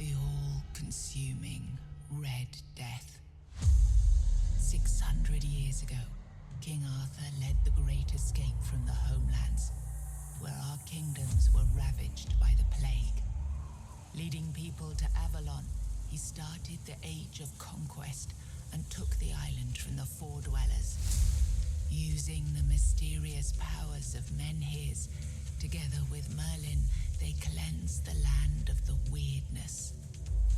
The all-consuming Red Death. 600 years ago, King Arthur led the Great Escape from the homelands, where our kingdoms were ravaged by the plague. Leading people to Avalon, he started the Age of Conquest and took the island from the Four Dwellers. Using the mysterious powers of Menhirs, together with Merlin, they cleansed the land of the weirdness,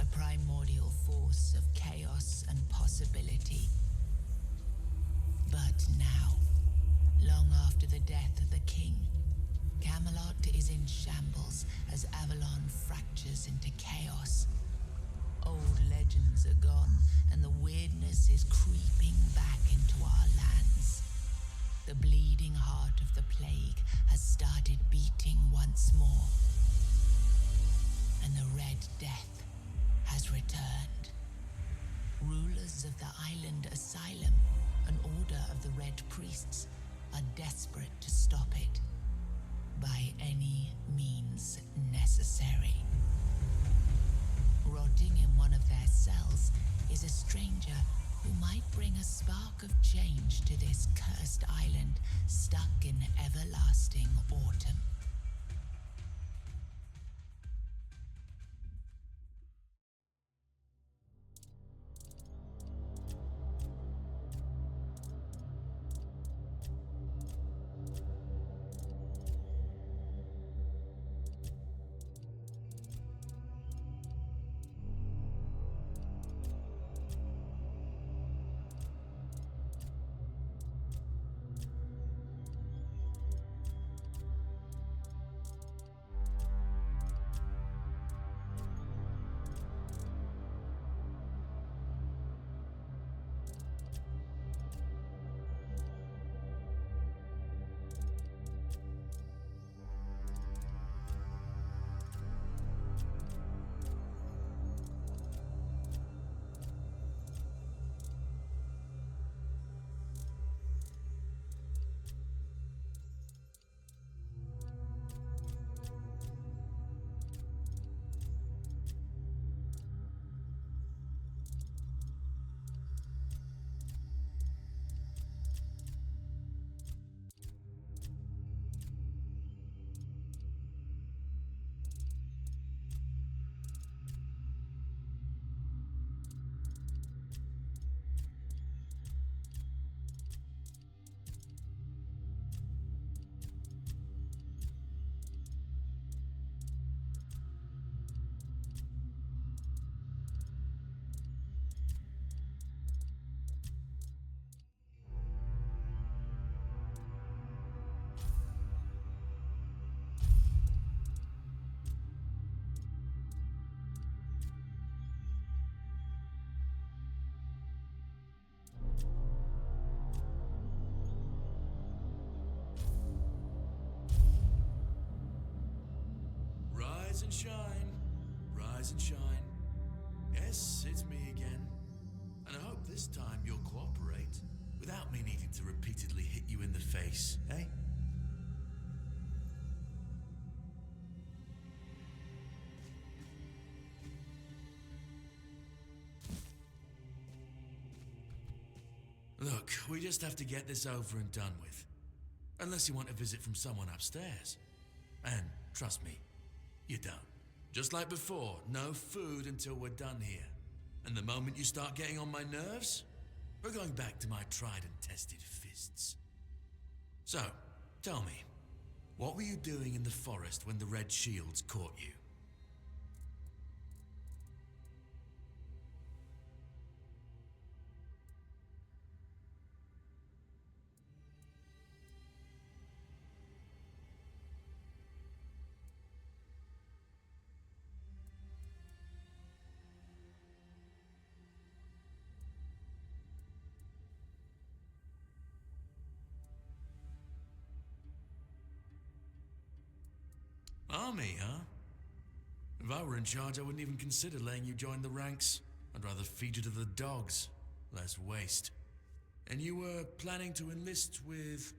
a primordial force of chaos and possibility. But now, long after the death of the king, Camelot is in shambles as Avalon fractures into chaos. Old legends are gone, and the weirdness is creeping back into our lands. The bleeding heart of the plague has started beating once more, and the Red Death has returned. Rulers of the island Asylum, an order of the Red Priests, are desperate to stop it by any means necessary. Rotting in one of their cells is a stranger who might bring a spark of change to this cursed island stuck in everlasting autumn. Rise and shine, rise and shine. Yes, it's me again. And I hope this time you'll cooperate without me needing to repeatedly hit you in the face, eh? Look, we just have to get this over and done with. Unless you want a visit from someone upstairs. And trust me, you don't. Just like before, no food until we're done here. And the moment you start getting on my nerves, we're going back to my tried and tested fists. So, tell me, what were you doing in the forest when the Red Shields caught you? Army, huh? If I were in charge, I wouldn't even consider letting you join the ranks. I'd rather feed you to the dogs. Less waste. And you were planning to enlist with...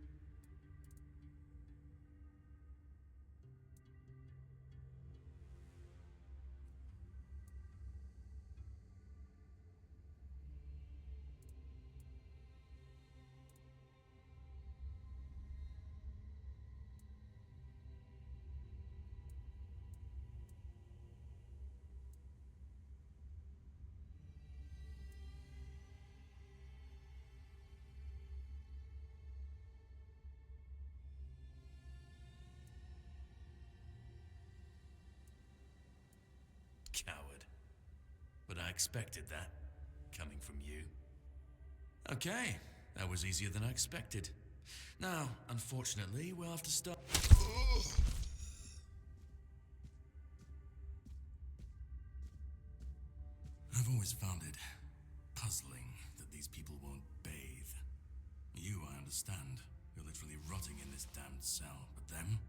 expected that, coming from you. Okay, that was easier than I expected. Now, unfortunately, we'll have to start. I've always found it puzzling that these people won't bathe. You, I understand. You're literally rotting in this damned cell. But them?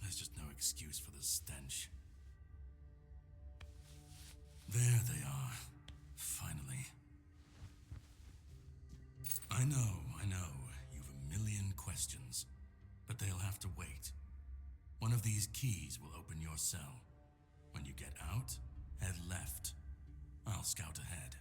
There's just no excuse for the stench. There they are. Finally. I know. You've a million questions. But they'll have to wait. One of these keys will open your cell. When you get out, head left. I'll scout ahead.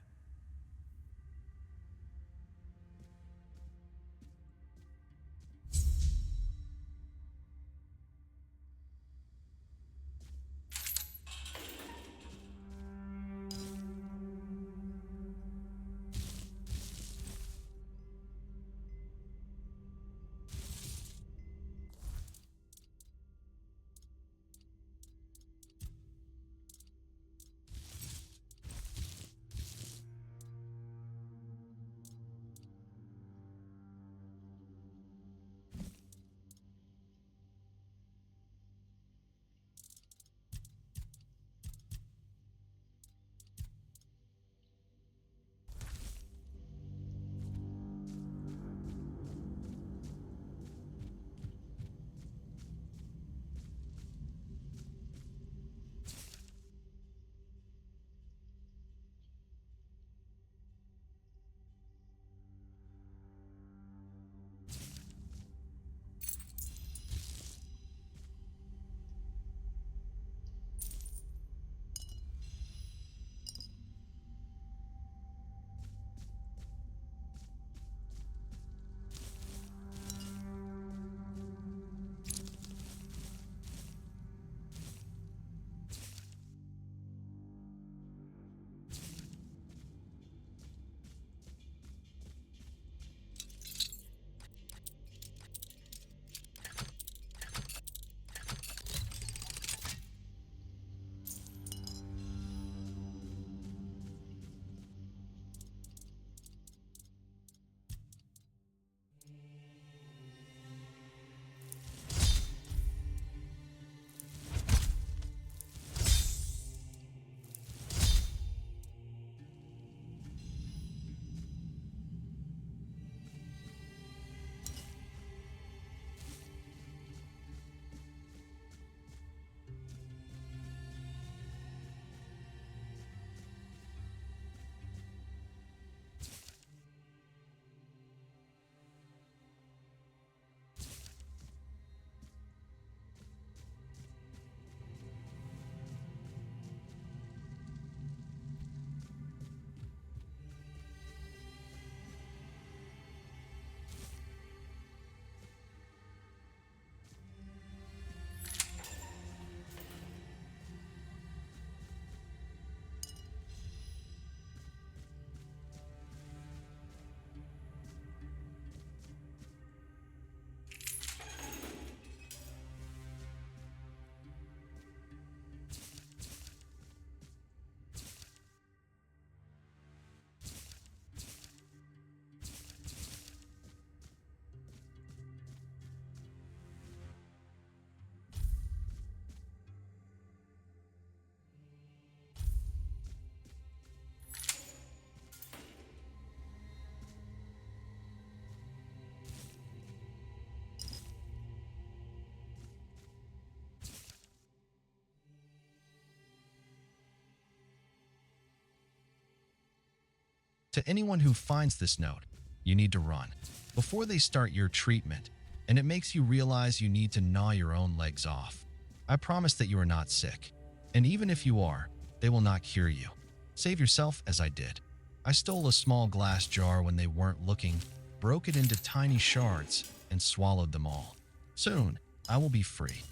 To anyone who finds this note, you need to run before they start your treatment, and it makes you realize you need to gnaw your own legs off. I promise that you are not sick, and even if you are, they will not cure you. Save yourself as I did. I stole a small glass jar when they weren't looking, broke it into tiny shards, and swallowed them all. Soon, I will be free.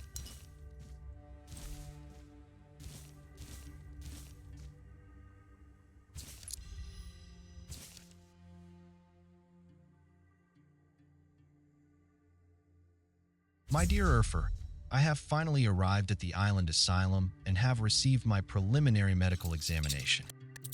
My dear Urfer, I have finally arrived at the island asylum and have received my preliminary medical examination.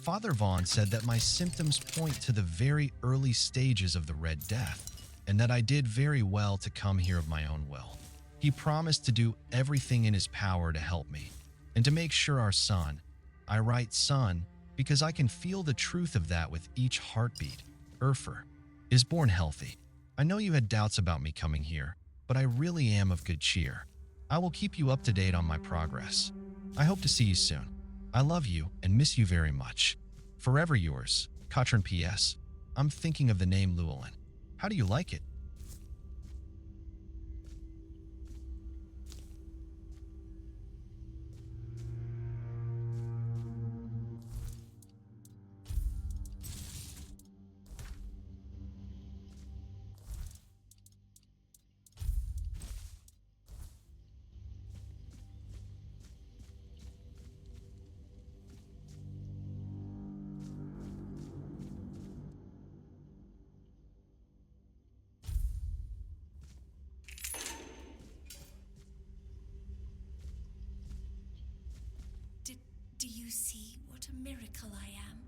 Father Vaughn said that my symptoms point to the very early stages of the Red Death, and that I did very well to come here of my own will. He promised to do everything in his power to help me, and to make sure our son, I write son because I can feel the truth of that with each heartbeat, Urfer, is born healthy. I know you had doubts about me coming here, but I really am of good cheer. I will keep you up to date on my progress. I hope to see you soon. I love you and miss you very much. Forever yours, Katrin. P.S. I'm thinking of the name Llewellyn. How do you like it? Do you see what a miracle I am?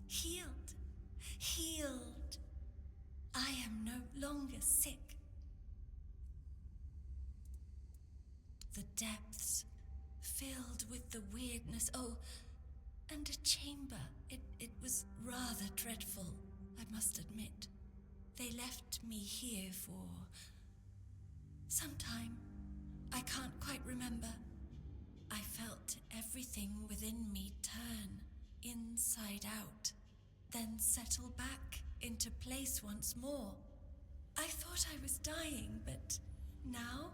Healed. Healed. I am no longer sick. The depths filled with the weirdness. Oh, and a chamber. It was rather dreadful, I must admit. They left me here for some time. I can't quite remember. I felt everything within me turn inside out, then settle back into place once more. I thought I was dying, but now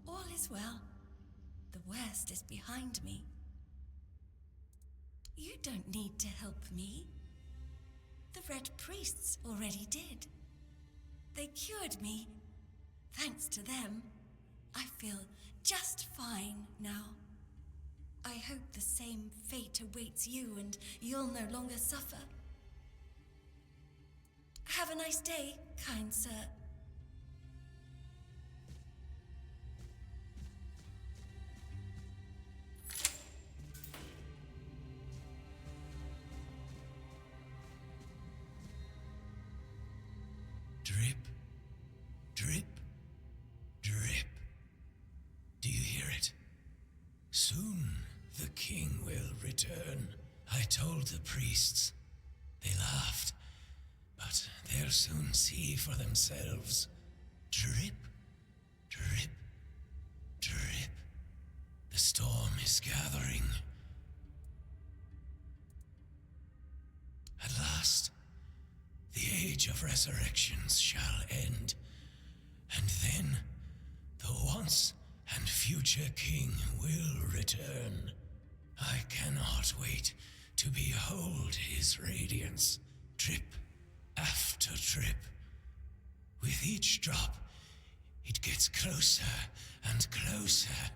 all is well. The worst is behind me. You don't need to help me. The Red Priests already did. They cured me. Thanks to them, I feel just fine now. I hope the same fate awaits you and you'll no longer suffer. Have a nice day, kind sir. Drip, drip, drip. Do you hear it? Soon the king will return. I told the priests. They laughed, but they'll soon see for themselves. Drip, drip, drip. The storm is gathering. At last, the age of resurrections shall end, and then the once and future king will return. I cannot wait to behold his radiance, drip after drip. With each drop, it gets closer and closer.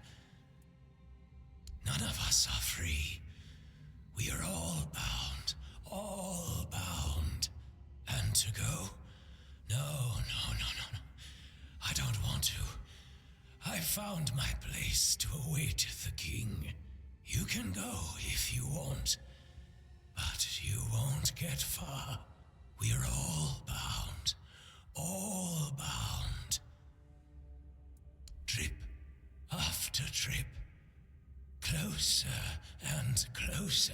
None of us are free. We are all bound, all bound. And to go? No. I don't want to. I found my place to await the king. You can go if you want, but you won't get far. We're all bound, all bound. Drip after drip, closer and closer.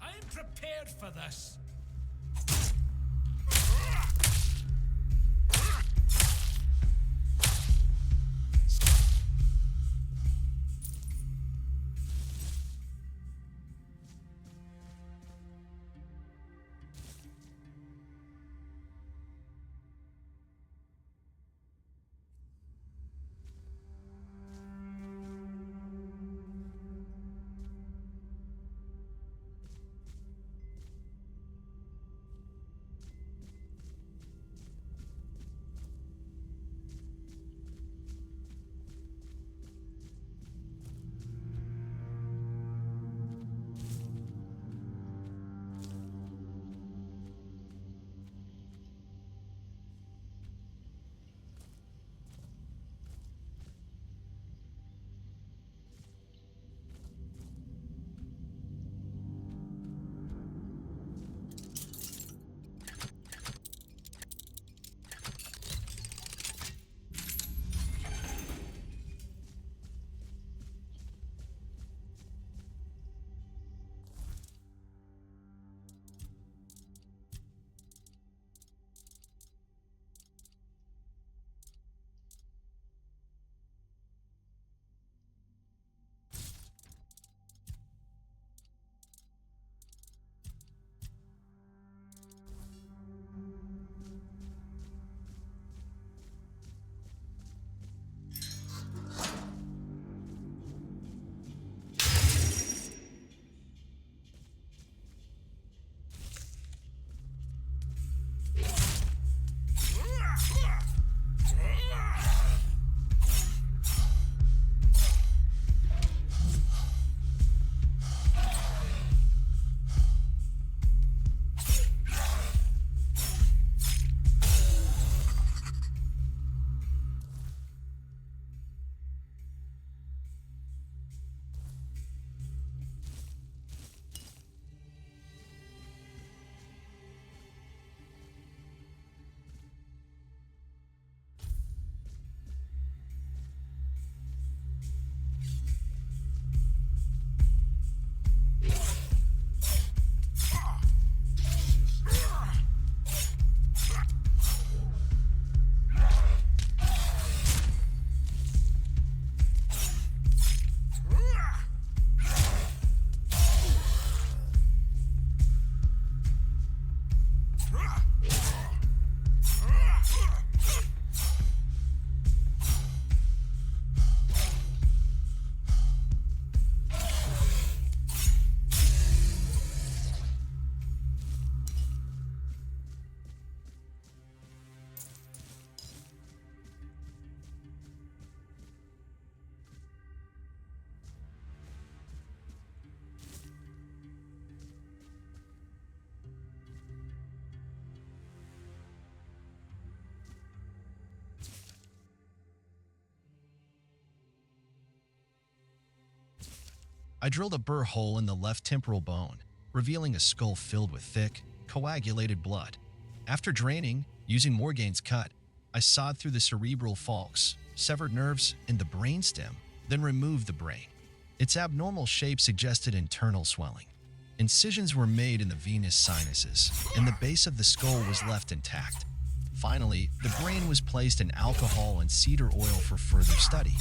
I'm prepared for this. I drilled a burr hole in the left temporal bone, revealing a skull filled with thick, coagulated blood. After draining, using Morgaine's cut, I sawed through the cerebral falx, severed nerves, and the brainstem, then removed the brain. Its abnormal shape suggested internal swelling. Incisions were made in the venous sinuses, and the base of the skull was left intact. Finally, the brain was placed in alcohol and cedar oil for further study.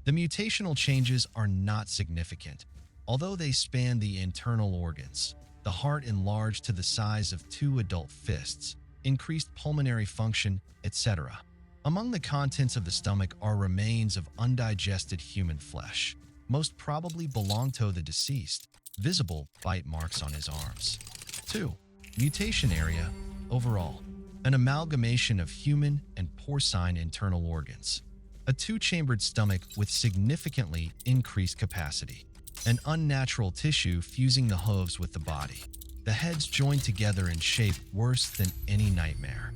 The mutational changes are not significant, although they span the internal organs. The heart enlarged to the size of 2 adult fists, increased pulmonary function, etc. Among the contents of the stomach are remains of undigested human flesh, most probably belonged to the deceased, visible bite marks on his arms. 2. Mutation area, overall, an amalgamation of human and porcine internal organs. A 2-chambered stomach with significantly increased capacity. An unnatural tissue fusing the hooves with the body. The heads joined together in shape worse than any nightmare.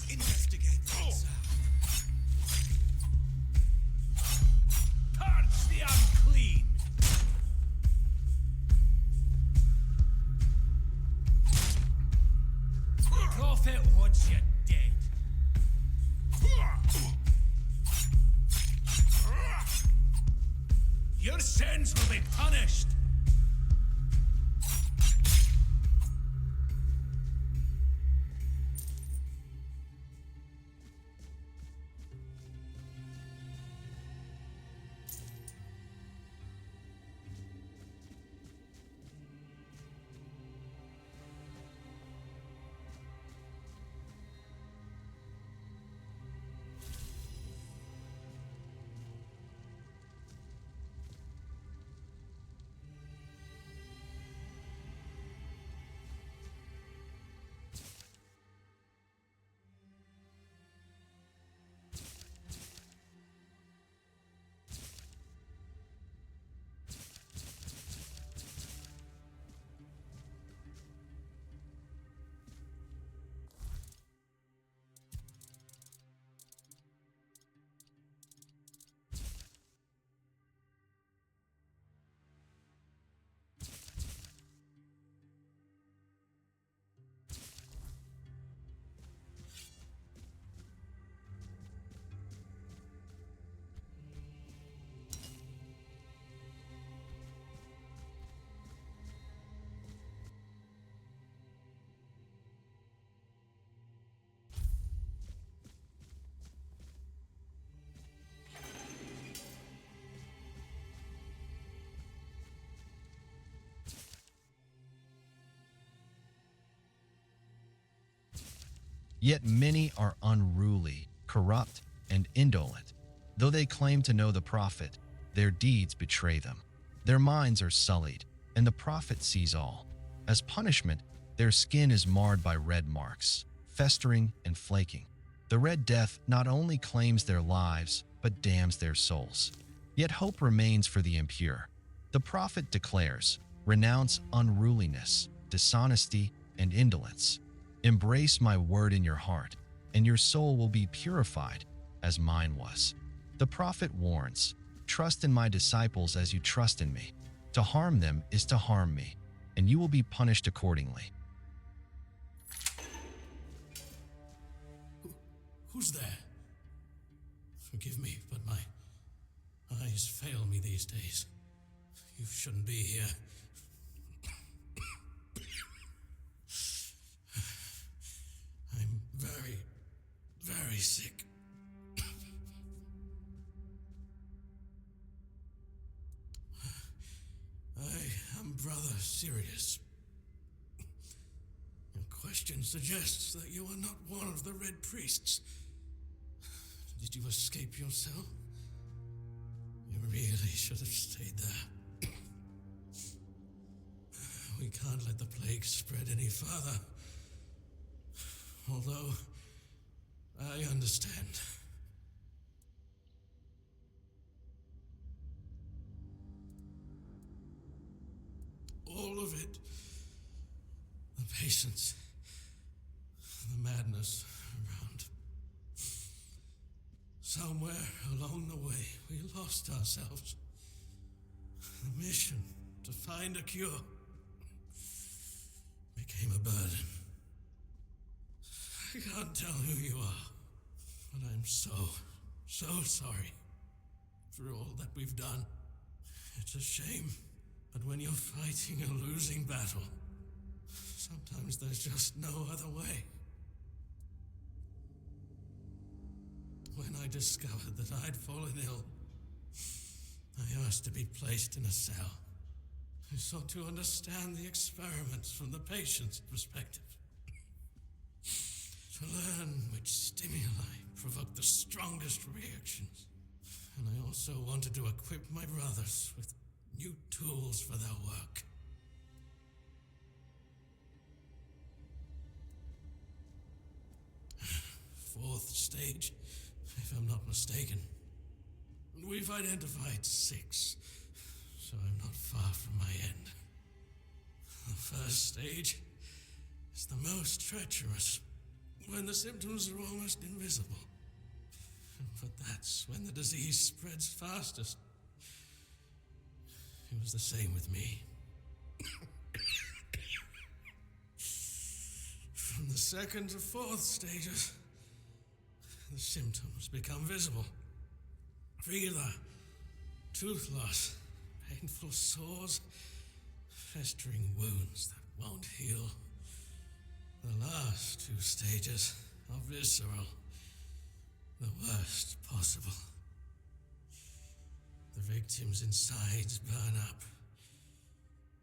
Investigate this. Purge the unclean. Prophet wants you dead. Your sins will be punished. Yet many are unruly, corrupt, and indolent. Though they claim to know the prophet, their deeds betray them. Their minds are sullied, and the prophet sees all. As punishment, Their skin is marred by red marks, festering and flaking. The Red Death not only claims their lives, but damns their souls. Yet hope remains for the impure. The prophet declares, "Renounce unruliness, dishonesty, and indolence. Embrace my word in your heart, and your soul will be purified as mine was." The prophet warns, "Trust in my disciples as you trust in me. To harm them is to harm me, and you will be punished accordingly." Who's there? Forgive me, but my eyes fail me these days. You shouldn't be here. I'm very, very sick. I am Brother Sirius. Your question suggests that you are not one of the Red Priests. Did you escape yourself? You really should have stayed there. We can't let the plague spread any further. Although, I understand. All of it. The patience. The madness around. Somewhere along the way, we lost ourselves. The mission to find a cure became a burden. I can't tell who you are, but I'm so sorry for all that we've done. It's a shame, but when you're fighting a losing battle, sometimes there's just no other way. When I discovered that I'd fallen ill, I asked to be placed in a cell. I sought to understand the experiments from the patient's perspective. To learn which stimuli provoke the strongest reactions. And I also wanted to equip my brothers with new tools for their work. Fourth stage, if I'm not mistaken. We've identified 6, so I'm not far from my end. The first stage is the most treacherous, when the symptoms are almost invisible. But that's when the disease spreads fastest. It was the same with me. From the second to fourth stages, the symptoms become visible. Fever, tooth loss, painful sores, festering wounds that won't heal. The last 2 stages are visceral, the worst possible. The victim's insides burn up,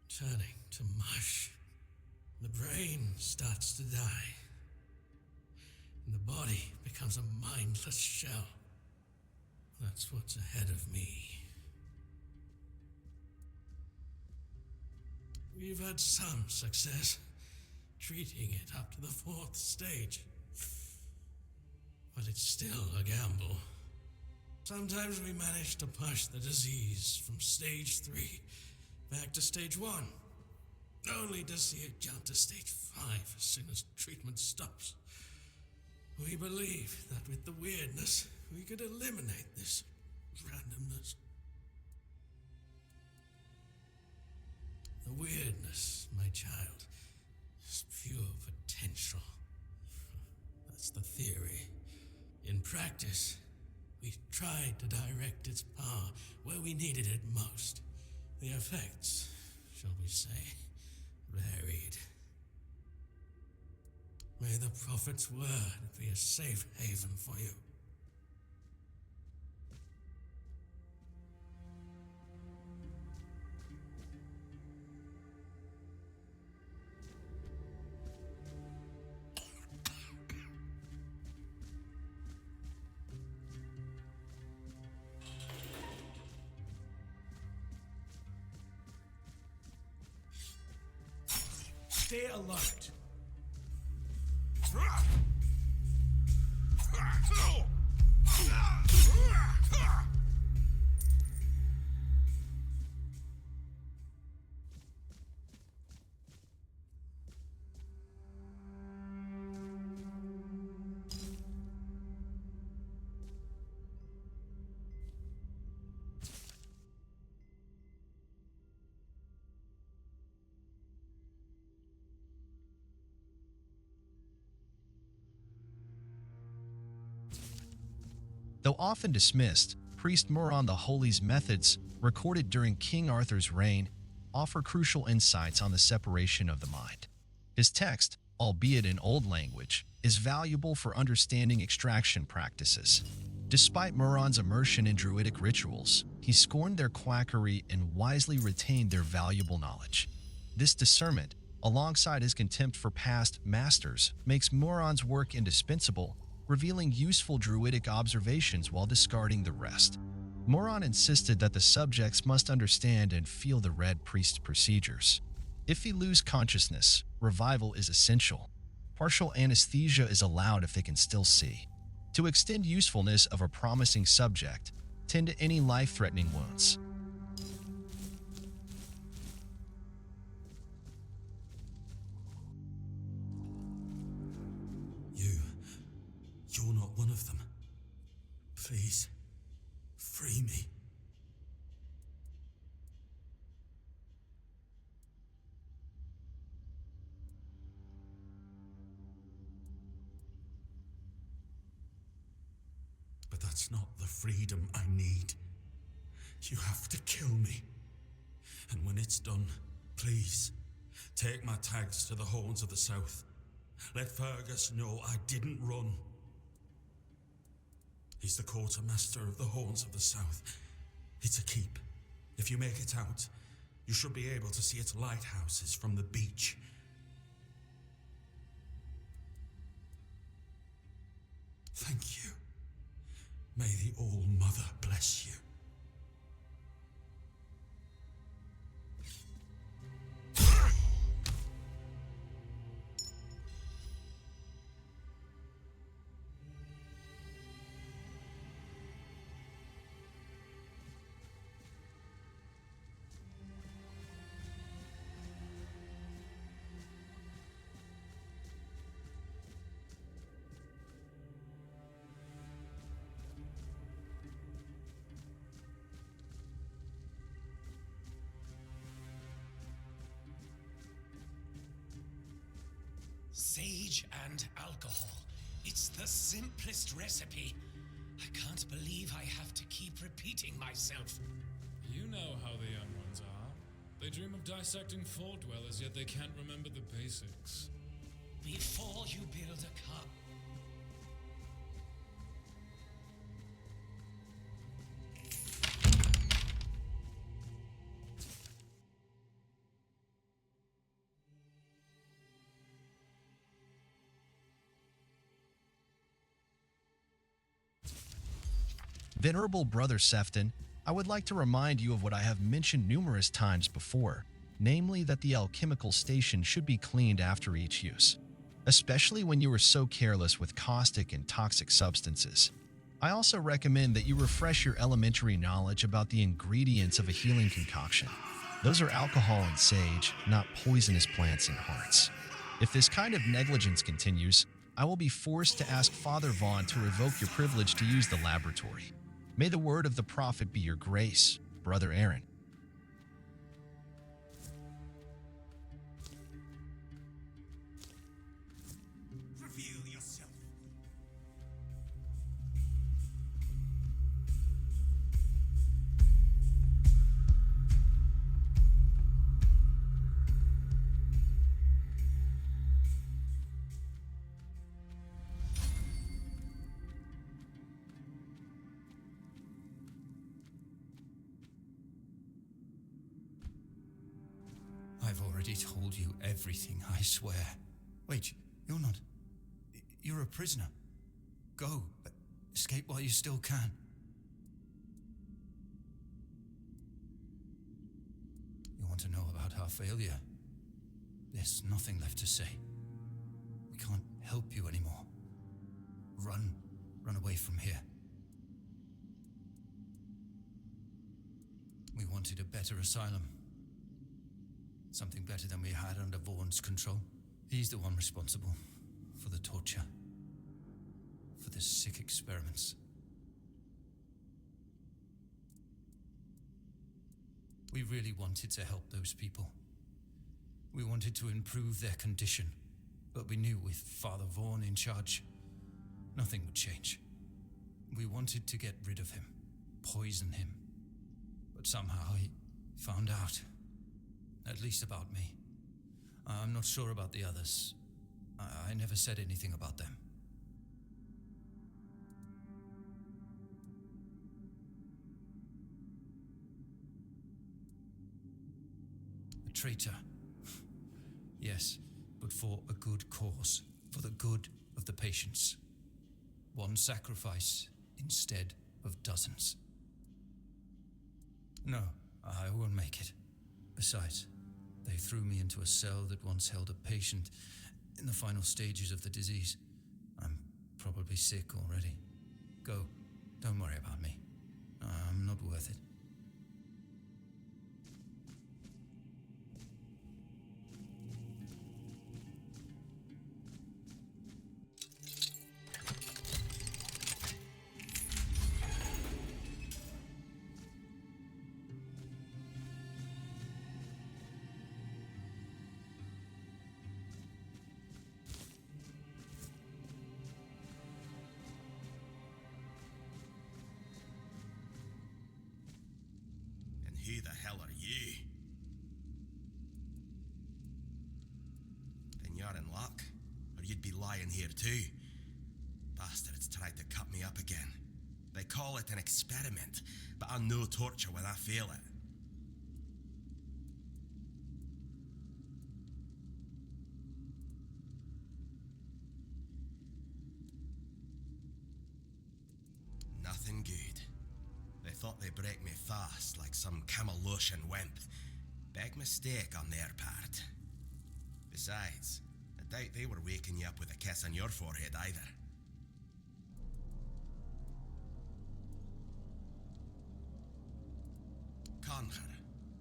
turning to mush. The brain starts to die, and the body becomes a mindless shell. That's what's ahead of me. We've had some success treating it up to the 4th stage, but it's still a gamble. Sometimes we manage to push the disease from stage 3 back to stage 1, only to see it jump to stage 5 as soon as treatment stops. We believe that with the weirdness, we could eliminate this randomness. The weirdness, my child, is pure potential. That's the theory. In practice, we tried to direct its power where we needed it most. The effects, shall we say, varied. May the prophet's word be a safe haven for you. Stay alert. Though often dismissed, Priest Muron the Holy's methods, recorded during King Arthur's reign, offer crucial insights on the separation of the mind. His text, albeit in old language, is valuable for understanding extraction practices. Despite Muron's immersion in druidic rituals, he scorned their quackery and wisely retained their valuable knowledge. This discernment, alongside his contempt for past masters, makes Muron's work indispensable, revealing useful druidic observations while discarding the rest. Muron insisted that the subjects must understand and feel the Red Priest's procedures. If he lose consciousness, revival is essential. Partial anesthesia is allowed if they can still see. To extend usefulness of a promising subject, tend to any life-threatening wounds. You're not one of them. Please, free me. But that's not the freedom I need. You have to kill me. And when it's done, please, take my tags to the Horns of the South. Let Fergus know I didn't run. He's the quartermaster of the Horns of the South. It's a keep. If you make it out, you should be able to see its lighthouses from the beach. Thank you. May the All-Mother bless you. Sage and alcohol. It's the simplest recipe. I can't believe I have to keep repeating myself. You know how the young ones are. They dream of dissecting fort dwellers, yet they can't remember the basics. Before you build a cup, Venerable Brother Sefton, I would like to remind you of what I have mentioned numerous times before, namely that the alchemical station should be cleaned after each use, especially when you are so careless with caustic and toxic substances. I also recommend that you refresh your elementary knowledge about the ingredients of a healing concoction. Those are alcohol and sage, not poisonous plants and hearts. If this kind of negligence continues, I will be forced to ask Father Vaughn to revoke your privilege to use the laboratory. May the word of the prophet be your grace, Brother Aaron. Reveal yourself. I've already told you everything, I swear. Wait, you're not. You're a prisoner. Go. Escape while you still can. You want to know about our failure? There's nothing left to say. We can't help you anymore. Run away from here. We wanted a better asylum. Something better than we had under Vaughn's control. He's the one responsible for the torture, for the sick experiments. We really wanted to help those people. We wanted to improve their condition, but we knew with Father Vaughan in charge, nothing would change. We wanted to get rid of him, poison him. But somehow he found out, at least about me. I'm not sure about the others. I never said anything about them. A traitor. Yes, but for a good cause, for the good of the patients. One sacrifice instead of dozens. No, I won't make it. Besides, they threw me into a cell that once held a patient in the final stages of the disease. I'm probably sick already. Go, don't worry about me. I'm not worth it. Who the hell are you? Then you're in luck, or you'd be lying here too. Bastards tried to cut me up again. They call it an experiment, but I know torture when I fail it. Nothing good. They thought they'd break me fast, like some Camaloshan wimp. Big mistake on their part. Besides, I doubt they were waking you up with a kiss on your forehead either. Conher,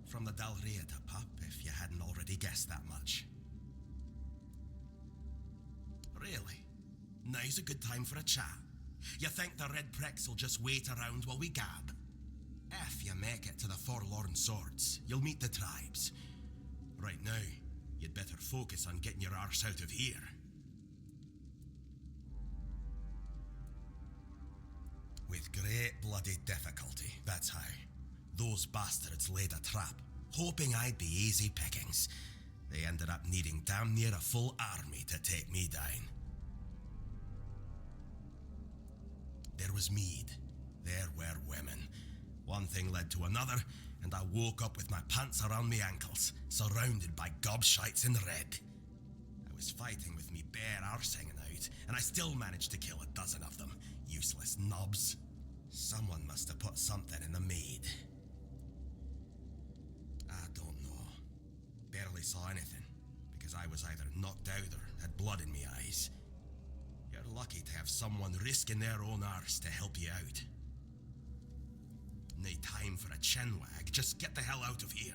from the Dalrieta pup, if you hadn't already guessed that much. Really? Now's a good time for a chat. You think the red pricks will just wait around while we gab? If you make it to the Forlorn Swords, you'll meet the tribes. Right now, you'd better focus on getting your arse out of here. With great bloody difficulty, that's how. Those bastards laid a trap, hoping I'd be easy pickings. They ended up needing damn near a full army to take me down. There was mead. There were women. One thing led to another, and I woke up with my pants around my ankles, surrounded by gobshites in red. I was fighting with me bare arse hanging out, and I still managed to kill a dozen of them. Useless knobs. Someone must have put something in the mead. I don't know. Barely saw anything, because I was either knocked out or had blood in my eyes. You're lucky to have someone risking their own arse to help you out. No time for a chinwag, just get the hell out of here.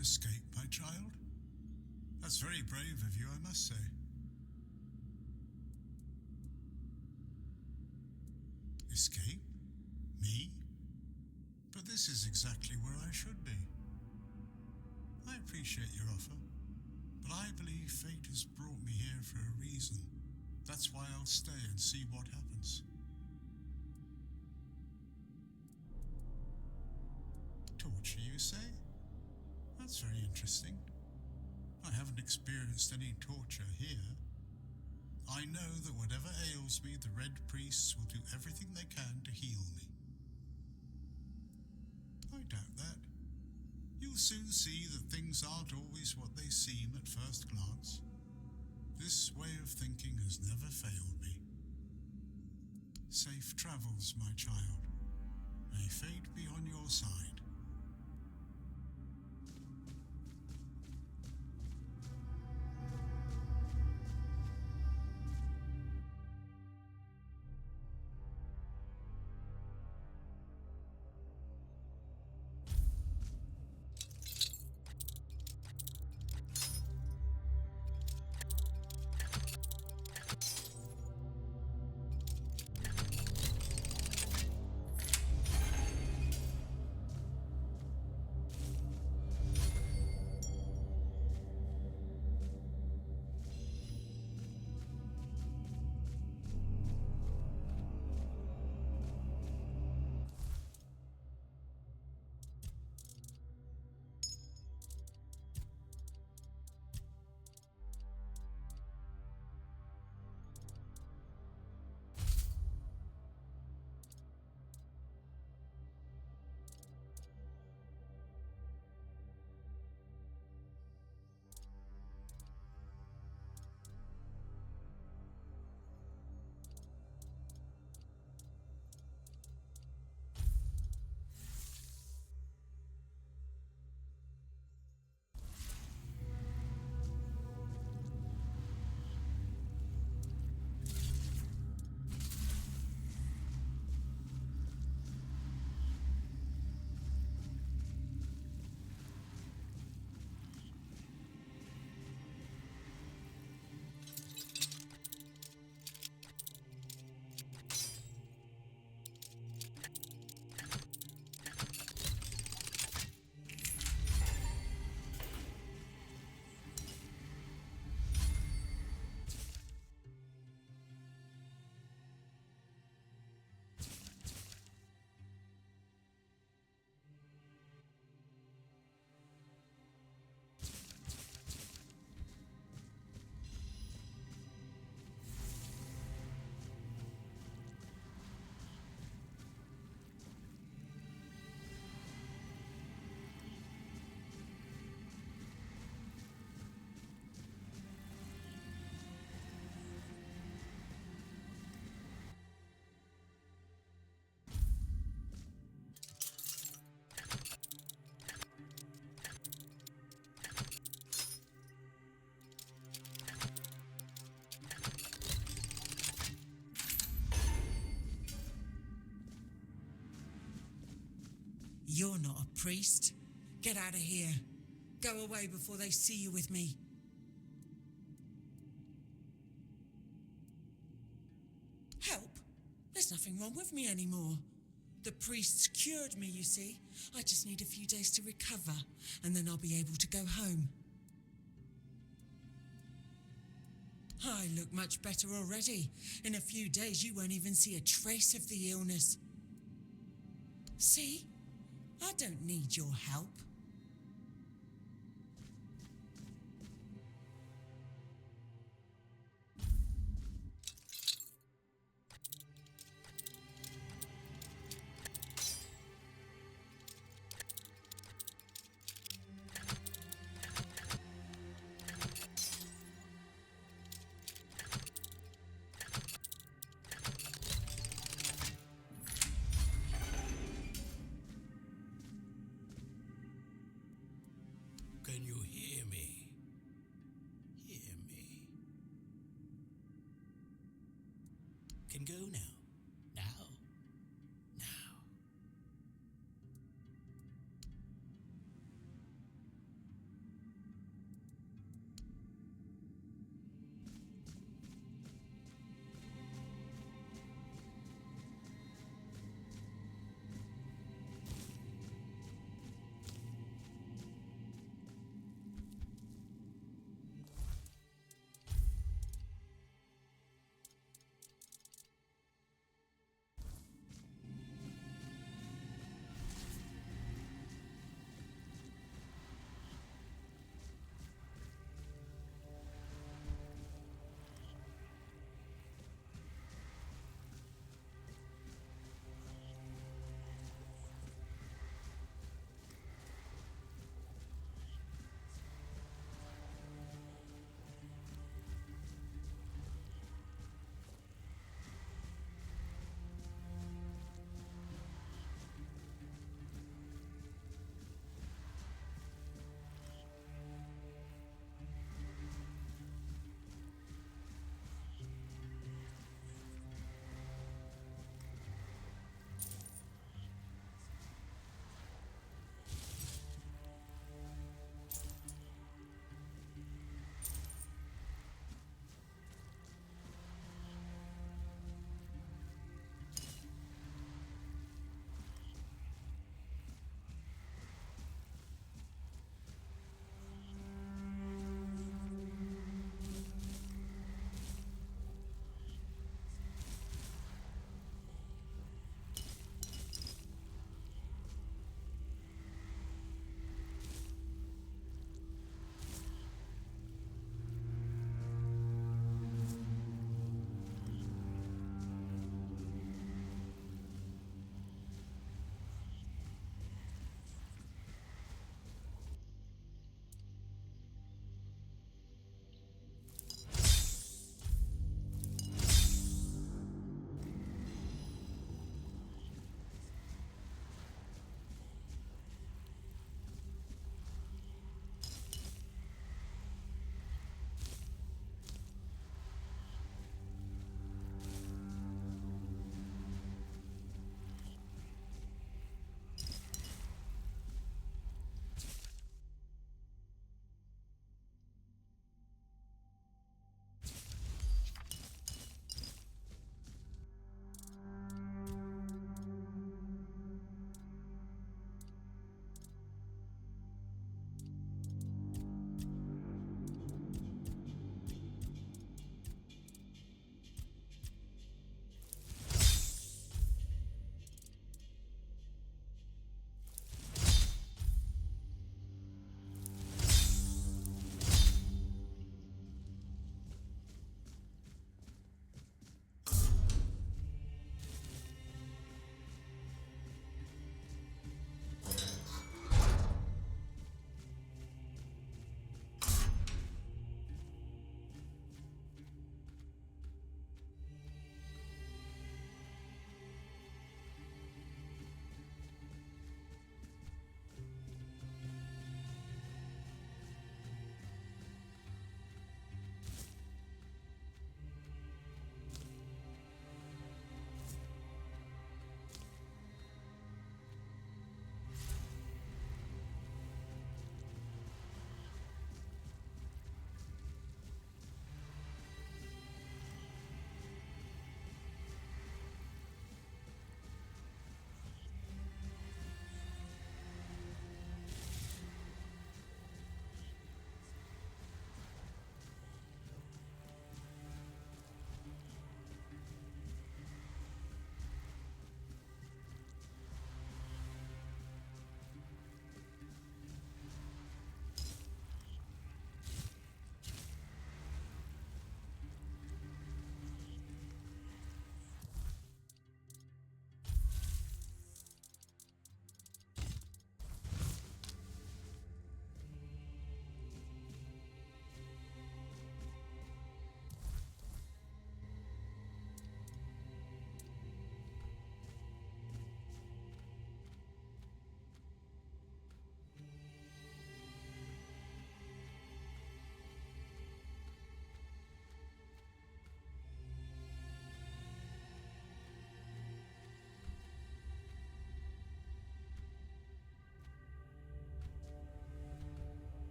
Escape, my child? That's very brave of you, I must say. Escape? Me? But this is exactly where I should be. I appreciate your offer, but I believe fate has brought me here for a reason. That's why I'll stay and see what happens. Torture, you say? That's very interesting. I haven't experienced any torture here. I know that whatever ails me, the Red Priests will do everything they can to heal me. I doubt that. You'll soon see that things aren't always what they seem at first glance. This way of thinking has never failed me. Safe travels, my child. May fate be on your side. You're not a priest. Get out of here. Go away before they see you with me. Help? There's nothing wrong with me anymore. The priests cured me, you see. I just need a few days to recover, and then I'll be able to go home. I look much better already. In a few days, you won't even see a trace of the illness. See? I don't need your help. Can you hear me? Hear me. Can go now. Now. Now.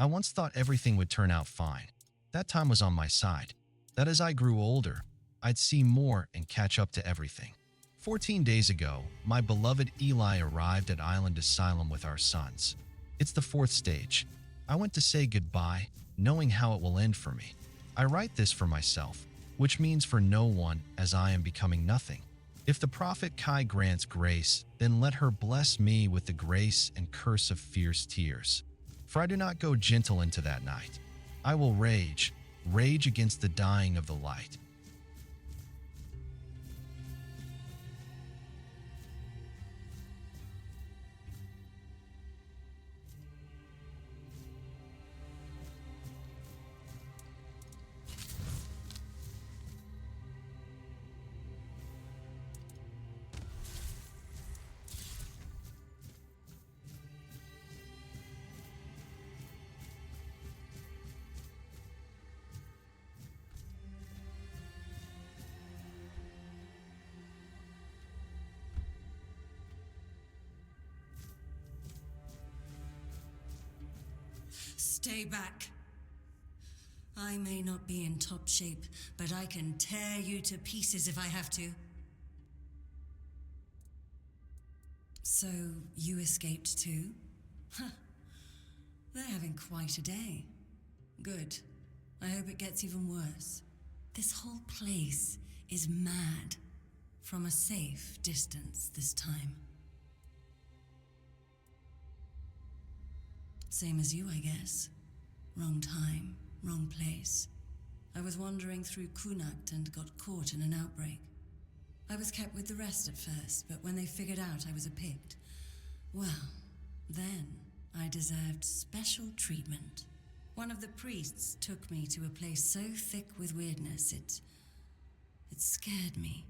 I once thought everything would turn out fine. That time was on my side. That as I grew older, I'd see more and catch up to everything. 14 days ago, my beloved Eli arrived at Island Asylum with our sons. It's the 4th stage. I went to say goodbye, knowing how it will end for me. I write this for myself, which means for no one, as I am becoming nothing. If the prophet Kai grants grace, then let her bless me with the grace and curse of fierce tears. For I do not go gentle into that night. I will rage against the dying of the light. Stay back. I may not be in top shape, but I can tear you to pieces if I have to. So, you escaped too? Huh. They're having quite a day. Good. I hope it gets even worse. This whole place is mad. From a safe distance this time. Same as you, I guess. Wrong time, wrong place. I was wandering through Kunakt and got caught in an outbreak. I was kept with the rest at first, but when they figured out I was a Pict, well, then I deserved special treatment. One of the priests took me to a place so thick with weirdness, it scared me.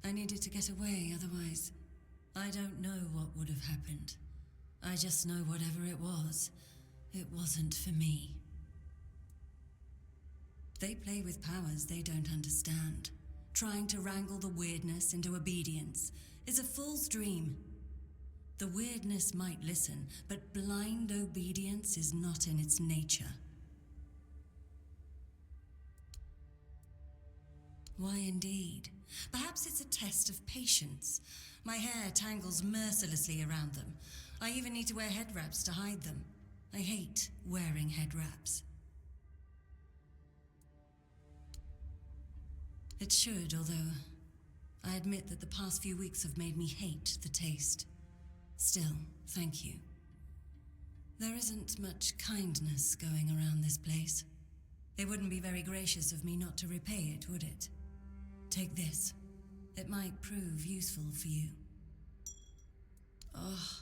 I needed to get away, otherwise, I don't know what would have happened. I just know whatever it wasn't for me. They play with powers they don't understand. Trying to wrangle the weirdness into obedience is a fool's dream. The weirdness might listen, but blind obedience is not in its nature. Why indeed? Perhaps it's a test of patience. My hair tangles mercilessly around them. I even need to wear head wraps to hide them. I hate wearing head wraps. It should, although I admit that the past few weeks have made me hate the taste. Still, thank you. There isn't much kindness going around this place. It wouldn't be very gracious of me not to repay it, would it? Take this. It might prove useful for you. Oh.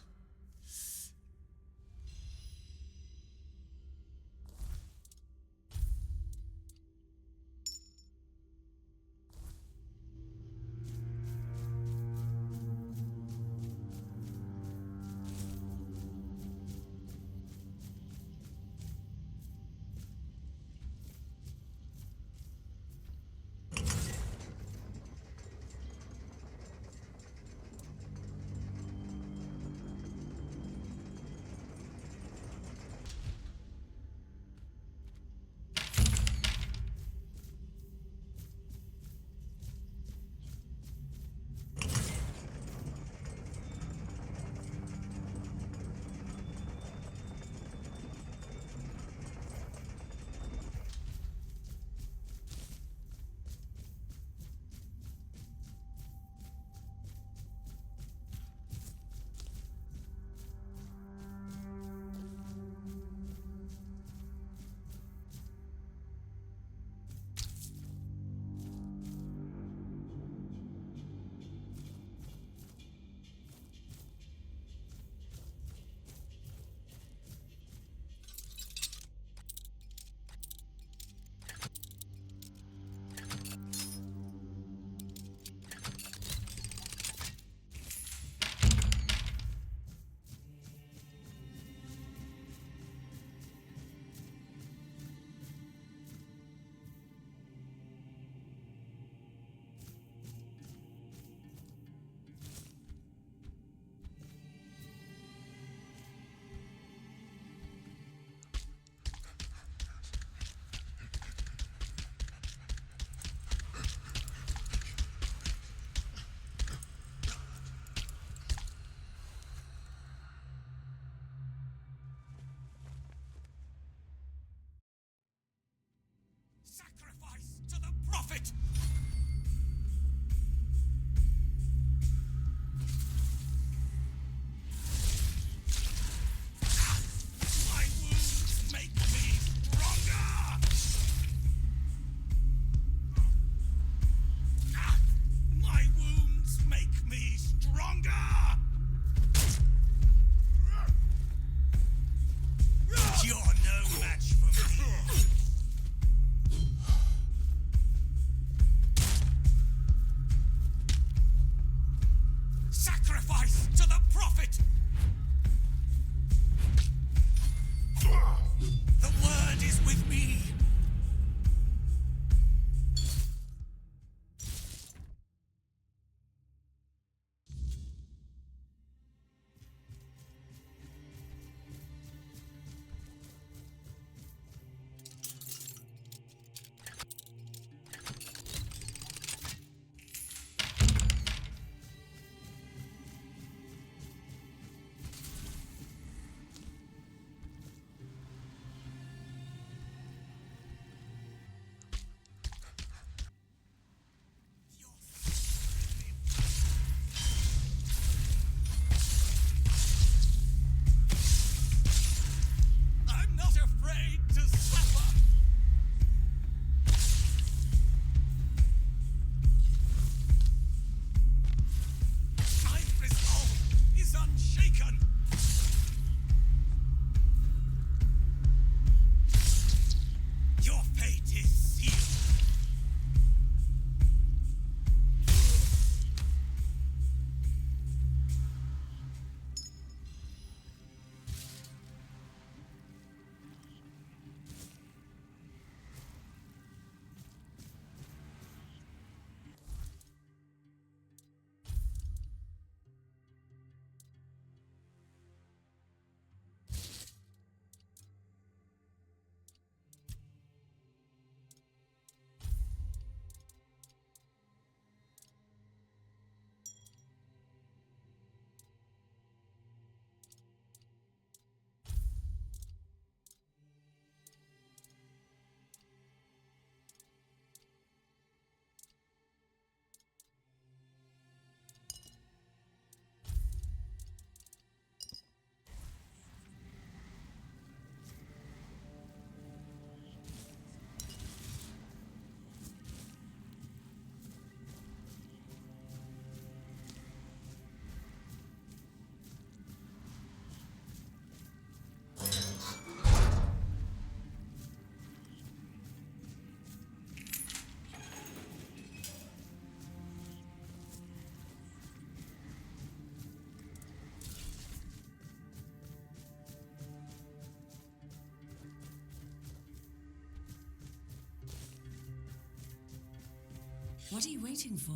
prophet! My wounds make me stronger! My wounds make me stronger! You're no match for me! Sacrifice to the prophet! The word is with me! I'm not afraid to suffer! My resolve is unshaken! Your fate is sealed! What are you waiting for?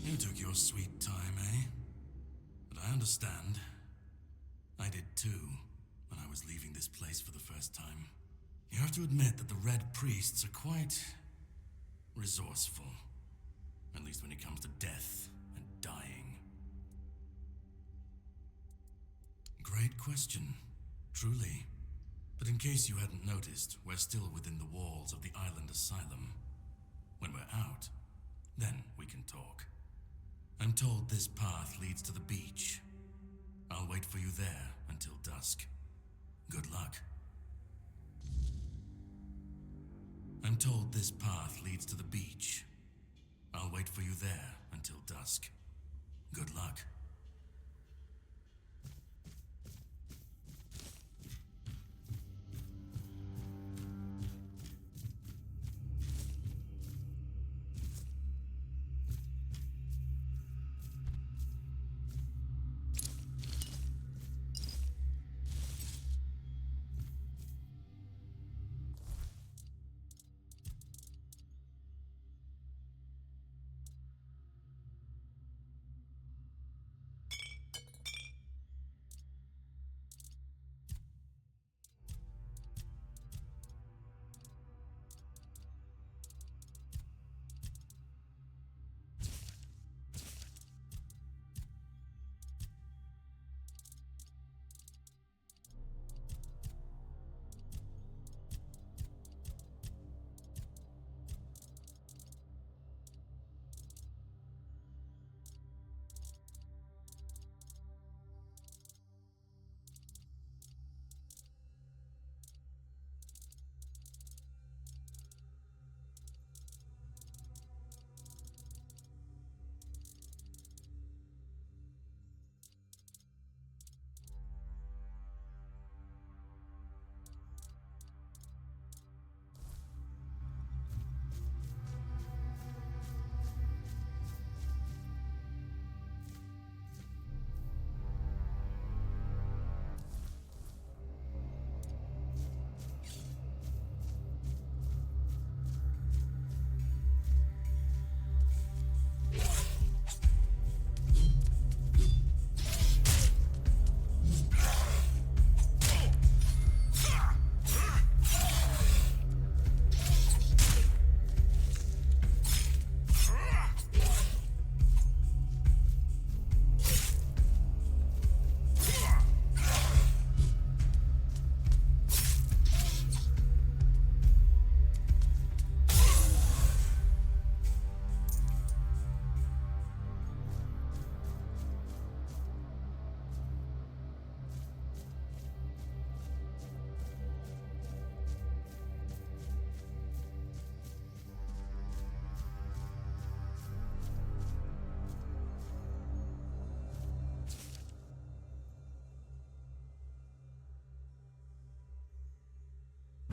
You took your sweet time, eh? But I understand. I did too, when I was leaving this place for the first time. You have to admit that the Red Priests are quite resourceful. At least when it comes to death and dying. Great question, truly. But in case you hadn't noticed, we're still within the walls of the island asylum. When we're out, then we can talk. I'm told this path leads to the beach. I'll wait for you there until dusk. Good luck. I'm told this path leads to the beach. I'll wait for you there until dusk. Good luck.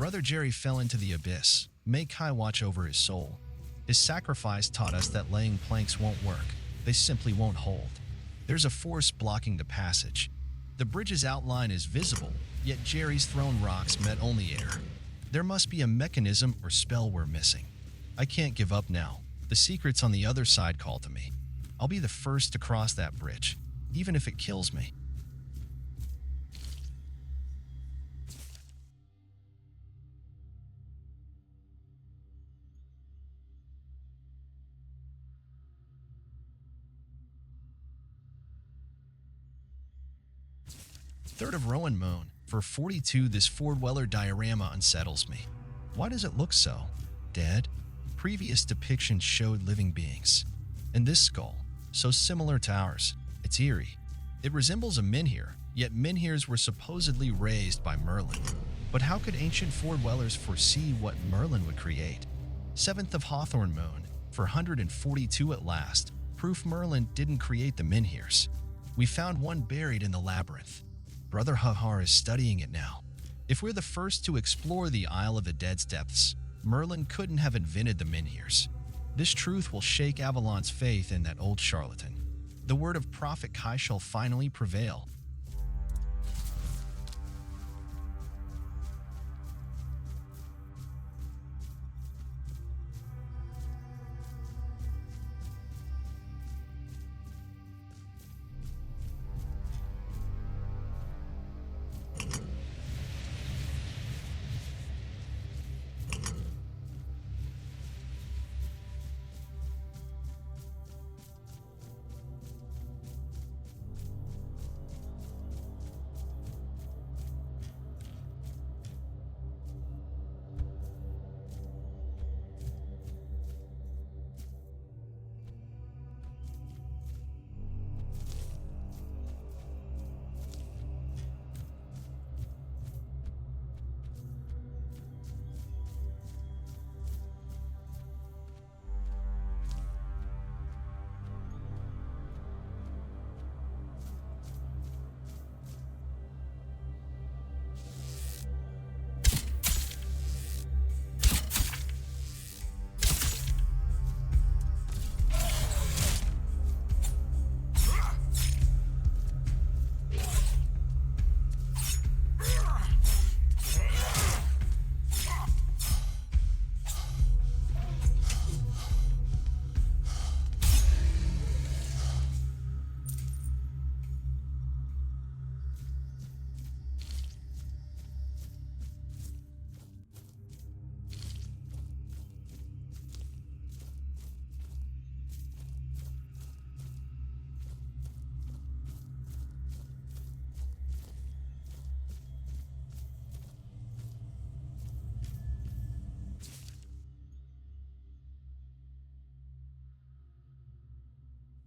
Brother Jerry fell into the abyss. May Kai watch over his soul. His sacrifice taught us that laying planks won't work. They simply won't hold. There's a force blocking the passage. The bridge's outline is visible, yet Jerry's thrown rocks met only air. There must be a mechanism or spell we're missing. I can't give up now. The secrets on the other side call to me. I'll be the first to cross that bridge, even if it kills me. Third of Rowan Moon. For 42, this Ford-Weller diorama unsettles me. Why does it look so? Dead? Previous depictions showed living beings. And this skull, so similar to ours. It's eerie. It resembles a menhir, yet menhirs were supposedly raised by Merlin. But how could ancient Ford-Wellers foresee what Merlin would create? 7th of Hawthorn Moon. For 142 at last. Proof Merlin didn't create the menhirs. We found one buried in the labyrinth. Brother Hahar is studying it now. If we're the first to explore the Isle of the Dead's depths, Merlin couldn't have invented the menhirs. This truth will shake Avalon's faith in that old charlatan. The word of Prophet Kai shall finally prevail.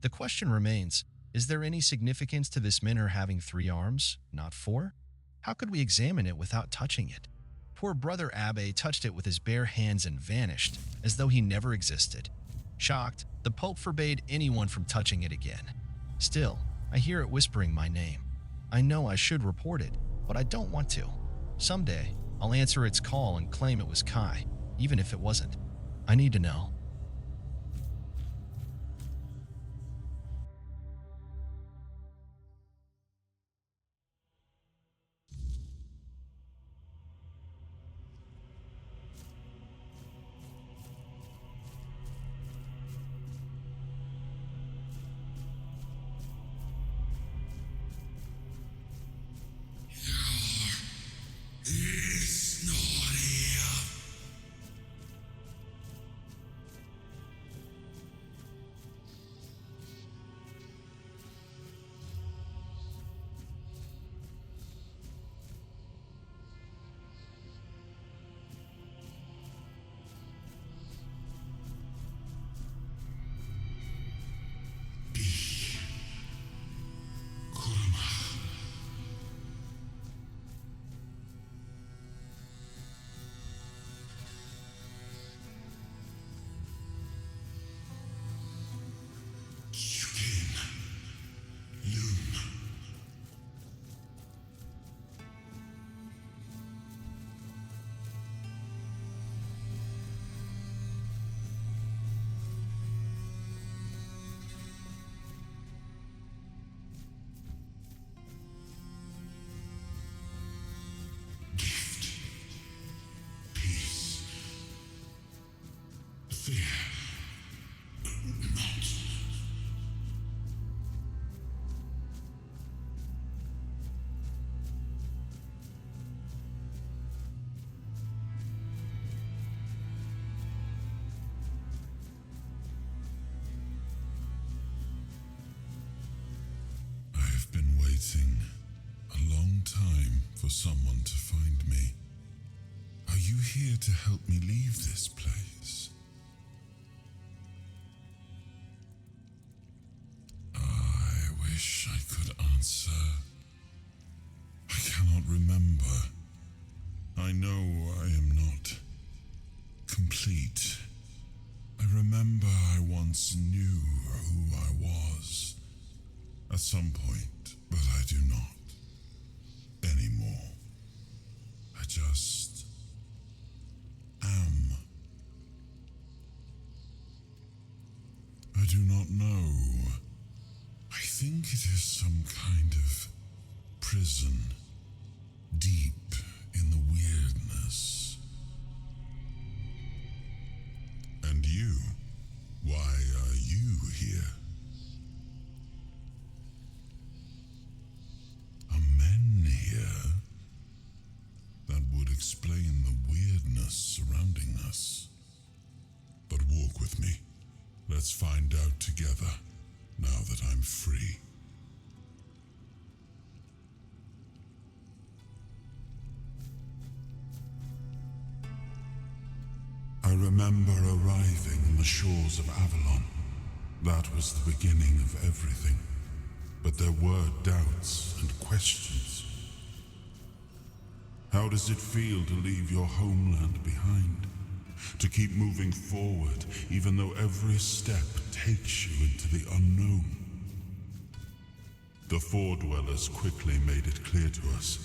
The question remains, is there any significance to this minnow having 3 arms, not 4? How could we examine it without touching it? Poor Brother Abbe touched it with his bare hands and vanished, as though he never existed. Shocked, the Pope forbade anyone from touching it again. Still, I hear it whispering my name. I know I should report it, but I don't want to. Someday, I'll answer its call and claim it was Kai, even if it wasn't. I need to know. It's not here. I've been waiting a long time for someone to find me. Are you here to help me leave this place? I wish I could answer. I cannot remember. I know I am not complete. I remember I once knew who I was at some point, but I do not anymore. I just am. I do not know. I think it is some kind of prison, deep in the weirdness. And you? Why are you here? Are men here? That would explain the weirdness surrounding us. But walk with me. Let's find out together, now that I'm free. I remember arriving on the shores of Avalon. That was the beginning of everything. But there were doubts and questions. How does it feel to leave your homeland behind? To keep moving forward, even though every step takes you into the unknown? The Four Dwellers quickly made it clear to us.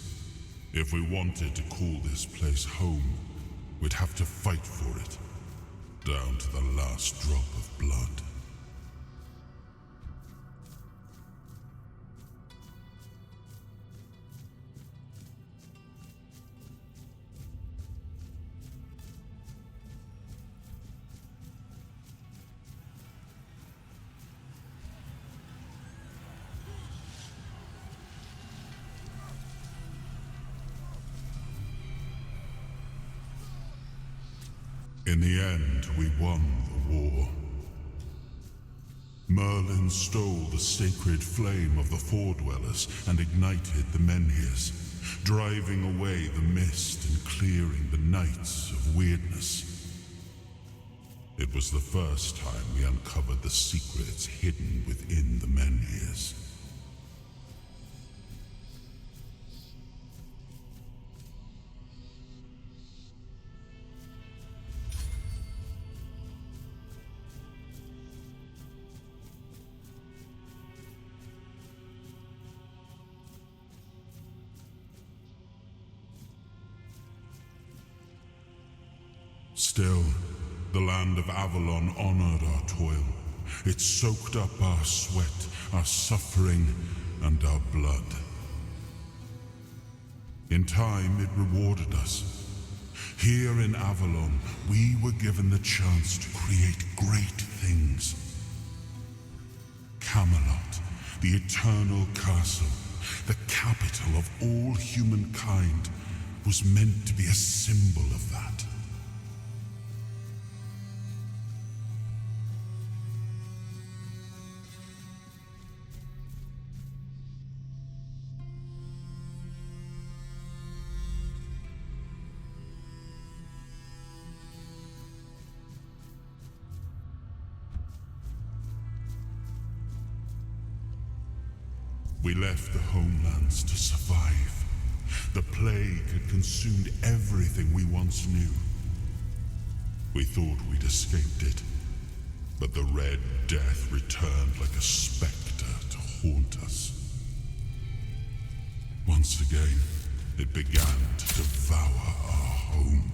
If we wanted to call this place home, we'd have to fight for it, down to the last drop of blood. In the end, we won the war. Merlin stole the sacred flame of the Four Dwellers and ignited the Menhirs, driving away the mist and clearing the nights of weirdness. It was the first time we uncovered the secrets hidden within the menhirs. Still, the land of Avalon honored our toil. It soaked up our sweat, our suffering, and our blood. In time, it rewarded us. Here in Avalon, we were given the chance to create great things. Camelot, the eternal castle, the capital of all humankind, was meant to be a symbol of that. We left the homelands to survive. The plague had consumed everything we once knew. We thought we'd escaped it, but the Red Death returned like a specter to haunt us. Once again, it began to devour our home.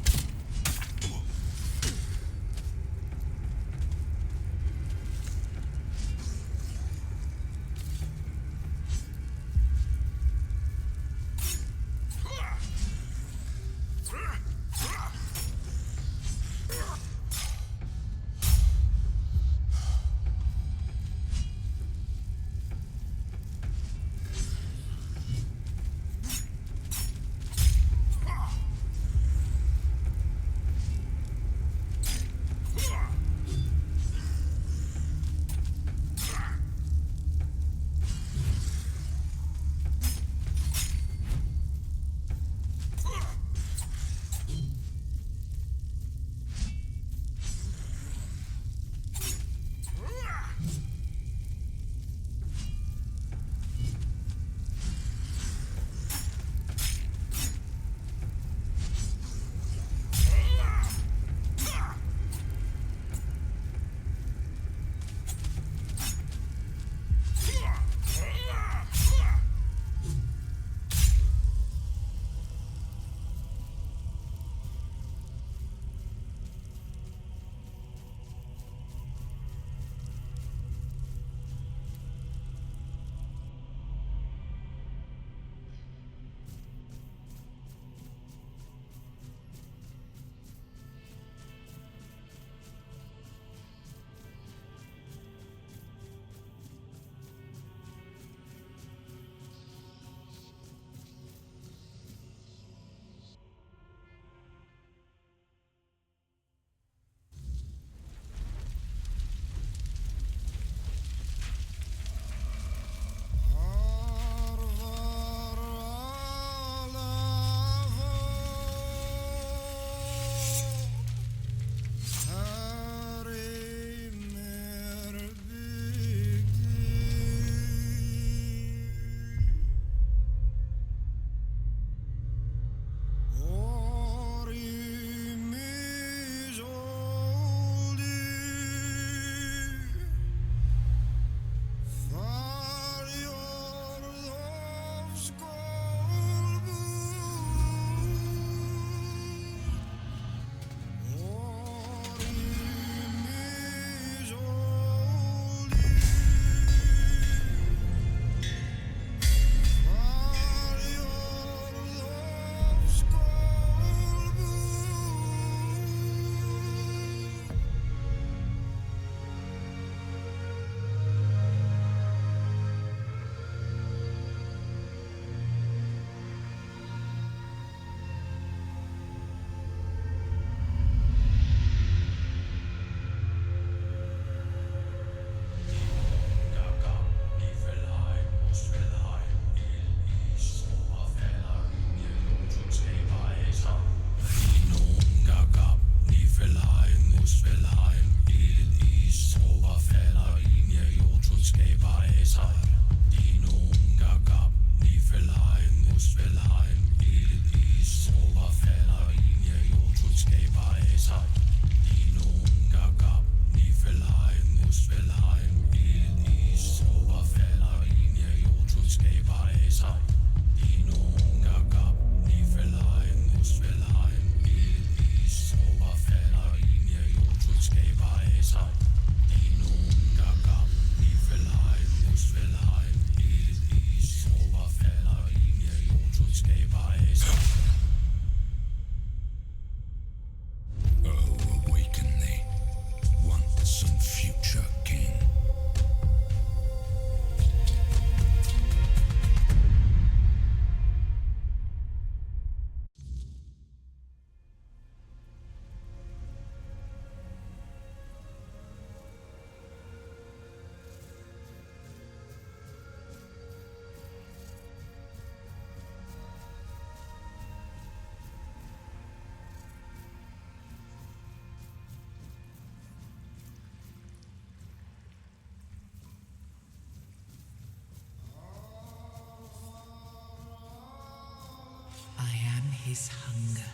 his hunger,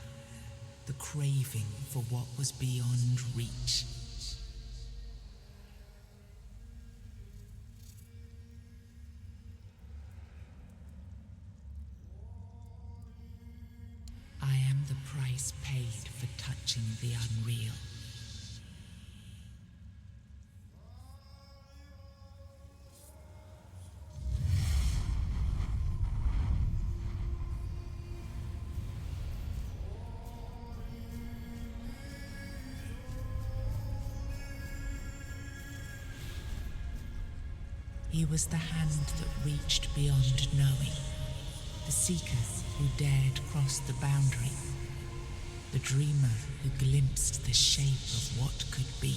the craving for what was beyond reach. I am the price paid for touching the unreal. He was the hand that reached beyond knowing, the seeker who dared cross the boundary, the dreamer who glimpsed the shape of what could be.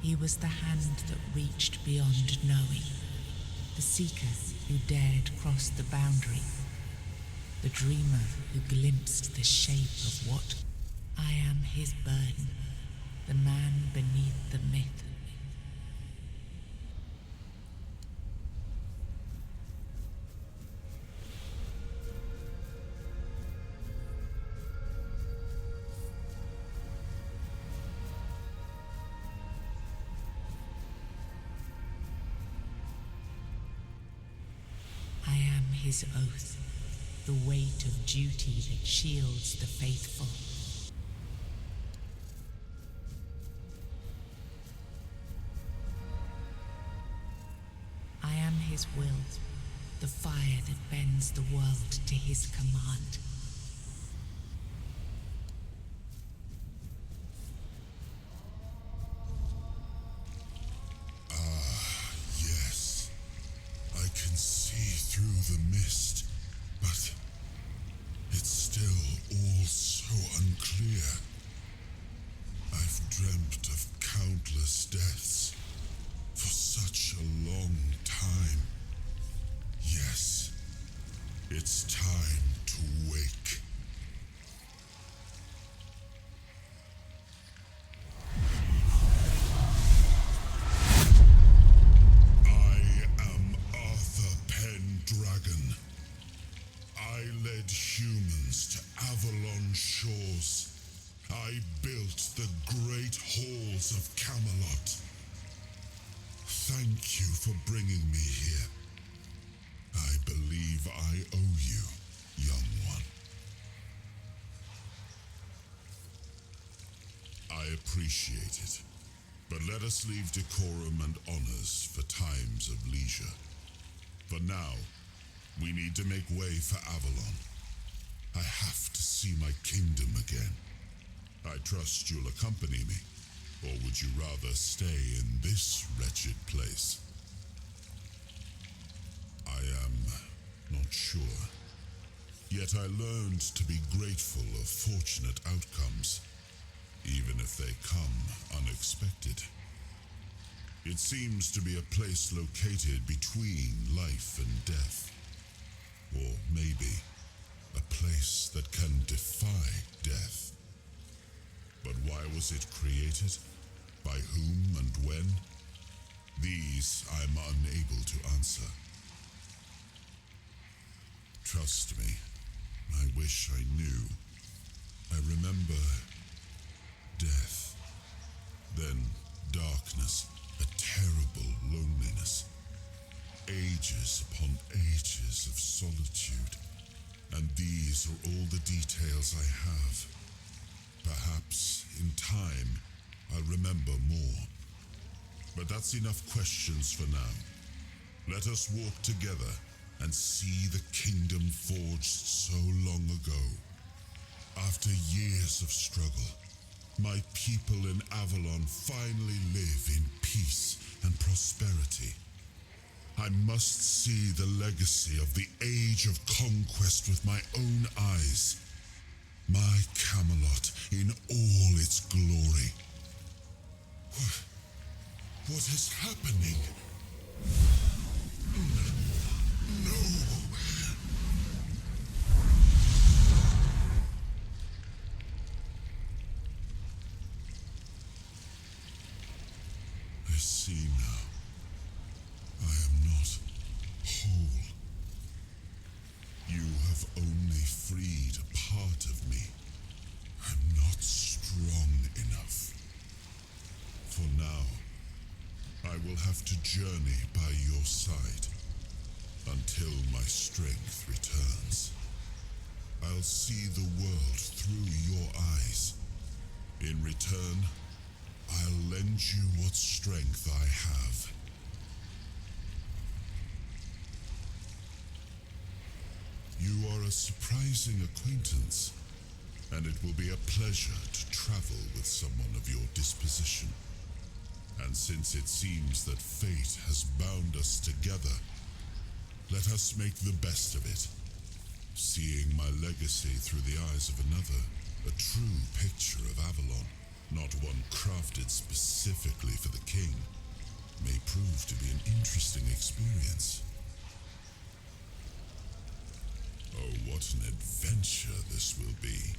He was the hand that reached beyond knowing, the seeker who dared cross the boundary, the dreamer who glimpsed the shape of what. I am his burden, the man beneath the myth. I am his oath, the weight of duty that shields the faithful. I am his will, the fire that bends the world to his command. Yes, I can see through the mist, but it's still all so unclear. I've dreamt of countless deaths for such a long time. Yes, it's time to wake. I am Arthur Pendragon. I led humans to Avalon shores. I built the great halls of Camelot. Thank you for bringing me here. I believe I owe you, young one. I appreciate it, but let us leave decorum and honors for times of leisure. For now, we need to make way for Avalon. I have to see my kingdom again. I trust you'll accompany me, or would you rather stay in this wretched place? I am not sure. Yet I learned to be grateful of fortunate outcomes, even if they come unexpected. It seems to be a place located between life and death. Or maybe a place that can defy death. But why was it created? By whom and when? These I'm unable to answer. Trust me, I wish I knew. I remember death, then darkness, a terrible loneliness, ages upon ages of solitude, and these are all the details I have. Perhaps, in time, I'll remember more. But that's enough questions for now. Let us walk together and see the kingdom forged so long ago. After years of struggle, my people in Avalon finally live in peace and prosperity. I must see the legacy of the Age of Conquest with my own eyes. My Camelot in all its glory. What is happening? No! I see now. I am not have to journey by your side until my strength returns. I'll see the world through your eyes. In return, I'll lend you what strength I have. You are a surprising acquaintance, and it will be a pleasure to travel with someone of your disposition. And since it seems that fate has bound us together, let us make the best of it. Seeing my legacy through the eyes of another, a true picture of Avalon, not one crafted specifically for the king, may prove to be an interesting experience. Oh, what an adventure this will be.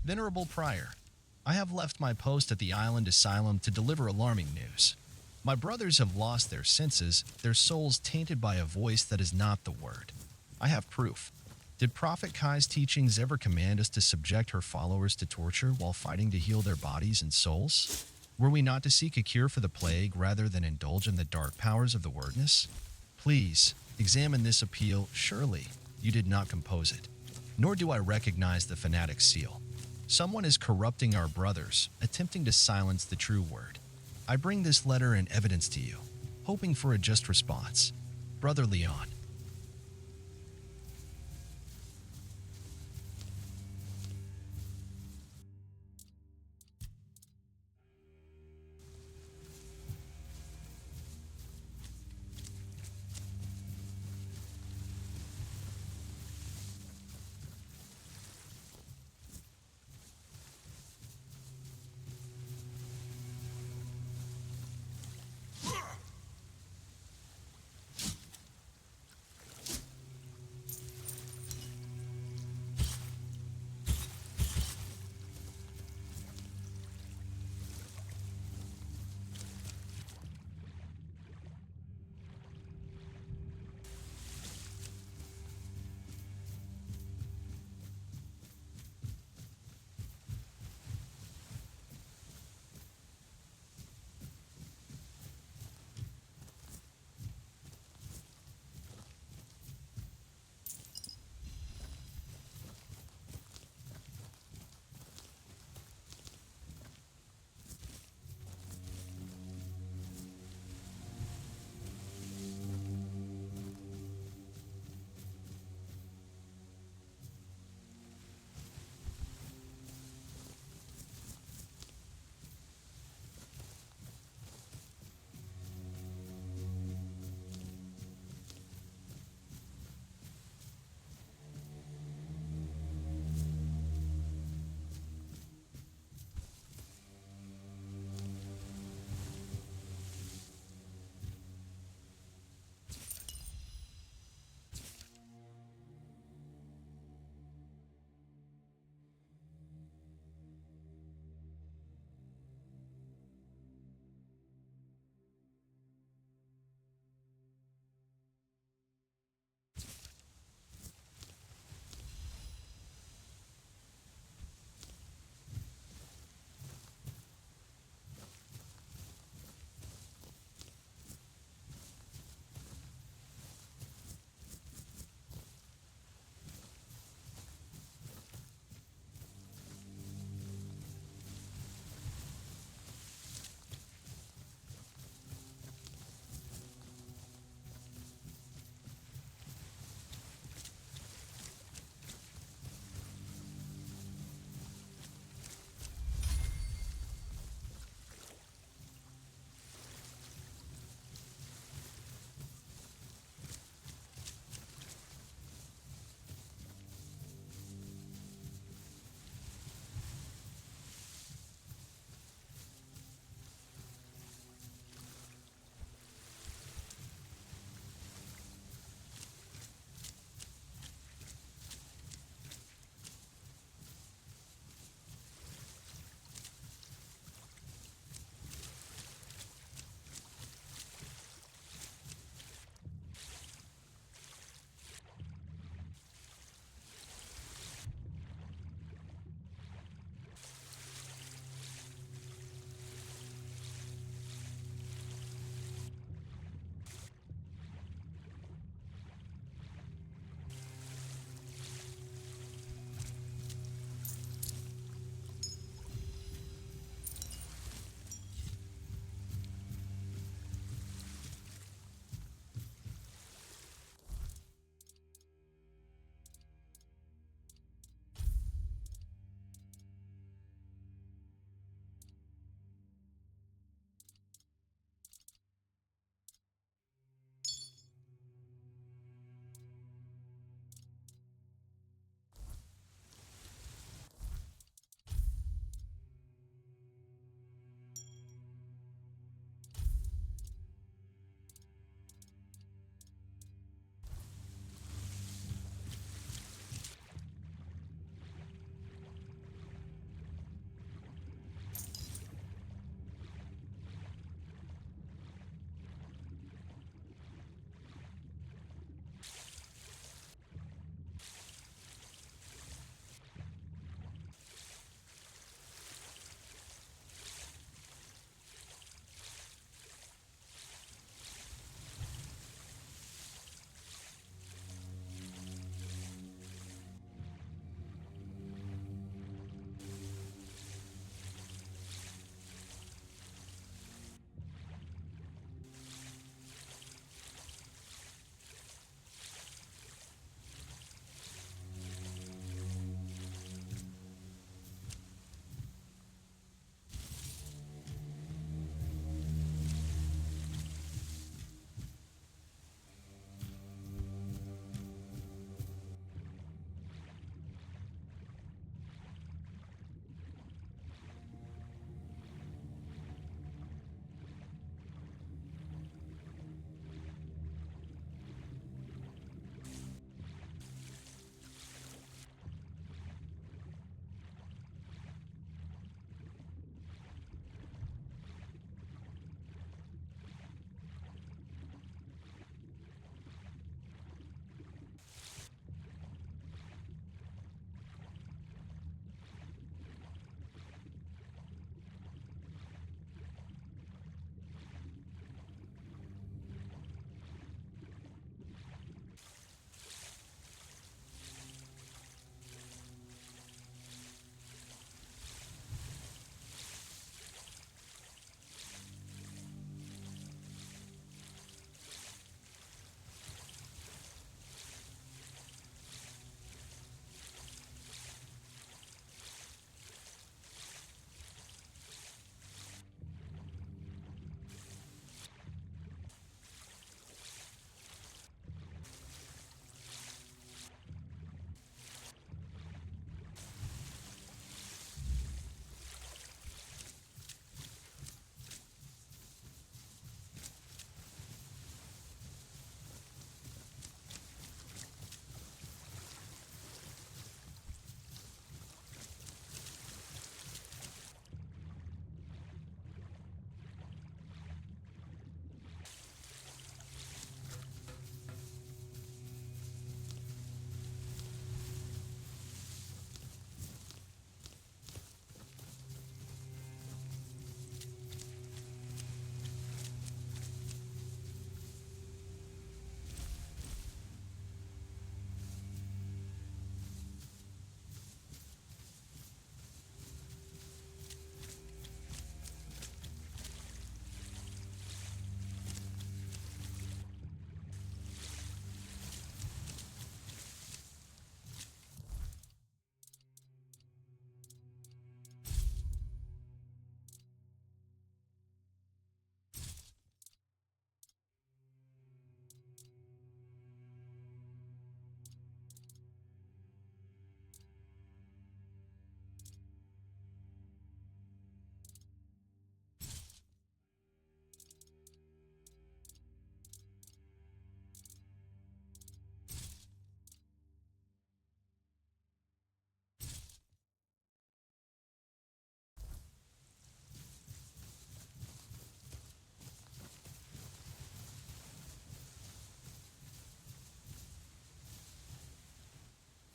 Venerable Prior, I have left my post at the island asylum to deliver alarming news. My brothers have lost their senses, their souls tainted by a voice that is not the word. I have proof. Did Prophet Kai's teachings ever command us to subject her followers to torture while fighting to heal their bodies and souls? Were we not to seek a cure for the plague rather than indulge in the dark powers of the wordness? Please, examine this appeal. Surely, you did not compose it. Nor do I recognize the fanatic's seal. Someone is corrupting our brothers, attempting to silence the true word. I bring this letter in evidence to you, hoping for a just response. Brother Leon.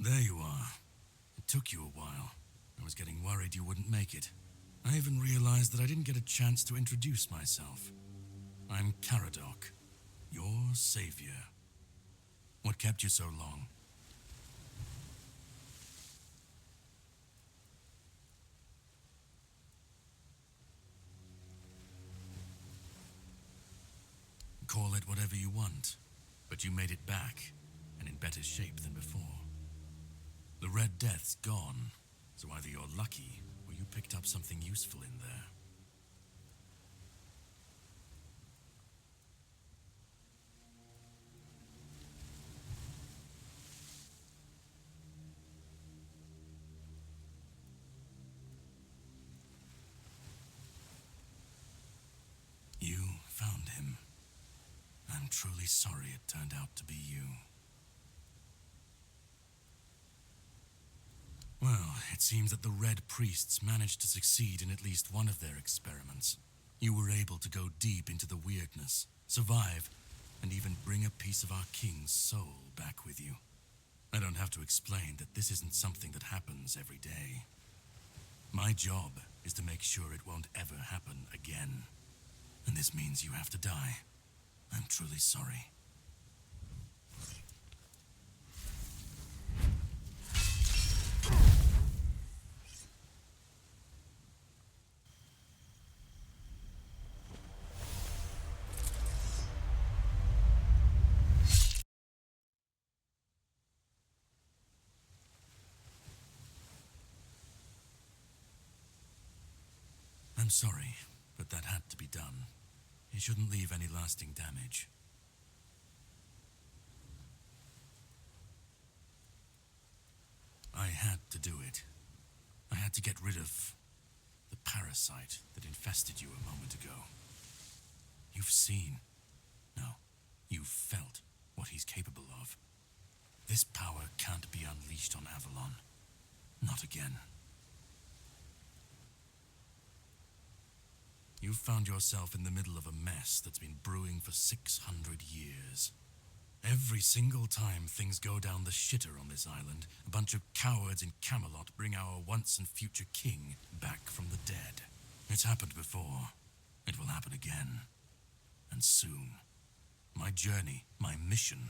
There you are. It took you a while. I was getting worried you wouldn't make it. I even realized that I didn't get a chance to introduce myself. I'm Caradoc, your savior. What kept you so long? Call it whatever you want, but you made it back, and in better shape than before. The Red Death's gone, so either you're lucky, or you picked up something useful in there. You found him. I'm truly sorry it turned out to be you. Well, it seems that the Red Priests managed to succeed in at least one of their experiments. You were able to go deep into the weirdness, survive, and even bring a piece of our king's soul back with you. I don't have to explain that this isn't something that happens every day. My job is to make sure it won't ever happen again. And this means you have to die. I'm truly sorry. I'm sorry, but that had to be done. It shouldn't leave any lasting damage. I had to do it. I had to get rid of the parasite that infested you a moment ago. You've seen, no, you've felt what he's capable of. This power can't be unleashed on Avalon. Not again. You've found yourself in the middle of a mess that's been brewing for 600 years. Every single time things go down the shitter on this island, a bunch of cowards in Camelot bring our once and future king back from the dead. It's happened before. It will happen again. And soon. My journey, my mission,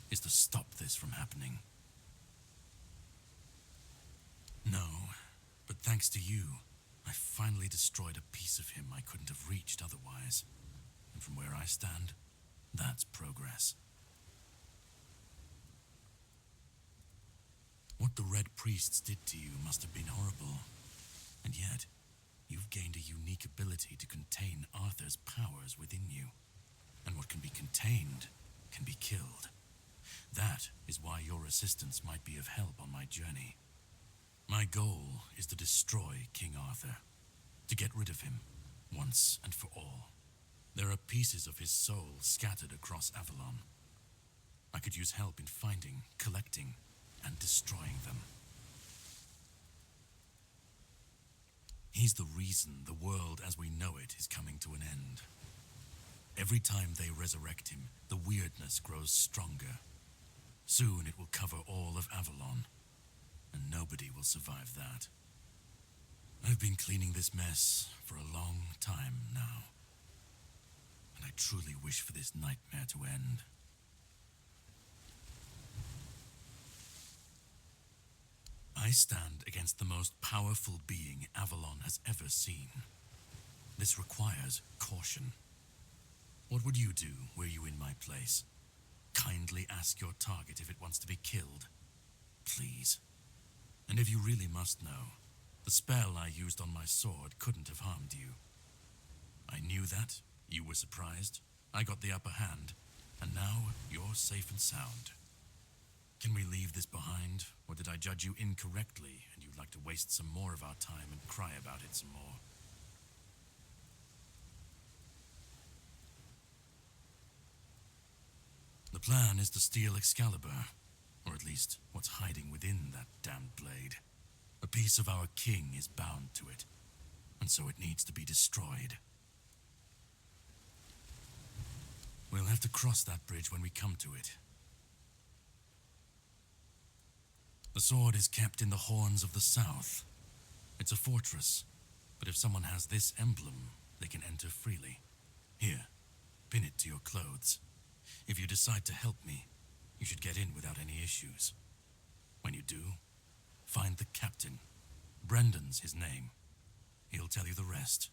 is to stop this from happening. No, but thanks to you, I finally destroyed a piece of him I couldn't have reached otherwise. And from where I stand, that's progress. What the Red Priests did to you must have been horrible. And yet, you've gained a unique ability to contain Arthur's powers within you. And what can be contained can be killed. That is why your assistance might be of help on my journey. My goal is to destroy King Arthur, to get rid of him, once and for all. There are pieces of his soul scattered across Avalon. I could use help in finding, collecting, and destroying them. He's the reason the world as we know it is coming to an end. Every time they resurrect him, the weirdness grows stronger. Soon it will cover all of Avalon, and nobody will survive that. I've been cleaning this mess for a long time now, and I truly wish for this nightmare to end. I stand against the most powerful being Avalon has ever seen. This requires caution. What would you do were you in my place? Kindly ask your target if it wants to be killed. Please. And if you really must know, the spell I used on my sword couldn't have harmed you. I knew that, you were surprised, I got the upper hand, and now you're safe and sound. Can we leave this behind, or did I judge you incorrectly and you'd like to waste some more of our time and cry about it some more? The plan is to steal Excalibur, or at least what's hiding within that damned blade. A piece of our king is bound to it, and so it needs to be destroyed. We'll have to cross that bridge when we come to it. The sword is kept in the Horns of the South. It's a fortress, but if someone has this emblem, they can enter freely. Here, pin it to your clothes. If you decide to help me, you should get in without any issues. When you do, find the captain. Brendan's his name. He'll tell you the rest.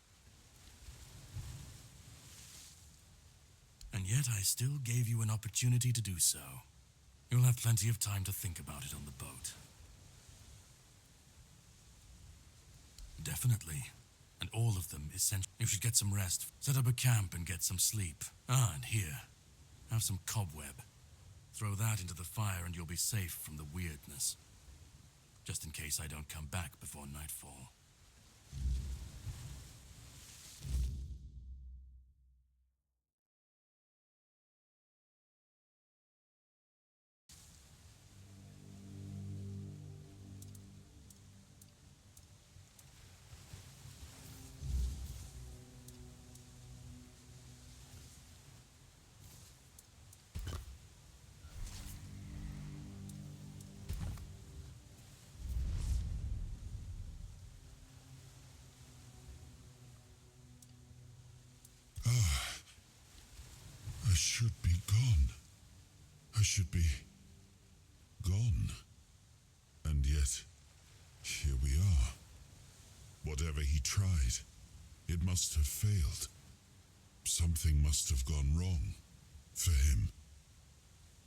And yet I still gave you an opportunity to do so. You'll have plenty of time to think about it on the boat. Definitely. And all of them essential. You should get some rest. Set up a camp and get some sleep. Ah, and here, have some cobweb. Throw that into the fire and you'll be safe from the weirdness. Just in case I don't come back before nightfall. I should be gone. I should be gone. And yet, here we are. Whatever he tried, it must have failed. Something must have gone wrong. For him.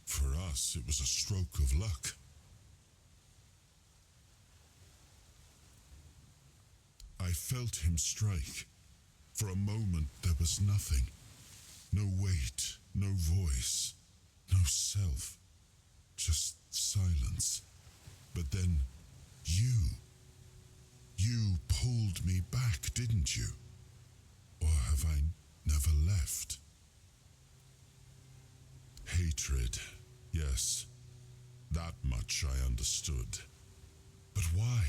For us, it was a stroke of luck. I felt him strike. For a moment, there was nothing. No weight, no voice, no self. Just silence. But then, you pulled me back, didn't you? Or have I never left? Hatred, yes. That much I understood. But why?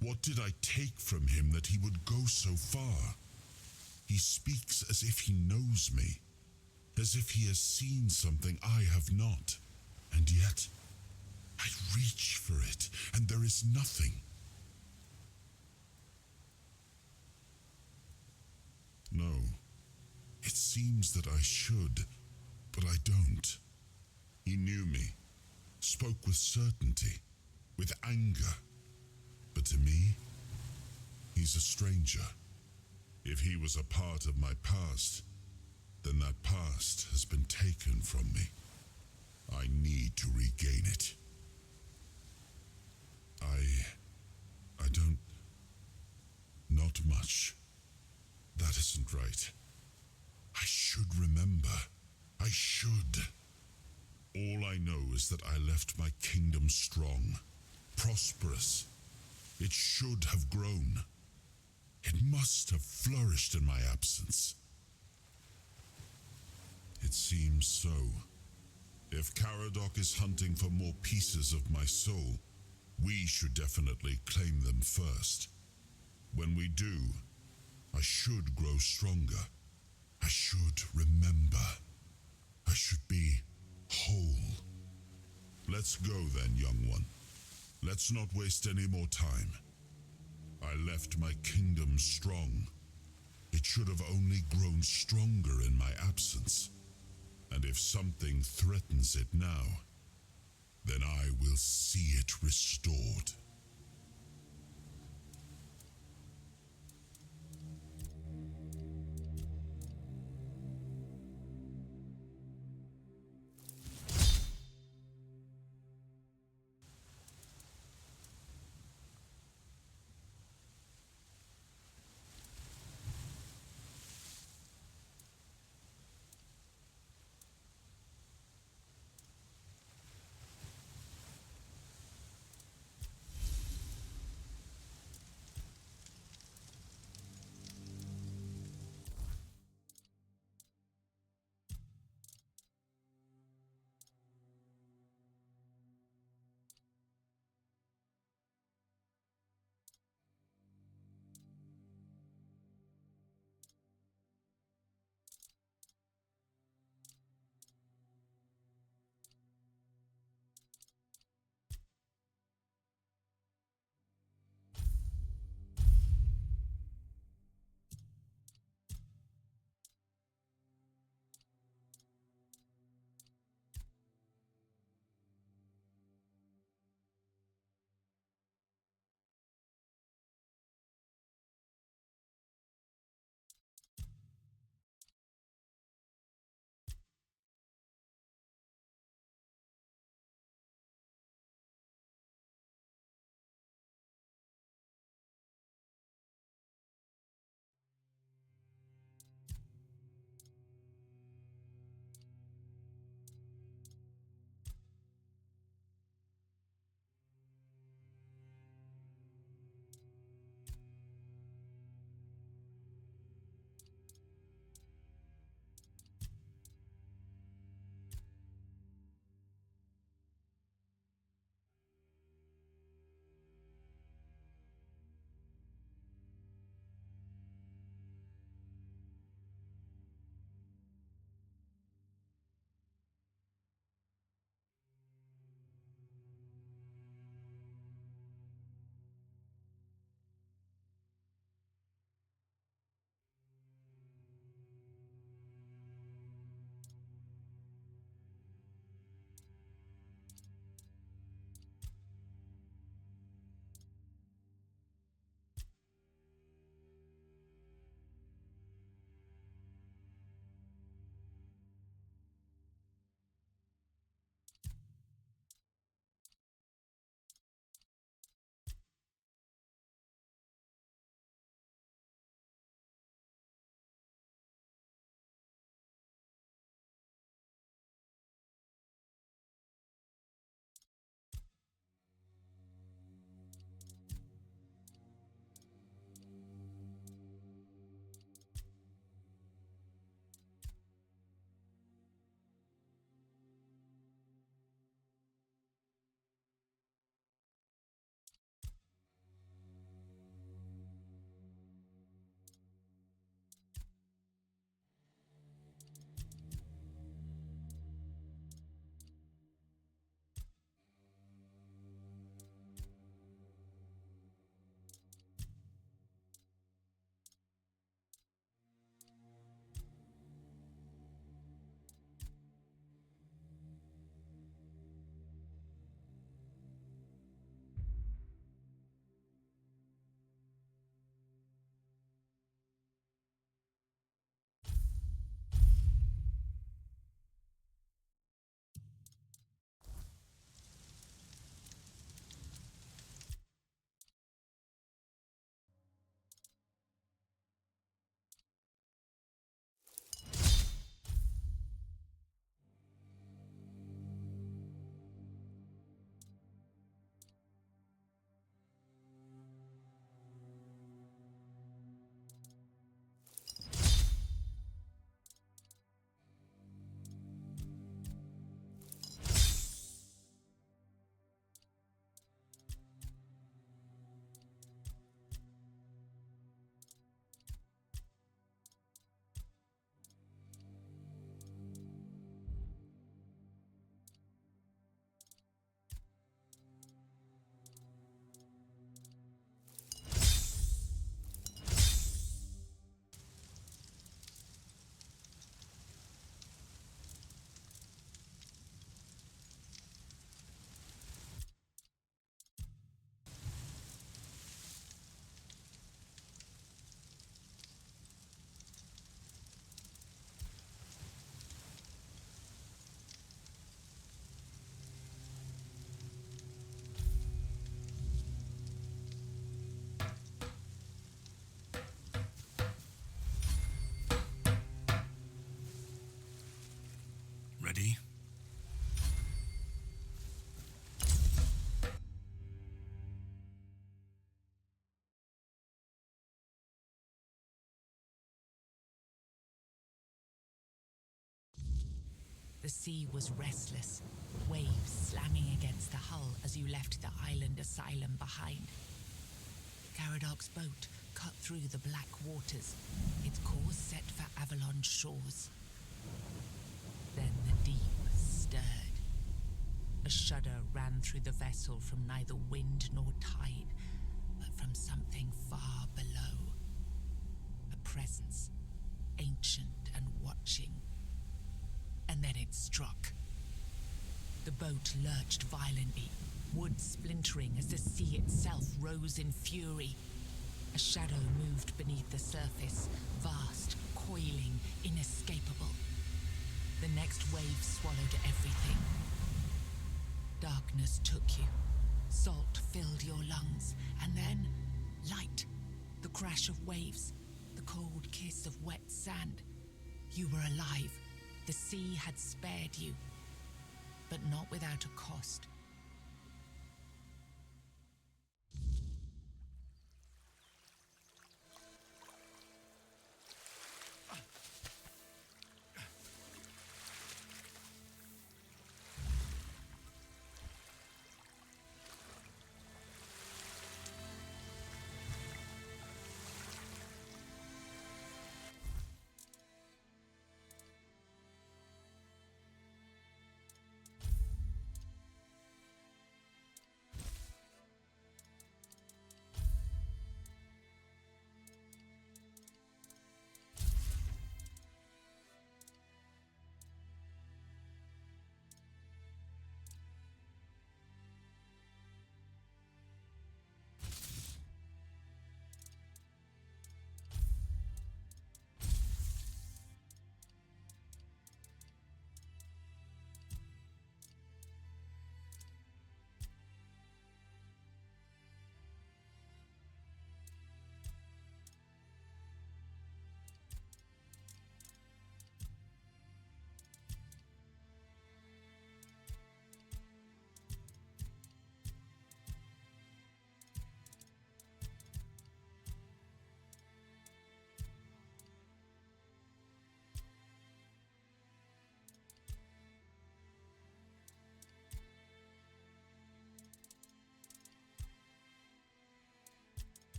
What did I take from him that he would go so far? He speaks as if he knows me, as if he has seen something I have not. And yet, I reach for it, and there is nothing. No, it seems that I should, but I don't. He knew me, spoke with certainty, with anger. But to me, he's a stranger. If he was a part of my past, then that past has been taken from me. I need to regain it. I don't... Not much. That isn't right. I should remember. I should. All I know is that I left my kingdom strong, prosperous. It should have grown. It must have flourished in my absence. It seems so. If Caradoc is hunting for more pieces of my soul, we should definitely claim them first. When we do, I should grow stronger. I should remember. I should be whole. Let's go then, young one. Let's not waste any more time. I left my kingdom strong. It should have only grown stronger in my absence. And if something threatens it now, then I will see it restored. ready? The sea was restless, waves slamming against the hull as you left the island asylum behind. Caradoc's boat cut through the black waters, its course set for Avalon's shores. Then the deep stirred. A shudder ran through the vessel from neither wind nor tide, but from something far below. A presence, ancient and watching. And then it struck. The boat lurched violently, wood splintering as the sea itself rose in fury. A shadow moved beneath the surface, vast, coiling, inescapable. The next wave swallowed everything. Darkness took you. Salt filled your lungs, and then light. The crash of waves, the cold kiss of wet sand. You were alive. The sea had spared you, but not without a cost.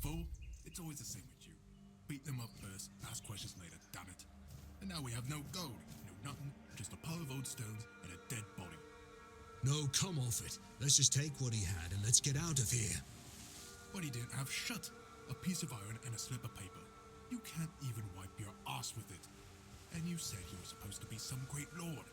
fool. It's always the same with you. Beat them up first, ask questions later, damn it. And now we have no gold, no nothing, just a pile of old stones and a dead body. No, come off it. Let's just take what he had and let's get out of here. What he didn't have shut. A piece of iron and a slip of paper. You can't even wipe your ass with it. And you said he was supposed to be some great lord.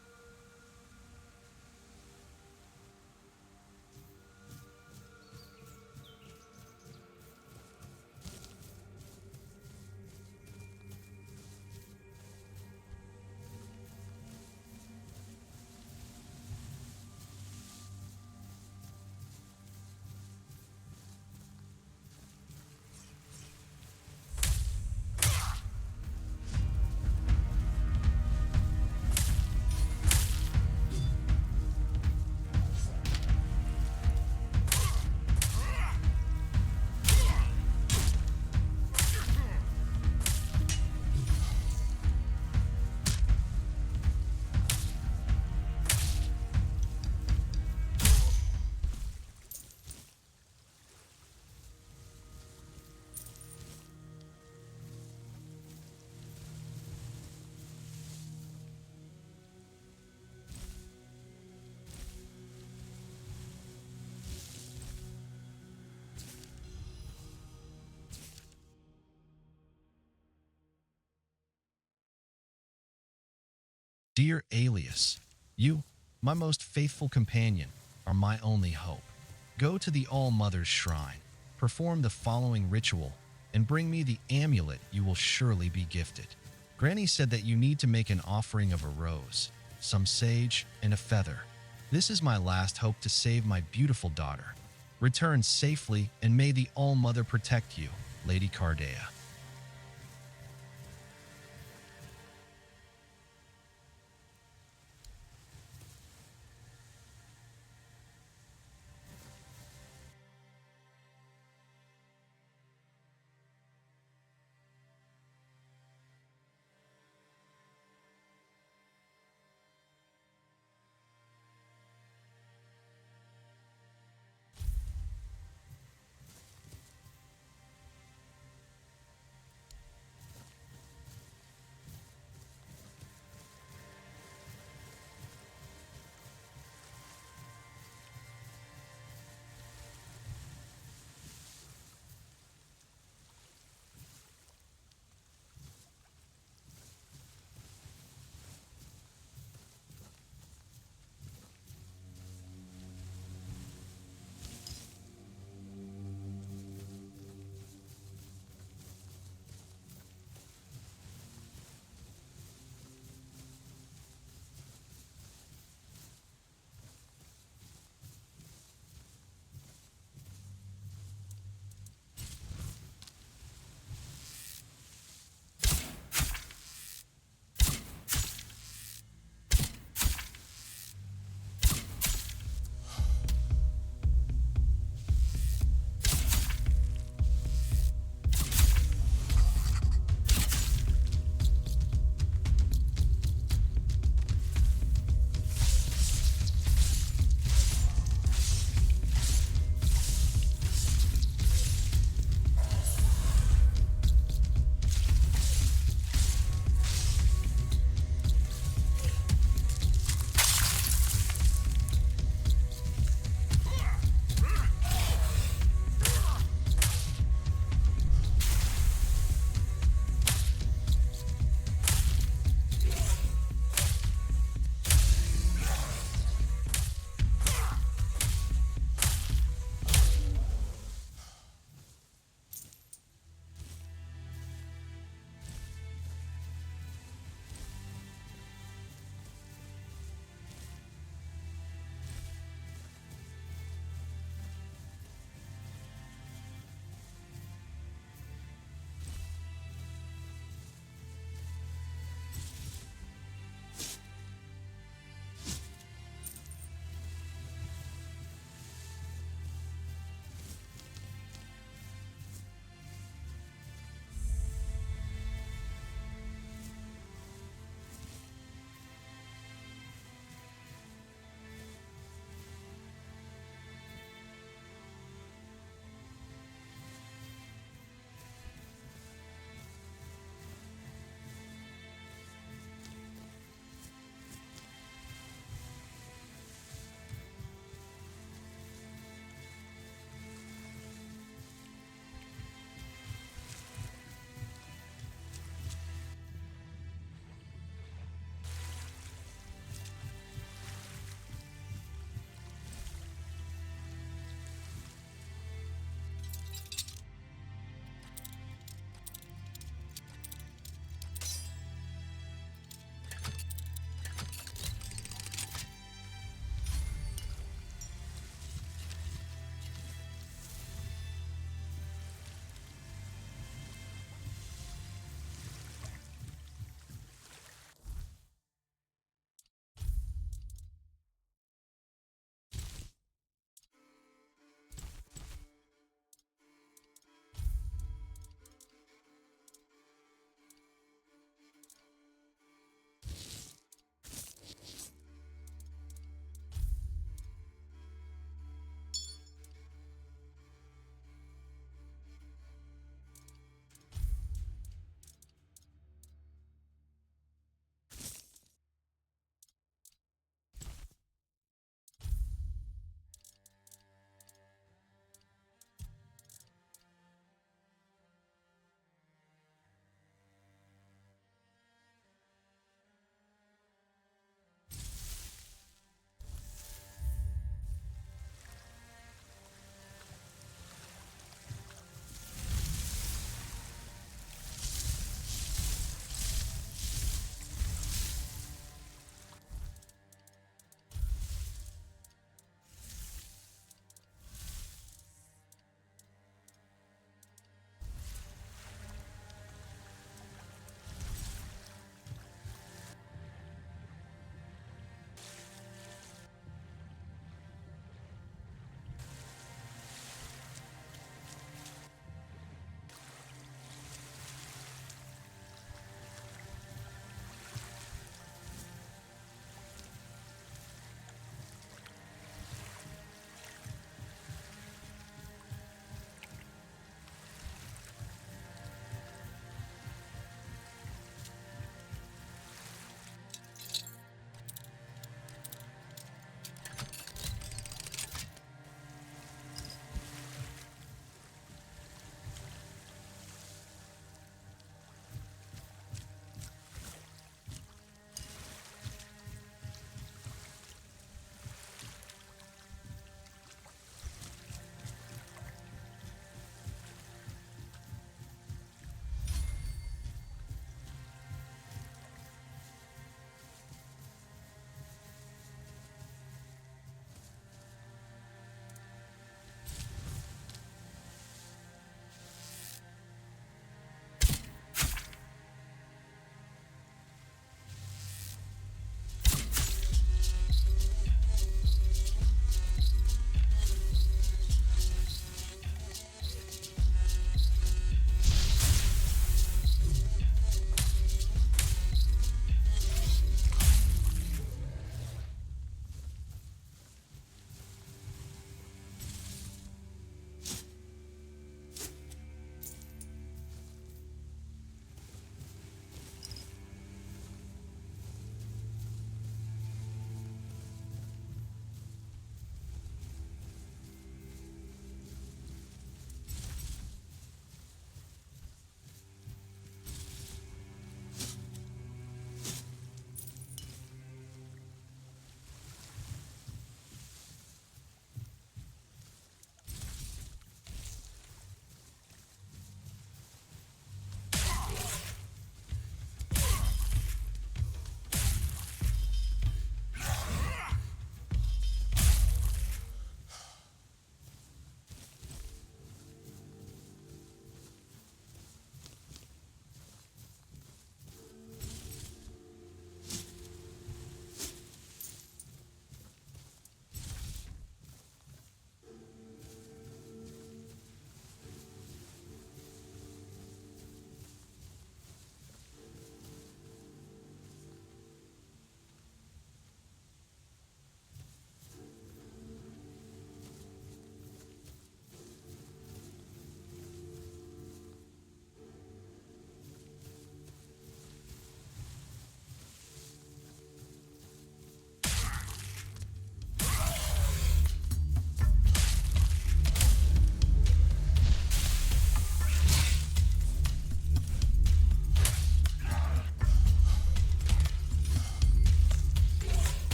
Dear Alias, you, my most faithful companion, are my only hope. Go to the All-Mother's shrine, perform the following ritual, and bring me the amulet you will surely be gifted. Granny said that you need to make an offering of a rose, some sage, and a feather. This is my last hope to save my beautiful daughter. Return safely, and may the All-Mother protect you, Lady Cardea.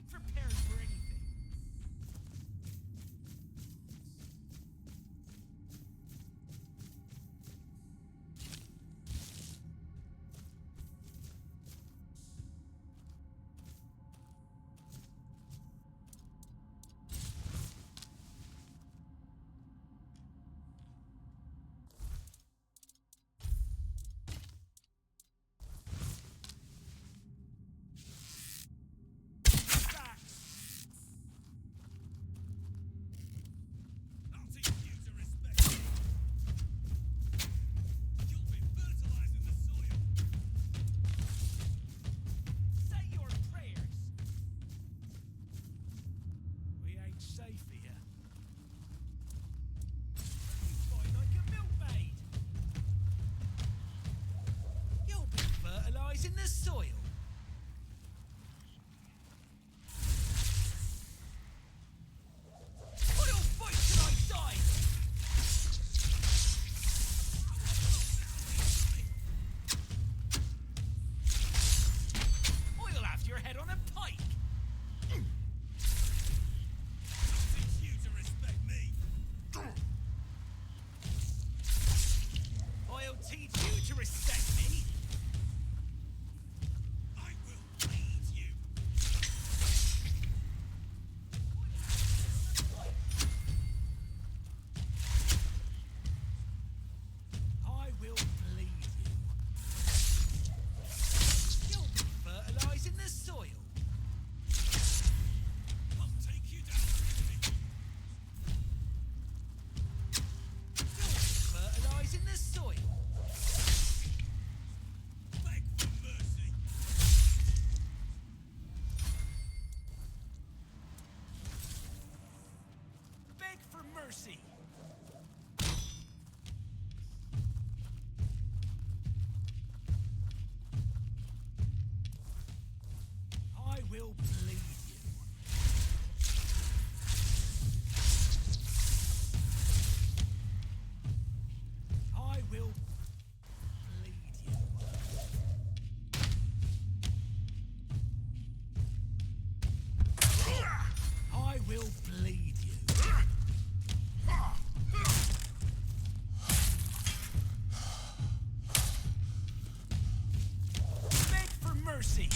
Be prepared for anything. In the soil. I'll fight till I die. I'll have your head on a pike. Teach you to respect me. I'll teach you to respect me. Mercy. I will bleed you. I will bleed you. I will bleed you. Beg for mercy.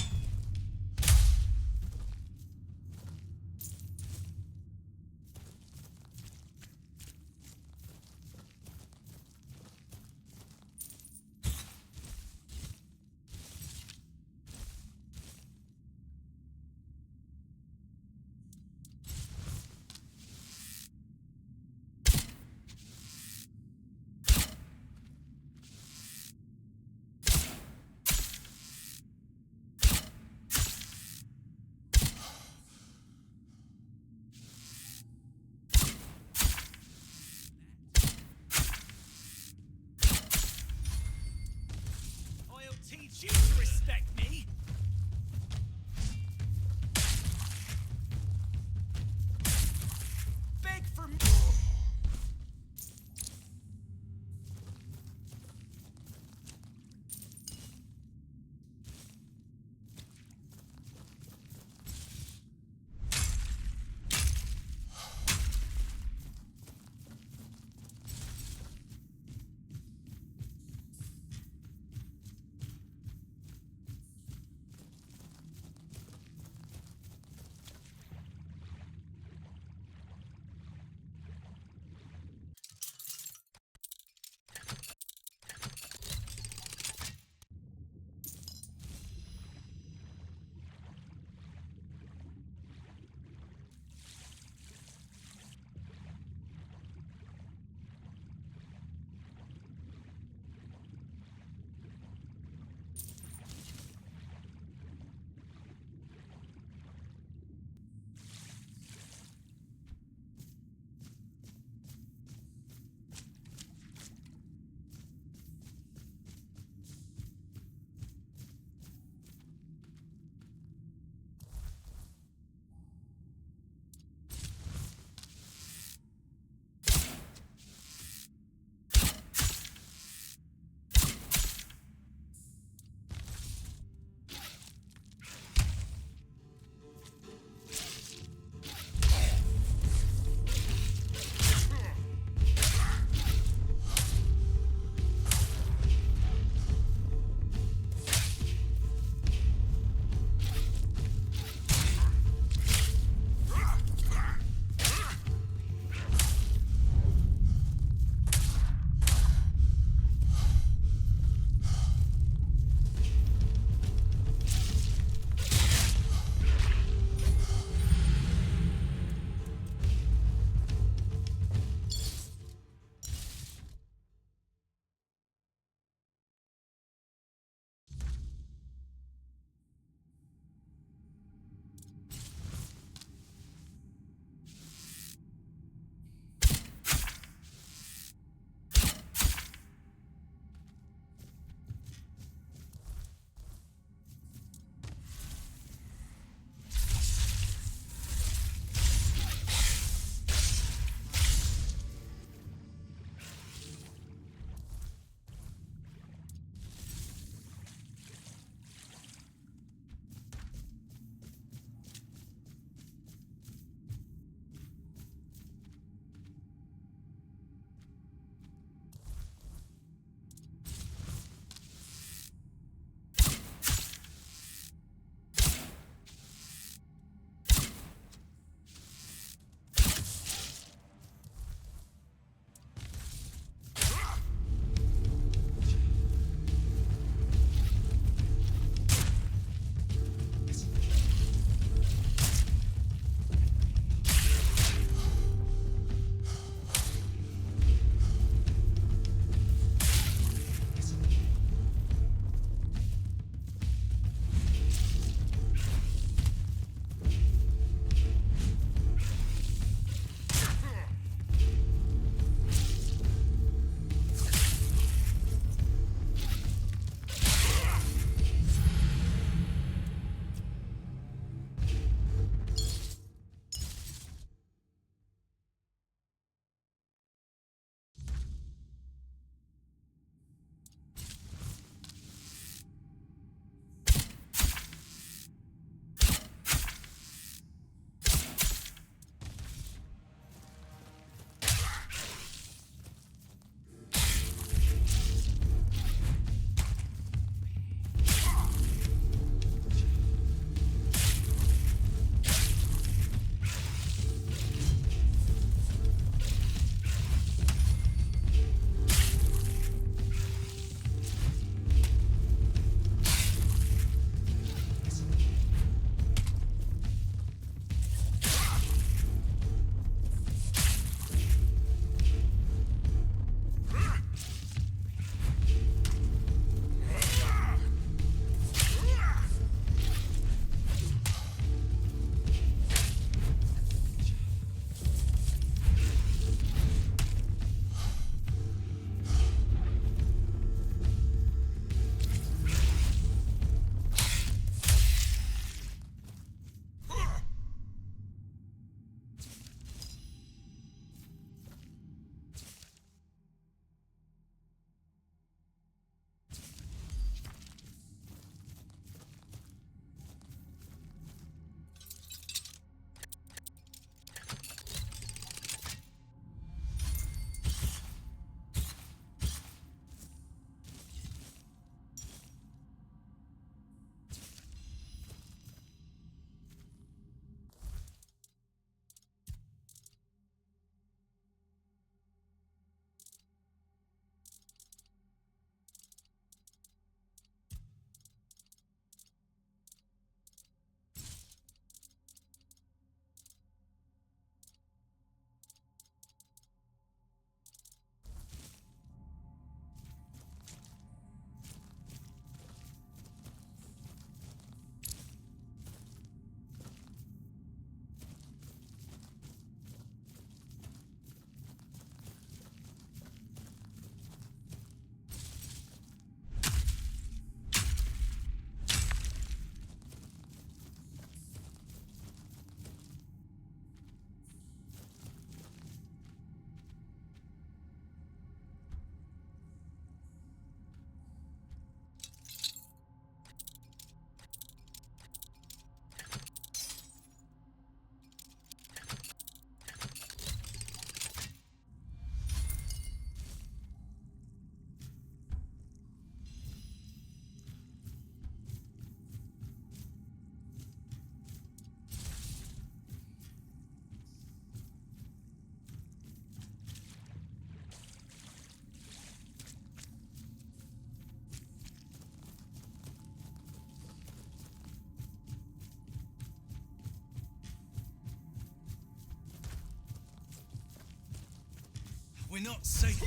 We're not safe.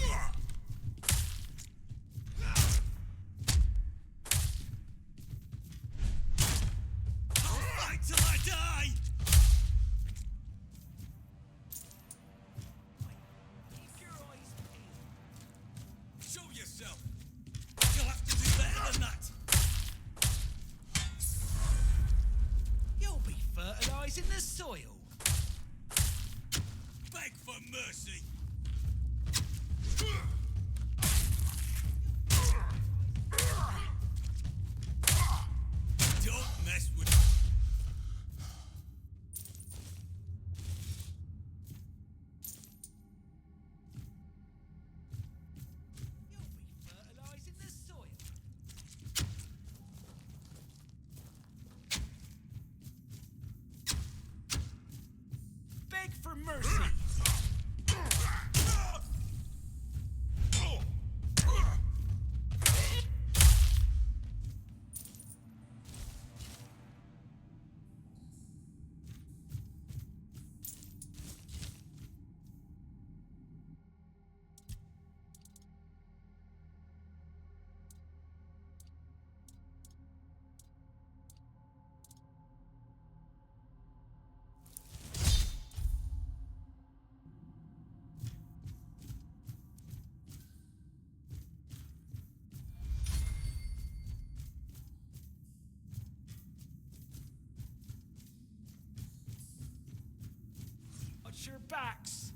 I'll fight till I die! Keep your eyes peeled. Show yourself! You'll have to do better than that! You'll be fertilizing the soil. Beg for mercy! Don't mess with me. You'll be fertilizing the soil. Beg for mercy. Watch your backs.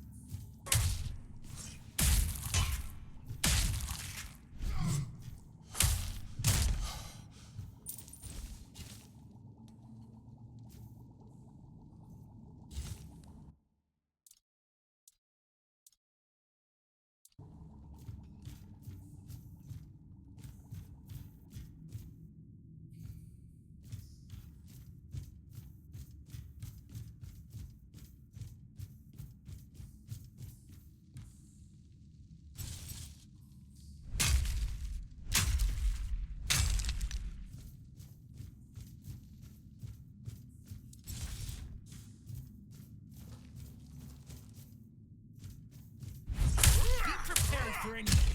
Be prepared for anything.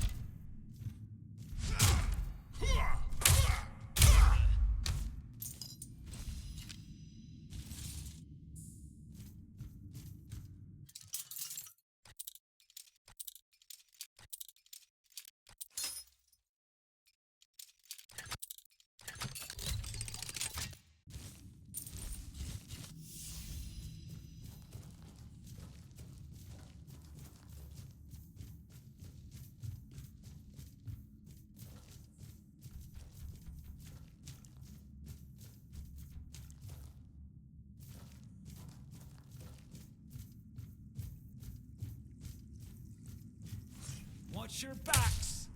Watch your backs.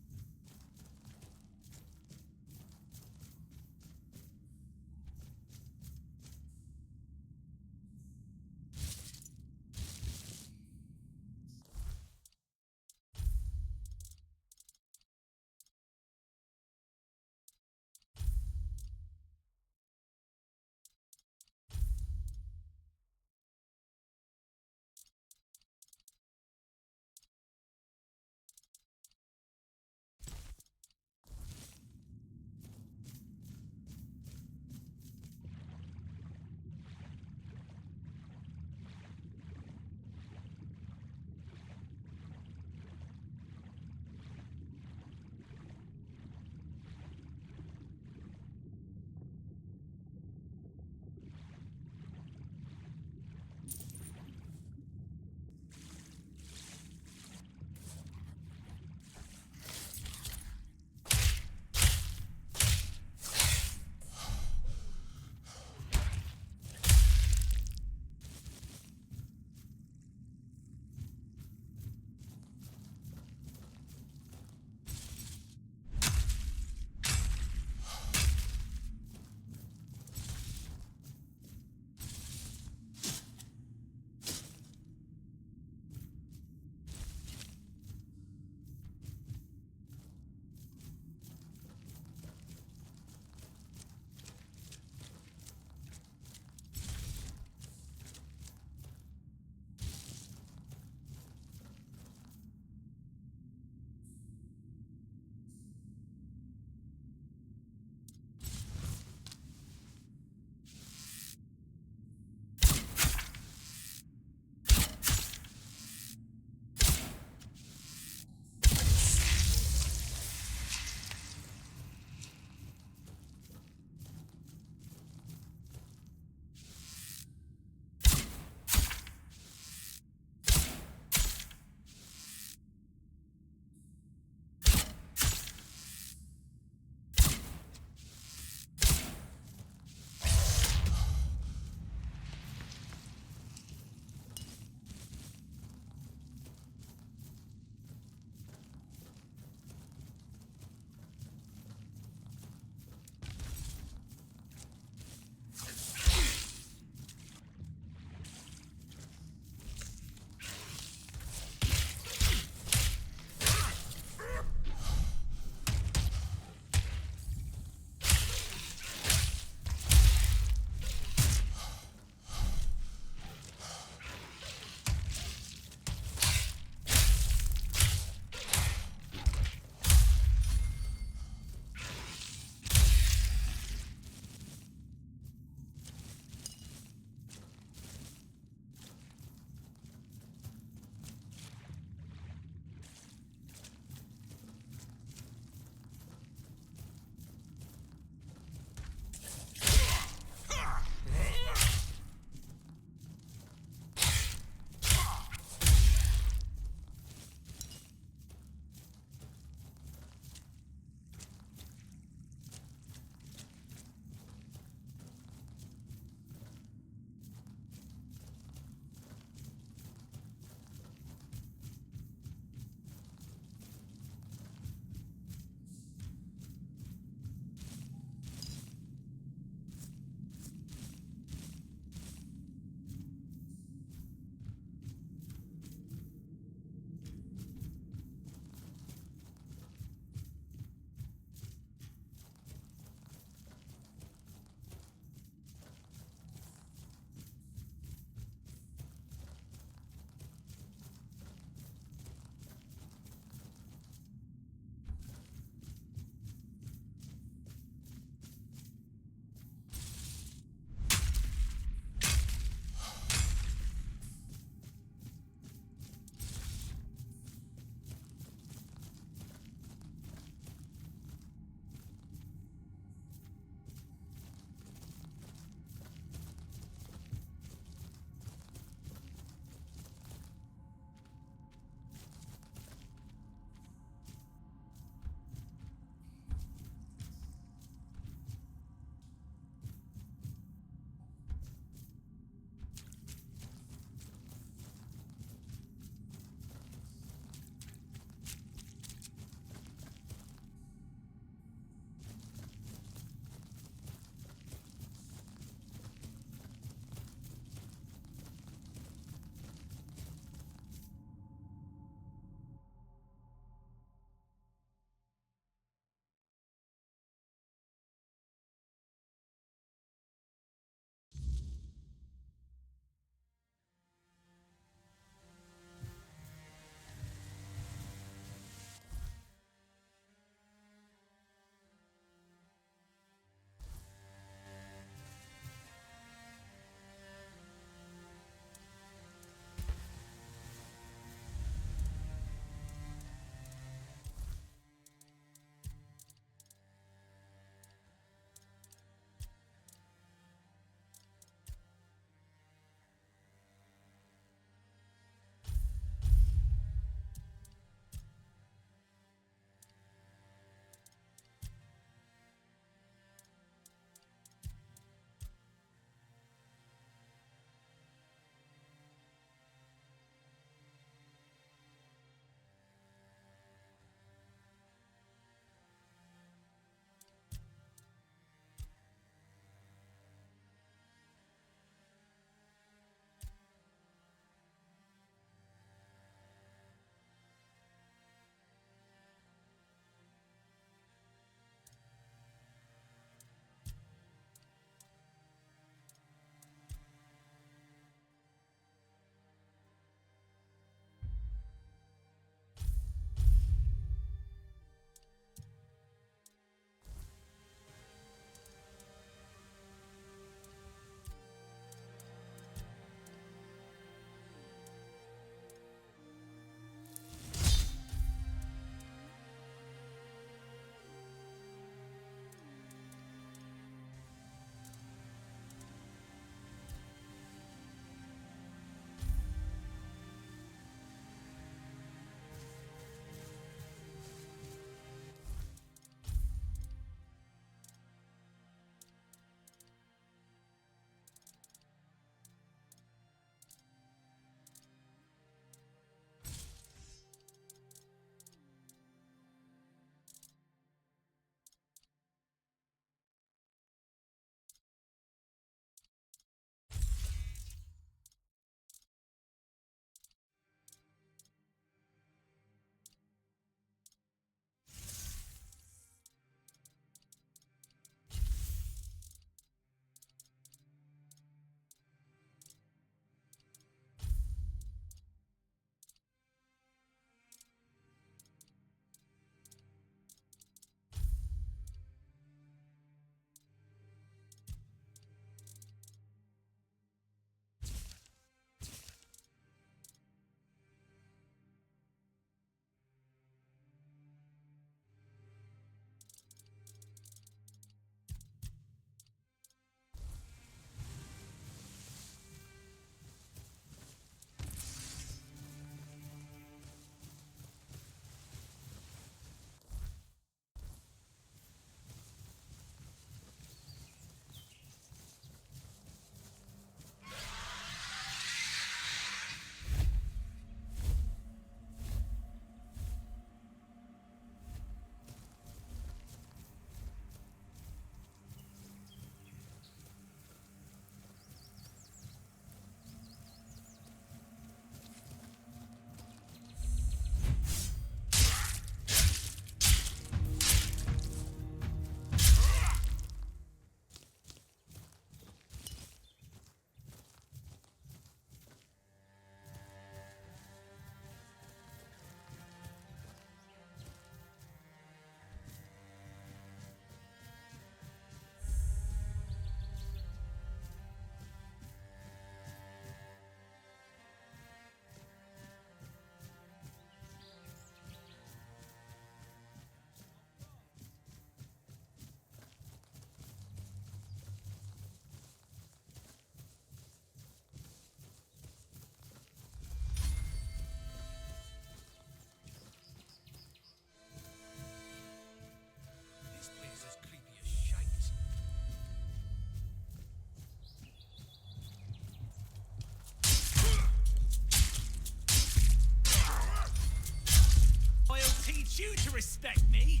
you to respect me.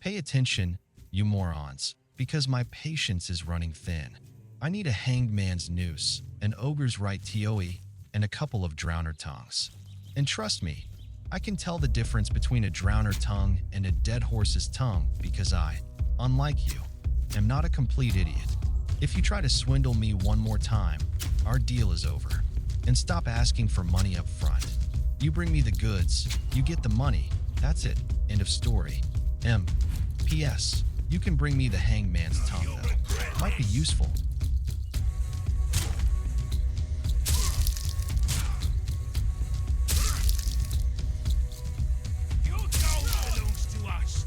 Pay attention, you morons, because my patience is running thin. I need a hanged man's noose, an ogre's right TOE, and a couple of drowner tongues. And trust me, I can tell the difference between a drowner tongue and a dead horse's tongue because I, unlike you, am not a complete idiot. If you try to swindle me one more time, our deal is over. And stop asking for money up front. You bring me the goods, you get the money. That's it. End of story. P.S. You can bring me the hangman's tongue, though. Might be useful. Your gold belongs to us.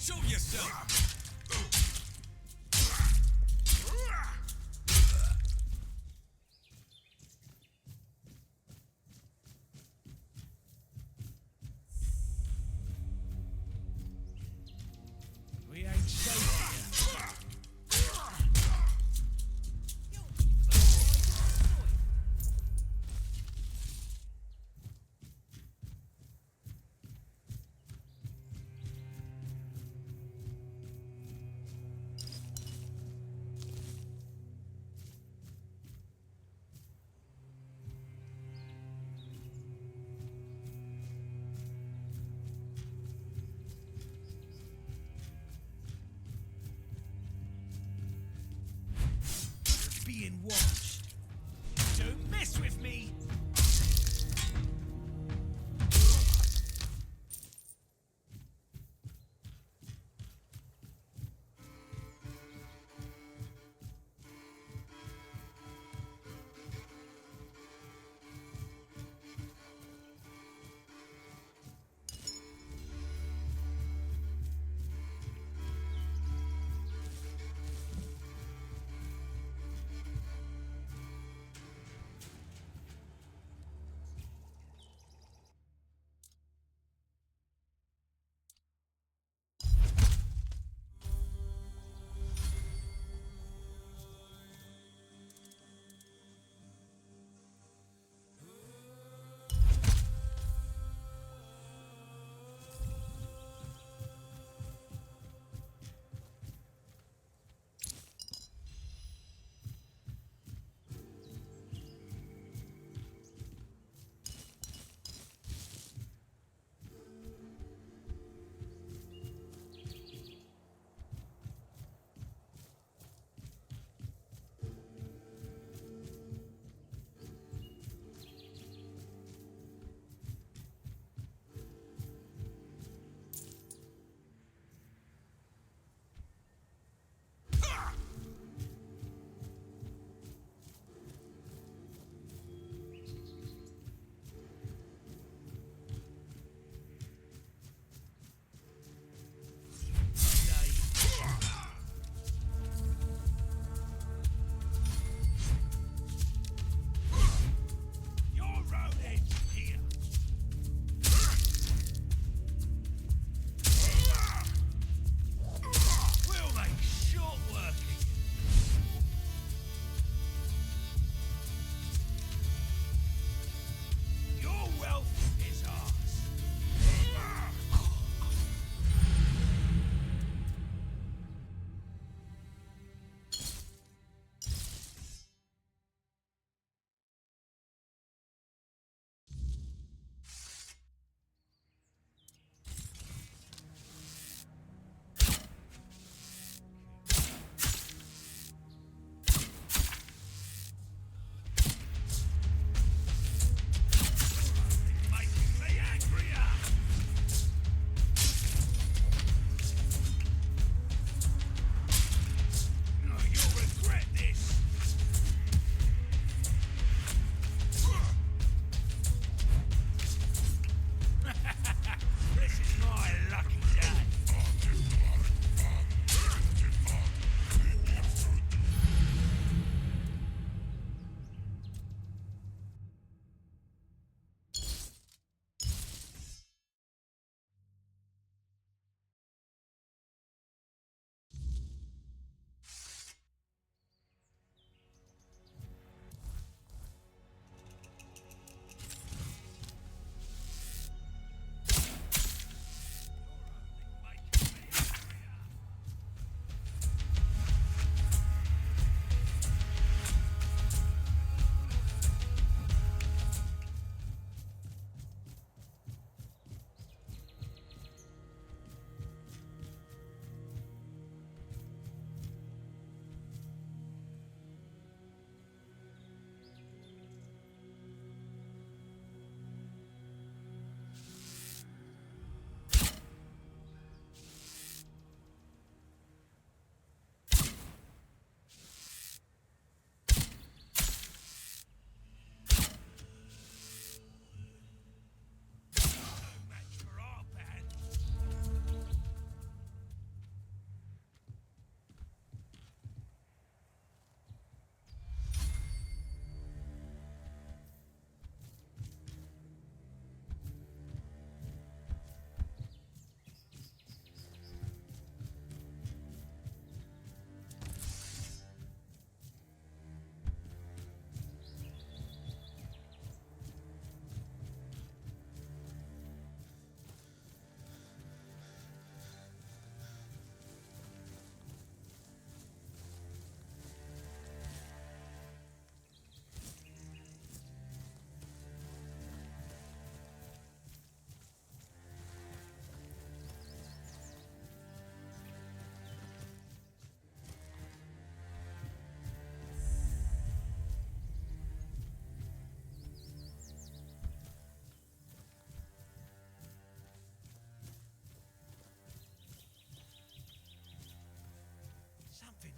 Show yourself! We ain't safe here. Being watched. Don't mess with me.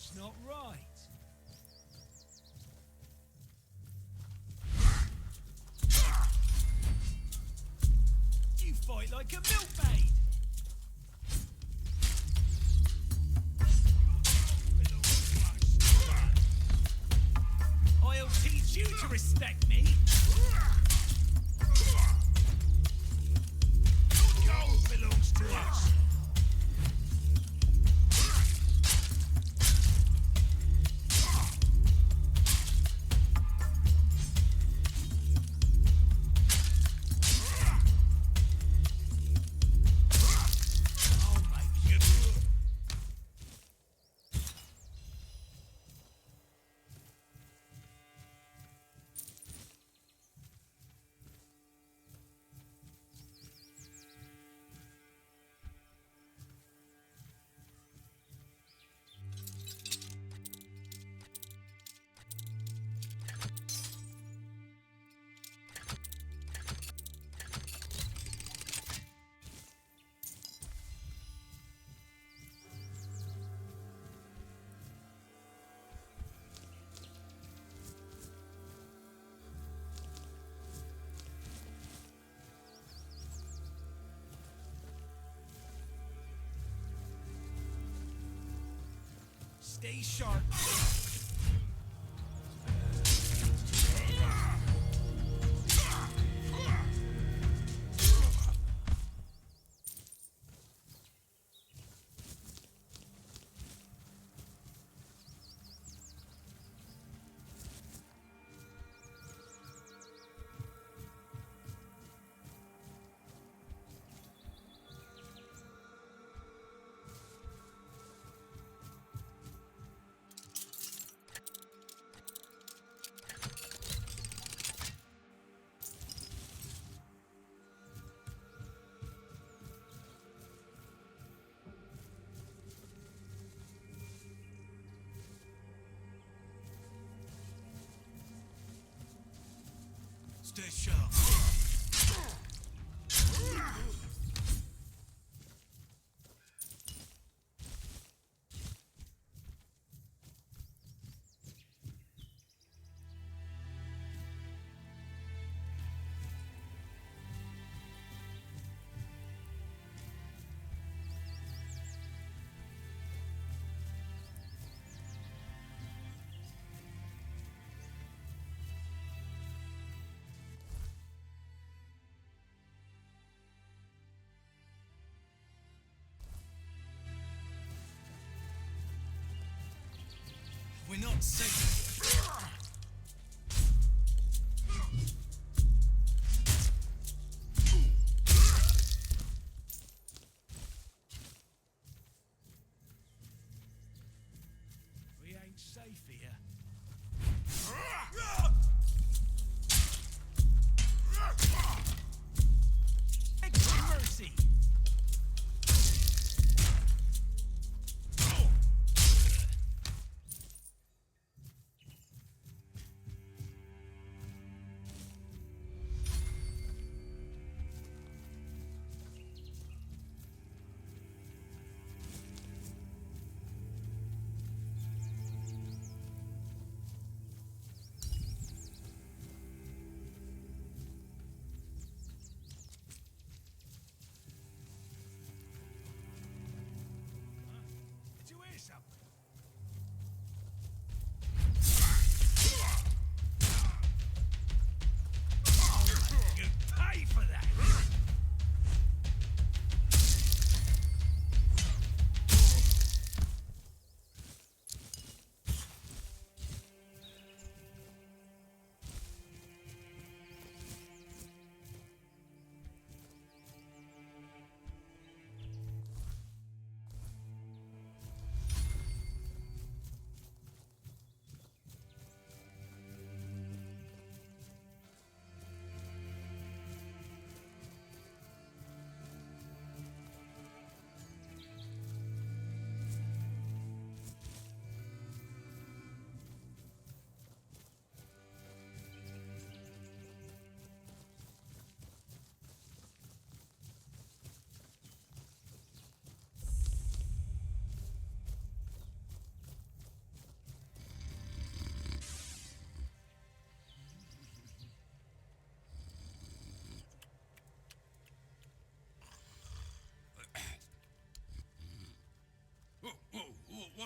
It's not right. You fight like a milkmaid. I'll teach you to respect me. Gold belongs to us. I'll make you. Stay sharp. Stay sharp. We're not safe. We ain't safe here. Beg for mercy.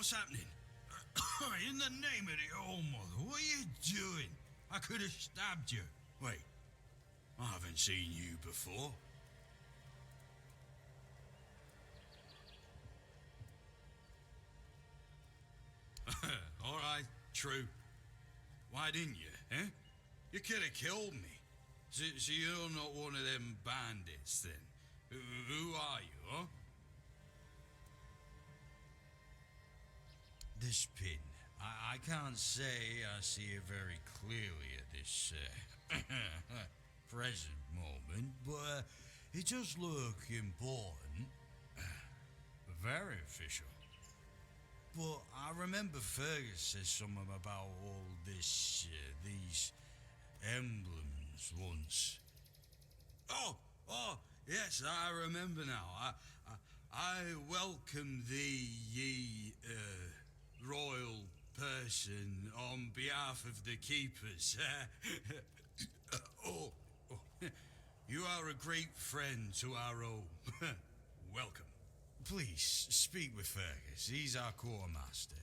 What's happening? In the name of the All Mother, what are you doing? I could have stabbed you. Wait, I haven't seen you before. All right, true. Why didn't you, eh? You could have killed me. So you're not one of them bandits, then? Who are you, huh? This pin. I can't say I see it very clearly at this present moment, but it does look important. Very official. But I remember Fergus said something about all this, these emblems once. Oh, yes, I remember now. I welcome thee, ye, royal person, on behalf of the keepers. You are a great friend to our home. Welcome. Please, speak with Fergus. He's our quartermaster.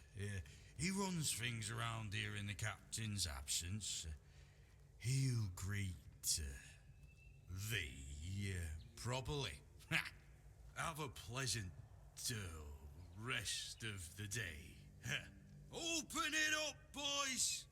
He runs things around here in the captain's absence. He'll greet thee properly. Have a pleasant rest of the day. Open it up, boys!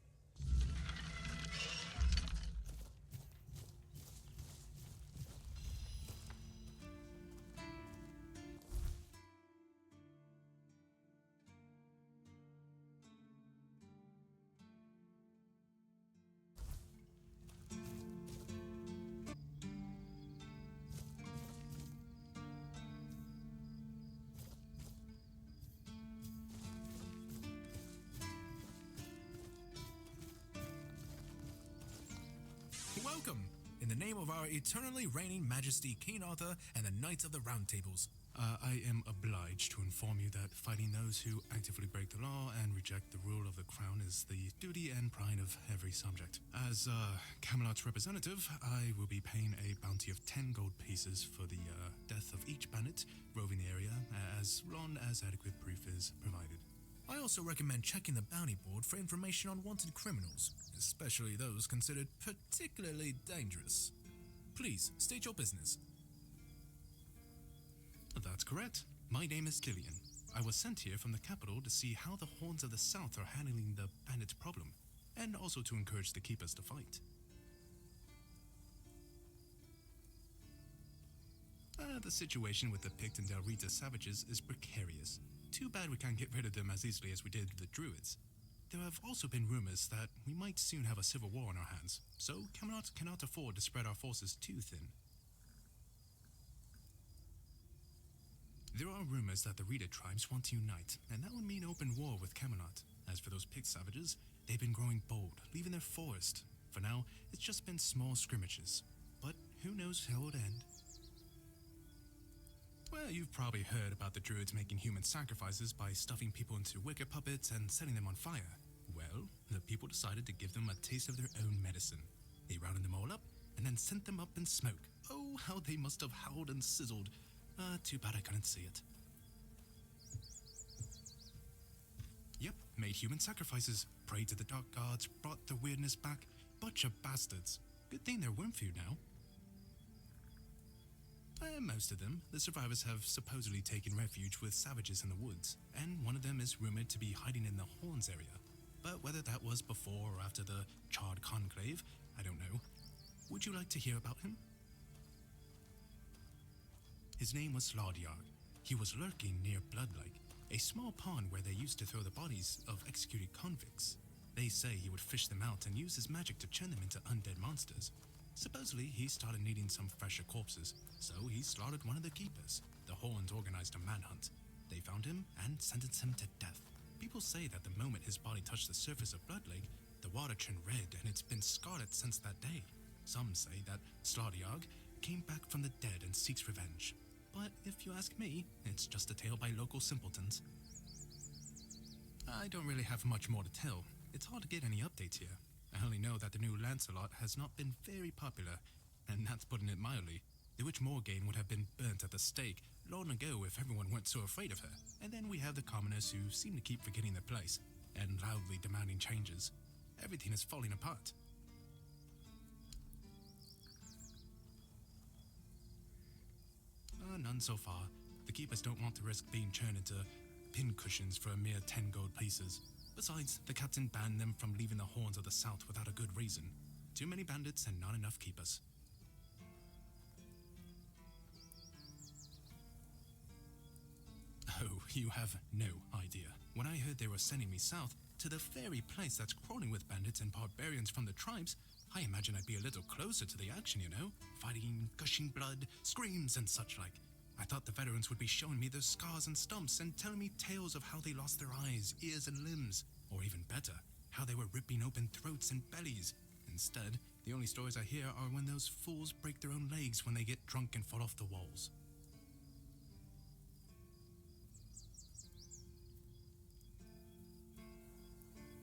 Welcome, in the name of our eternally reigning Majesty King Arthur and the Knights of the Round Tables. I am obliged to inform you that fighting those who actively break the law and reject the rule of the crown is the duty and pride of every subject. As Camelot's representative, I will be paying a bounty of 10 gold pieces for the death of each bandit roving the area, as long as adequate proof is provided. I also recommend checking the bounty board for information on wanted criminals, especially those considered particularly dangerous. Please, state your business. That's correct. My name is Killian. I was sent here from the capital to see how the Horns of the South are handling the bandit problem, and also to encourage the keepers to fight. The situation with the Pict and Del Rita savages is precarious. Too bad we can't get rid of them as easily as we did the Druids. There have also been rumors that we might soon have a civil war on our hands, so Camelot cannot afford to spread our forces too thin. There are rumors that the Rita tribes want to unite, and that would mean open war with Camelot. As for those Pict savages, they've been growing bold, leaving their forest. For now, it's just been small scrimmages, but who knows how it'll end. Well, you've probably heard about the Druids making human sacrifices by stuffing people into wicker puppets and setting them on fire. Well, the people decided to give them a taste of their own medicine. They rounded them all up and then sent them up in smoke. Oh, how they must have howled and sizzled. Too bad I couldn't see it. Yep, made human sacrifices, prayed to the dark gods, brought the weirdness back. Bunch of bastards. Good thing they're worm food now. Most of them, the survivors have supposedly taken refuge with savages in the woods, and one of them is rumored to be hiding in the Horns area. But whether that was before or after the Charred Conclave, I don't know. Would you like to hear about him? His name was Slaudyard. He was lurking near Blood Lake, a small pond where they used to throw the bodies of executed convicts. They say he would fish them out and use his magic to turn them into undead monsters. Supposedly, he started needing some fresher corpses, so he slaughtered one of the keepers. The Horns organized a manhunt. They found him and sentenced him to death. People say that the moment his body touched the surface of Blood Lake, the water turned red and it's been scarlet since that day. Some say that Slaudyard came back from the dead and seeks revenge. But if you ask me, it's just a tale by local simpletons. I don't really have much more to tell. It's hard to get any updates here. I only know that the new Lancelot has not been very popular, and that's putting it mildly. The Witch Morgaine would have been burnt at the stake long ago if everyone weren't so afraid of her. And then we have the commoners who seem to keep forgetting their place and loudly demanding changes. Everything is falling apart. None so far. The keepers don't want to risk being turned into pincushions for a mere 10 gold pieces. Besides, the captain banned them from leaving the Horns of the South without a good reason. Too many bandits and not enough keepers. Oh, you have no idea. When I heard they were sending me south, to the very place that's crawling with bandits and barbarians from the tribes, I imagined I'd be a little closer to the action, you know? Fighting, gushing blood, screams and such like. I thought the veterans would be showing me their scars and stumps and telling me tales of how they lost their eyes, ears and limbs. Or even better, how they were ripping open throats and bellies. Instead, the only stories I hear are when those fools break their own legs when they get drunk and fall off the walls.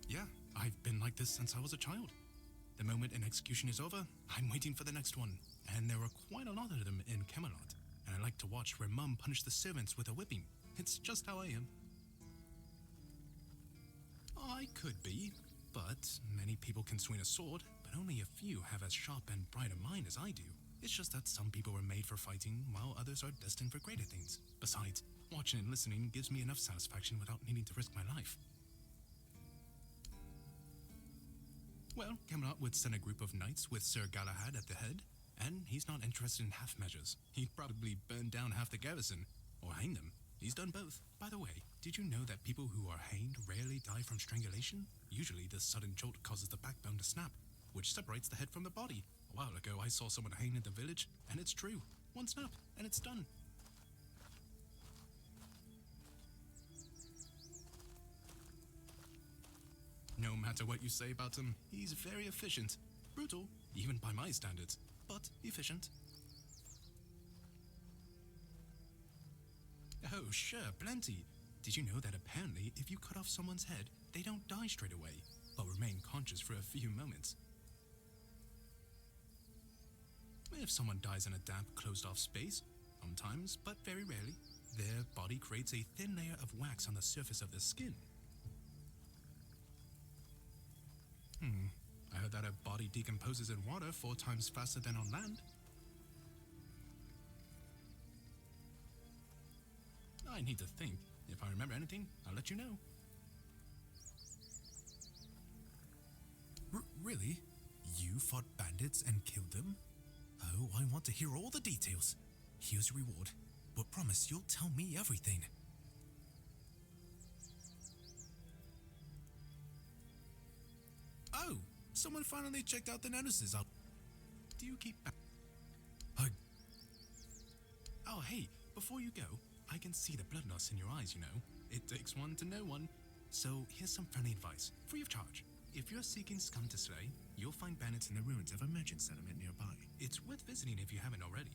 Yeah, I've been like this since I was a child. The moment an execution is over, I'm waiting for the next one. And there are quite a lot of them in Camelot. And I like to watch where Mum punished the servants with a whipping. It's just how I am. I could be, but many people can swing a sword, but only a few have as sharp and bright a mind as I do. It's just that some people were made for fighting, while others are destined for greater things. Besides, watching and listening gives me enough satisfaction without needing to risk my life. Well, Camelot would send a group of knights with Sir Galahad at the head, and he's not interested in half measures. He'd probably burn down half the garrison, or hang them. He's done both. By the way, did you know that people who are hanged rarely die from strangulation? Usually the sudden jolt causes the backbone to snap, which separates the head from the body. A while ago I saw someone hanged in the village, and it's true. One snap, and it's done. No matter what you say about him, he's very efficient. Brutal, even by my standards, but efficient. Oh, sure, plenty. Did you know that apparently if you cut off someone's head, they don't die straight away, but remain conscious for a few moments? If someone dies in a damp, closed-off space, sometimes, but very rarely, their body creates a thin layer of wax on the surface of the skin. I heard that a body decomposes in water 4 times faster than on land. I need to think. If I remember anything, I'll let you know. Really? You fought bandits and killed them? Oh, I want to hear all the details. Here's your reward, but promise you'll tell me everything. Oh, someone finally checked out the notices. Do you keep... Oh, hey, before you go, I can see the blood loss in your eyes, you know. It takes one to know one. So here's some friendly advice, free of charge. If you're seeking scum to slay, you'll find bandits in the ruins of a merchant settlement nearby. It's worth visiting if you haven't already.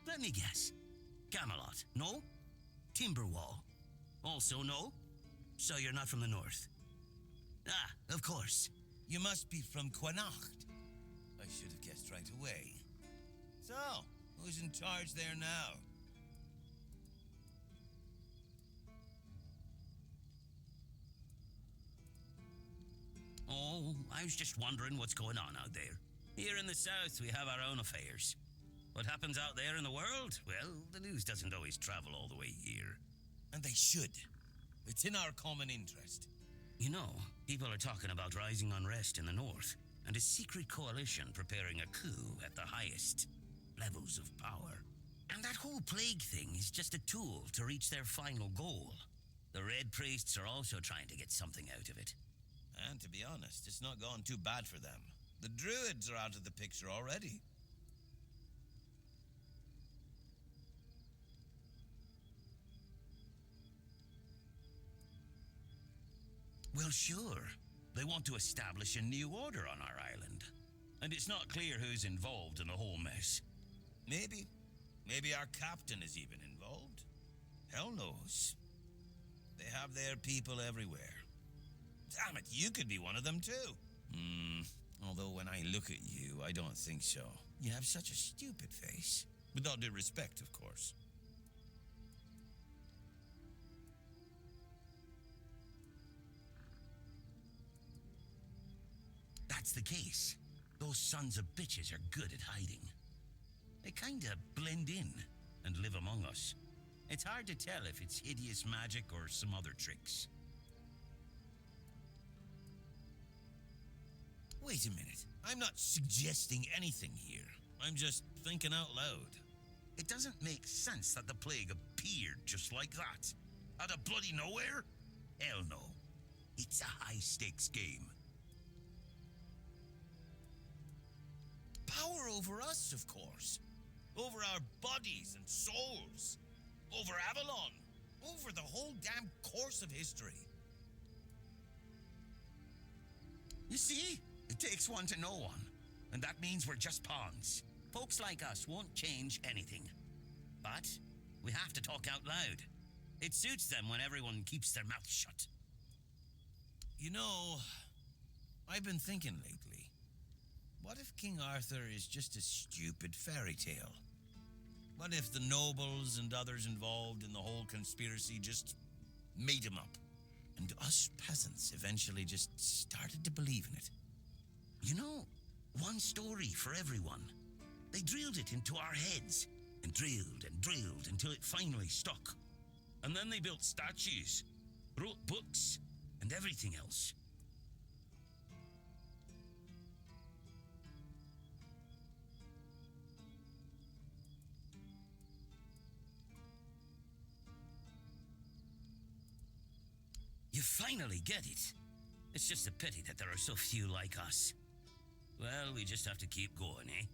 Let me guess. Camelot, no? Timberwall, also no? So you're not from the north? Ah, of course. You must be from Connacht. I should have guessed right away. So, who's in charge there now? Oh, I was just wondering what's going on out there. Here in the south, we have our own affairs. What happens out there in the world? Well, the news doesn't always travel all the way here. And they should. It's in our common interest. You know, people are talking about rising unrest in the north, and a secret coalition preparing a coup at the highest levels of power. And that whole plague thing is just a tool to reach their final goal. The Red Priests are also trying to get something out of it. And to be honest, it's not gone too bad for them. The Druids are out of the picture already. Well, sure. They want to establish a new order on our island. And it's not clear who's involved in the whole mess. Maybe. Maybe our captain is even involved. Hell knows. They have their people everywhere. Damn it, you could be one of them too. Although when I look at you, I don't think so. You have such a stupid face. With all due respect, of course. That's the case. Those sons of bitches are good at hiding. They kinda blend in and live among us. It's hard to tell if it's hideous magic or some other tricks. Wait a minute. I'm not suggesting anything here. I'm just thinking out loud. It doesn't make sense that the plague appeared just like that. Out of bloody nowhere? Hell no. It's a high-stakes game. Power over us, of course. Over our bodies and souls. Over Avalon. Over the whole damn course of history. You see? It takes one to know one. And that means we're just pawns. Folks like us won't change anything. But we have to talk out loud. It suits them when everyone keeps their mouth shut. You know, I've been thinking lately. What if King Arthur is just a stupid fairy tale? What if the nobles and others involved in the whole conspiracy just made him up? And us peasants eventually just started to believe in it? You know, one story for everyone. They drilled it into our heads, and drilled until it finally stuck. And then they built statues, wrote books, and everything else. You finally get it. It's just a pity that there are so few like us. Well, we just have to keep going, eh?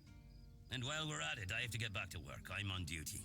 And while we're at it, I have to get back to work. I'm on duty.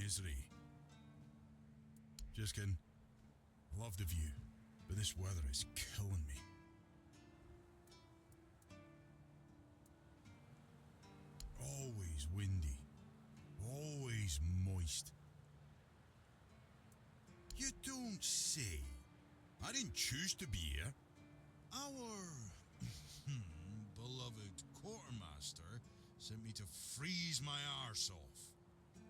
misery. Just kidding. Love the view, but this weather is killing me. Always windy. Always moist. You don't say. I didn't choose to be here. Our beloved quartermaster sent me to freeze my arse off.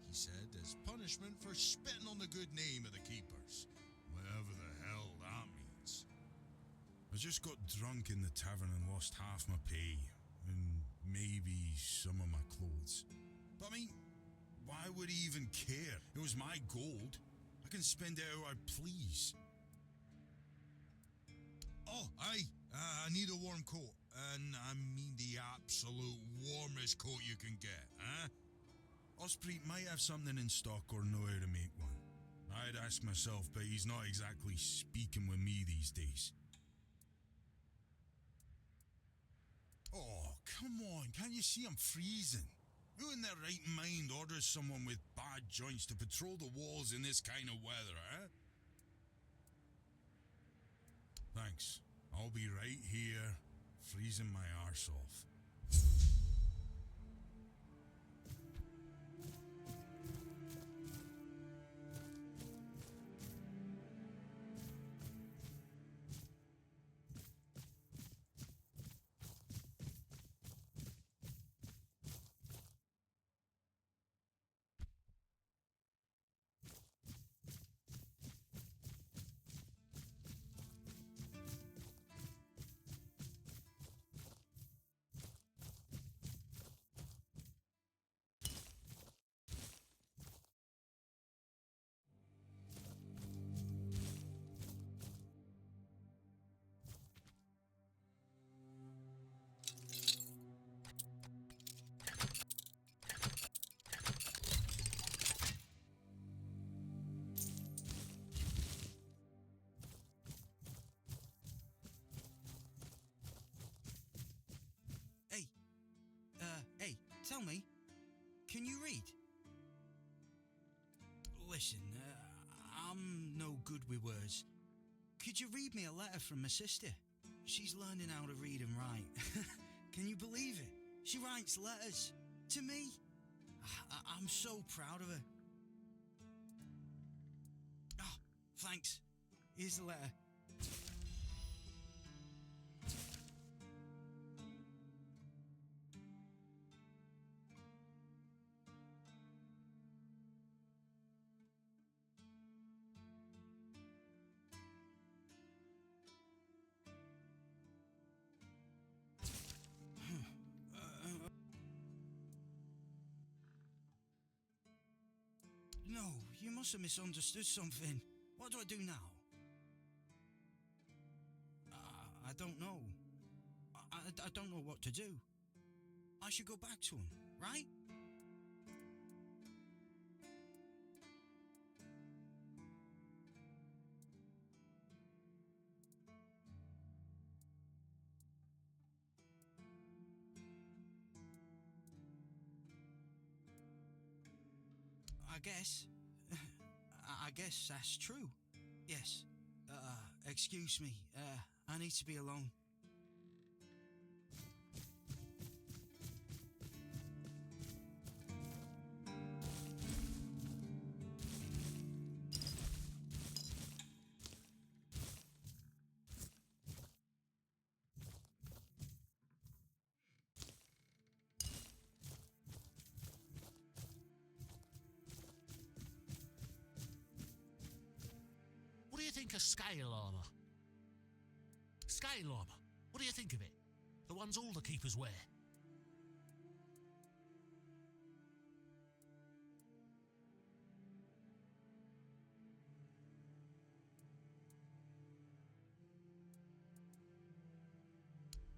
He said as punishment for spitting on the good name of the keepers. Whatever the hell that means. I just got drunk in the tavern and lost half my pay. And maybe some of my clothes. But I mean, why would he even care? It was my gold. I can spend it how I please. Oh, aye. I need a warm coat. And I mean the absolute warmest coat you can get, huh? Osprey might have something in stock or know how to make one. I'd ask myself, but he's not exactly speaking with me these days. Oh, come on. Can't you see I'm freezing? Who in their right mind orders someone with bad joints to patrol the walls in this kind of weather, huh? Thanks. I'll be right here, freezing my arse off. Hey, tell me, can you read? Listen, I'm no good with words. Could you read me a letter from my sister? She's learning how to read and write. Can you believe it? She writes letters to me. I'm so proud of her. Oh, thanks. Here's the letter. No, you must have misunderstood something. What do I do now? I don't know. I don't know what to do. I should go back to him, right? I guess that's true. Yes. Excuse me. I need to be alone. What do you think of scale armor? Scale armor. What do you think of it? The ones all the keepers wear.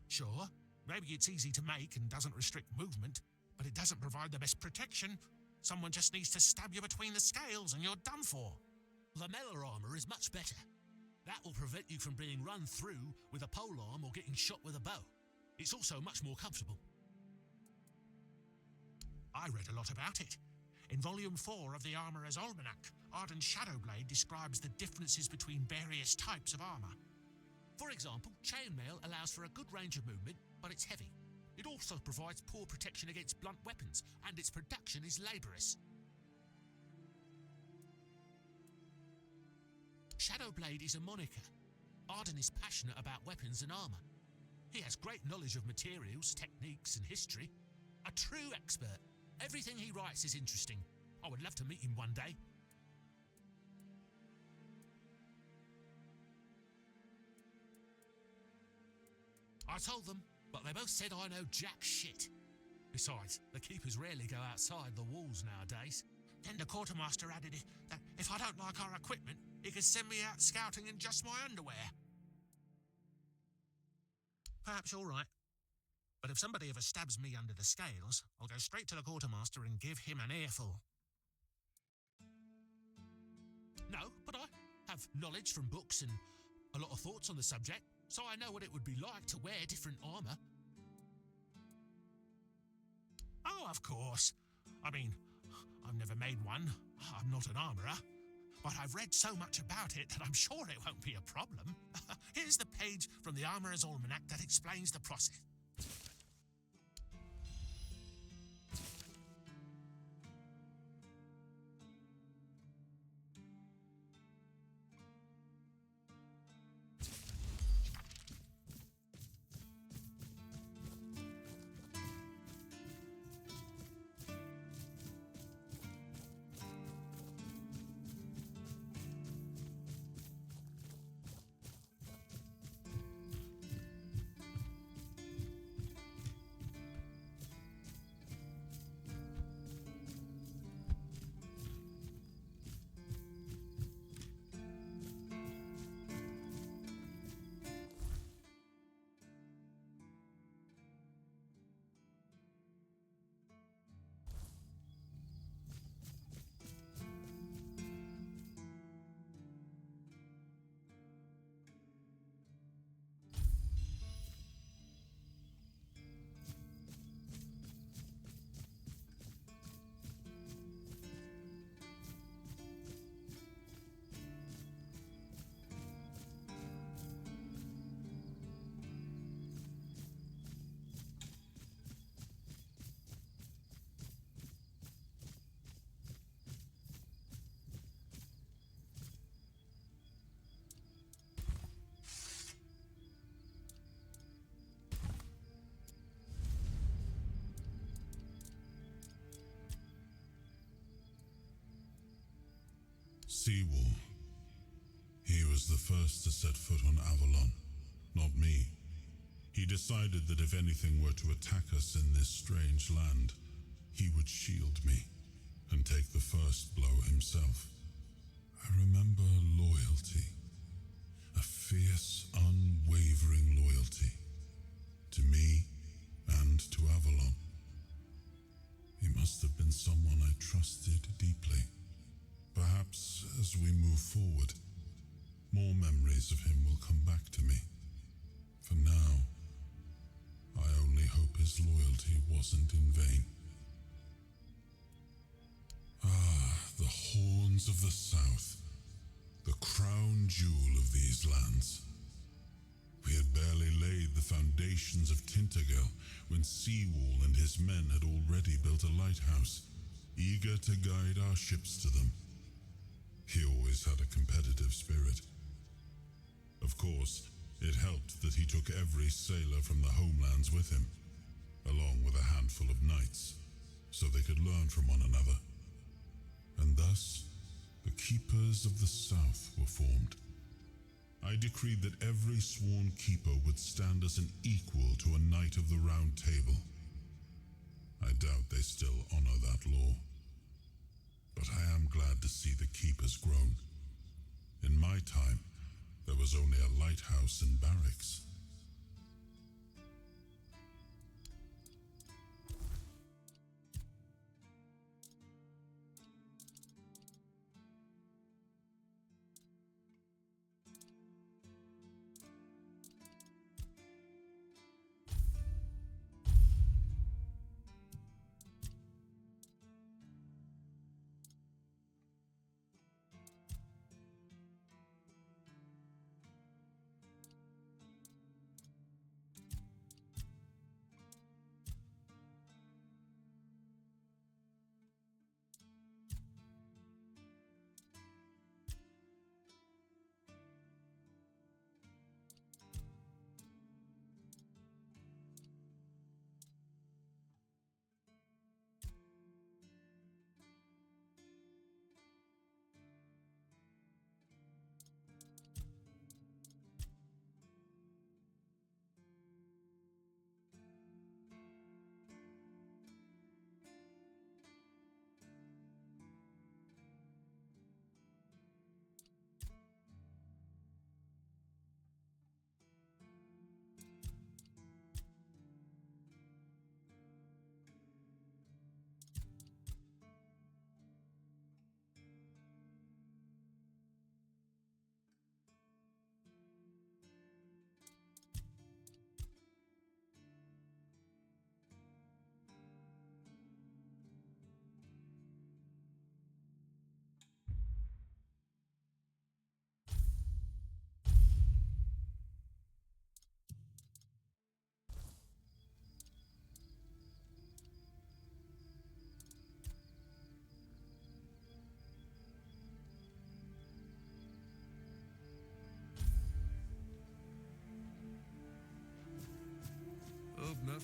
Sure, maybe it's easy to make and doesn't restrict movement, but it doesn't provide the best protection. Someone just needs to stab you between the scales and you're done for. Lamellar armor is much better. That will prevent you from being run through with a polearm or getting shot with a bow. It's also much more comfortable. I read a lot about it. In Volume 4 of the Armourer's Almanac, Arden's Shadowblade describes the differences between various types of armour. For example, chainmail allows for a good range of movement, but it's heavy. It also provides poor protection against blunt weapons, and its production is laborious. Shadowblade is a moniker. Arden is passionate about weapons and armour. He has great knowledge of materials, techniques, and history. A true expert. Everything he writes is interesting. I would love to meet him one day. I told them, but they both said I know jack shit. Besides, the keepers rarely go outside the walls nowadays. Then the quartermaster added that if I don't like our equipment, he could send me out scouting in just my underwear. Perhaps you're right. But if somebody ever stabs me under the scales, I'll go straight to the quartermaster and give him an earful. No, but I have knowledge from books and a lot of thoughts on the subject, so I know what it would be like to wear different armour. Oh, of course. I mean, I've never made one. I'm not an armourer. But I've read so much about it that I'm sure it won't be a problem. Here's the page from the Armourer's Almanac that explains the process. Seawall. He was the first to set foot on Avalon, not me. He decided that if anything were to attack us in this strange land, he would shield me and take the first blow himself. I remember loyalty, a fierce, unwavering loyalty, to me and to Avalon. He must have been someone I trusted deeply. Perhaps as we move forward, more memories of him will come back to me. For now, I only hope his loyalty wasn't in vain. Ah, the horns of the south, the crown jewel of these lands. We had barely laid the foundations of TAINTED GRAIL when Seawall and his men had already built a lighthouse, eager to guide our ships to them. He always had a competitive spirit. Of course, it helped that he took every sailor from the homelands with him, along with a handful of knights, so they could learn from one another. And thus, the Keepers of the South were formed. I decreed that every sworn keeper would stand as an equal to a Knight of the Round Table. I doubt they still honor that law. But I am glad to see the keepers grown. In my time, there was only a lighthouse and barracks.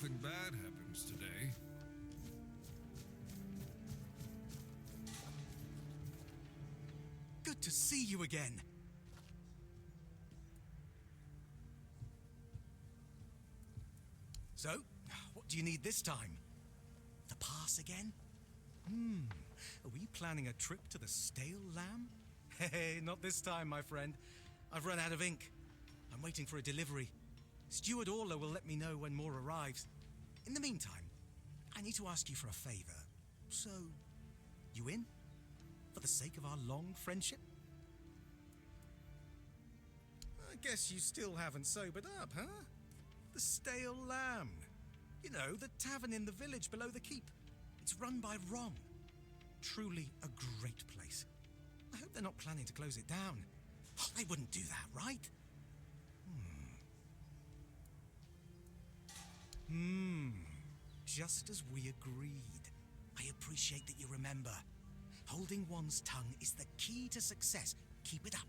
nothing bad happens today. Good to see you again. So, what do you need this time? The pass again? Are we planning a trip to the Stale Lamb? Hey, not this time, my friend. I've run out of ink. I'm waiting for a delivery. Steward Orla will let me know when more arrives. In the meantime, I need to ask you for a favor. So, you in? For the sake of our long friendship? I guess you still haven't sobered up, huh? The Stale Lamb. You know, the tavern in the village below the keep. It's run by Ron. Truly a great place. I hope they're not planning to close it down. Oh, they wouldn't do that, right? Just as we agreed. I appreciate that you remember. Holding one's tongue is the key to success. Keep it up.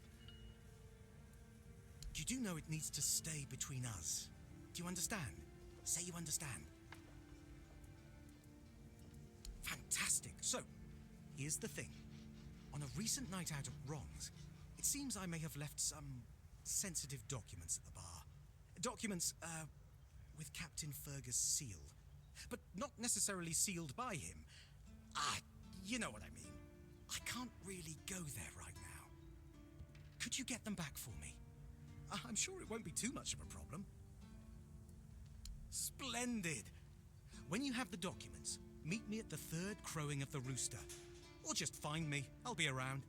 You do know it needs to stay between us. Do you understand? Say you understand. Fantastic. So, here's the thing. On a recent night out at Ron's, it seems I may have left some sensitive documents at the bar. Documents, with Captain Fergus' seal. But not necessarily sealed by him. You know what I mean. I can't really go there right now. Could you get them back for me? I'm sure it won't be too much of a problem. Splendid! When you have the documents, meet me at the third crowing of the rooster. Or just find me. I'll be around.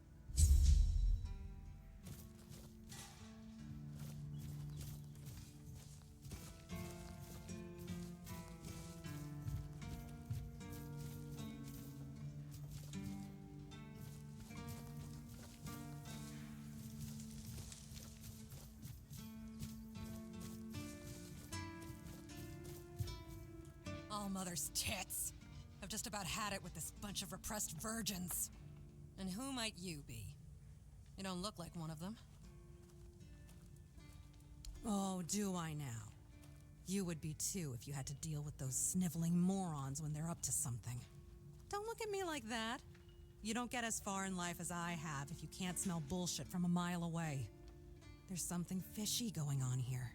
All mother's tits. I've just about had it with this bunch of repressed virgins. And who might you be? You don't look like one of them. Oh, do I now? You would be too if you had to deal with those sniveling morons when they're up to something. Don't look at me like that. You don't get as far in life as I have if you can't smell bullshit from a mile away. There's something fishy going on here.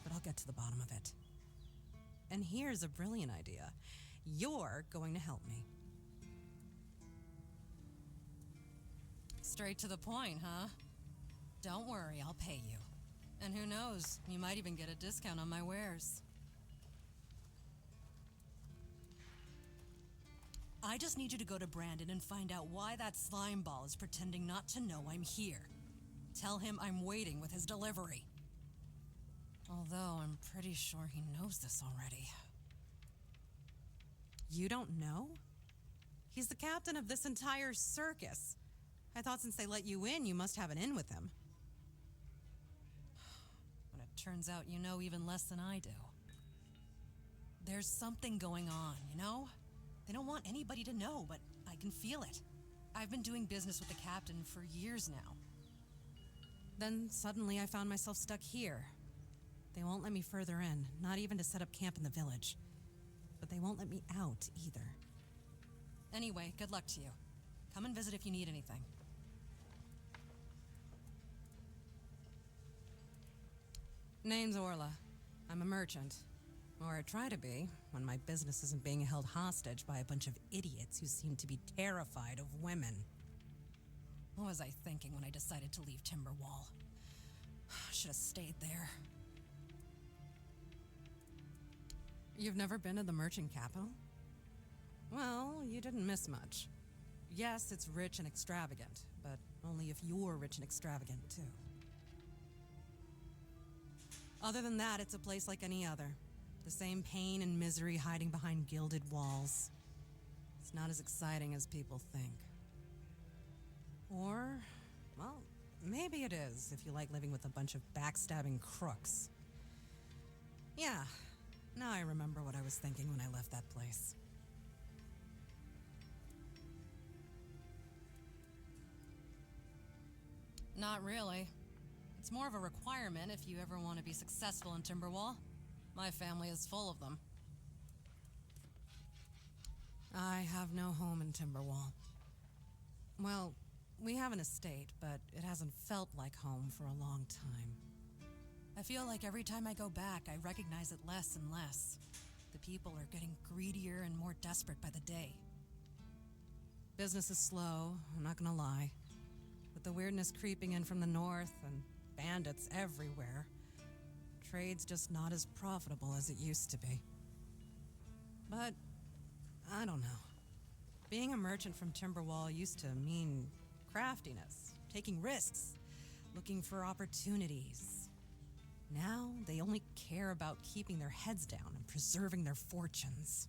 But I'll get to the bottom of it. And here's a brilliant idea. You're going to help me. Straight to the point, huh? Don't worry, I'll pay you. And who knows, you might even get a discount on my wares. I just need you to go to Brandon and find out why that slime ball is pretending not to know I'm here. Tell him I'm waiting with his delivery. Although I'm pretty sure he knows this already. You don't know? He's the captain of this entire circus. I thought since they let you in, you must have an in with him. But it turns out you know even less than I do. There's something going on, you know? They don't want anybody to know, but I can feel it. I've been doing business with the captain for years now. Then suddenly I found myself stuck here. They won't let me further in, not even to set up camp in the village. But they won't let me out, either. Anyway, good luck to you. Come and visit if you need anything. Name's Orla. I'm a merchant. Or I try to be, when my business isn't being held hostage by a bunch of idiots who seem to be terrified of women. What was I thinking when I decided to leave Timberwall? Should have stayed there. You've never been to the merchant capital? Well, you didn't miss much. Yes, it's rich and extravagant, but only if you're rich and extravagant, too. Other than that, it's a place like any other. The same pain and misery hiding behind gilded walls. It's not as exciting as people think. Or, well, maybe it is if you like living with a bunch of backstabbing crooks. Yeah. Now I remember what I was thinking when I left that place. Not really. It's more of a requirement if you ever want to be successful in Timberwall. My family is full of them. I have no home in Timberwall. Well, we have an estate, but it hasn't felt like home for a long time. I feel like every time I go back, I recognize it less and less. The people are getting greedier and more desperate by the day. Business is slow, I'm not gonna lie. With the weirdness creeping in from the north and bandits everywhere, trade's just not as profitable as it used to be. But, I don't know. Being a merchant from Timberwall used to mean craftiness, taking risks, looking for opportunities. Now, they only care about keeping their heads down and preserving their fortunes.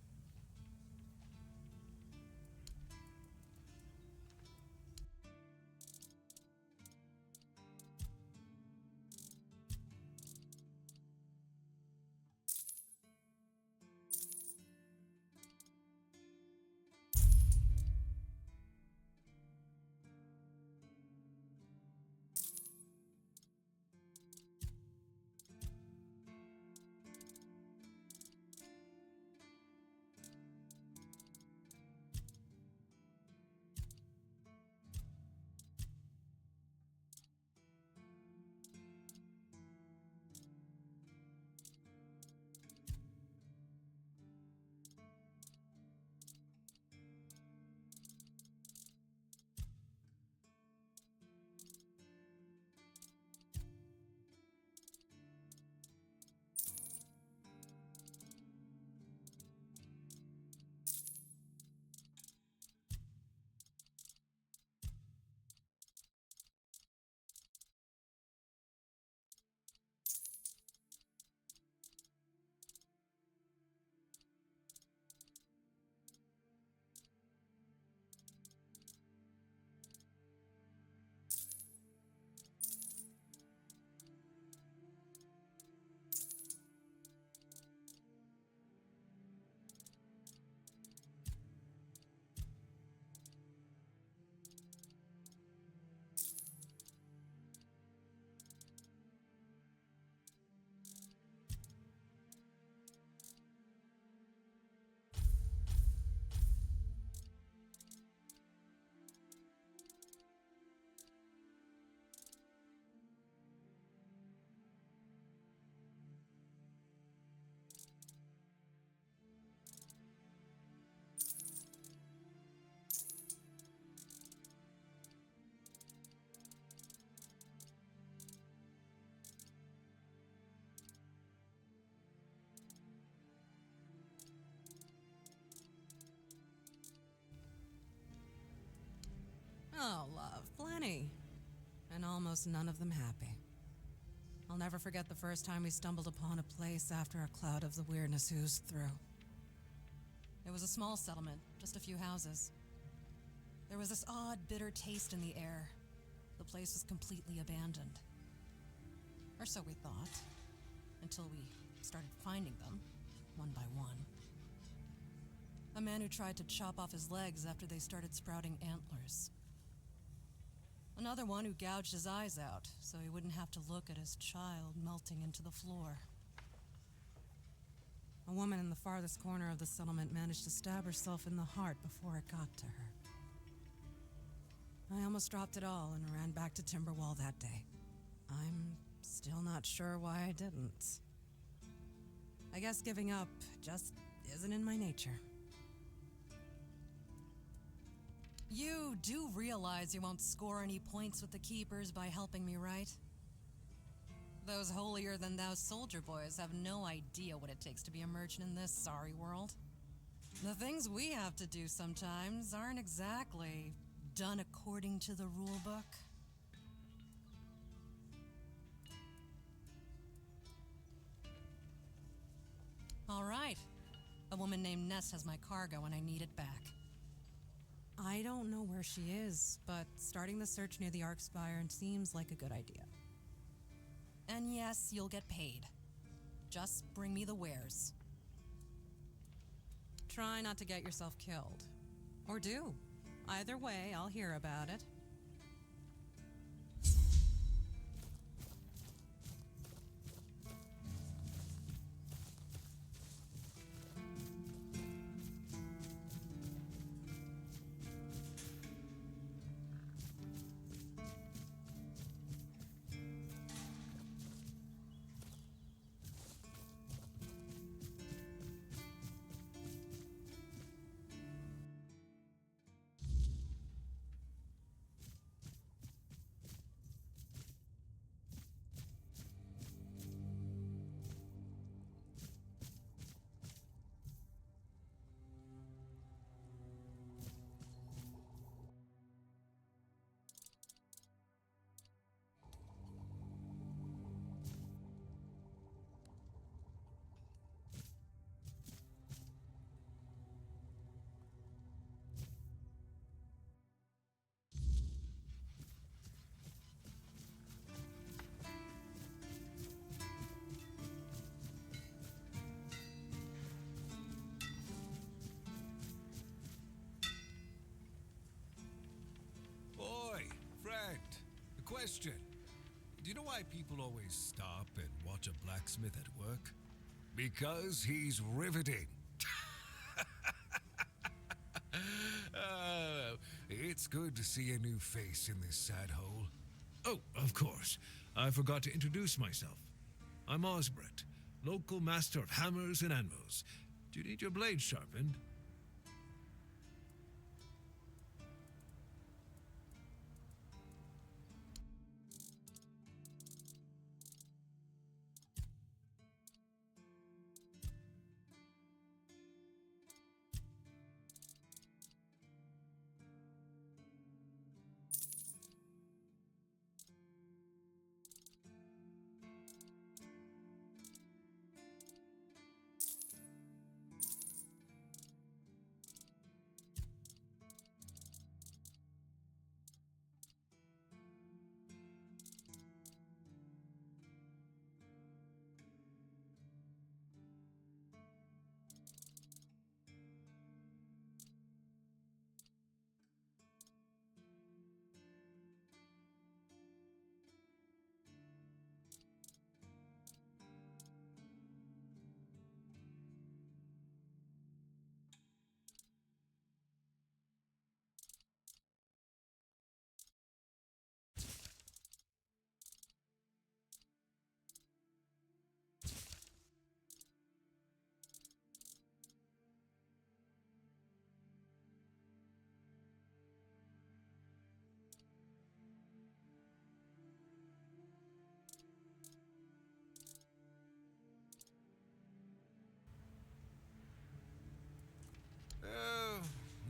Oh, love, plenty. And almost none of them happy. I'll never forget the first time we stumbled upon a place after a cloud of the weirdness oozed through. It was a small settlement, just a few houses. There was this odd, bitter taste in the air. The place was completely abandoned. Or so we thought, until we started finding them, one by one. A man who tried to chop off his legs after they started sprouting antlers. Another one who gouged his eyes out so he wouldn't have to look at his child melting into the floor. A woman in the farthest corner of the settlement managed to stab herself in the heart before it got to her. I almost dropped it all and ran back to Timberwall that day. I'm still not sure why I didn't. I guess giving up just isn't in my nature. You do realize you won't score any points with the Keepers by helping me, right? Those holier-than-thou soldier boys have no idea what it takes to be a merchant in this sorry world. The things we have to do sometimes aren't exactly done according to the rulebook. All right. A woman named Ness has my cargo and I need it back. I don't know where she is, but starting the search near the Arkspire seems like a good idea. And yes, you'll get paid. Just bring me the wares. Try not to get yourself killed. Or do. Either way, I'll hear about it. question. Do you know why people always stop and watch a blacksmith at work? Because he's riveting. It's good to see a new face in this sad hole. Oh, of course. I forgot to introduce myself. I'm Osbert, local master of hammers and anvils. Do you need your blade sharpened?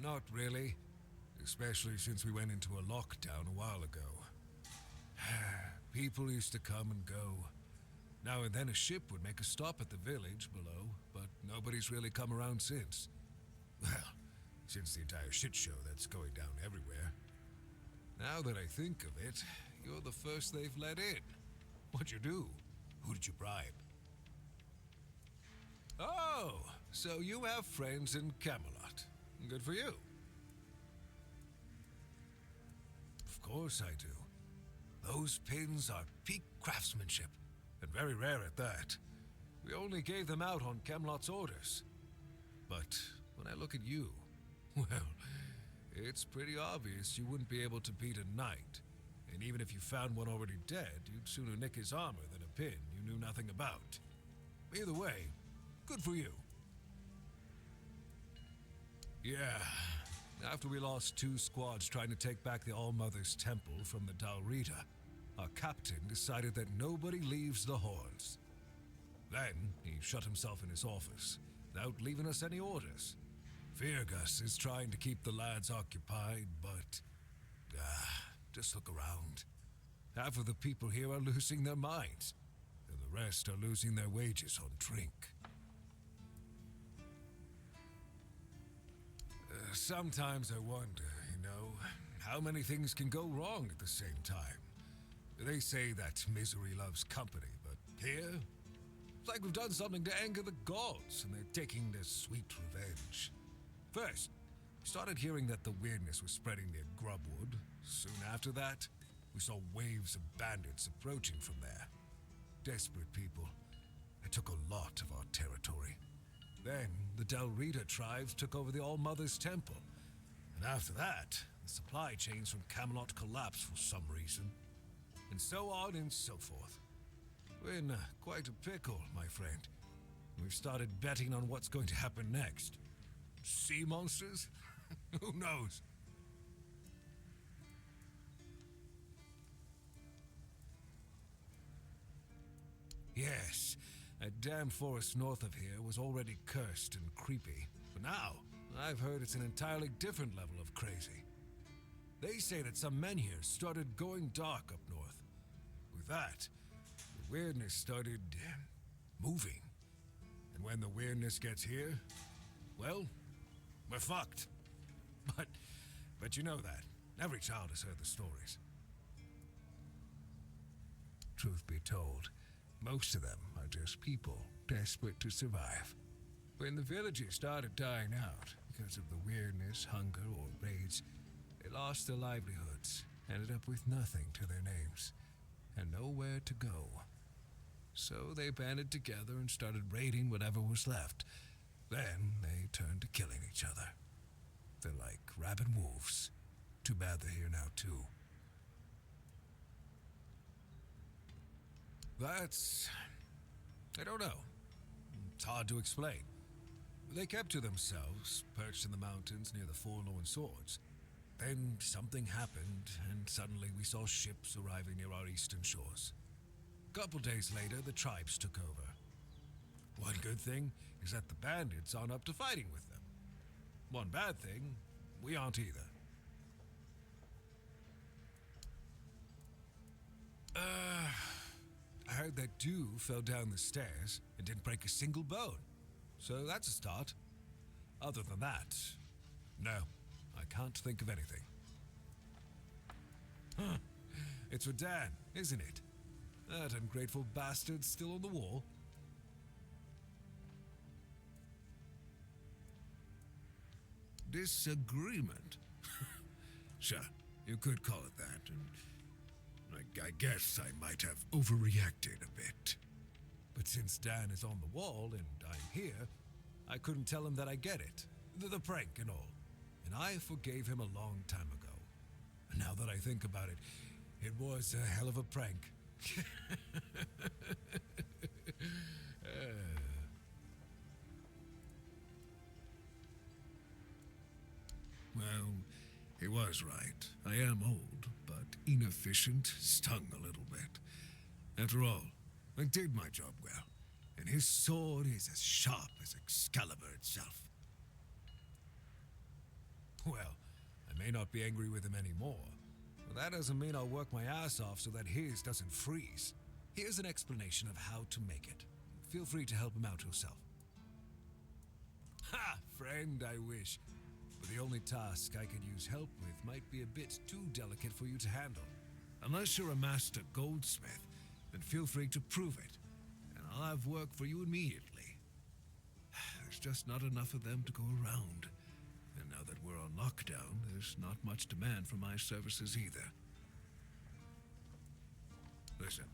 Not really. Especially since we went into a lockdown a while ago. People used to come and go. Now and then a ship would make a stop at the village below, but nobody's really come around since. Well, since the entire shit show that's going down everywhere. Now that I think of it, you're the first they've let in. What'd you do? Who did you bribe? Oh, so you have friends in Camelot. Good for you. Of course I do. Those pins are peak craftsmanship, and very rare at that. We only gave them out on Camelot's orders. But when I look at you, well, it's pretty obvious you wouldn't be able to beat a knight. And even if you found one already dead, you'd sooner nick his armor than a pin you knew nothing about. Either way, good for you. Yeah, after we lost 2 squads trying to take back the All-Mother's Temple from the Dalrita, our captain decided that nobody leaves the Horns. Then, he shut himself in his office, without leaving us any orders. Virgus is trying to keep the lads occupied, but... just look around. Half of the people here are losing their minds, and the rest are losing their wages on drink. Sometimes I wonder, how many things can go wrong at the same time. They say that misery loves company, but here, it's like we've done something to anger the gods, and they're taking their sweet revenge. First, we started hearing that the weirdness was spreading near Grubwood. Soon after that, we saw waves of bandits approaching from there. Desperate people. They took a lot of our territory. Then, the Dalrita tribes took over the All-Mother's Temple. And after that, the supply chains from Camelot collapsed for some reason. And so on and so forth. We're in quite a pickle, my friend. We've started betting on what's going to happen next. Sea monsters? Who knows? Yes, that damn forest north of here was already cursed and creepy. But now, I've heard it's an entirely different level of crazy. They say that some men here started going dark up north. With that, the weirdness started moving. And when the weirdness gets here, well, we're fucked. But you know that. Every child has heard the stories. Truth be told, most of them are just people desperate to survive. When the villages started dying out because of the weirdness, hunger, or raids, they lost their livelihoods, ended up with nothing to their names and nowhere to go. So they banded together and started raiding whatever was left. Then they turned to killing each other. They're like rabid wolves. Too bad they're here now, too. I don't know. It's hard to explain. They kept to themselves, perched in the mountains near the forlorn swords. Then something happened, and suddenly we saw ships arriving near our eastern shores. Couple days later, the tribes took over. One good thing is that the bandits aren't up to fighting with them. One bad thing, we aren't either. I heard that dew fell down the stairs and didn't break a single bone. So that's a start. Other than that, no, I can't think of anything. Huh. It's for Dan, isn't it? That ungrateful bastard's still on the wall. Disagreement? Sure, you could call it that, and I guess I might have overreacted a bit. But since Dan is on the wall and I'm here, I couldn't tell him that I get it. The prank and all. And I forgave him a long time ago. And now that I think about it, it was a hell of a prank. Well, he was right. I am old, but inefficient stung a little bit. After all, I did my job well, and his sword is as sharp as Excalibur itself. Well, I may not be angry with him anymore, but that doesn't mean I'll work my ass off so that his doesn't freeze. Here's an explanation of how to make it. Feel free to help him out yourself. Ha! Friend, I wish. But the only task I could use help with might be a bit too delicate for you to handle. Unless you're a master goldsmith, then feel free to prove it, and I'll have work for you immediately. There's just not enough of them to go around, and now that we're on lockdown, there's not much demand for my services either. Listen,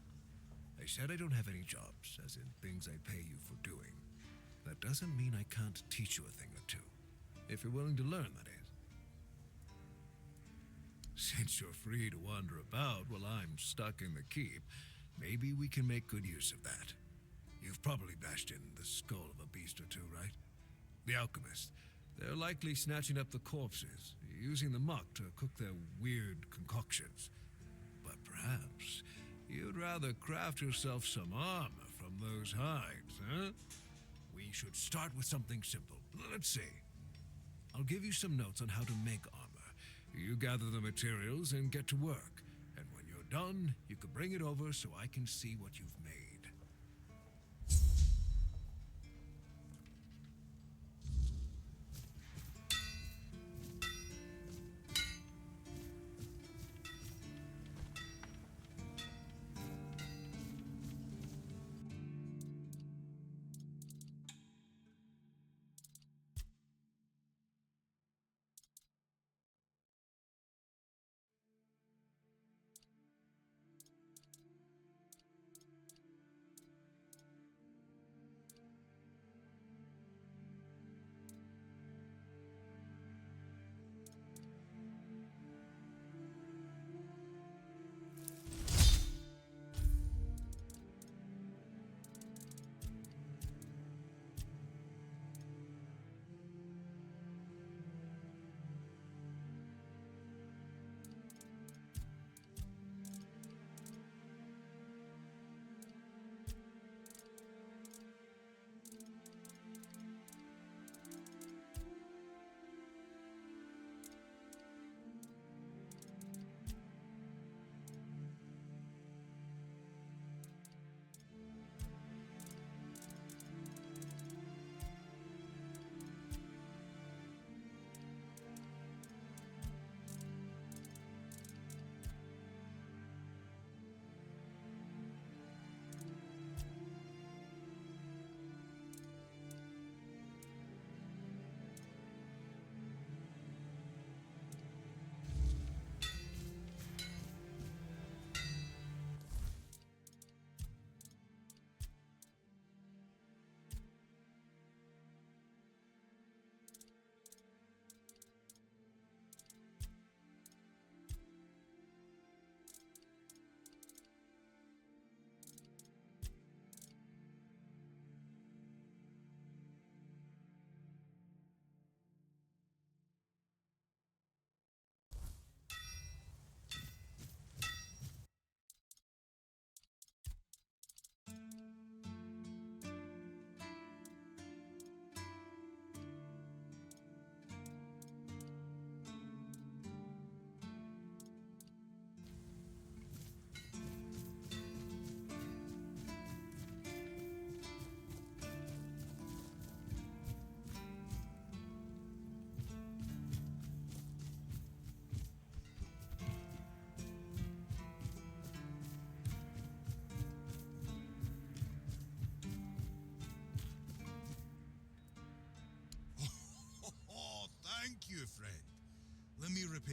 I said I don't have any jobs, as in things I pay you for doing. That doesn't mean I can't teach you a thing or two, if you're willing to learn, that is. Since you're free to wander about while I'm stuck in the keep, maybe we can make good use of that. You've probably bashed in the skull of a beast or two, right? The alchemists. They're likely snatching up the corpses, using the muck to cook their weird concoctions. But perhaps you'd rather craft yourself some armor from those hides, huh? We should start with something simple. Let's see. I'll give you some notes on how to make armor. You gather the materials and get to work. And when you're done, you can bring it over so I can see what you've made.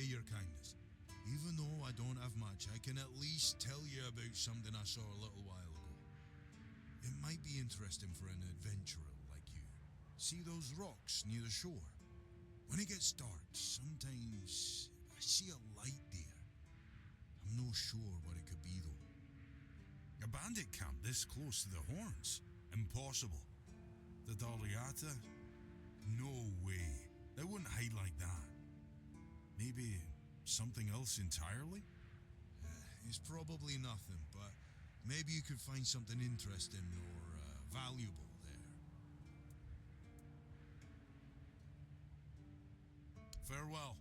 repay your kindness. Even though I don't have much, I can at least tell you about something I saw a little while ago. It might be interesting for an adventurer like you. See those rocks near the shore? When it gets dark, sometimes I see a light there. I'm no sure what it could be though. A bandit camp this close to the Horns? Impossible. The Daliata? No way. They wouldn't hide like that. Maybe something else entirely? It's probably nothing, but maybe you could find something interesting or valuable there. Farewell.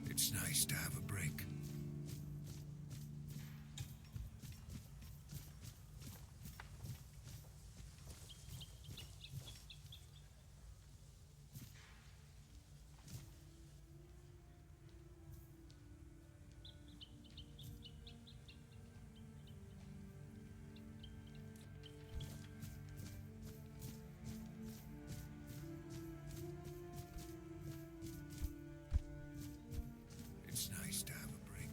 It's nice to have a break. It's nice to have a break.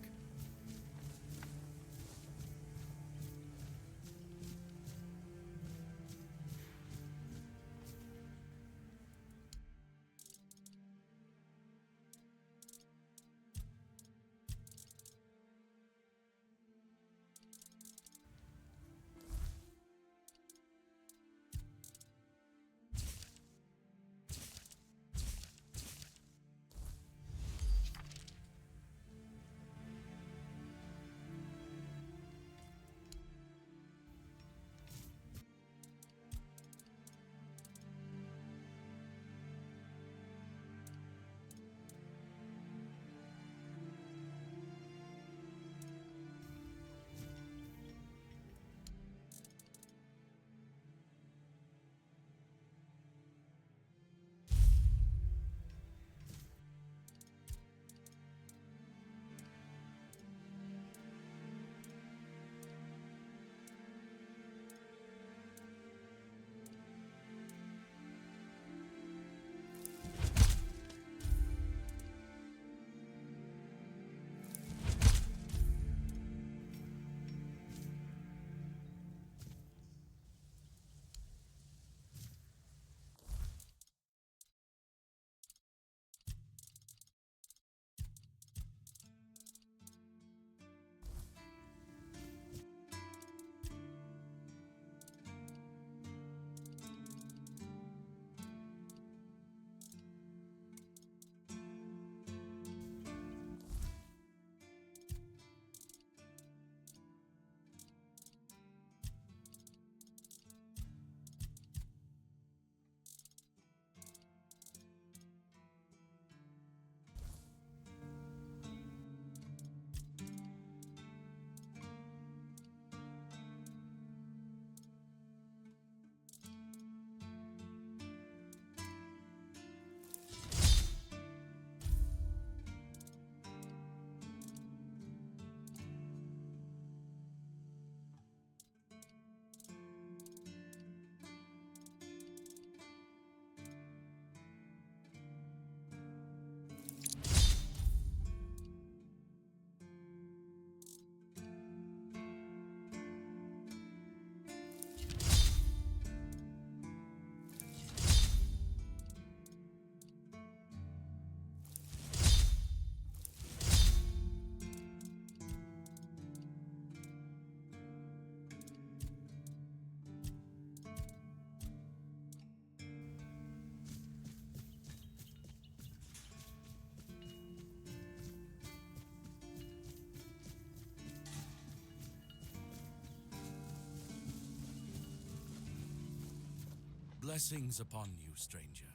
Blessings upon you, stranger.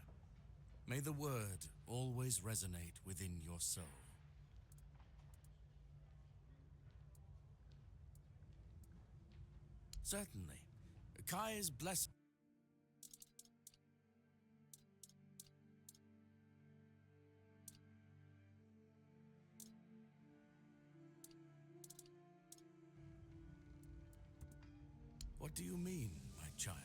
May the word always resonate within your soul. Certainly. Kai's blessing. What do you mean, my child?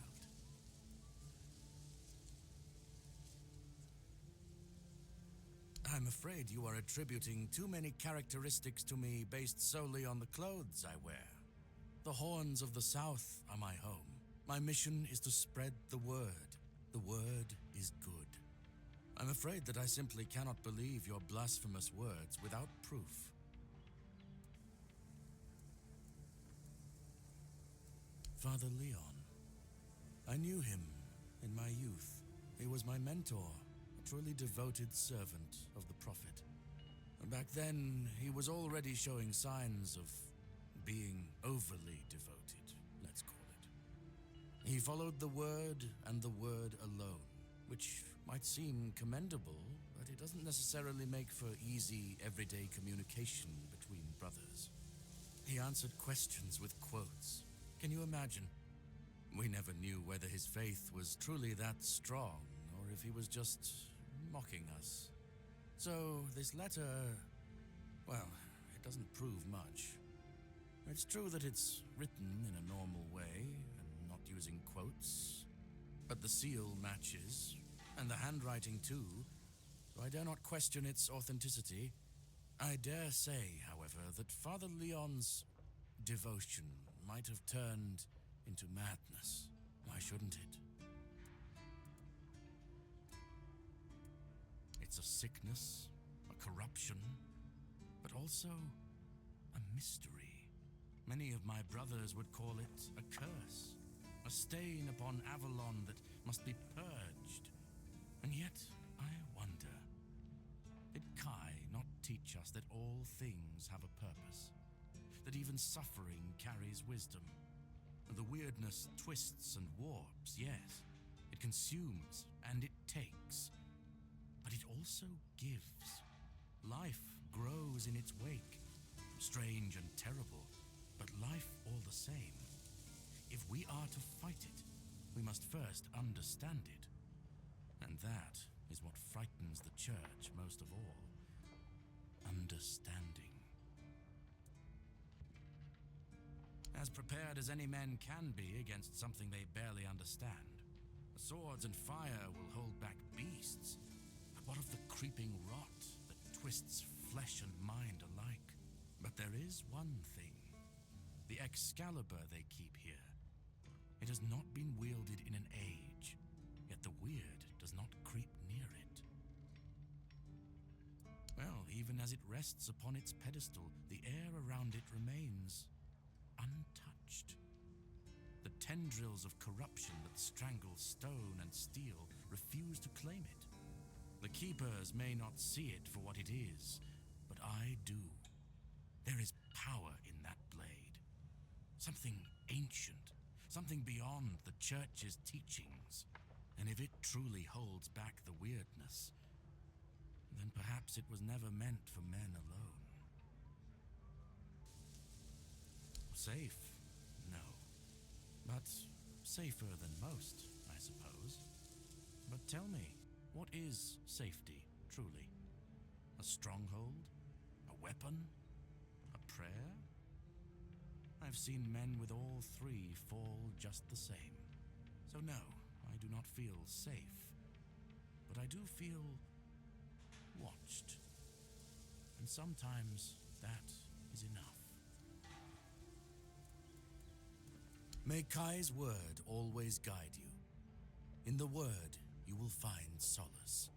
I'm afraid you are attributing too many characteristics to me based solely on the clothes I wear. The Horns of the South are my home. My mission is to spread the word. The word is good. I'm afraid that I simply cannot believe your blasphemous words without proof. Father Leon. I knew him in my youth. He was my mentor, a truly devoted servant of the Prophet. Back then, he was already showing signs of being overly devoted, let's call it. He followed the word and the word alone, which might seem commendable, but it doesn't necessarily make for easy, everyday communication between brothers. He answered questions with quotes. Can you imagine? We never knew whether his faith was truly that strong, or if he was just mocking us. So, this letter, well, it doesn't prove much. It's true that it's written in a normal way, and not using quotes, but the seal matches, and the handwriting too, so I dare not question its authenticity. I dare say, however, that Father Leon's devotion might have turned into madness. Why shouldn't it? It's a sickness, a corruption, but also a mystery. Many of my brothers would call it a curse, a stain upon Avalon that must be purged. And yet, I wonder, did Kai not teach us that all things have a purpose? That even suffering carries wisdom? The weirdness twists and warps, yes. It consumes and it takes. But it also gives. Life grows in its wake. Strange and terrible, but life all the same. If we are to fight it, we must first understand it. And that is what frightens the church most of all. Understanding. As prepared as any men can be against something they barely understand. Swords and fire will hold back beasts. But what of the creeping rot that twists flesh and mind alike? But there is one thing. The Excalibur they keep here. It has not been wielded in an age, yet the weird does not creep near it. Well, even as it rests upon its pedestal, the air around it remains untouched. The tendrils of corruption that strangle stone and steel refuse to claim it. The keepers may not see it for what it is, but I do. There is power in that blade. Something ancient, something beyond the church's teachings. And if it truly holds back the weirdness, then perhaps it was never meant for men alone. Safe? No. But safer than most, I suppose. But tell me, what is safety, truly? A stronghold? A weapon? A prayer? I've seen men with all three fall just the same. So no, I do not feel safe. But I do feel watched. And sometimes that is enough. May Kai's word always guide you. In the word, you will find solace.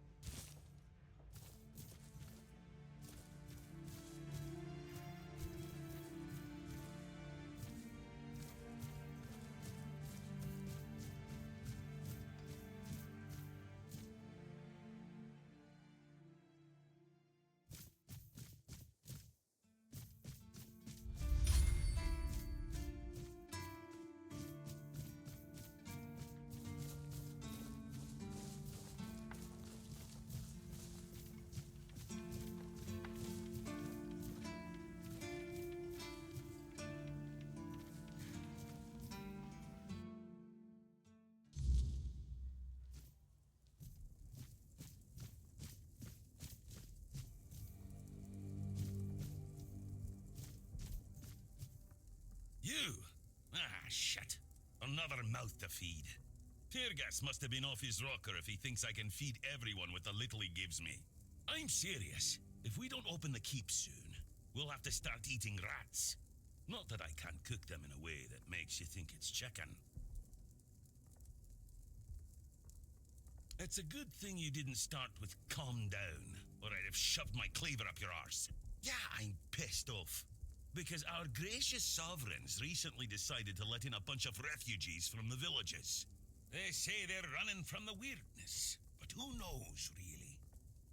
You! Ah, shit. Another mouth to feed. Teargas must have been off his rocker if he thinks I can feed everyone with the little he gives me. I'm serious. If we don't open the keep soon, we'll have to start eating rats. Not that I can't cook them in a way that makes you think it's chicken. It's a good thing you didn't start with calm down, or I'd have shoved my cleaver up your arse. Yeah, I'm pissed off. Because our gracious sovereigns recently decided to let in a bunch of refugees from the villages. They say they're running from the weirdness, but who knows, really?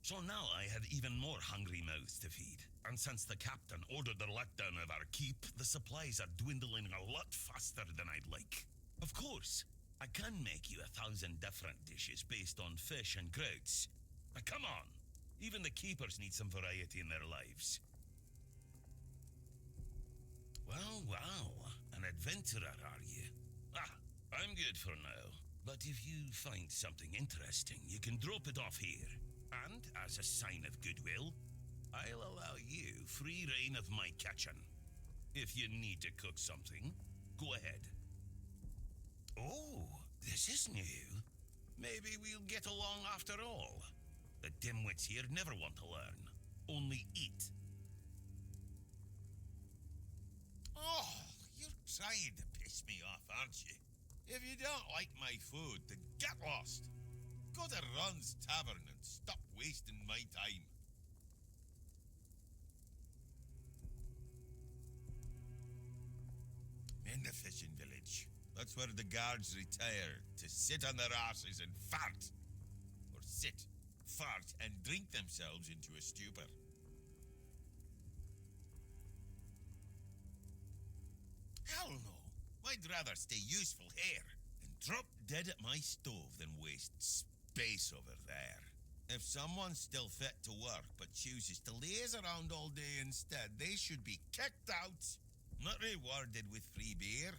So now I have even more hungry mouths to feed. And since the captain ordered the letdown of our keep, the supplies are dwindling a lot faster than I'd like. Of course, I can make you 1,000 different dishes based on fish and crowds. But come on, even the keepers need some variety in their lives. Wow, an adventurer, are you? I'm good for now. But if you find something interesting, you can drop it off here. And as a sign of goodwill, I'll allow you free reign of my kitchen. If you need to cook something, go ahead. Oh, this is new. Maybe we'll get along after all. The dimwits here never want to learn, only eat. Oh, you're trying to piss me off, aren't you? If you don't like my food, then get lost. Go to Ron's Tavern and stop wasting my time. In the fishing village. That's where the guards retire to sit on their asses and fart. Or sit, fart, and drink themselves into a stupor. Hell no. I'd rather stay useful here and drop dead at my stove than waste space over there. If someone's still fit to work but chooses to laze around all day instead, they should be kicked out, not rewarded with free beer.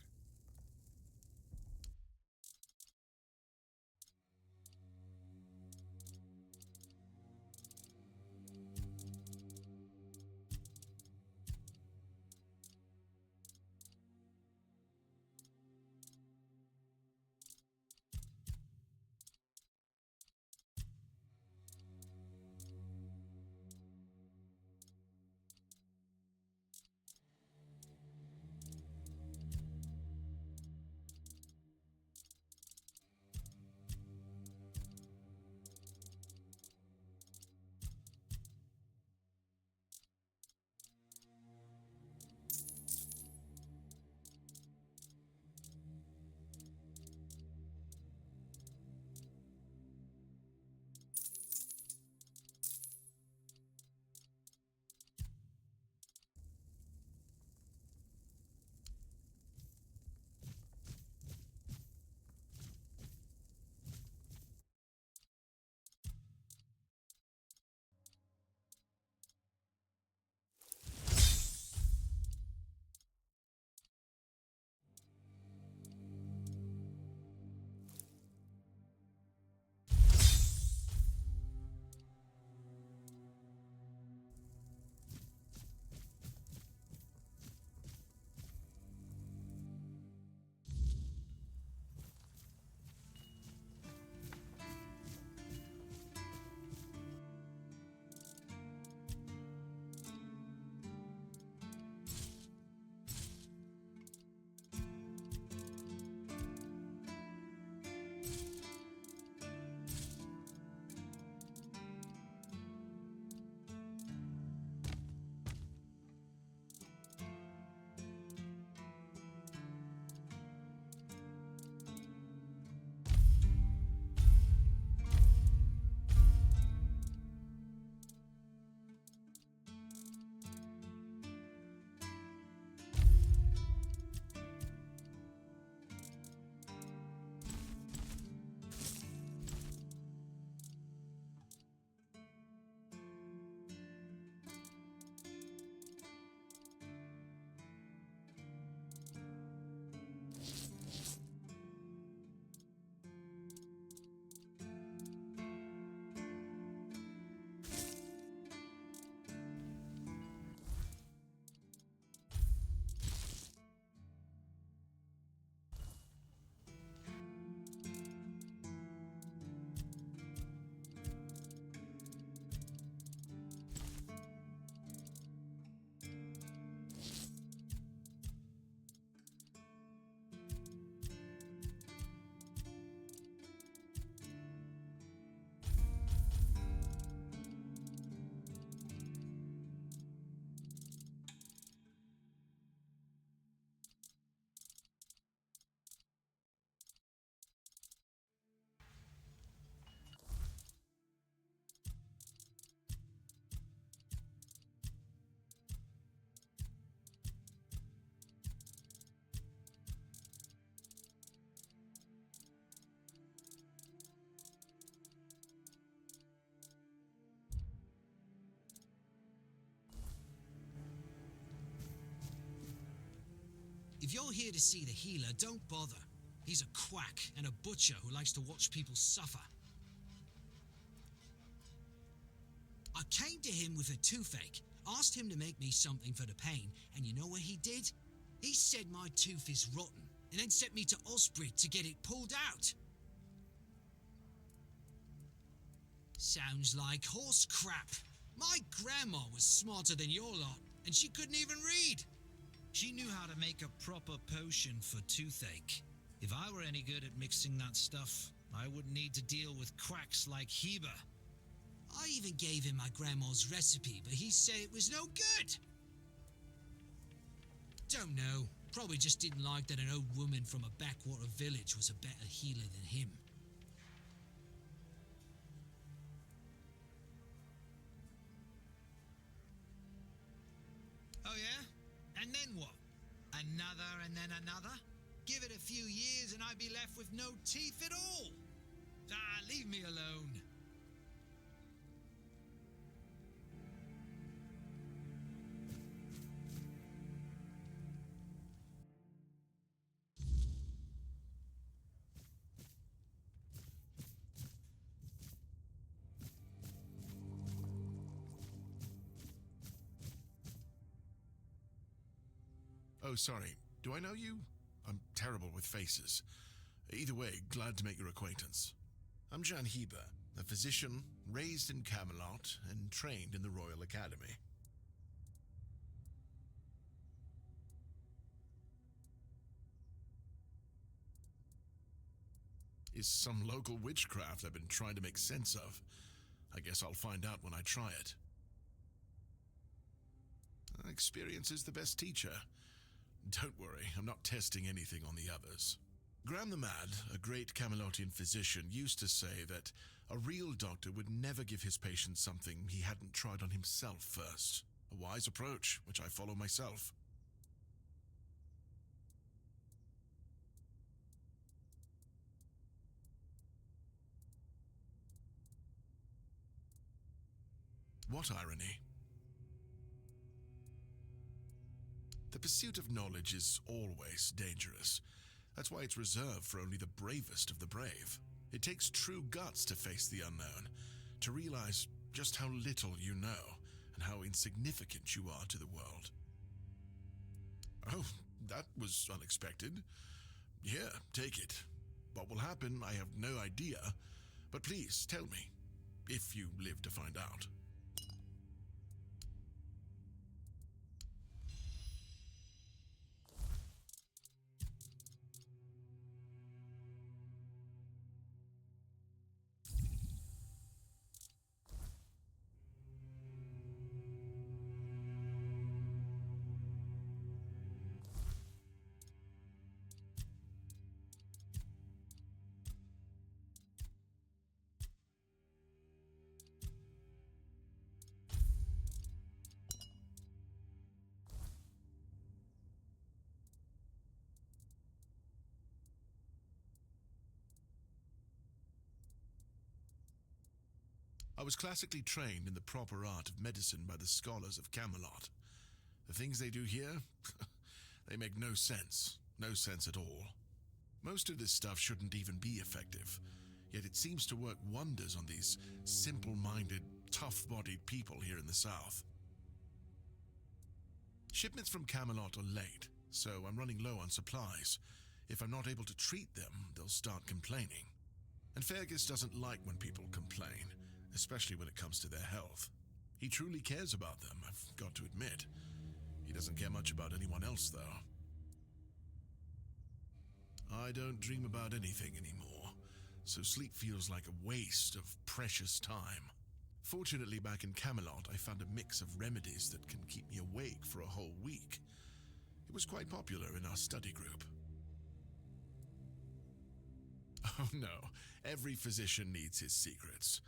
If you're here to see the healer, don't bother. He's a quack and a butcher who likes to watch people suffer. I came to him with a toothache, asked him to make me something for the pain, and you know what he did? He said my tooth is rotten, and then sent me to Osprey to get it pulled out. Sounds like horse crap. My grandma was smarter than your lot, and she couldn't even read. She knew how to make a proper potion for toothache. If I were any good at mixing that stuff, I wouldn't need to deal with quacks like Heber. I even gave him my grandma's recipe, but he said it was no good. Don't know. Probably just didn't like that an old woman from a backwater village was a better healer than him. Oh yeah? And then what? Another and then another? Give it a few years and I'd be left with no teeth at all. Ah, leave me alone. Oh, sorry. Do I know you? I'm terrible with faces. Either way, glad to make your acquaintance. I'm Jan Heber, a physician raised in Camelot and trained in the Royal Academy. Is some local witchcraft I've been trying to make sense of. I guess I'll find out when I try it. Experience is the best teacher. Don't worry, I'm not testing anything on the others. Graham the Mad, a great Camelotian physician, used to say that a real doctor would never give his patient something he hadn't tried on himself first. A wise approach, which I follow myself. What irony? The pursuit of knowledge is always dangerous. That's why it's reserved for only the bravest of the brave. It takes true guts to face the unknown, to realize just how little you know and how insignificant you are to the world. Oh, that was unexpected. Here, take it. What will happen, I have no idea, but please tell me, if you live to find out. I was classically trained in the proper art of medicine by the scholars of Camelot. The things they do here, they make no sense. No sense at all. Most of this stuff shouldn't even be effective, yet it seems to work wonders on these simple-minded, tough-bodied people here in the south. Shipments from Camelot are late, so I'm running low on supplies. If I'm not able to treat them, they'll start complaining. And Fergus doesn't like when people complain, especially when it comes to their health. He truly cares about them, I've got to admit. He doesn't care much about anyone else, though. I don't dream about anything anymore, so sleep feels like a waste of precious time. Fortunately, back in Camelot, I found a mix of remedies that can keep me awake for a whole week. It was quite popular in our study group. Oh no, every physician needs his secrets.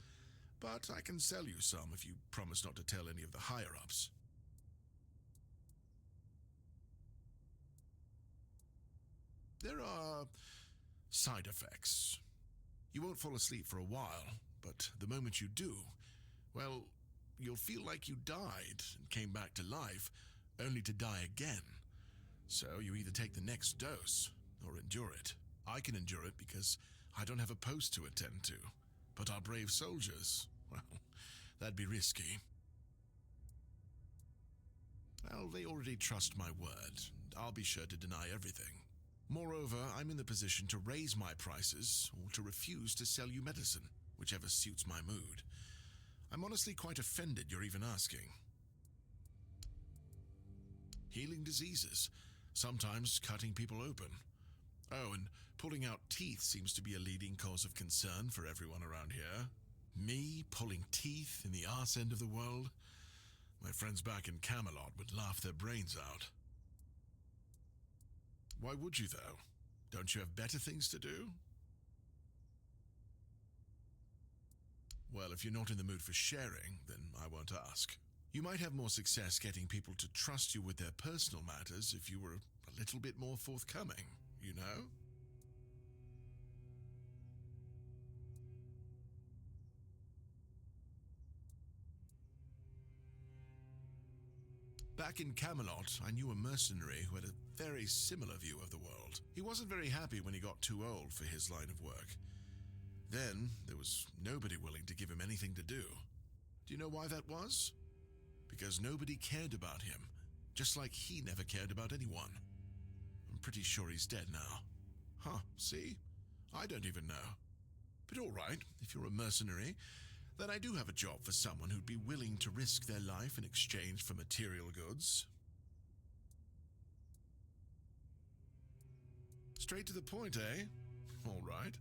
But I can sell you some if you promise not to tell any of the higher-ups. There are side effects. You won't fall asleep for a while, but the moment you do, well, you'll feel like you died and came back to life, only to die again. So you either take the next dose, or endure it. I can endure it because I don't have a post to attend to. But our brave soldiers, well, that'd be risky. Well, they already trust my word. I'll be sure to deny everything. Moreover, I'm in the position to raise my prices or to refuse to sell you medicine, whichever suits my mood. I'm honestly quite offended you're even asking. Healing diseases, sometimes cutting people open. Oh, and pulling out teeth seems to be a leading cause of concern for everyone around here. Me pulling teeth in the arse end of the world? My friends back in Camelot would laugh their brains out. Why would you, though? Don't you have better things to do? Well, if you're not in the mood for sharing, then I won't ask. You might have more success getting people to trust you with their personal matters if you were a little bit more forthcoming, you know? Back in Camelot, I knew a mercenary who had a very similar view of the world. He wasn't very happy when he got too old for his line of work. Then, there was nobody willing to give him anything to do. Do you know why that was? Because nobody cared about him, just like he never cared about anyone. I'm pretty sure he's dead now. Huh, see? I don't even know. But all right, if you're a mercenary, then I do have a job for someone who'd be willing to risk their life in exchange for material goods. Straight to the point, eh? All right.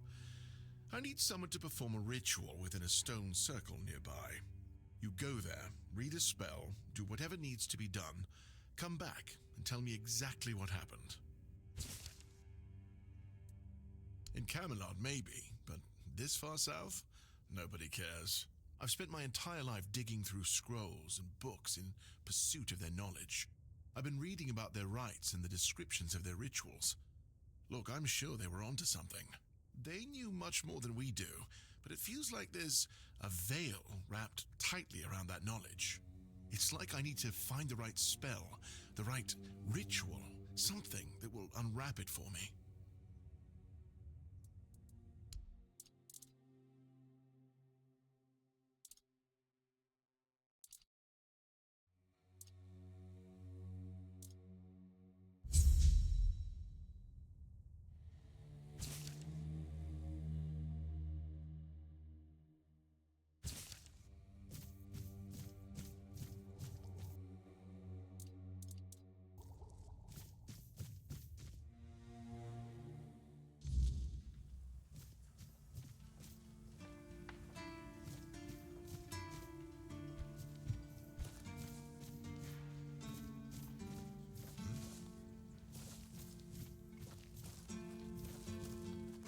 I need someone to perform a ritual within a stone circle nearby. You go there, read a spell, do whatever needs to be done, come back and tell me exactly what happened. In Camelot, maybe, but this far south? Nobody cares. I've spent my entire life digging through scrolls and books in pursuit of their knowledge. I've been reading about their rites and the descriptions of their rituals. Look, I'm sure they were onto something. They knew much more than we do, but it feels like there's a veil wrapped tightly around that knowledge. It's like I need to find the right spell, the right ritual, something that will unwrap it for me.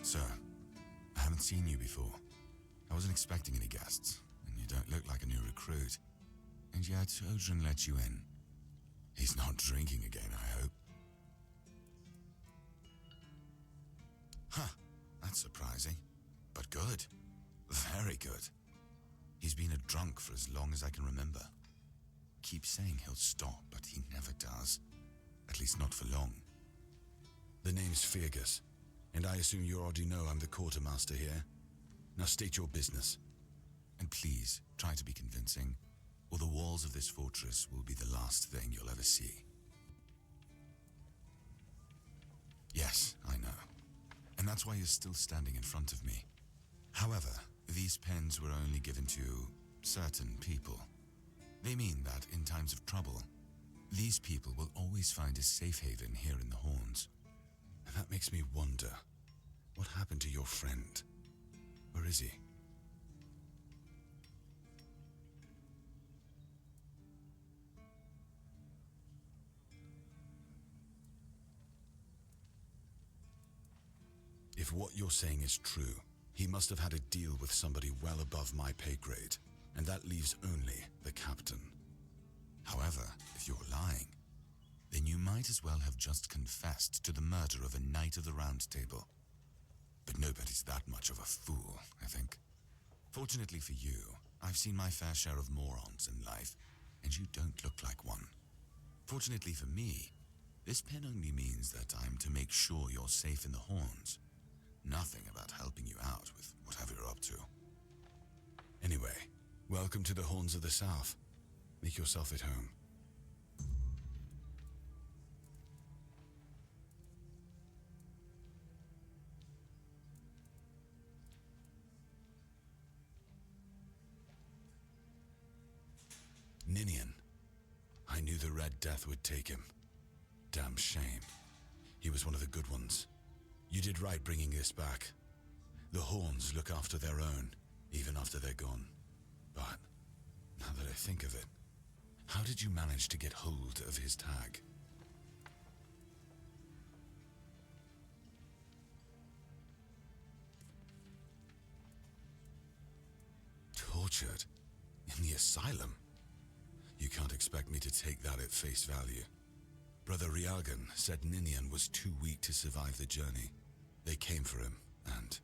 Sir, I haven't seen you before. I wasn't expecting any guests, and you don't look like a new recruit. And yet, Odrin let you in. He's not drinking again, I hope. Huh, that's surprising. But good. Very good. He's been a drunk for as long as I can remember. Keeps saying he'll stop, but he never does. At least not for long. The name's Fergus. And I assume you already know I'm the quartermaster here. Now state your business. And please, try to be convincing, or the walls of this fortress will be the last thing you'll ever see. Yes, I know. And that's why you're still standing in front of me. However, these pens were only given to certain people. They mean that in times of trouble, these people will always find a safe haven here in the Horns. And that makes me wonder, what happened to your friend? Where is he? If what you're saying is true, he must have had a deal with somebody well above my pay grade, and that leaves only the captain. However, if you're lying, then you might as well have just confessed to the murder of a Knight of the Round Table. But nobody's that much of a fool, I think. Fortunately for you, I've seen my fair share of morons in life, and you don't look like one. Fortunately for me, This pen only means that I'm to make sure you're safe in the Horns. Nothing about helping you out with whatever you're up to. Anyway, welcome to the Horns of the South. Make yourself at home. Ninian. I knew the Red Death would take him. Damn shame. He was one of the good ones. You did right bringing this back. The Horns look after their own, even after they're gone. But, now that I think of it, how did you manage to get hold of his tag? Tortured? In the asylum? You can't expect me to take that at face value. Brother Riagan said Ninian was too weak to survive the journey. They came for him, and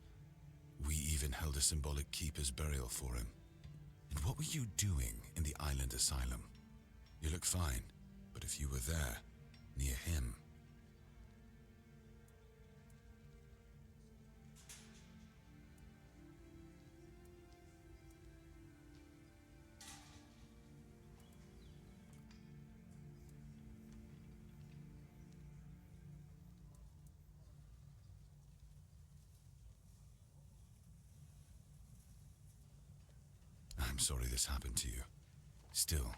we even held a symbolic keeper's burial for him. And what were you doing in the island asylum? You look fine, but if you were there, near him... I'm sorry this happened to you. Still,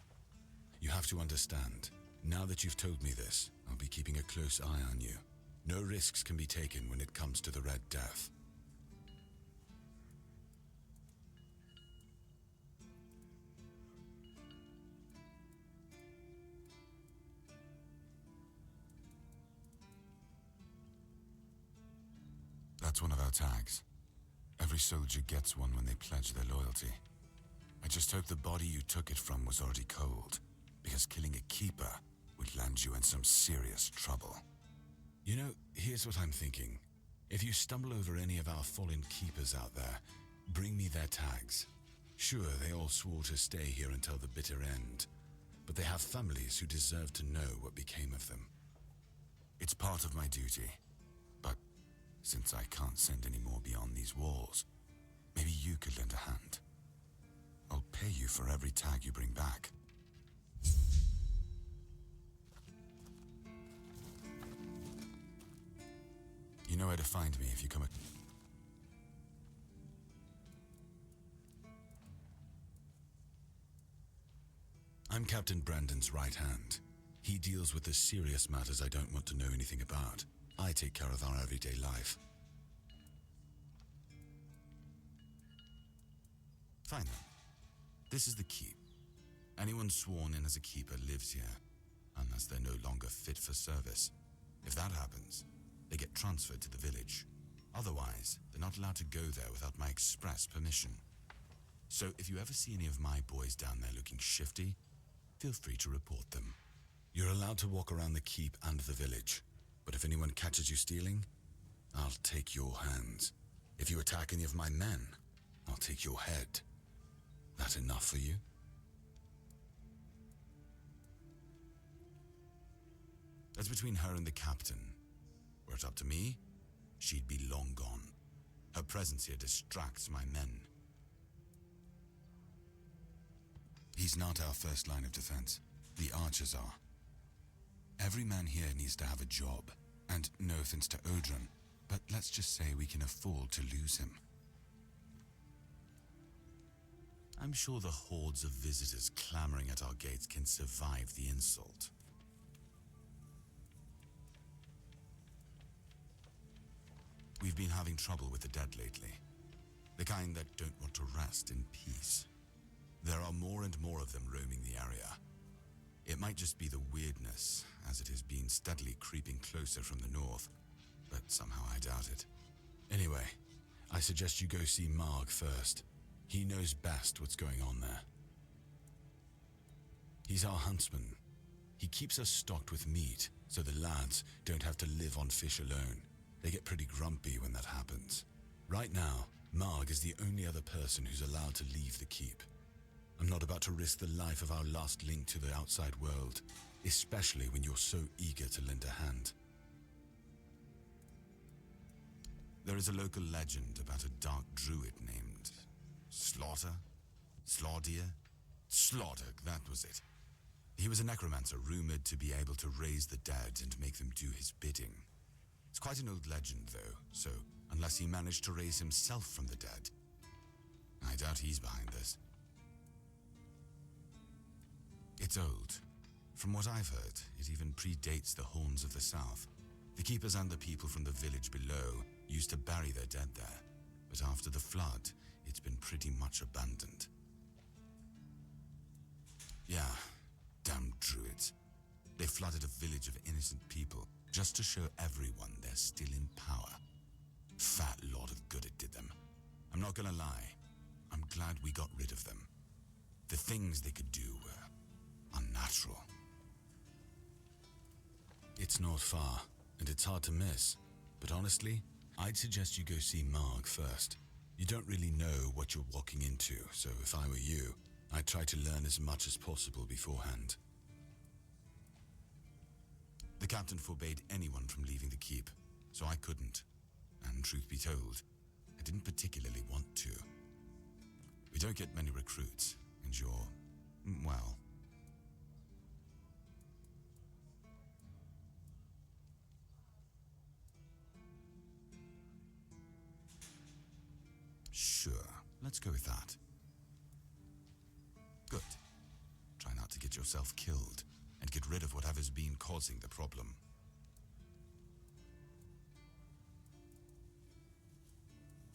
you have to understand, now that you've told me this, I'll be keeping a close eye on you. No risks can be taken when it comes to the Red Death. That's one of our tags. Every soldier gets one when they pledge their loyalty. I just hope the body you took it from was already cold, because killing a keeper would land you in some serious trouble. You know, here's what I'm thinking. If you stumble over any of our fallen keepers out there, bring me their tags. Sure, they all swore to stay here until the bitter end, but they have families who deserve to know what became of them. It's part of my duty, but since I can't send any more beyond these walls, maybe you could lend a hand. I'll pay you for every tag you bring back. You know where to find me if you come I'm Captain Brandon's right hand. He deals with the serious matters I don't want to know anything about. I take care of our everyday life. Fine then. This is the keep. Anyone sworn in as a keeper lives here, unless they're no longer fit for service. If that happens, they get transferred to the village. Otherwise, they're not allowed to go there without my express permission. So if you ever see any of my boys down there looking shifty, feel free to report them. You're allowed to walk around the keep and the village, but if anyone catches you stealing, I'll take your hands. If you attack any of my men, I'll take your head. That enough for you? That's between her and the captain. Were it up to me, she'd be long gone. Her presence here distracts my men. He's not our first line of defense. The archers are. Every man here needs to have a job. And no offense to Odrin, but let's just say we can afford to lose him. I'm sure the hordes of visitors clamoring at our gates can survive the insult. We've been having trouble with the dead lately. The kind that don't want to rest in peace. There are more and more of them roaming the area. It might just be the weirdness, as it has been steadily creeping closer from the north, but somehow I doubt it. Anyway, I suggest you go see Marg first. He knows best what's going on there. He's our huntsman. He keeps us stocked with meat, so the lads don't have to live on fish alone. They get pretty grumpy when that happens. Right now, Marg is the only other person who's allowed to leave the keep. I'm not about to risk the life of our last link to the outside world, especially when you're so eager to lend a hand. There is a local legend about a dark druid named Slaughter? Slaughter, that was it. He was a necromancer rumored to be able to raise the dead and make them do his bidding. It's quite an old legend, though, so unless he managed to raise himself from the dead, I doubt he's behind this. It's old. From what I've heard, it even predates the Horns of the South. The keepers and the people from the village below used to bury their dead there, but after the flood, it's been pretty much abandoned. Yeah, damn druids. They flooded a village of innocent people just to show everyone they're still in power. Fat lot of good it did them. I'm not gonna lie, I'm glad we got rid of them. The things they could do were unnatural. It's not far, and it's hard to miss. But honestly, I'd suggest you go see Marg first. You don't really know what you're walking into, so if I were you, I'd try to learn as much as possible beforehand. The captain forbade anyone from leaving the keep, so I couldn't. And truth be told, I didn't particularly want to. We don't get many recruits, and you're, well... Sure, let's go with that. Good. Try not to get yourself killed, and get rid of whatever's been causing the problem.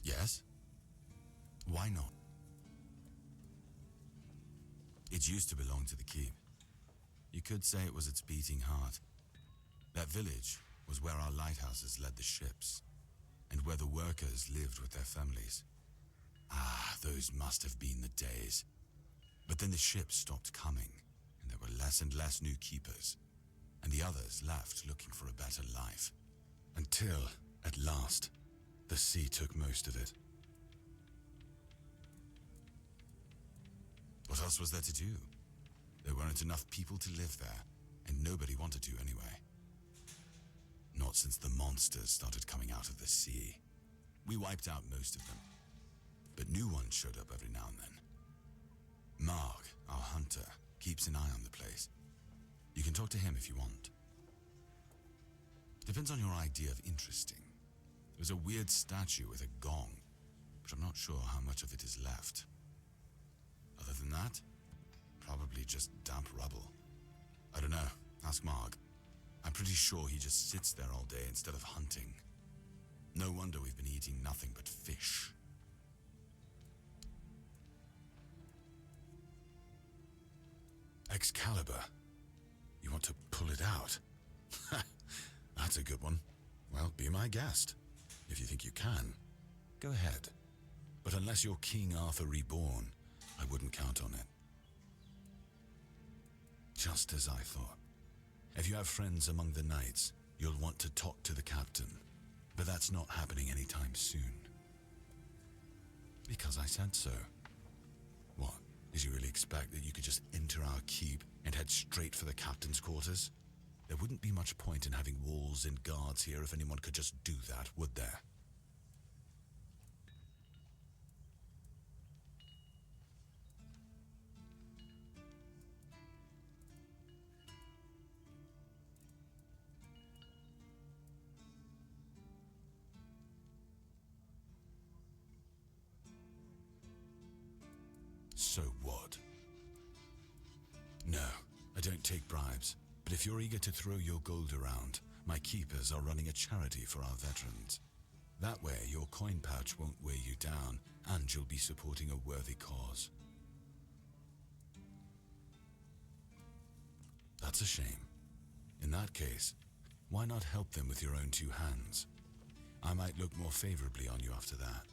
Yes? Why not? It used to belong to the keep. You could say it was its beating heart. That village was where our lighthouses led the ships, and where the workers lived with their families. Ah, those must have been the days. But then the ships stopped coming, and there were less and less new keepers, and the others left looking for a better life. Until, at last, the sea took most of it. What else was there to do? There weren't enough people to live there, and nobody wanted to anyway. Not since the monsters started coming out of the sea. We wiped out most of them, but new ones showed up every now and then. Marg, our hunter, keeps an eye on the place. You can talk to him if you want. Depends on your idea of interesting. There's a weird statue with a gong, but I'm not sure how much of it is left. Other than that, probably just damp rubble. I don't know, ask Marg. I'm pretty sure he just sits there all day instead of hunting. No wonder we've been eating nothing but fish. Excalibur. You want to pull it out? That's a good one. Well, be my guest. If you think you can, go ahead. But unless you're King Arthur reborn, I wouldn't count on it. Just as I thought. If you have friends among the knights, you'll want to talk to the captain. But that's not happening anytime soon. Because I said so. What? Did you really expect that you could just enter our keep and head straight for the captain's quarters? There wouldn't be much point in having walls and guards here if anyone could just do that, would there? So what? No, I don't take bribes. But if you're eager to throw your gold around, my keepers are running a charity for our veterans. That way, your coin pouch won't weigh you down, and you'll be supporting a worthy cause. That's a shame. In that case, why not help them with your own two hands? I might look more favorably on you after that.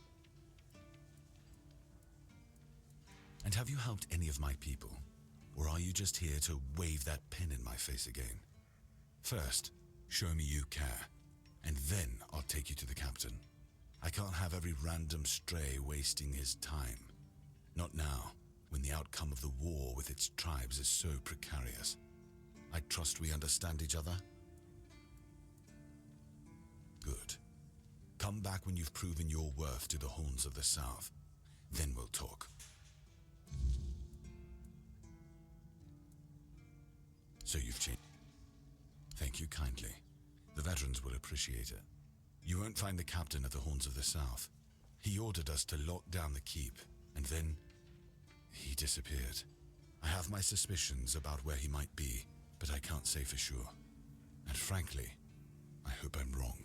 And have you helped any of my people? Or are you just here to wave that pen in my face again? First, show me you care, and then I'll take you to the captain. I can't have every random stray wasting his time. Not now, when the outcome of the war with its tribes is so precarious. I trust we understand each other? Good. Come back when you've proven your worth to the Horns of the South. Then we'll talk. So you've changed. Thank you kindly. The veterans will appreciate it. You won't find the captain at the Horns of the South. He ordered us to lock down the keep, and then he disappeared. I have my suspicions about where he might be, but I can't say for sure. And frankly, I hope I'm wrong.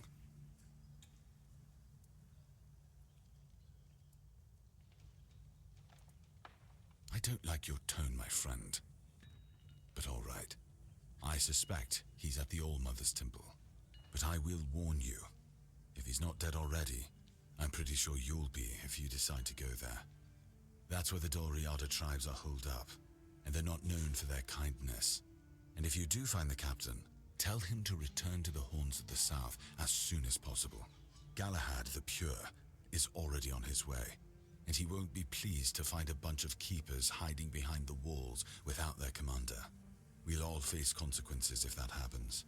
I don't like your tone, my friend. But all right. I suspect he's at the All-Mother's Temple. But I will warn you. If he's not dead already, I'm pretty sure you'll be if you decide to go there. That's where the Doriada tribes are holed up, and they're not known for their kindness. And if you do find the captain, tell him to return to the Horns of the South as soon as possible. Galahad the Pure is already on his way, and he won't be pleased to find a bunch of keepers hiding behind the walls without their commander. We'll all face consequences if that happens.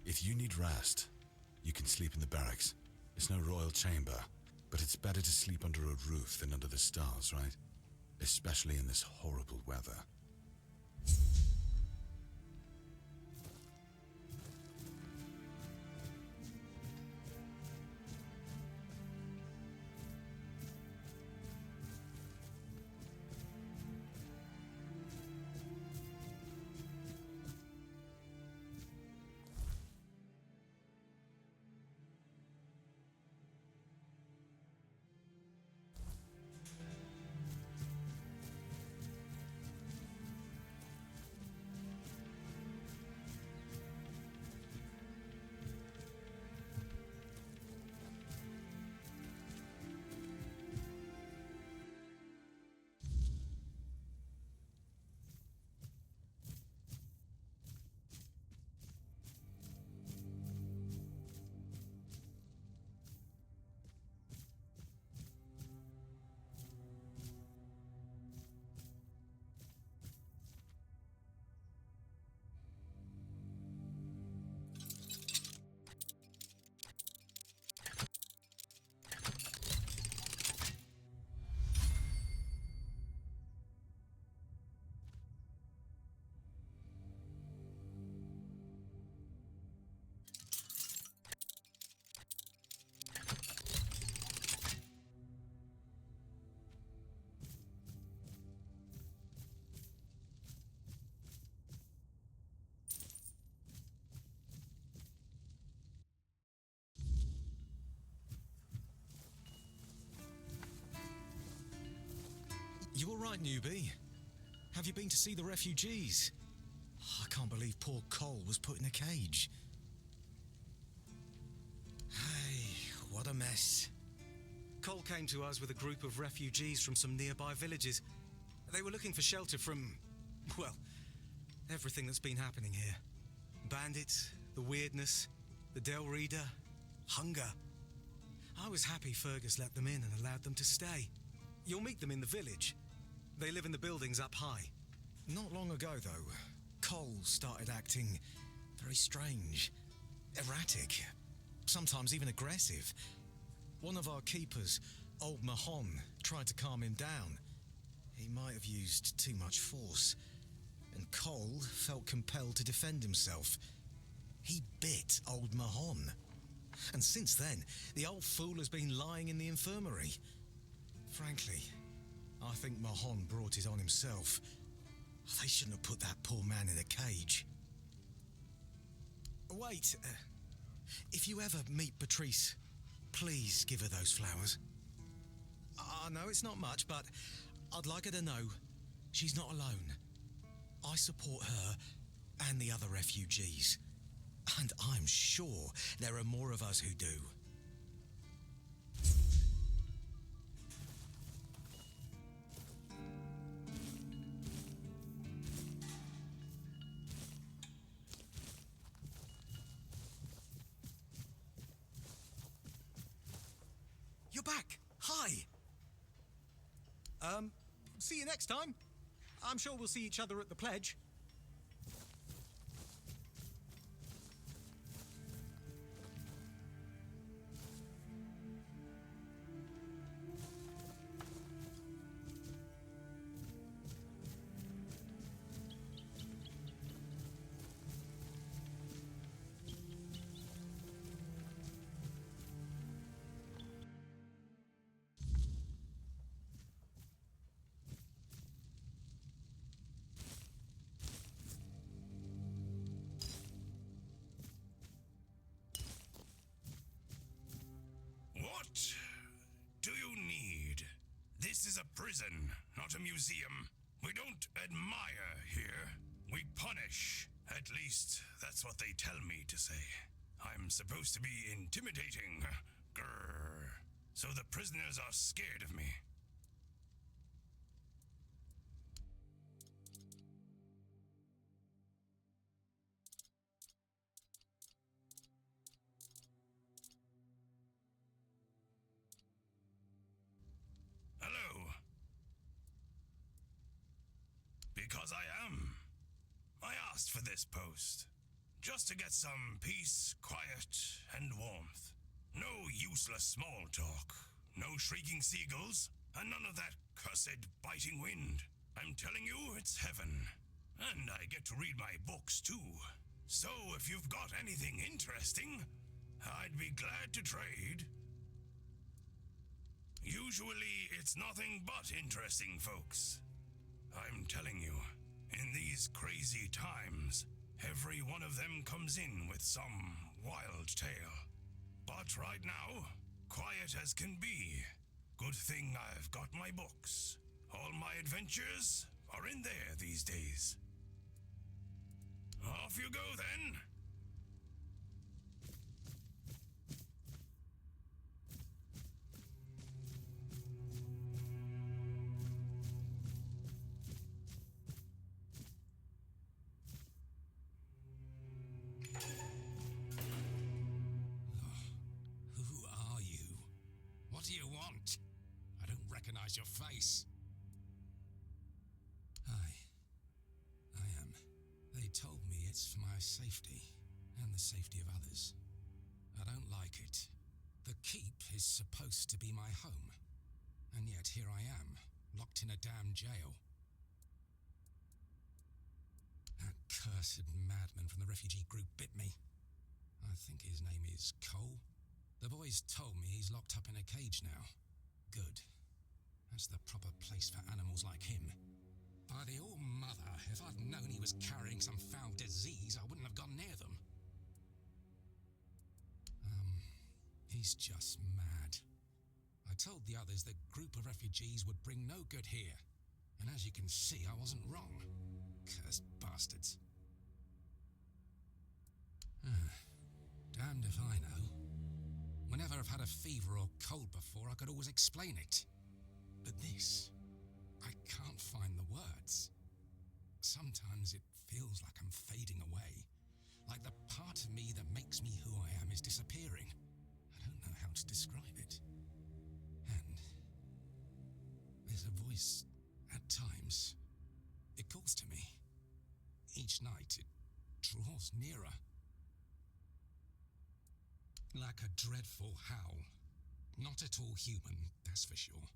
If you need rest, you can sleep in the barracks. It's no royal chamber, but it's better to sleep under a roof than under the stars, right? Especially in this horrible weather. You all right, newbie? Have you been to see the refugees? I can't believe poor Cole was put in a cage. Hey, what a mess. Cole came to us with a group of refugees from some nearby villages. They were looking for shelter from, well, everything that's been happening here. Bandits, the weirdness, the Del Reader, hunger. I was happy Fergus let them in and allowed them to stay. You'll meet them in the village. They live in the buildings up high. Not long ago, though, Cole started acting very strange, erratic, sometimes even aggressive. One of our keepers, Old Mahon, tried to calm him down. He might have used too much force, and Cole felt compelled to defend himself. He bit Old Mahon. And since then, the old fool has been lying in the infirmary. Frankly, I think Mahon brought it on himself. They shouldn't have put that poor man in a cage. Wait, if you ever meet Patrice, please give her those flowers. I know it's not much, but I'd like her to know she's not alone. I support her and the other refugees. And I'm sure there are more of us who do. you're back. Hi. See you next time. I'm sure we'll see each other at the pledge. What do you need? This is a prison, not a museum. We don't admire here. We punish. At least, that's what they tell me to say. I'm supposed to be intimidating. Grrr. So the prisoners are scared of me. Hello. Because I am. I asked for this post. Just to get some peace, quiet, and warmth. No useless small talk. No shrieking seagulls. And none of that cursed biting wind. I'm telling you, it's heaven. And I get to read my books, too. So if you've got anything interesting, I'd be glad to trade. Usually, it's nothing but interesting, folks. I'm telling you, in these crazy times, every one of them comes in with some wild tale. But right now, quiet as can be. Good thing I've got my books. All my adventures are in there these days. Off you go, then. Who are you? What do you want? I don't recognize your face. Hi. I am. They told me it's for my safety, and the safety of others. I don't like it. The keep is supposed to be my home, and yet here I am, locked in a damn jail. That cursed madman from the refugee group bit me. I think his name is Cole. The boys told me he's locked up in a cage now. Good. That's the proper place for animals like him. By the all-mother, if I'd known he was carrying some foul disease, I wouldn't have gone near them. He's just mad. I told the others the group of refugees would bring no good here. And as you can see, I wasn't wrong. Cursed bastards. Damned if I know. Whenever I've had a fever or cold before, I could always explain it. But this, I can't find the words. Sometimes it feels like I'm fading away. Like the part of me that makes me who I am is disappearing. I don't know how to describe it. And there's a voice at times. It calls to me. Each night it draws nearer. Like a dreadful howl. Not at all human, that's for sure.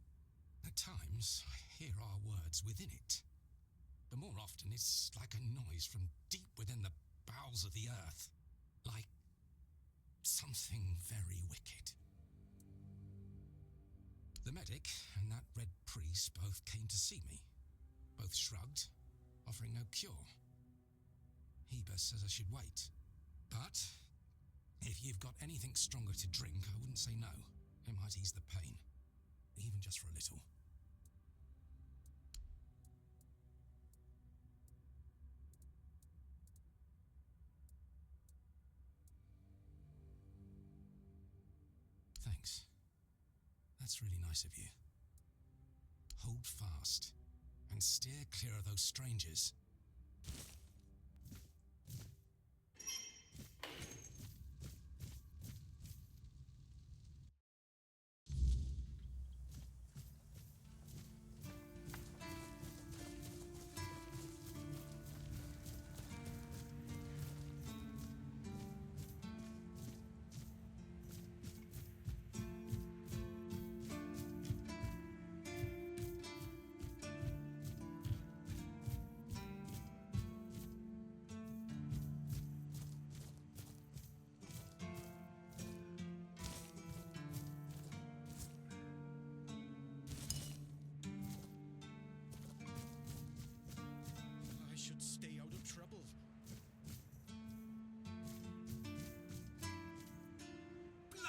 At times, I hear our words within it. But more often, it's like a noise from deep within the bowels of the earth. Like something very wicked. The medic and that red priest both came to see me. Both shrugged, offering no cure. Heber says I should wait. But if you've got anything stronger to drink, I wouldn't say no. It might ease the pain, even just for a little. Thanks. That's really nice of you. Hold fast and steer clear of those strangers.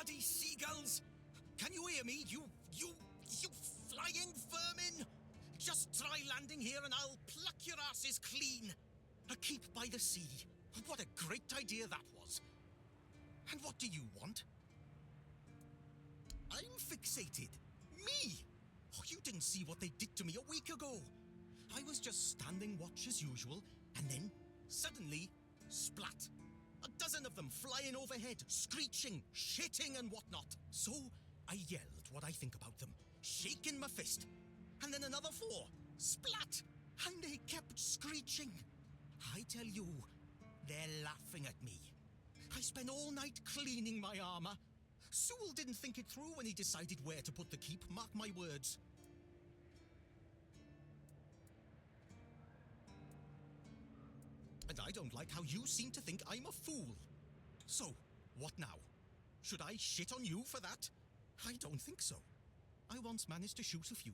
bloody seagulls! Can you hear me? You flying vermin! Just try landing here and I'll pluck your asses clean. A keep by the sea. What a great idea that was. And what do you want? I'm fixated. Me! Oh, you didn't see what they did to me a week ago. I was just standing watch as usual, and then, suddenly, splat. A dozen of them flying overhead, screeching, shitting and whatnot. So, I yelled what I think about them, shaking my fist. And then another 4, splat! And they kept screeching. I tell you, they're laughing at me. I spent all night cleaning my armor. Sewell didn't think it through when he decided where to put the keep, mark my words. And I don't like how you seem to think I'm a fool. So, what now? Should I shit on you for that? I don't think so. I once managed to shoot a few.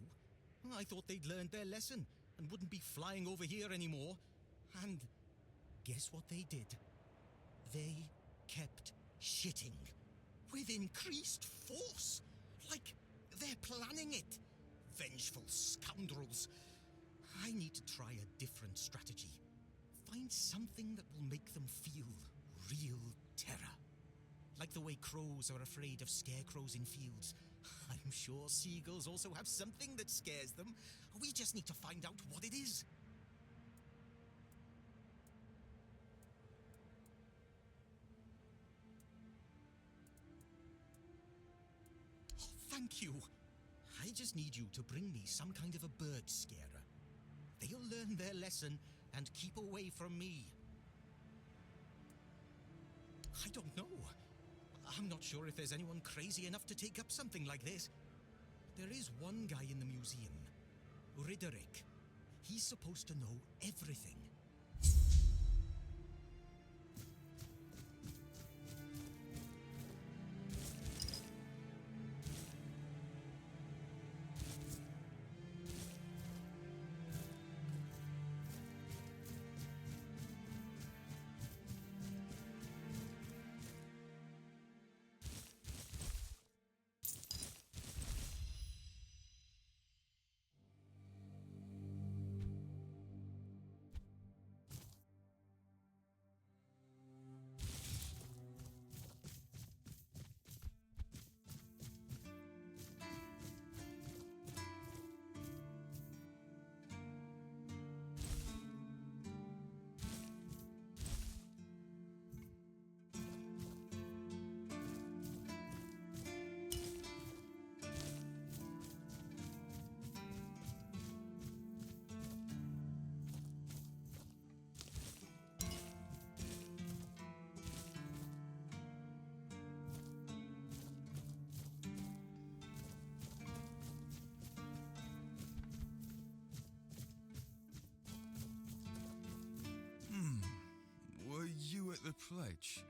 I thought they'd learned their lesson and wouldn't be flying over here anymore. And guess what they did? They kept shitting. With increased force. Like they're planning it. Vengeful scoundrels. I need to try a different strategy. Find something that will make them feel real terror. Like the way crows are afraid of scarecrows in fields. I'm sure seagulls also have something that scares them. We just need to find out what it is. Oh, thank you. I just need you to bring me some kind of a bird scarer. They'll learn their lesson and keep away from me. I don't know. I'm not sure if there's anyone crazy enough to take up something like this. There is one guy in the museum, Riderick. He's supposed to know everything. Were you at the pledge?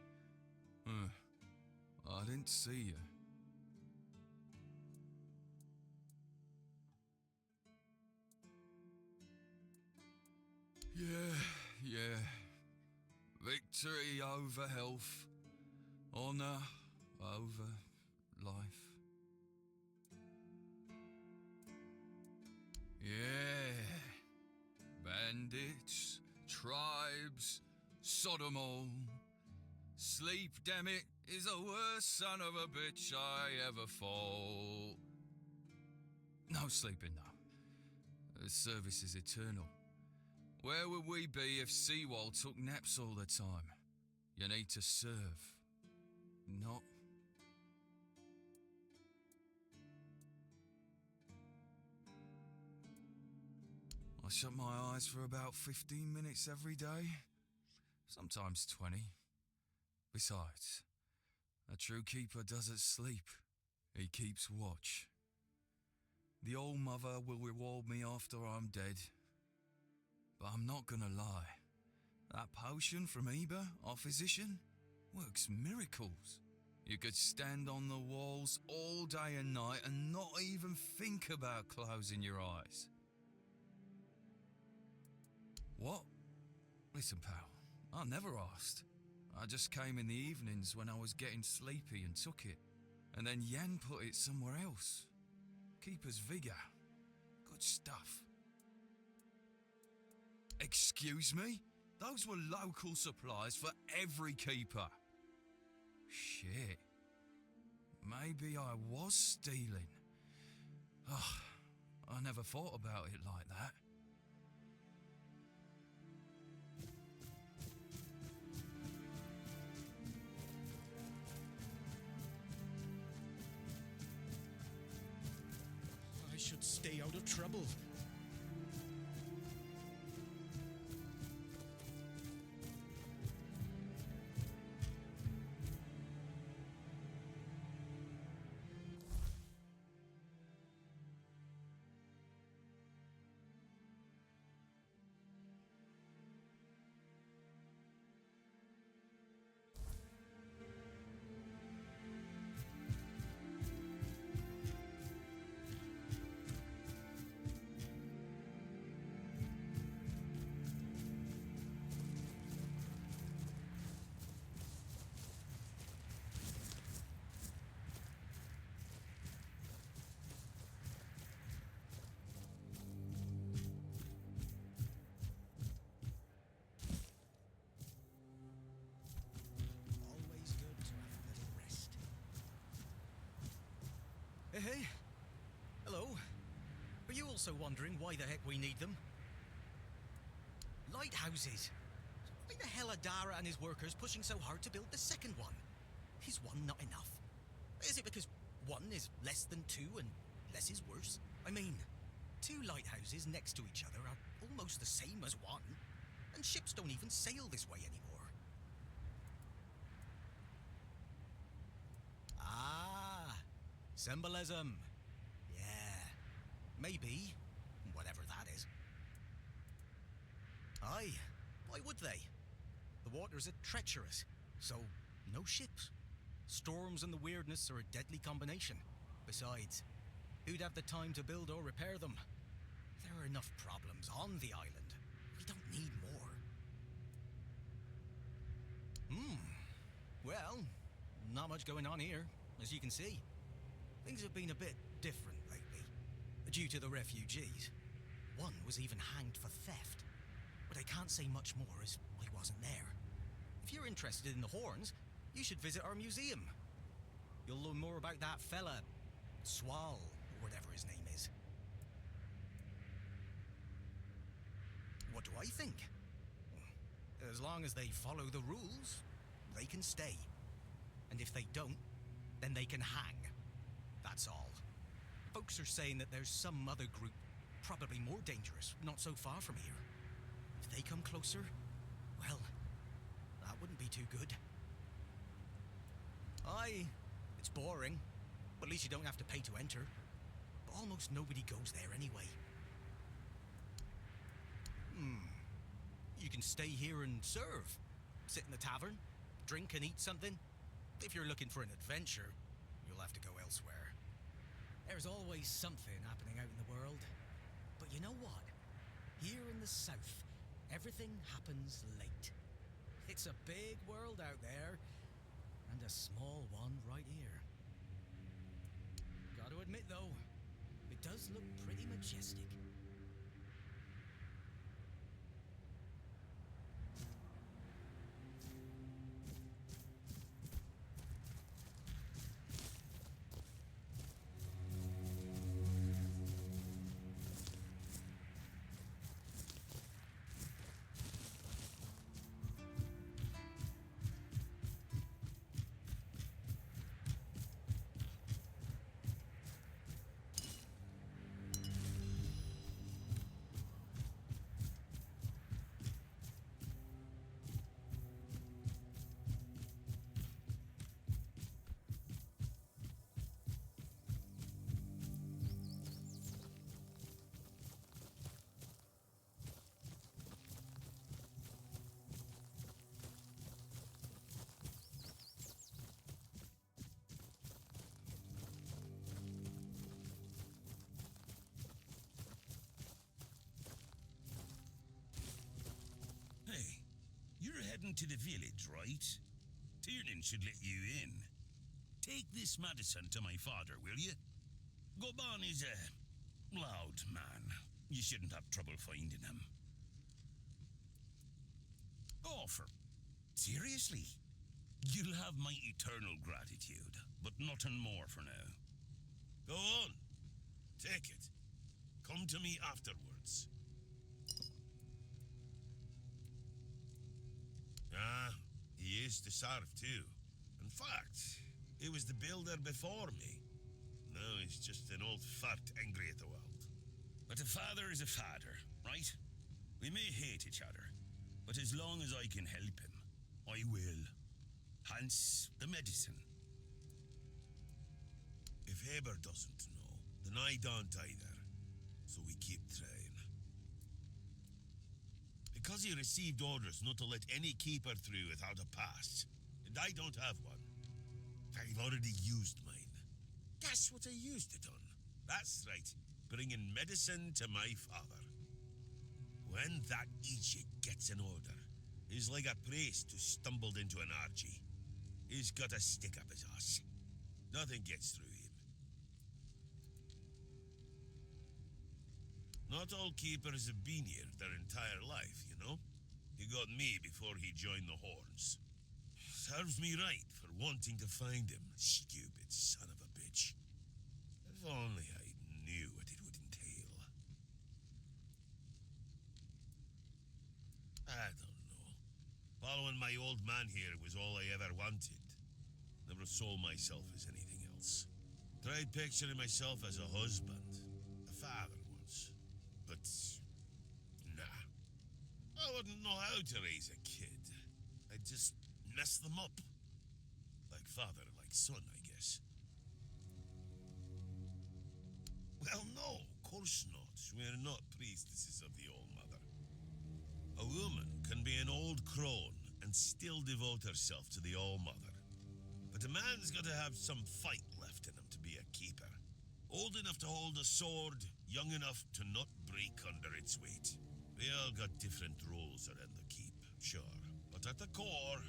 I didn't see you. Yeah. Victory over health. Honor over life. Yeah. Bandits, tribes, Sodom all. Sleep, damn it, is the worst son of a bitch I ever fought. No sleeping, no. The service is eternal. Where would we be if Seawall took naps all the time? You need to serve, not... I shut my eyes for about 15 minutes every day. Sometimes 20. Besides, a true keeper doesn't sleep. He keeps watch. The Old Mother will reward me after I'm dead. But I'm not gonna lie. That potion from Eber, our physician, works miracles. You could stand on the walls all day and night and not even think about closing your eyes. What? Listen, pal, I never asked. I just came in the evenings when I was getting sleepy and took it. And then Yen put it somewhere else. Keeper's vigor. Good stuff. Excuse me? Those were local supplies for every keeper. Shit. Maybe I was stealing. Oh, I never thought about it like that. I should stay out of trouble. Always good to have a little rest. Hey. Hello. Are you also wondering why the heck we need them? Lighthouses. Why the hell are Dara and his workers pushing so hard to build the second one? Is one not enough? Is it because one is less than two and less is worse? I mean, two lighthouses next to each other are almost the same as one, and ships don't even sail this way anymore. Ah, symbolism. Yeah, maybe, whatever that is. Aye, why would they? The waters are treacherous, so no ships. Storms and the weirdness are a deadly combination. Besides, who'd have the time to build or repair them? There are enough problems on the island. We don't need more. Well, not much going on here, as you can see. Things have been a bit different lately, due to the refugees. One was even hanged for theft. But I can't say much more as I wasn't there. If you're interested in the horns, you should visit our museum. You'll learn more about that fella, Swal, or whatever his name is. What do I think? As long as they follow the rules, they can stay. And if they don't, then they can hang. That's all. Folks are saying that there's some other group, probably more dangerous, not so far from here. If they come closer, well, that wouldn't be too good. Aye, it's boring, but at least you don't have to pay to enter. But almost nobody goes there anyway. You can stay here and serve. Sit in the tavern, drink and eat something. If you're looking for an adventure, you'll have to go elsewhere. There's always something happening out in the world. But you know what? Here in the south, everything happens late. It's a big world out there, and a small one right here. Gotta admit though, it does look pretty majestic. You're heading to the village, right? Tiernan should let you in. take this medicine to my father, will you? Goban is a loud man. You shouldn't have trouble finding him. Offer. Seriously? You'll have my eternal gratitude, but nothing more for now. Go on. Take it. Come to me afterwards. Ah, he is to serve too. In fact, he was the builder before me. Now he's just an old fart angry at the world. But a father is a father, right? We may hate each other, but as long as I can help him, I will. Hence the medicine. If Haber doesn't know, then I don't either. So we keep trying. Because he received orders not to let any keeper through without a pass, and I don't have one. I've already used mine. Guess what I used it on? That's right, bringing medicine to my father. When that idiot gets an order, he's like a priest who stumbled into an orgy. He's got a stick up his ass. Nothing gets through him. Not all keepers have been here their entire life, you know? He got me before he joined the Horns. Serves me right for wanting to find him, stupid son of a bitch. If only I knew what it would entail. I don't know. Following my old man here was all I ever wanted. Never saw myself as anything else. Tried picturing myself as a husband, a father once. But, nah. I wouldn't know how to raise a kid. I'd just mess them up. Like father, like son, I guess. Well, no, of course not. We're not priestesses of the All-Mother. A woman can be an old crone and still devote herself to the All-Mother. But a man's got to have some fight left in him to be a keeper. Old enough to hold a sword, young enough to not break under its weight. We all got different roles around the keep, sure. But at the core,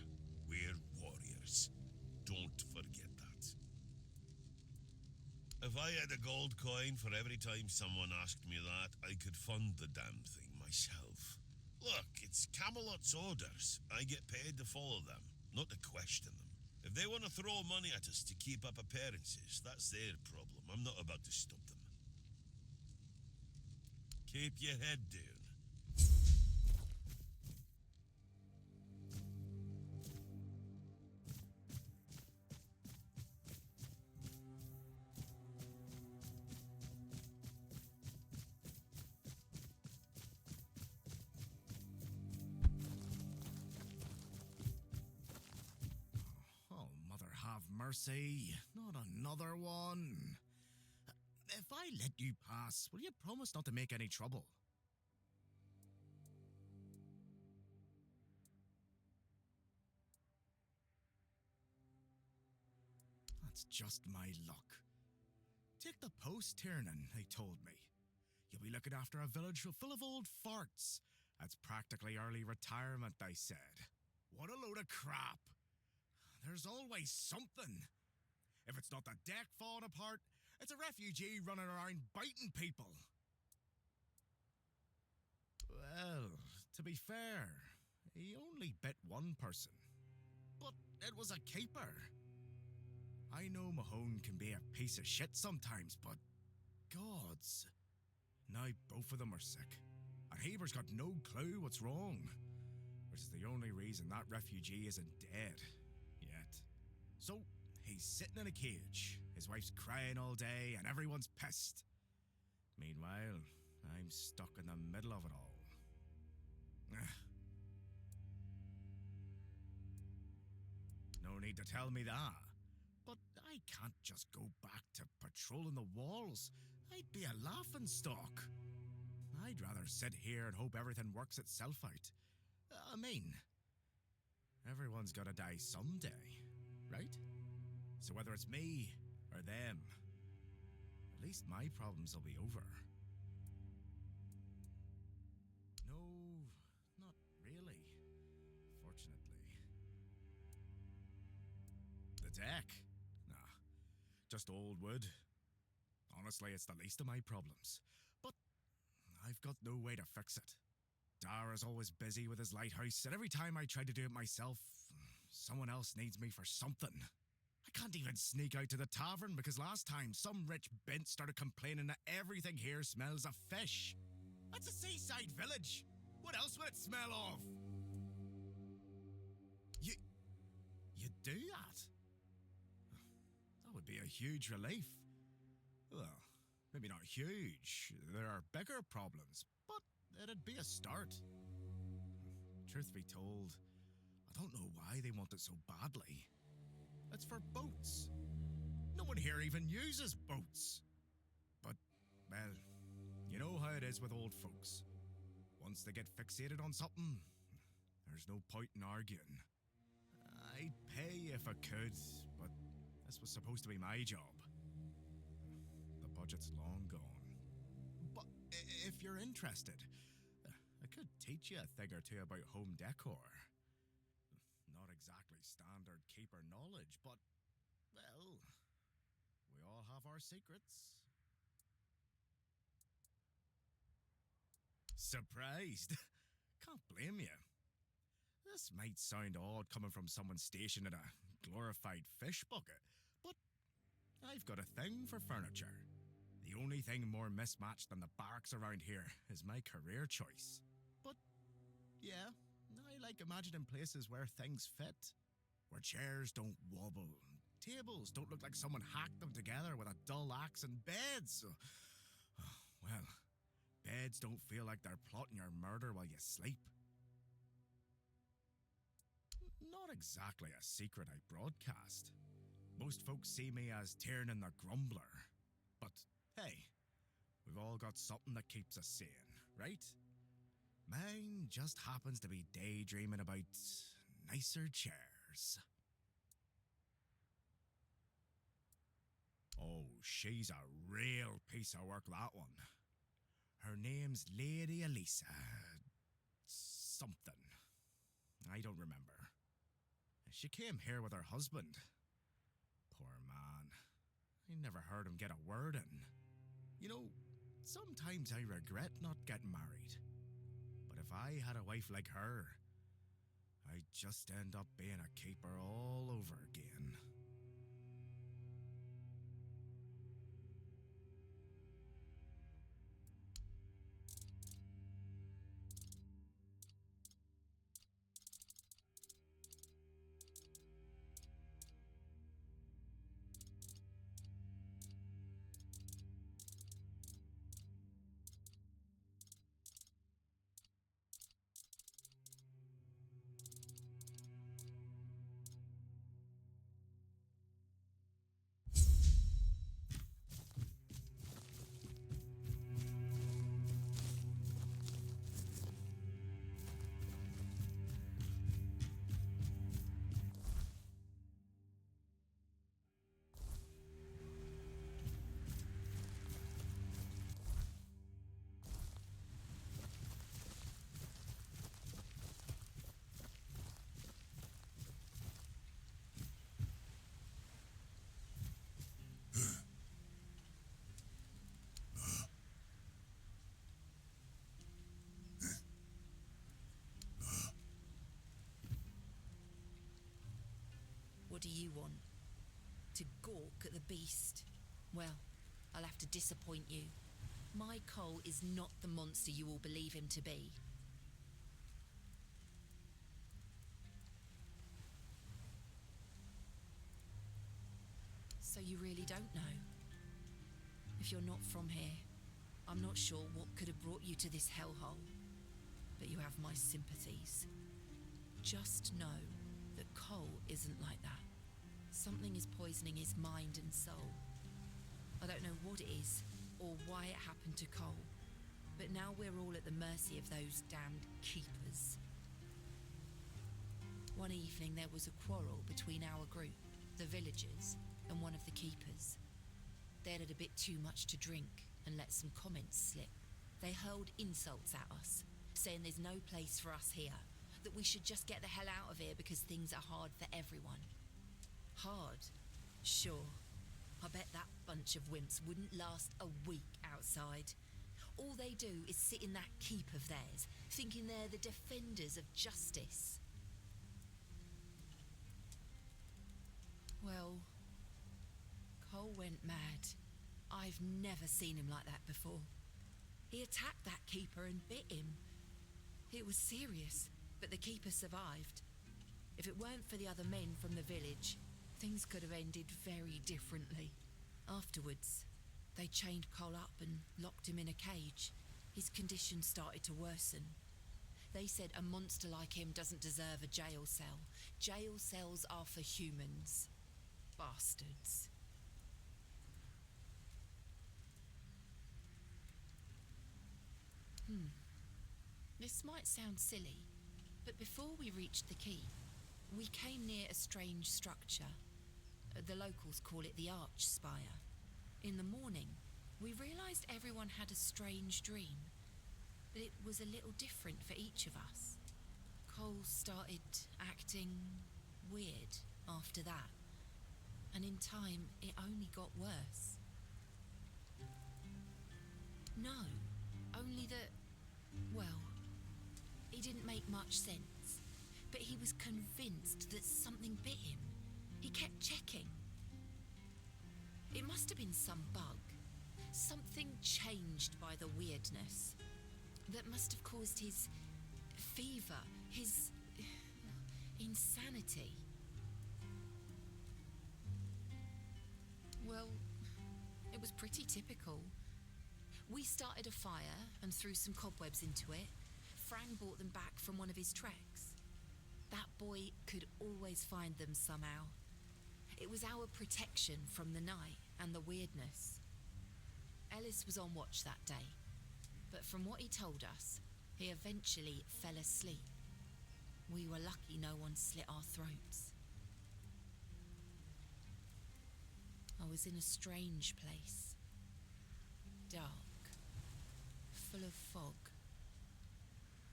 we're warriors. Don't forget that. If I had a gold coin for every time someone asked me that, I could fund the damn thing myself. Look, it's Camelot's orders. I get paid to follow them, not to question them. If they want to throw money at us to keep up appearances, that's their problem. I'm not about to stop them. Keep your head down. Oh, Mother have mercy. Not another one. If I let you pass, will you promise not to make any trouble? That's just my luck. Take the post, Tiernan, they told me. You'll be looking after a village full of old farts. That's practically early retirement, they said. What a load of crap. There's always something. If it's not the deck falling apart, it's a refugee running around biting people. Well, to be fair, he only bit one person. But it was a keeper. I know Mahone can be a piece of shit sometimes, but gods. Now both of them are sick. And Haber's got no clue what's wrong. Which is the only reason that refugee isn't dead. Yet. So, he's sitting in a cage. His wife's crying all day and everyone's pissed. Meanwhile, I'm stuck in the middle of it all. No need to tell me that. But I can't just go back to patrolling the walls. I'd be a laughingstock. I'd rather sit here and hope everything works itself out. I mean, everyone's gotta die someday, right? So whether it's me or them, at least my problems will be over. No, not really, fortunately. The deck? Nah, just old wood. Honestly, it's the least of my problems. But I've got no way to fix it. Dara's always busy with his lighthouse, and every time I try to do it myself, someone else needs me for something. I can't even sneak out to the tavern because last time some rich bint started complaining that everything here smells of fish. That's a seaside village. What else would it smell of? You do that? That would be a huge relief. Well, maybe not huge. There are bigger problems, but it'd be a start. Truth be told, I don't know why they want it so badly. It's for boats. No one here even uses boats. But, well, you know how it is with old folks. Once they get fixated on something, there's no point in arguing. I'd pay if I could, but this was supposed to be my job. The budget's long gone. But if you're interested, I could teach you a thing or two about home decor. Not exactly standard keeper knowledge, but, well, we all have our secrets. Surprised? Can't blame you. This might sound odd coming from someone stationed in a glorified fish bucket, but I've got a thing for furniture. The only thing more mismatched than the barracks around here is my career choice. But, yeah, I like imagining places where things fit. Where chairs don't wobble, tables don't look like someone hacked them together with a dull axe, and beds, well, beds don't feel like they're plotting your murder while you sleep. Not exactly a secret I broadcast. Most folks see me as Tiernan the Grumbler. But hey, we've all got something that keeps us sane, right? Mine just happens to be daydreaming about nicer chairs. Oh, she's a real piece of work, that one. Her name's Lady Elisa. Something. I don't remember. She came here with her husband. Poor man. I never heard him get a word in. You know, sometimes I regret not getting married. But if I had a wife like her, I'd just end up being a keeper all over again. What do you want? To gawk at the beast? Well, I'll have to disappoint you. My Cole is not the monster you all believe him to be. So you really don't know? If you're not from here, I'm not sure what could have brought you to this hellhole. But you have my sympathies. Just know that Cole isn't like that. Something is poisoning his mind and soul. I don't know what it is, or why it happened to Cole, but now we're all at the mercy of those damned keepers. One evening there was a quarrel between our group, the villagers, and one of the keepers. They'd had a bit too much to drink and let some comments slip. They hurled insults at us, saying there's no place for us here, that we should just get the hell out of here because things are hard for everyone. Hard? Sure. I bet that bunch of wimps wouldn't last a week outside. All they do is sit in that keep of theirs, thinking they're the defenders of justice. Well, Cole went mad. I've never seen him like that before. He attacked that keeper and bit him. It was serious, but the keeper survived. If it weren't for the other men from the village, things could have ended very differently. Afterwards, they chained Cole up and locked him in a cage. His condition started to worsen. They said a monster like him doesn't deserve a jail cell. Jail cells are for humans. Bastards. This might sound silly, but before we reached the keep, we came near a strange structure. The locals call it the Arch Spire. In the morning, we realised everyone had a strange dream, but it was a little different for each of us. Cole started acting weird after that, and in time it only got worse. No, only that, well, it didn't make much sense, but he was convinced that something bit him. He kept checking. It must have been some bug. Something changed by the weirdness that must have caused his fever, his insanity. Well, it was pretty typical. We started a fire and threw some cobwebs into it. Fran brought them back from one of his treks. That boy could always find them somehow. It was our protection from the night and the weirdness. Ellis was on watch that day, but from what he told us, he eventually fell asleep. We were lucky no one slit our throats. I was in a strange place. Dark, full of fog,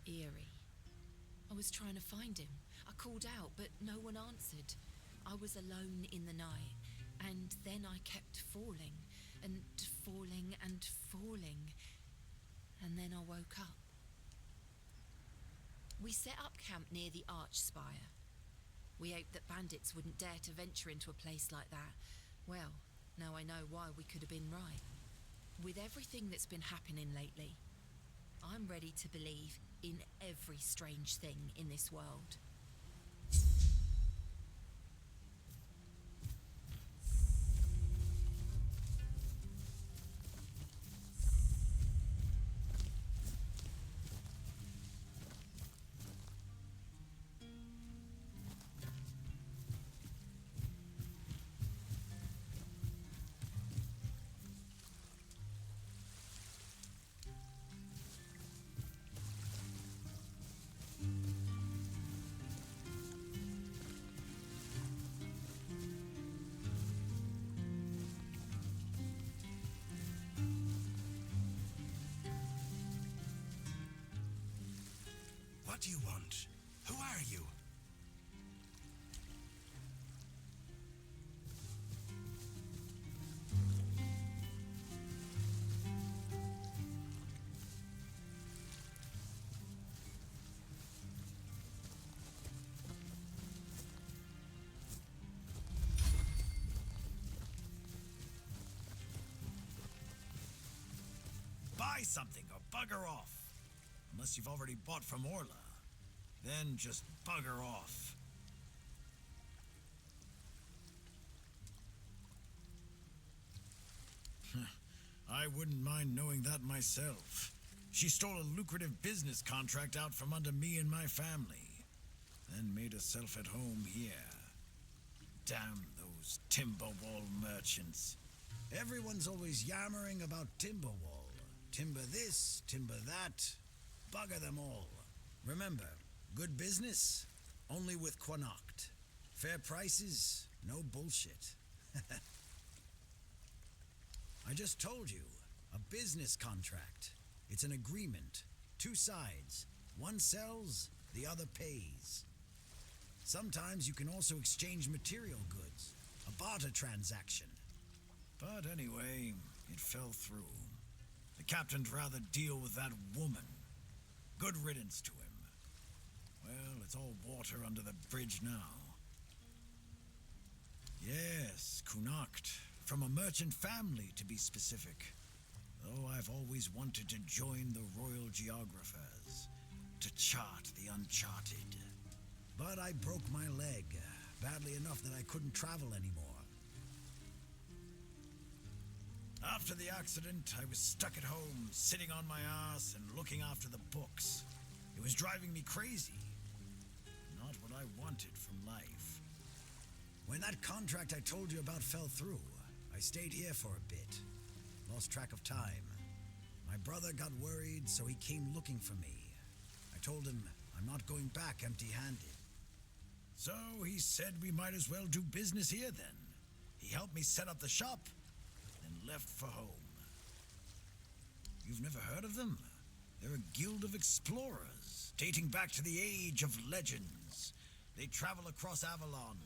eerie. I was trying to find him. I called out, but no one answered. I was alone in the night, and then I kept falling, and falling, and falling, and then I woke up. We set up camp near the Arch Spire. We hoped that bandits wouldn't dare to venture into a place like that. Well, now I know why we could have been right. With everything that's been happening lately, I'm ready to believe in every strange thing in this world. What do you want? Who are you? Buy something or bugger off. Unless you've already bought from Orla. Then just bugger off. I wouldn't mind knowing that myself. She stole a lucrative business contract out from under me and my family, then made herself at home here. Damn those Timberwall merchants. Everyone's always yammering about Timberwall. Timber this, timber that. Bugger them all. Remember, good business, only with Quanacht. Fair prices, no bullshit. I just told you, a business contract. It's an agreement. Two sides. One sells, the other pays. Sometimes you can also exchange material goods. A barter transaction. But anyway, it fell through. The captain'd rather deal with that woman. Good riddance to him. Well, it's all water under the bridge now. Yes, Connacht. From a merchant family, to be specific. Though I've always wanted to join the Royal Geographers, to chart the uncharted. But I broke my leg, badly enough that I couldn't travel anymore. After the accident, I was stuck at home, sitting on my ass and looking after the books. It was driving me crazy. Not what I wanted from life. When that contract I told you about fell through, I stayed here for a bit. Lost track of time. My brother got worried, so he came looking for me. I told him I'm not going back empty-handed. So he said we might as well do business here then. He helped me set up the shop, then left for home. You've never heard of them? They're a guild of explorers, dating back to the age of legends. They travel across Avalon,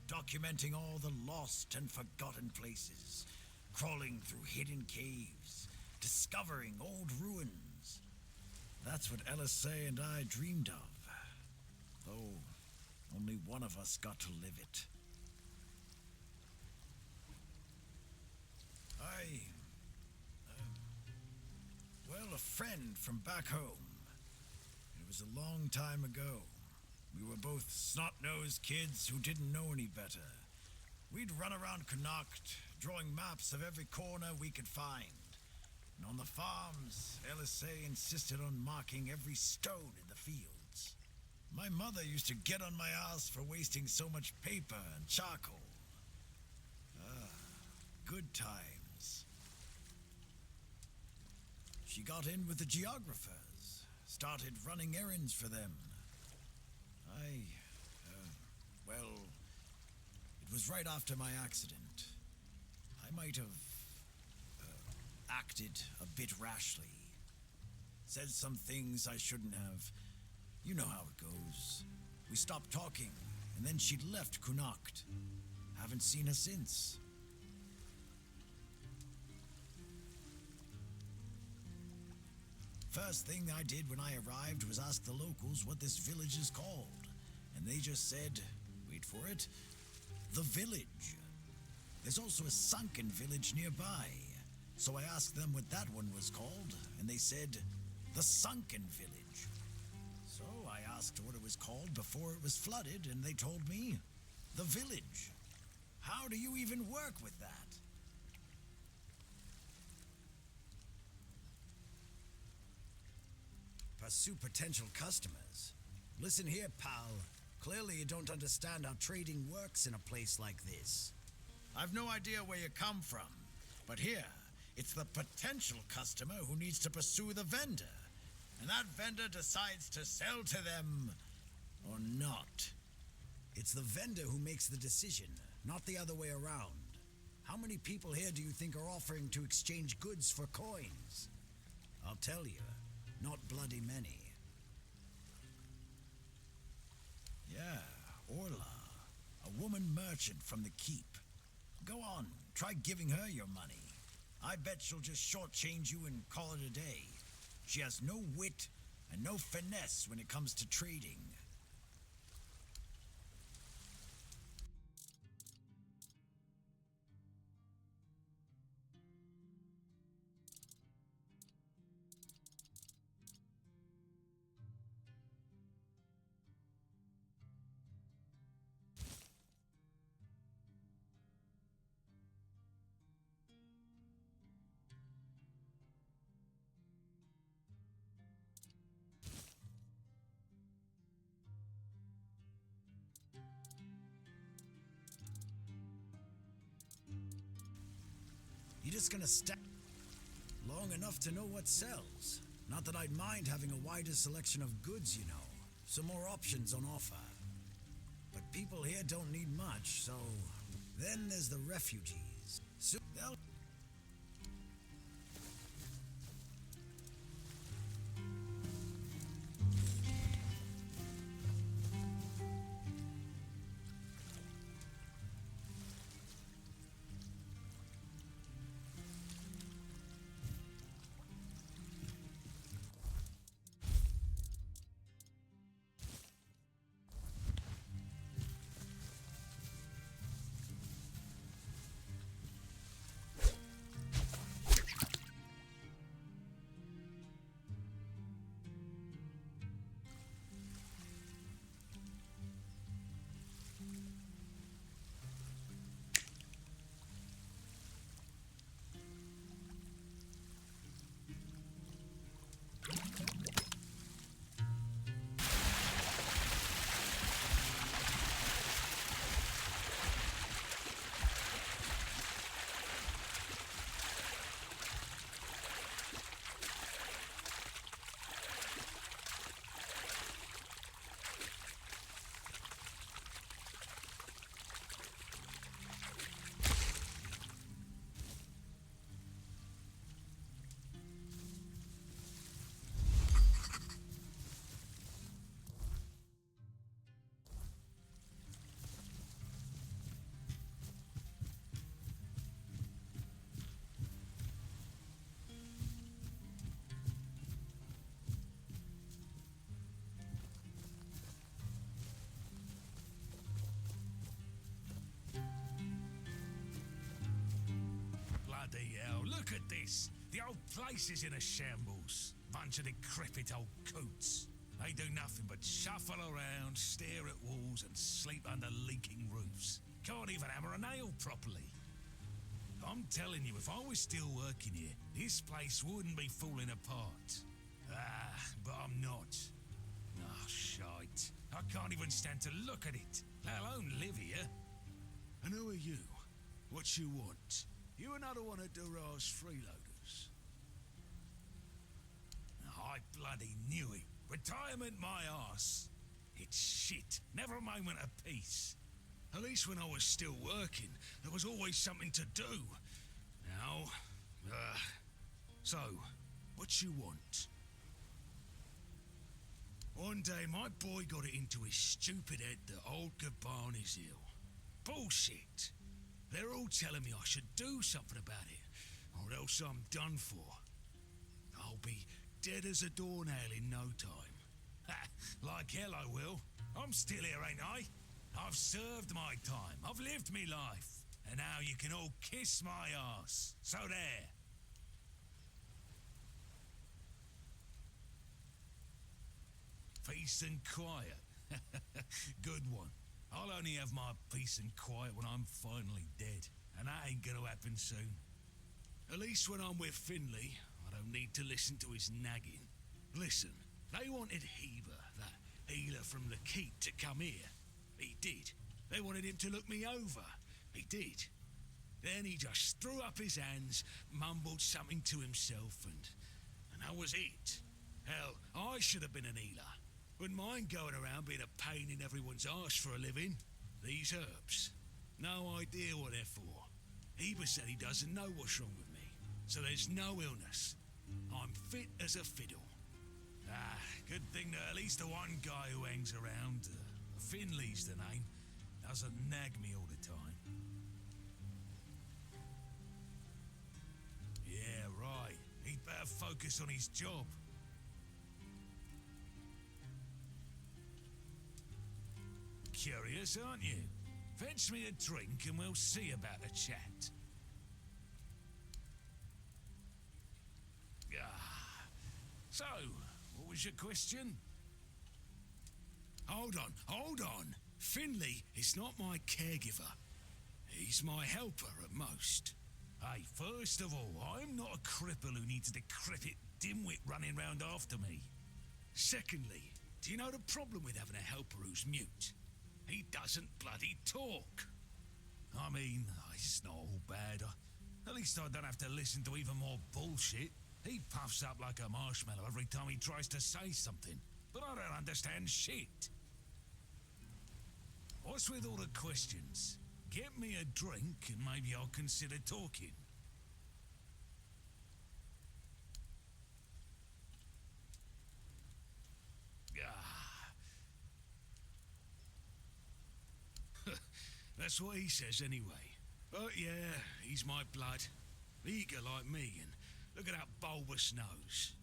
documenting all the lost and forgotten places, crawling through hidden caves, discovering old ruins. That's what LSA and I dreamed of, though only one of us got to live it. Well, a friend from back home. It was a long time ago. We were both snot-nosed kids who didn't know any better. We'd run around Connacht, drawing maps of every corner we could find. And on the farms, LSA insisted on marking every stone in the fields. My mother used to get on my ass for wasting so much paper and charcoal. Good times. She got in with the geographers, started running errands for them. Well, it was right after my accident. I might have acted a bit rashly. Said some things I shouldn't have. You know how it goes. We stopped talking, and then she'd left Connacht. Haven't seen her since. First thing I did when I arrived was ask the locals what this village is called. And they just said, wait for it, the village. There's also a sunken village nearby. So I asked them what that one was called, and they said, the sunken village. So I asked what it was called before it was flooded, and they told me, the village. How do you even work with that? Pursue potential customers. Listen here, pal. Clearly you don't understand how trading works in a place like this. I've no idea where you come from, but here, it's the potential customer who needs to pursue the vendor. And that vendor decides to sell to them or not. It's the vendor who makes the decision, not the other way around. How many people here do you think are offering to exchange goods for coins? I'll tell you, not bloody many. Yeah, Orla, a woman merchant from the keep. Go on, try giving her your money. I bet she'll just shortchange you and call it a day. She has no wit and no finesse when it comes to trading. You're just gonna step long enough to know what sells. Not that I'd mind having a wider selection of goods, you know. Some more options on offer. But people here don't need much, so... Then there's the refugees. So they'll... look at this. The old place is in a shambles. Bunch of decrepit old coots. They do nothing but shuffle around, stare at walls, and sleep under leaking roofs. Can't even hammer a nail properly. I'm telling you, if I was still working here, this place wouldn't be falling apart. But I'm not. Oh, shite. I can't even stand to look at it, let alone live here. And who are you? What you want? You another one of Durar's freeloaders? I bloody knew it. Retirement my arse. It's shit. Never a moment of peace. At least when I was still working, there was always something to do. Now, so, what you want? One day, my boy got it into his stupid head that old Gaban is ill. Bullshit. They're all telling me I should do something about it, or else I'm done for. I'll be dead as a doornail in no time. Like hell I will. I'm still here, ain't I? I've served my time. I've lived me life. And now you can all kiss my arse. So there. Peace and quiet. Good one. I'll only have my peace and quiet when I'm finally dead. And that ain't gonna happen soon. At least when I'm with Finley, I don't need to listen to his nagging. Listen, they wanted Heber, that healer from the keep, to come here. He did. They wanted him to look me over. He did. Then he just threw up his hands, mumbled something to himself, and that was it. Hell, I should have been an healer. Wouldn't mind going around being a pain in everyone's arse for a living. These herbs. No idea what they're for. Heber said he doesn't know what's wrong with me, so there's no illness. I'm fit as a fiddle. Good thing that at least the one guy who hangs around, Finley's the name, doesn't nag me all the time. Yeah, right. He'd better focus on his job. Curious, aren't you? Fetch me a drink and we'll see about the chat. So, what was your question? Hold on. Finley is not my caregiver. He's my helper at most. Hey, first of all, I'm not a cripple who needs a decrepit dimwit running round after me. Secondly, do you know the problem with having a helper who's mute? He doesn't bloody talk. I mean, it's not all bad. At least I don't have to listen to even more bullshit. He puffs up like a marshmallow every time he tries to say something, but I don't understand shit. What's with all the questions? Get me a drink and maybe I'll consider talking. That's what he says anyway. But yeah, he's my blood. Eager like me, and look at that bulbous nose.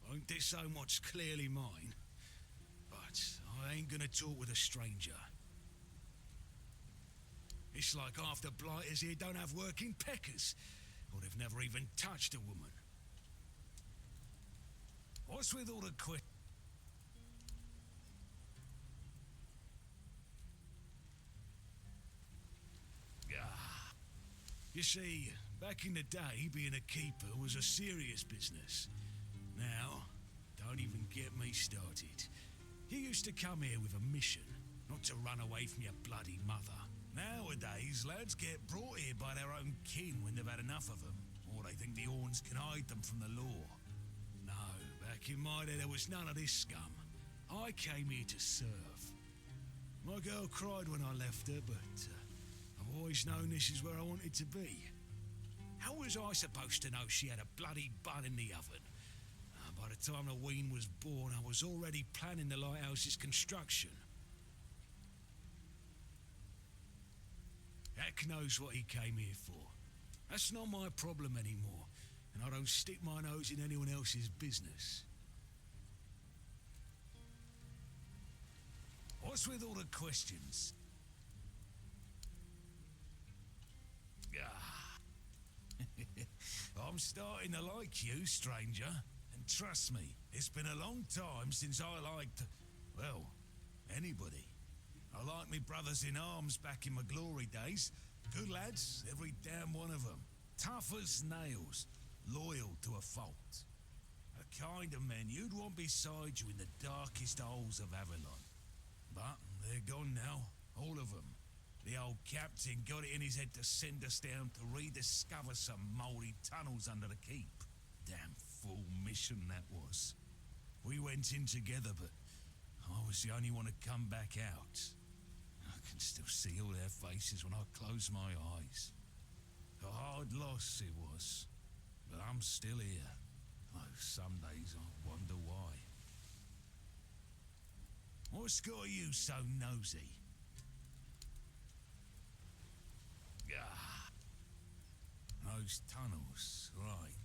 Won't this so much clearly mine? But I ain't gonna talk with a stranger. It's like half the blighters here don't have working peckers, or they've never even touched a woman. What's with all the You see, back in the day, being a keeper was a serious business. Now, don't even get me started. You used to come here with a mission, not to run away from your bloody mother. Nowadays, lads get brought here by their own kin when they've had enough of them, or they think the Orns can hide them from the law. No, back in my day, there was none of this scum. I came here to serve. My girl cried when I left her, but I've always known this is where I wanted to be. How was I supposed to know she had a bloody bun in the oven? By the time the wean was born, I was already planning the lighthouse's construction. Heck knows what he came here for. That's not my problem anymore, and I don't stick my nose in anyone else's business. What's with all the questions? I'm starting to like you, stranger. And trust me, it's been a long time since I liked, well, anybody. I liked me brothers in arms back in my glory days. Good lads, every damn one of them. Tough as nails, loyal to a fault. A kind of men you'd want beside you in the darkest holes of Avalon. But they're gone now, all of them. The old captain got it in his head to send us down to rediscover some mouldy tunnels under the keep. Damn fool mission that was. We went in together, but I was the only one to come back out. I can still see all their faces when I close my eyes. A hard loss it was, but I'm still here. Though some days I wonder why. What's got you so nosy? Ah, those tunnels, right.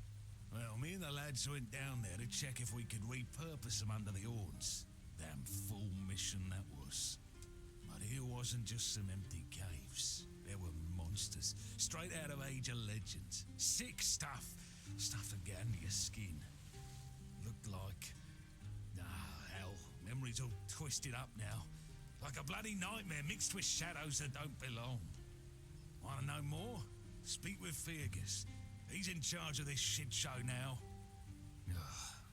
Well, me and the lads went down there to check if we could repurpose them under the horns. Damn fool mission that was. But here wasn't just some empty caves. There were monsters, straight out of Age of Legends. Sick stuff. Stuff to get under your skin. Looked like... hell, memory's all twisted up now. Like a bloody nightmare mixed with shadows that don't belong. Want to know more? Speak with Fergus. He's in charge of this shit show now.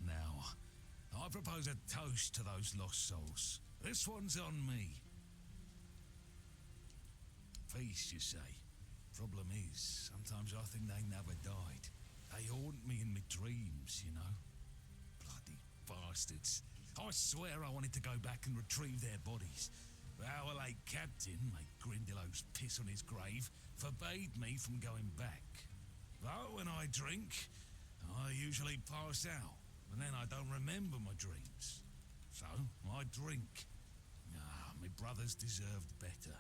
Now, I propose a toast to those lost souls. This one's on me. Feast, you say? Problem is, sometimes I think they never died. They haunt me in my dreams, you know? Bloody bastards. I swear I wanted to go back and retrieve their bodies. But our late captain, mate Grindelows piss on his grave, forbade me from going back. But when I drink, I usually pass out, and then I don't remember my dreams. So, I drink. My brothers deserved better.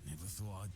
Never thought I'd...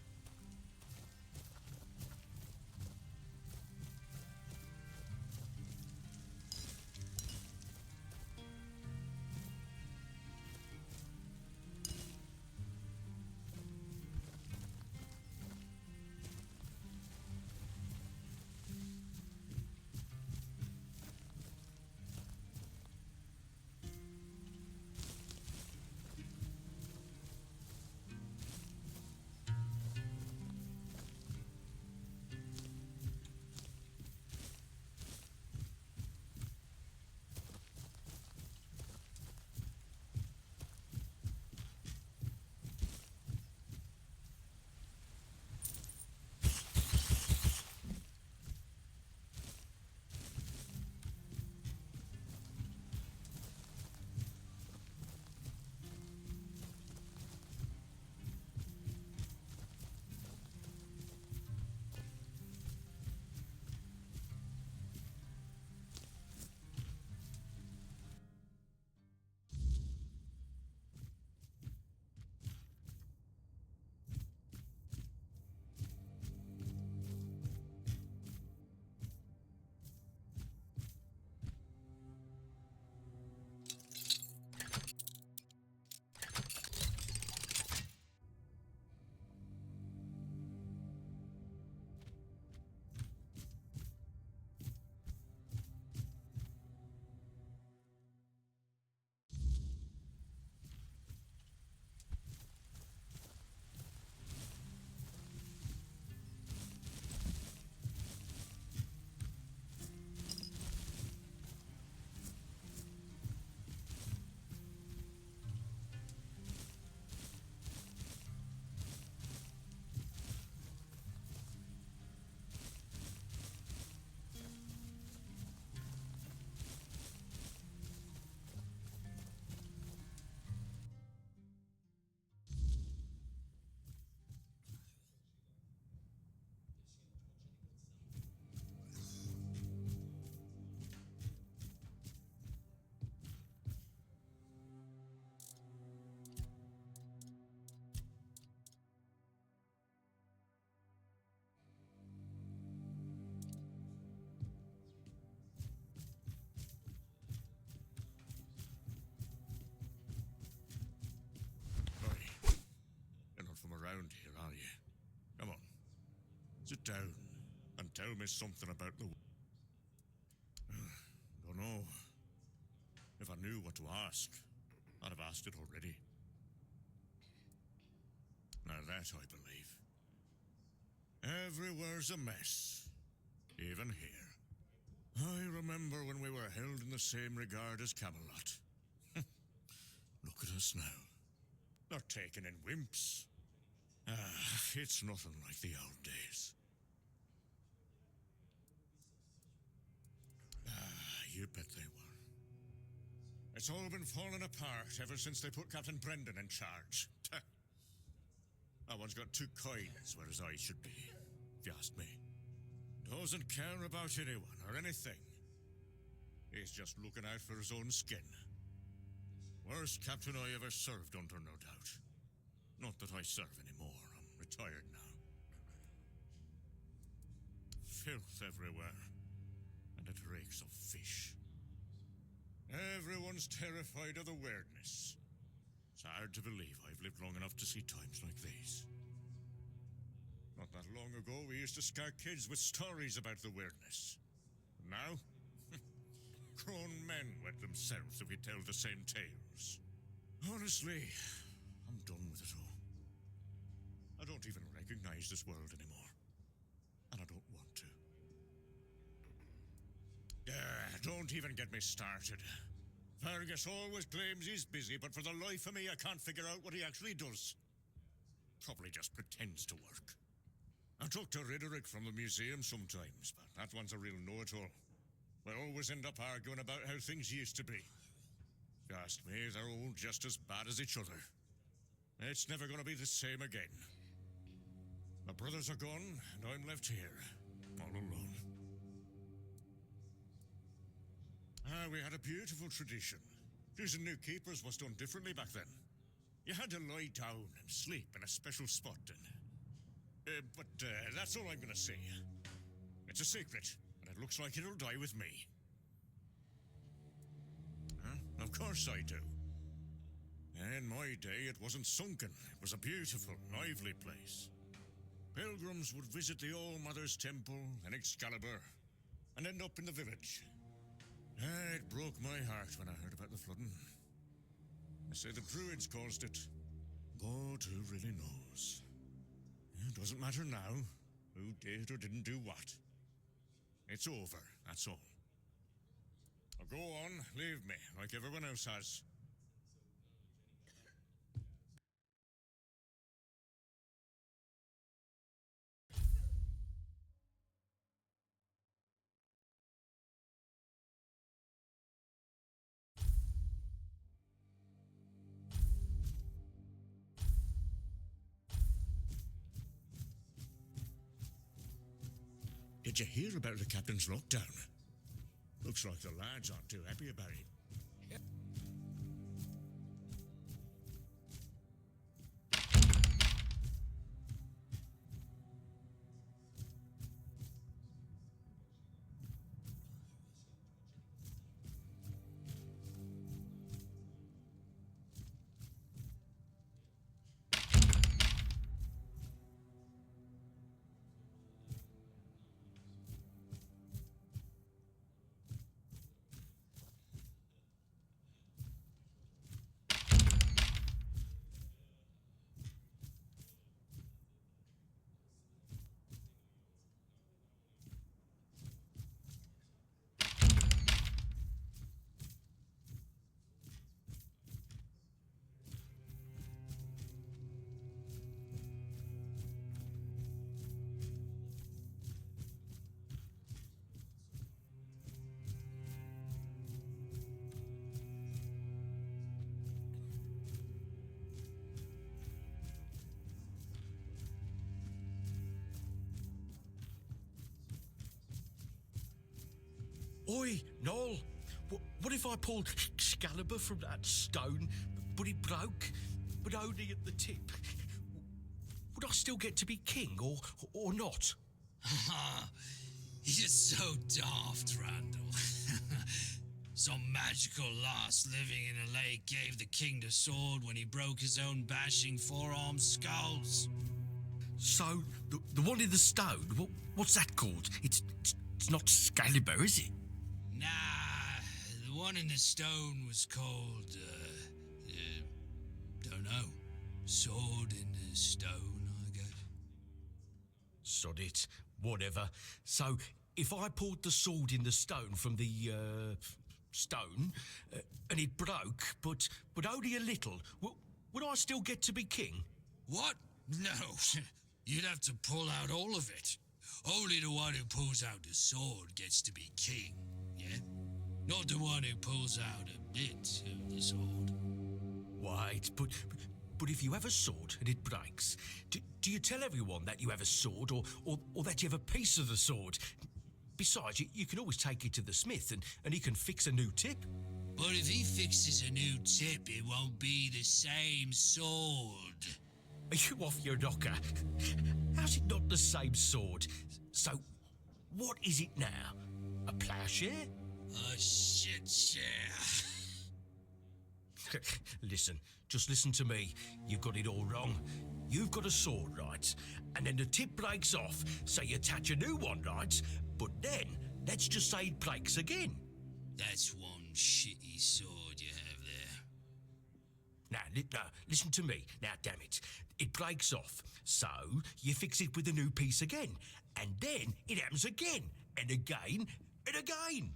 Sit down and tell me something about the... Don't know. If I knew what to ask, I'd have asked it already. Now that I believe. Everywhere's a mess. Even here. I remember when we were held in the same regard as Camelot. Look at us now. They're taken in wimps. It's nothing like the old days. You bet they were. It's all been falling apart ever since they put Captain Brendan in charge. That one's got two coins where his eyes should be, if you ask me. Doesn't care about anyone or anything. He's just looking out for his own skin. Worst captain I ever served under, no doubt. Not that I serve anymore. I'm retired now. Filth everywhere. And it reeks of fish. Everyone's terrified of the weirdness. It's hard to believe I've lived long enough to see times like these. Not that long ago, we used to scare kids with stories about the weirdness. Now, grown men wet themselves if we tell the same tales. Honestly, I'm done with it all. I don't even recognize this world anymore. And I don't want to. Don't even get me started. Fergus always claims he's busy, but for the life of me, I can't figure out what he actually does. Probably just pretends to work. I talk to Riderick from the museum sometimes, but that one's a real know-it-all. We always end up arguing about how things used to be. If you ask me, they're all just as bad as each other. It's never going to be the same again. My brothers are gone, and I'm left here, all alone. We had a beautiful tradition. Choosing new keepers was done differently back then. You had to lie down and sleep in a special spot, but that's all I'm going to say. It's a secret, and it looks like it'll die with me. Of course I do. In my day, it wasn't sunken. It was a beautiful, lively place. Pilgrims would visit the All-Mother's Temple and Excalibur, and end up in the village. It broke my heart when I heard about the flooding. They say the Druids caused it. But who really knows? It doesn't matter now who did or didn't do what. It's over, that's all. Now go on, leave me, like everyone else has. Did you hear about the captain's lockdown? Looks like the lads aren't too happy about it. Oi, Noel, what if I pulled Excalibur from that stone, but it broke, but only at the tip? Would I still get to be king, or not? You're so daft, Randall. Some magical lass living in a lake gave the king the sword when he broke his own bashing forearm skulls. So, the one in the stone, what's that called? It's not Excalibur, is it? Nah, the one in the stone was called, don't know. Sword in the stone, I guess. Sod it, whatever. So, if I poured the sword in the stone from the, stone, and it broke, but only a little, would I still get to be king? What? No, you'd have to pull out all of it. Only the one who pulls out the sword gets to be king, yeah? Not the one who pulls out a bit of the sword. Wait, but if you have a sword and it breaks, do you tell everyone that you have a sword or that you have a piece of the sword? Besides, you can always take it to the smith and he can fix a new tip. But if he fixes a new tip, it won't be the same sword. Are you off your knocker? How's it not the same sword? So, what is it now? A ploughshare? A shit share. Listen, just listen to me. You've got it all wrong. You've got a sword, right? And then the tip breaks off, so you attach a new one, right? But then, let's just say it breaks again. That's one shitty sword you have there. Now, listen to me. Now, damn it. It breaks off, so you fix it with a new piece again. And then it happens again, and again, and again.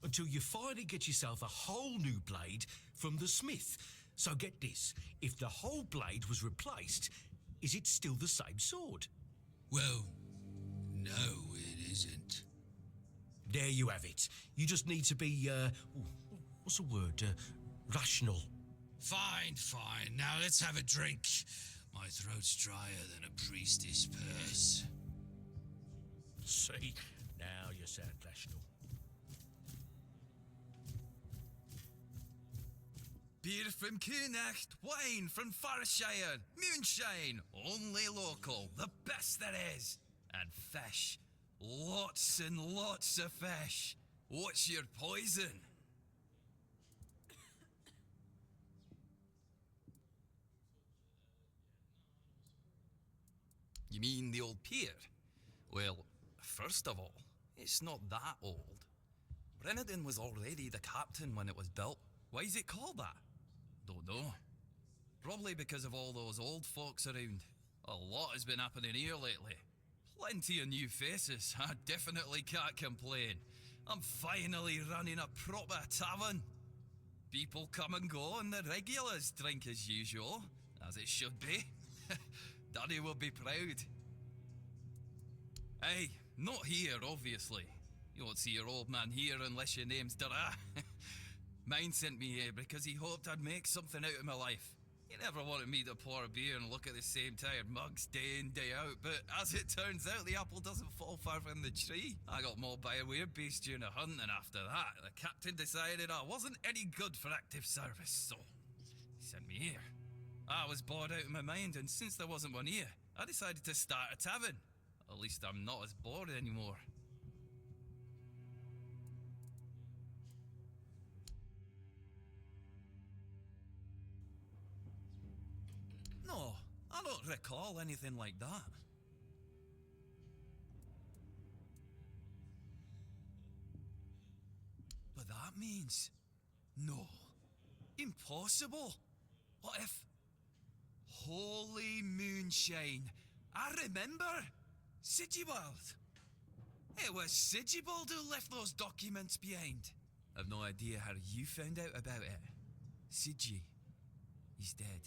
Until you finally get yourself a whole new blade from the smith. So get this, if the whole blade was replaced, is it still the same sword? Well, no, it isn't. There you have it. You just need to be, what's the word? Rational. Fine. Now let's have a drink. My throat's drier than a priestess purse. See, now you sound rational. Beer from Kunacht, wine from Farshire, moonshine, only local, the best there is. And fish, lots and lots of fish. What's your poison? You mean the old pier? Well, first of all, it's not that old. Brennan was already the captain when it was built. Why is it called that? Don't know. Probably because of all those old folks around. A lot has been happening here lately. Plenty of new faces. I definitely can't complain. I'm finally running a proper tavern. People come and go and the regulars drink as usual, as it should be. Daddy will be proud. Hey, not here, obviously. You won't see your old man here unless your name's Dara. Mine sent me here because he hoped I'd make something out of my life. He never wanted me to pour a beer and look at the same tired mugs day in, day out, but as it turns out, the apple doesn't fall far from the tree. I got mauled by a werebeast during a hunt, and after that, the captain decided I wasn't any good for active service, so he sent me here. I was bored out of my mind, and since there wasn't one here, I decided to start a tavern. At least I'm not as bored anymore. No, I don't recall anything like that. But that means... no. Impossible. What if... Holy moonshine. I remember. Sigibald. It was Sigibald who left those documents behind. I've no idea how you found out about it. Sigi. He's dead.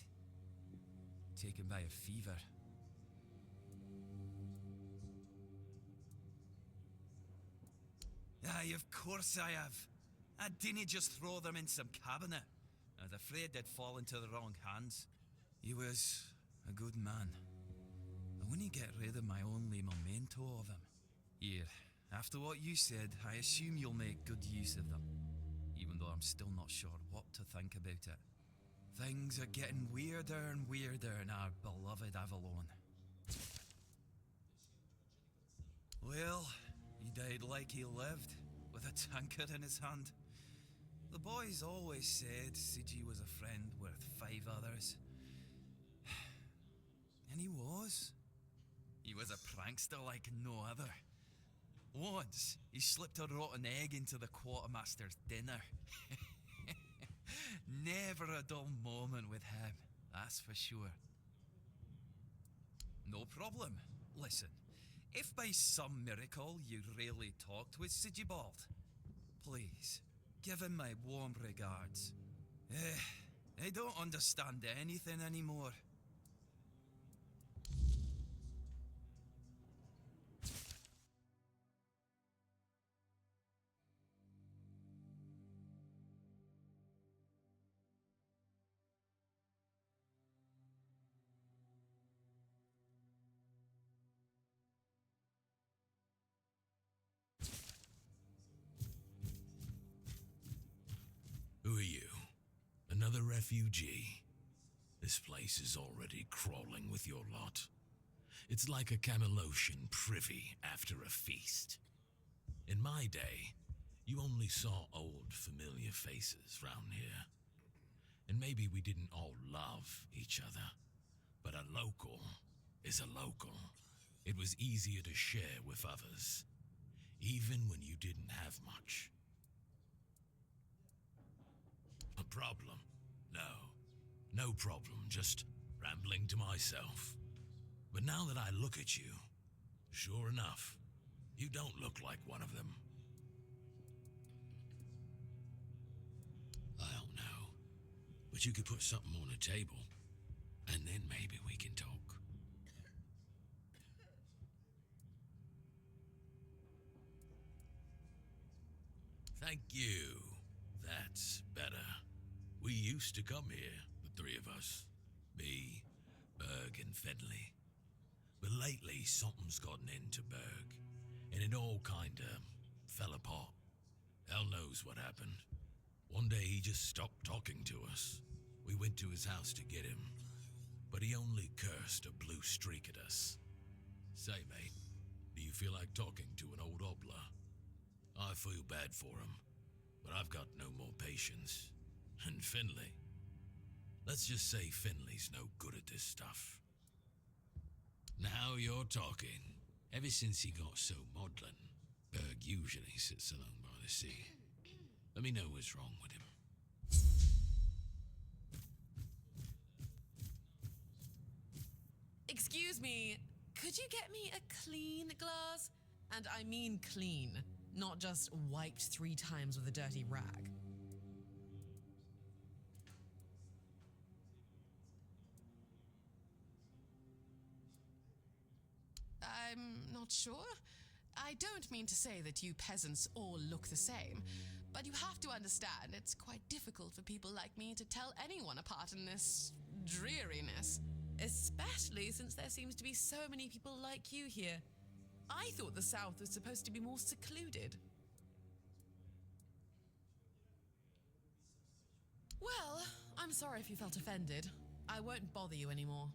Taken by a fever. Aye, of course I have. I didn't just throw them in some cabinet. I was afraid they'd fall into the wrong hands. He was a good man. I wouldn't get rid of my only memento of him. Here, after what you said, I assume you'll make good use of them. Even though I'm still not sure what to think about it. Things are getting weirder and weirder in our beloved Avalon. Well, he died like he lived, with a tankard in his hand. The boys always said Sigi was a friend worth 5 others. And he was. He was a prankster like no other. Once, he slipped a rotten egg into the quartermaster's dinner. Never a dull moment with him, that's for sure. No problem. Listen, if by some miracle you really talked with Sigibald, please, give him my warm regards. I don't understand anything anymore. Who are you? Another refugee? This place is already crawling with your lot. It's like a Camelosian privy after a feast. In my day, you only saw old familiar faces round here. And maybe we didn't all love each other, but a local is a local. It was easier to share with others, even when you didn't have much. A problem? No problem, just rambling to myself. But now that I look at you, sure enough, you don't look like one of them. I don't know, but you could put something on the table, and then maybe we can talk. Thank you. That's better. We used to come here, the three of us. Me, Berg, and Fenley. But lately, something's gotten into Berg, and it all kinda fell apart. Hell knows what happened. One day he just stopped talking to us. We went to his house to get him, but he only cursed a blue streak at us. Say, mate, do you feel like talking to an old obla? I feel bad for him, but I've got no more patience. And Finley? Let's just say Finley's no good at this stuff. Now you're talking. Ever since he got so maudlin, Berg usually sits alone by the sea. Let me know what's wrong with him. Excuse me, could you get me a clean glass? And I mean clean, not just wiped 3 times with a dirty rag. I'm not sure. I don't mean to say that you peasants all look the same, but you have to understand it's quite difficult for people like me to tell anyone apart in this dreariness. Especially since there seems to be so many people like you here. I thought the South was supposed to be more secluded. Well, I'm sorry if you felt offended. I won't bother you anymore.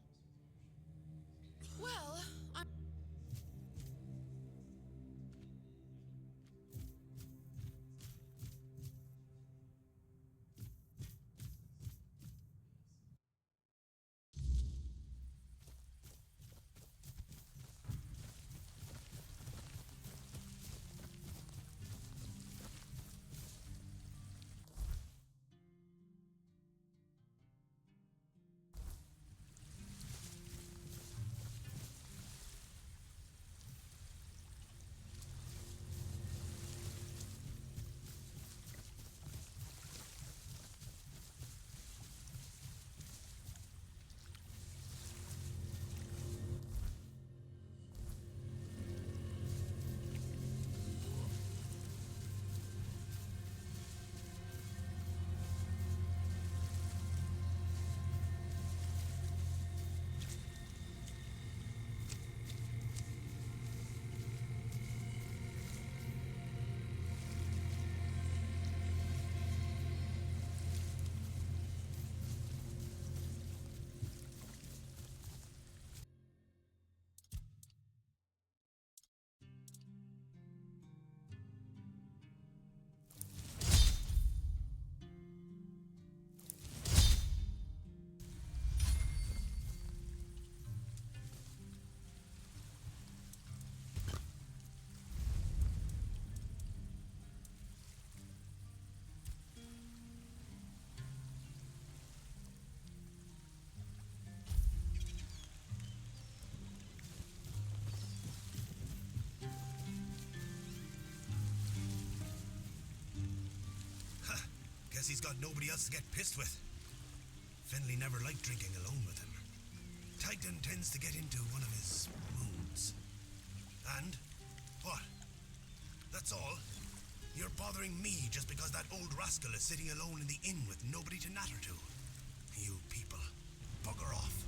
Well, I'm... Guess he's got nobody else to get pissed with. Finley never liked drinking alone with him. Titan tends to get into one of his moods. And? What? That's all? You're bothering me just because that old rascal is sitting alone in the inn with nobody to natter to. You people, bugger off.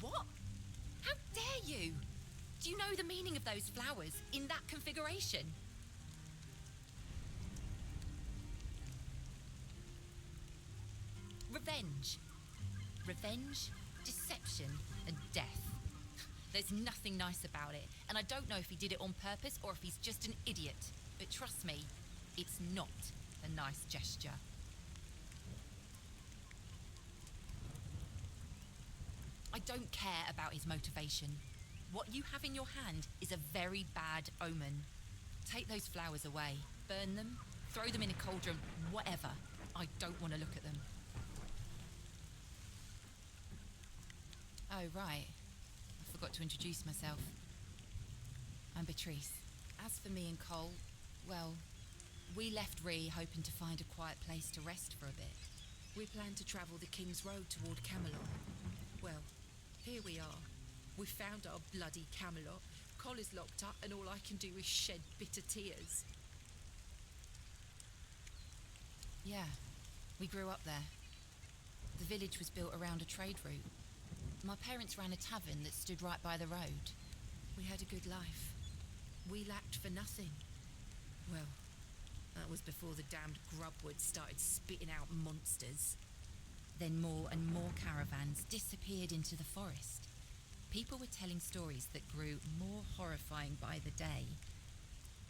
What? How dare you? Do you know the meaning of those flowers in that configuration? Revenge. Revenge, deception, and death. There's nothing nice about it, and I don't know if he did it on purpose or if he's just an idiot. But trust me, it's not a nice gesture. I don't care about his motivation. What you have in your hand is a very bad omen. Take those flowers away, burn them, throw them in a cauldron, whatever. I don't want to look at them. Oh, right. I forgot to introduce myself. I'm Beatrice. As for me and Cole, well, we left Ree hoping to find a quiet place to rest for a bit. We planned to travel the King's Road toward Camelot. Well, here we are. We found our bloody Camelot. Cole is locked up and all I can do is shed bitter tears. Yeah, we grew up there. The village was built around a trade route. My parents ran a tavern that stood right by the road. We had a good life. We lacked for nothing. Well, that was before the damned grubwood started spitting out monsters. Then more and more caravans disappeared into the forest. People were telling stories that grew more horrifying by the day.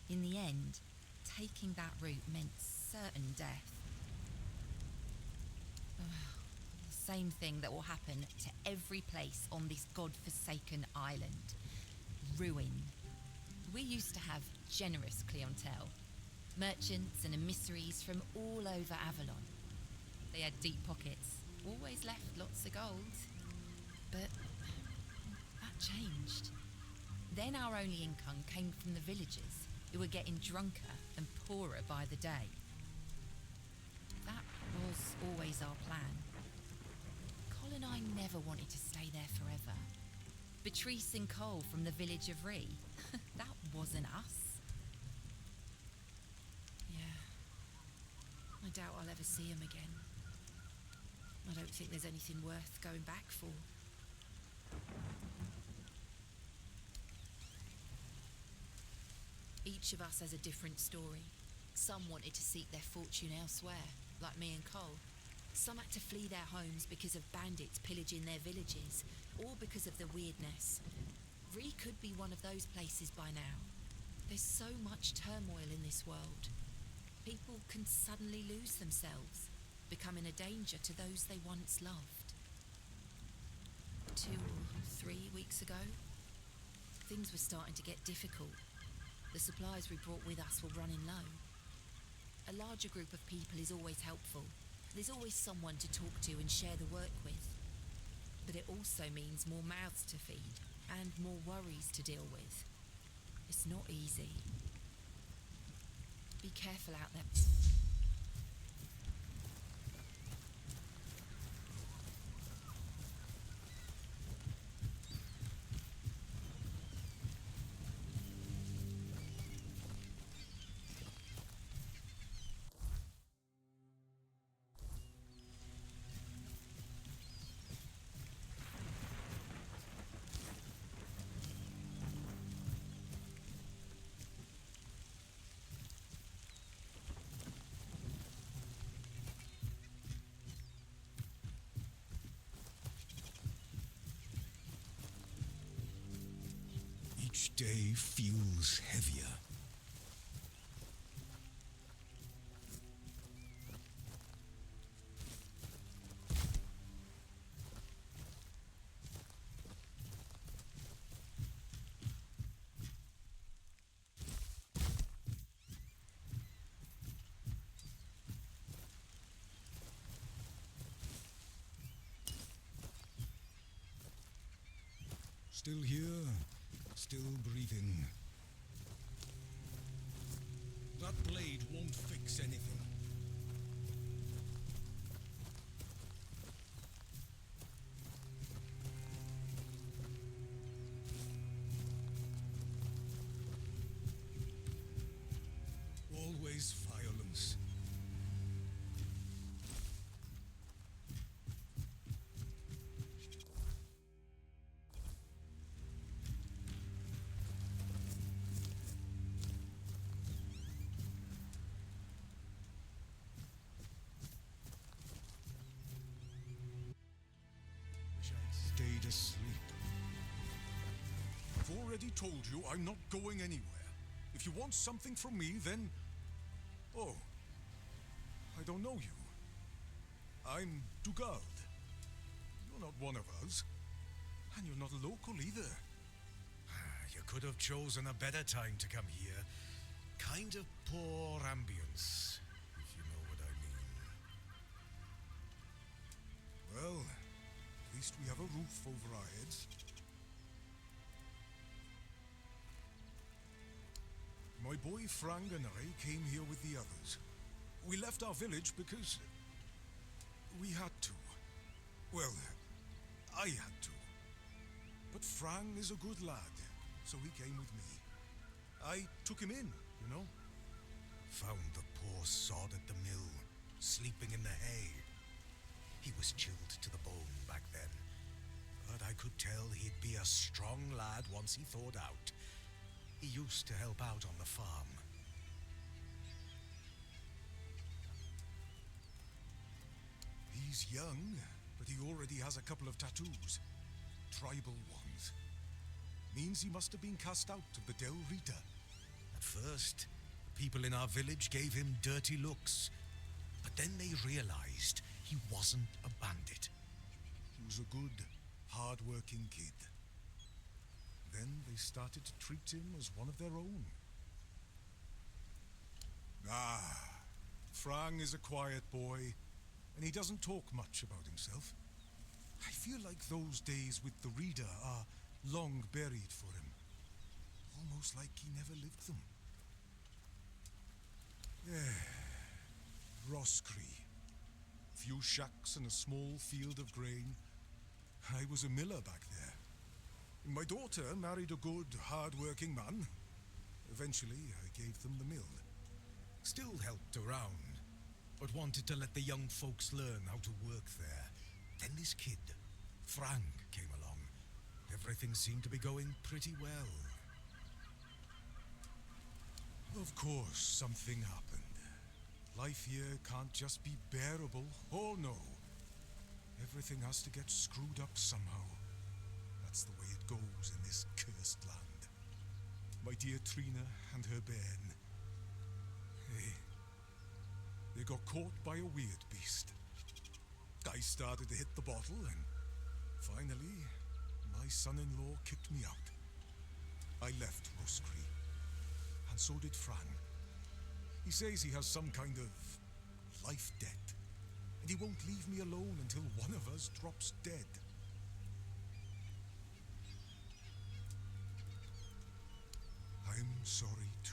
In the end, taking that route meant certain death. The same thing that will happen to every place on this godforsaken island. Ruin. We used to have generous clientele. Merchants and emissaries from all over Avalon. They had deep pockets, always left lots of gold. But that changed. Then our only income came from the villagers, who were getting drunker and poorer by the day. That was always our plan. Cole and I never wanted to stay there forever. Beatrice and Cole from the village of Ree, that wasn't us. Yeah. I doubt I'll ever see him again. I don't think there's anything worth going back for. Each of us has a different story. Some wanted to seek their fortune elsewhere, like me and Cole. Some had to flee their homes because of bandits pillaging their villages, or because of the weirdness. Ree could be one of those places by now. There's so much turmoil in this world. People can suddenly lose themselves, becoming a danger to those they once loved. 2 or 3 weeks ago, things were starting to get difficult. The supplies we brought with us were running low. A larger group of people is always helpful. There's always someone to talk to and share the work with. But it also means more mouths to feed and more worries to deal with. It's not easy. Be careful out there. Each day feels heavier. Still here, still breathing. That blade won't fix anything. Always violence. Stayed asleep. I've already told you I'm not going anywhere. If you want something from me, then... Oh, I don't know you. I'm Dugald. You're not one of us. And you're not a local either. You could have chosen a better time to come here. Kind of poor ambience, if you know what I mean. Well, at least we have a roof over our heads. My boy Frank and I came here with the others. We left our village because we had to. Well, I had to. But Frank is a good lad, so he came with me. I took him in, you know. Found the poor sod at the mill, sleeping in the hay. He was chilled to the bone back then, but I could tell he'd be a strong lad once he thawed out. He used to help out on the farm. He's young, but he already has a couple of tattoos. Tribal ones. Means he must have been cast out of the Del Rita. At first, people in our village gave him dirty looks, but then they realized he wasn't a bandit. He was a good, hard-working kid. Then they started to treat him as one of their own. Frank is a quiet boy, and he doesn't talk much about himself. I feel like those days with the reader are long buried for him. Almost like he never lived them. Roscree. Few shacks and a small field of grain. I was a miller back there. My daughter married a good, hard-working man. Eventually, I gave them the mill. Still helped around, but wanted to let the young folks learn how to work there. Then this kid, Frank, came along. Everything seemed to be going pretty well. Of course, something happened. Life here can't just be bearable. Oh no. Everything has to get screwed up somehow. That's the way it goes in this cursed land. my dear Trina and her bairn. They got caught by a weird beast. I started to hit the bottle, and finally, my son-in-law kicked me out. I left Roscree, and so did Fran. He says he has some kind of life debt, and he won't leave me alone until one of us drops dead. I'm sorry too.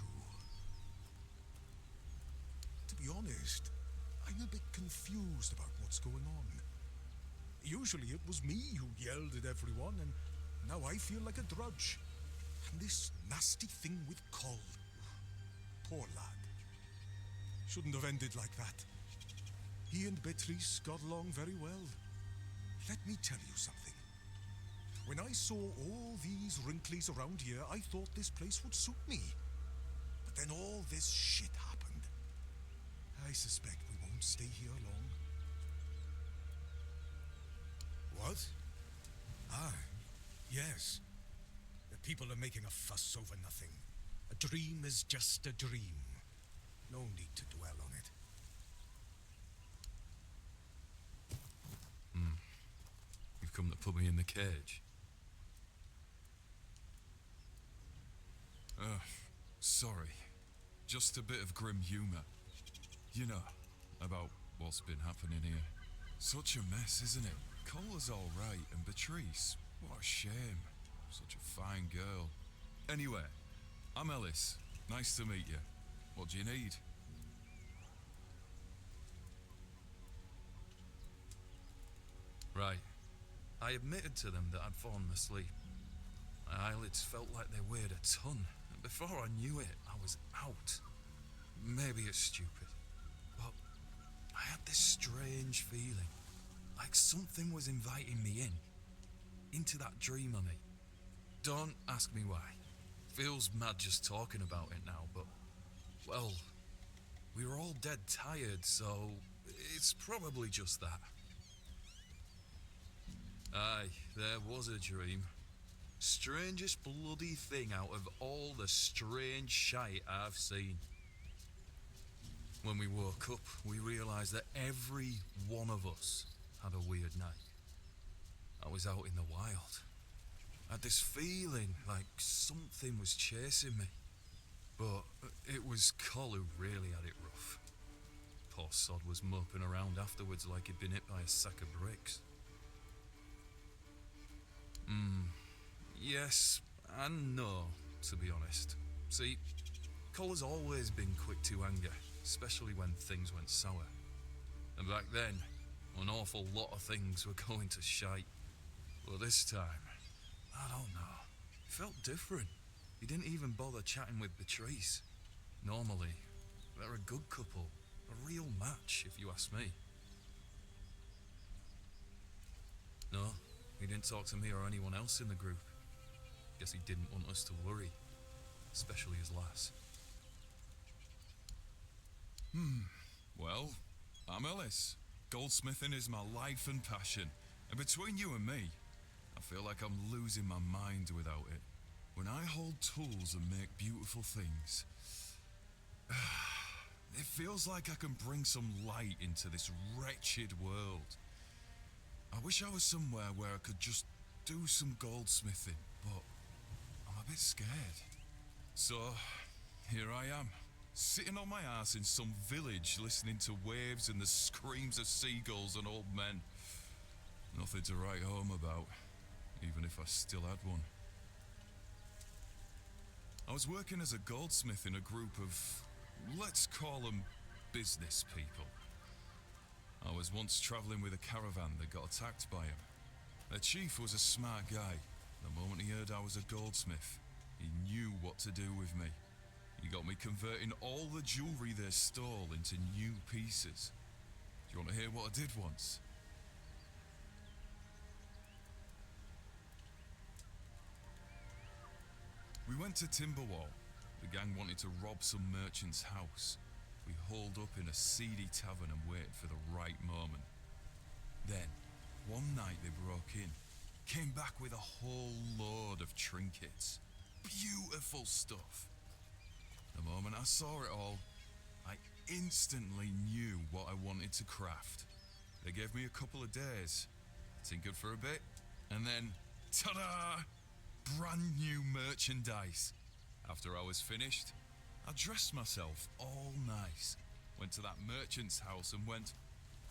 To be honest, I'm a bit confused about what's going on. Usually it was me who yelled at everyone, and now I feel like a drudge. And this nasty thing with Col. Poor lad. Shouldn't have ended like that. He and Beatrice got along very well. Let me tell you something. When I saw all these wrinklies around here, I thought this place would suit me. But then all this shit happened. I suspect we won't stay here long. What? Ah, yes. The people are making a fuss over nothing. A dream is just a dream. No need to dwell on it. You've come to put me in the cage. Sorry. Just a bit of grim humour. You know, about what's been happening here. Such a mess, isn't it? Cola's alright, and Beatrice, what a shame. Such a fine girl. Anyway, I'm Ellis. Nice to meet you. What do you need? Right. I admitted to them that I'd fallen asleep. My eyelids felt like they weighed a ton, and before I knew it, I was out. Maybe it's stupid, but I had this strange feeling, like something was inviting me into that dream of me. Don't ask me why. Feels mad just talking about it now, but, well, we were all dead tired, so it's probably just that. Aye, there was a dream. Strangest bloody thing out of all the strange shite I've seen. When we woke up, we realised that every one of us had a weird night. I was out in the wild. I had this feeling like something was chasing me. But it was Col who really had it rough. Poor sod was moping around afterwards like he'd been hit by a sack of bricks. Yes and no, to be honest. See, Col has always been quick to anger, especially when things went sour. And back then, an awful lot of things were going to shite. But this time, I don't know, it felt different. He didn't even bother chatting with Beatrice. Normally, they're a good couple, a real match, if you ask me. No, he didn't talk to me or anyone else in the group. Guess he didn't want us to worry, especially his lass. Well, I'm Ellis. Goldsmithing is my life and passion, and between you and me, I feel like I'm losing my mind without it. When I hold tools and make beautiful things, it feels like I can bring some light into this wretched world. I wish I was somewhere where I could just do some goldsmithing, but I'm a bit scared. So, here I am, sitting on my ass in some village listening to waves and the screams of seagulls and old men. Nothing to write home about, even if I still had one. I was working as a goldsmith in a group of, let's call them business people. I was once travelling with a caravan that got attacked by him. Their chief was a smart guy. The moment he heard I was a goldsmith, he knew what to do with me. He got me converting all the jewellery they stole into new pieces. Do you want to hear what I did once? We went to Timberwall. The gang wanted to rob some merchant's house. We holed up in a seedy tavern and waited for the right moment. Then, one night they broke in, came back with a whole load of trinkets. beautiful stuff. The moment I saw it all, I instantly knew what I wanted to craft. They gave me a couple of days, tinkered for a bit, and then, ta-da! Brand new merchandise. After I was finished, I dressed myself all nice, went to that merchant's house and went,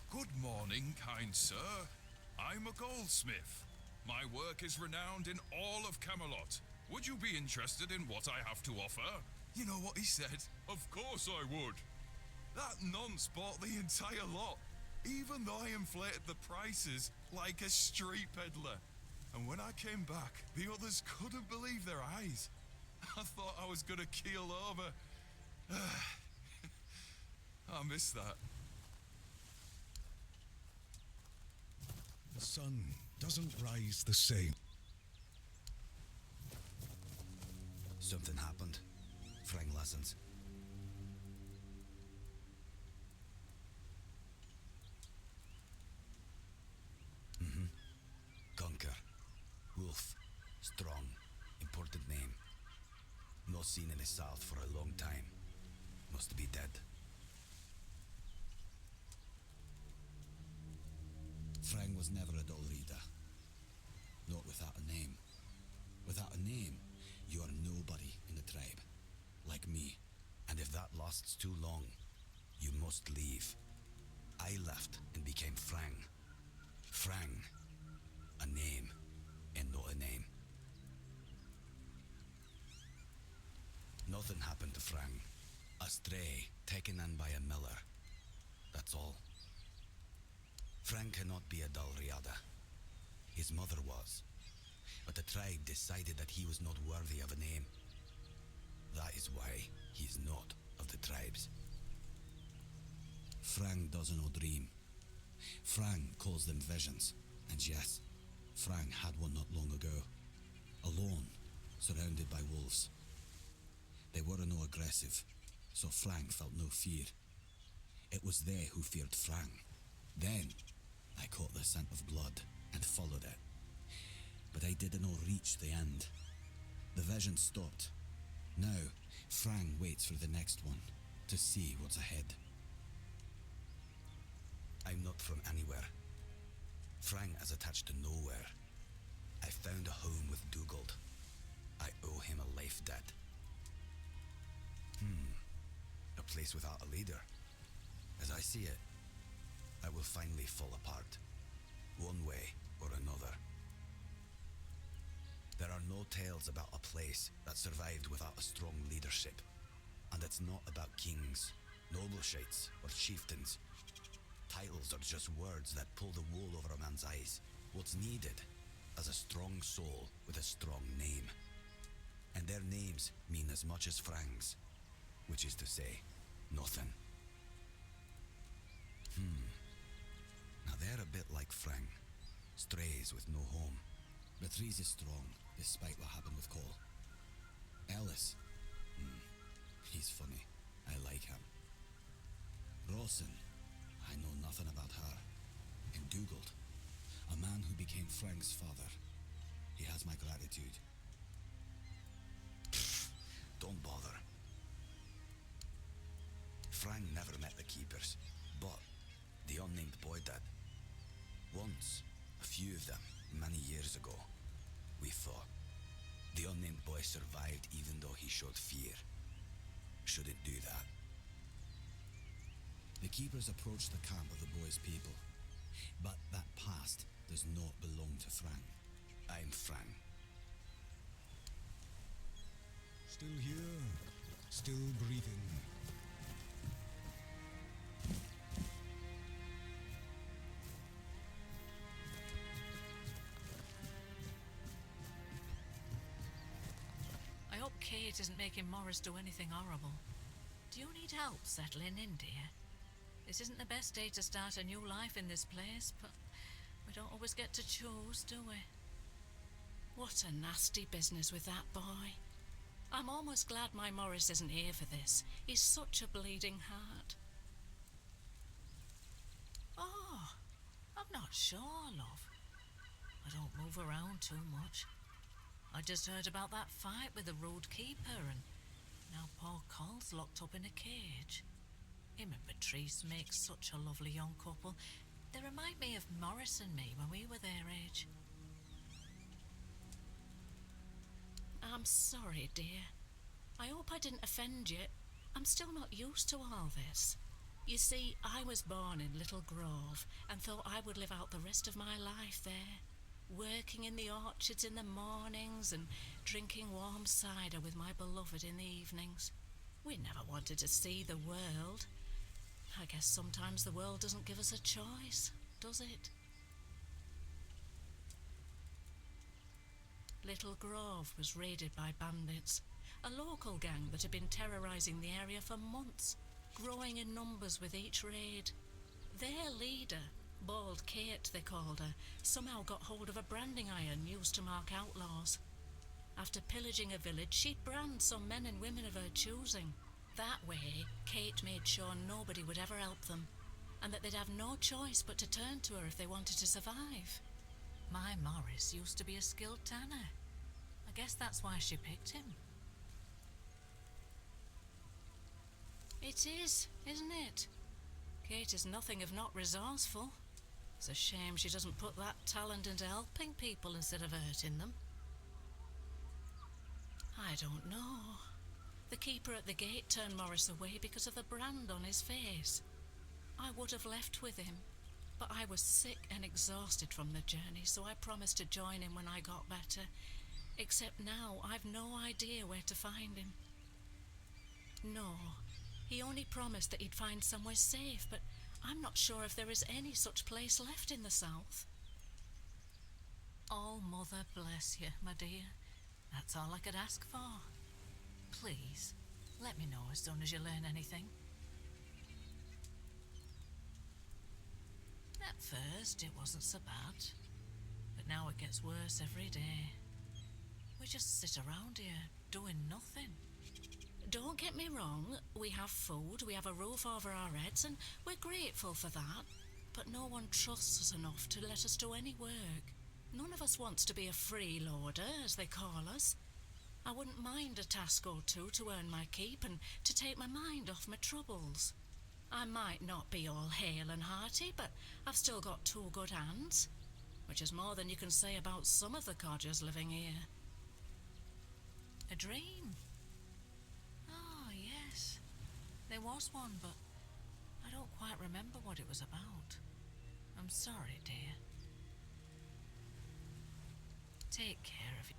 "Good morning, kind sir. I'm a goldsmith. My work is renowned in all of Camelot. Would you be interested in what I have to offer?" You know what he said? "Of course I would." That nonce bought the entire lot, even though I inflated the prices like a street peddler. And when I came back, the others couldn't believe their eyes. I thought I was gonna keel over. I miss that. The sun doesn't rise the same. Something happened. Frank listens. Conquer. Wolf. Strong. Important name. Not seen in the south for a long time. Must be dead. Frank was never a dull reader. Not without a name. Without a name, you are nobody in the tribe. Like me. And if that lasts too long, you must leave. I left and became Frang. Frang. A name, and not a name. Nothing happened to Frang. A stray, taken in by a miller. That's all. Frang cannot be a dull riada. His mother was. But the tribe decided that he was not worthy of a name. That is why he is not of the tribes. Frang doesn't know dream. Frang calls them visions. And yes, Frang had one not long ago. Alone, surrounded by wolves. They were no aggressive, so Frang felt no fear. It was they who feared Frang. Then, I caught the scent of blood and followed it. But I did not reach the end. The vision stopped. Now, Frang waits for the next one, to see what's ahead. I'm not from anywhere. Frang is attached to nowhere. I found a home with Dugald. I owe him a life debt. A place without a leader. As I see it, I will finally fall apart. One way or another. There are no tales about a place that survived without a strong leadership. And it's not about kings, nobleshites, or chieftains. Titles are just words that pull the wool over a man's eyes. What's needed is a strong soul with a strong name. And their names mean as much as Frang's, which is to say, nothing. Now they're a bit like Frang, strays with no home. But Reese is strong, despite what happened with Cole. Ellis, he's funny. I like him. Rawson, I know nothing about her. And Dugald, a man who became Frank's father. He has my gratitude. Don't bother. Frank never met the keepers, but the unnamed boy did. Once, a few of them, many years ago, we fought. The unnamed boy survived even though he showed fear. Shouldn't do that. The keepers approached the camp of the boy's people, but that past does not belong to Frank. I'm Frank. Still here, still breathing. I hope Kate isn't making Morris do anything horrible. Do you need help settling in, dear? This isn't the best day to start a new life in this place, but we don't always get to choose, do we? What a nasty business with that boy. I'm almost glad my Morris isn't here for this. He's such a bleeding heart. Oh, I'm not sure, love. I don't move around too much. I just heard about that fight with the road keeper, and now poor Cole's locked up in a cage. Him and Patrice make such a lovely young couple. They remind me of Morris and me when we were their age. I'm sorry, dear. I hope I didn't offend you. I'm still not used to all this. You see, I was born in Little Grove and thought I would live out the rest of my life there, working in the orchards in the mornings and drinking warm cider with my beloved in the evenings. We never wanted to see the world. I guess sometimes the world doesn't give us a choice, does it? Little Grove was raided by bandits, a local gang that had been terrorising the area for months, growing in numbers with each raid. Their leader, Bald Kate they called her, somehow got hold of a branding iron used to mark outlaws. After pillaging a village, she'd brand some men and women of her choosing. That way, Kate made sure nobody would ever help them, and that they'd have no choice but to turn to her if they wanted to survive. My Morris used to be a skilled tanner. I guess that's why she picked him. It is, isn't it? Kate is nothing if not resourceful. It's a shame she doesn't put that talent into helping people instead of hurting them. I don't know. The keeper at the gate turned Morris away because of the brand on his face. I would have left with him, but I was sick and exhausted from the journey, so I promised to join him when I got better. Except now, I've no idea where to find him. No, he only promised that he'd find somewhere safe, but I'm not sure if there is any such place left in the south. Oh, Mother bless you, my dear. That's all I could ask for. Please, let me know as soon as you learn anything. At first, it wasn't so bad, but now it gets worse every day. We just sit around here, doing nothing. Don't get me wrong, we have food, we have a roof over our heads, and we're grateful for that, but no one trusts us enough to let us do any work. None of us wants to be a freeloader, as they call us. I wouldn't mind a task or two to earn my keep and to take my mind off my troubles. I might not be all hale and hearty, but I've still got two good hands, which is more than you can say about some of the codgers living here. A dream? Oh, yes. There was one, but I don't quite remember what it was about. I'm sorry, dear. Take care of you.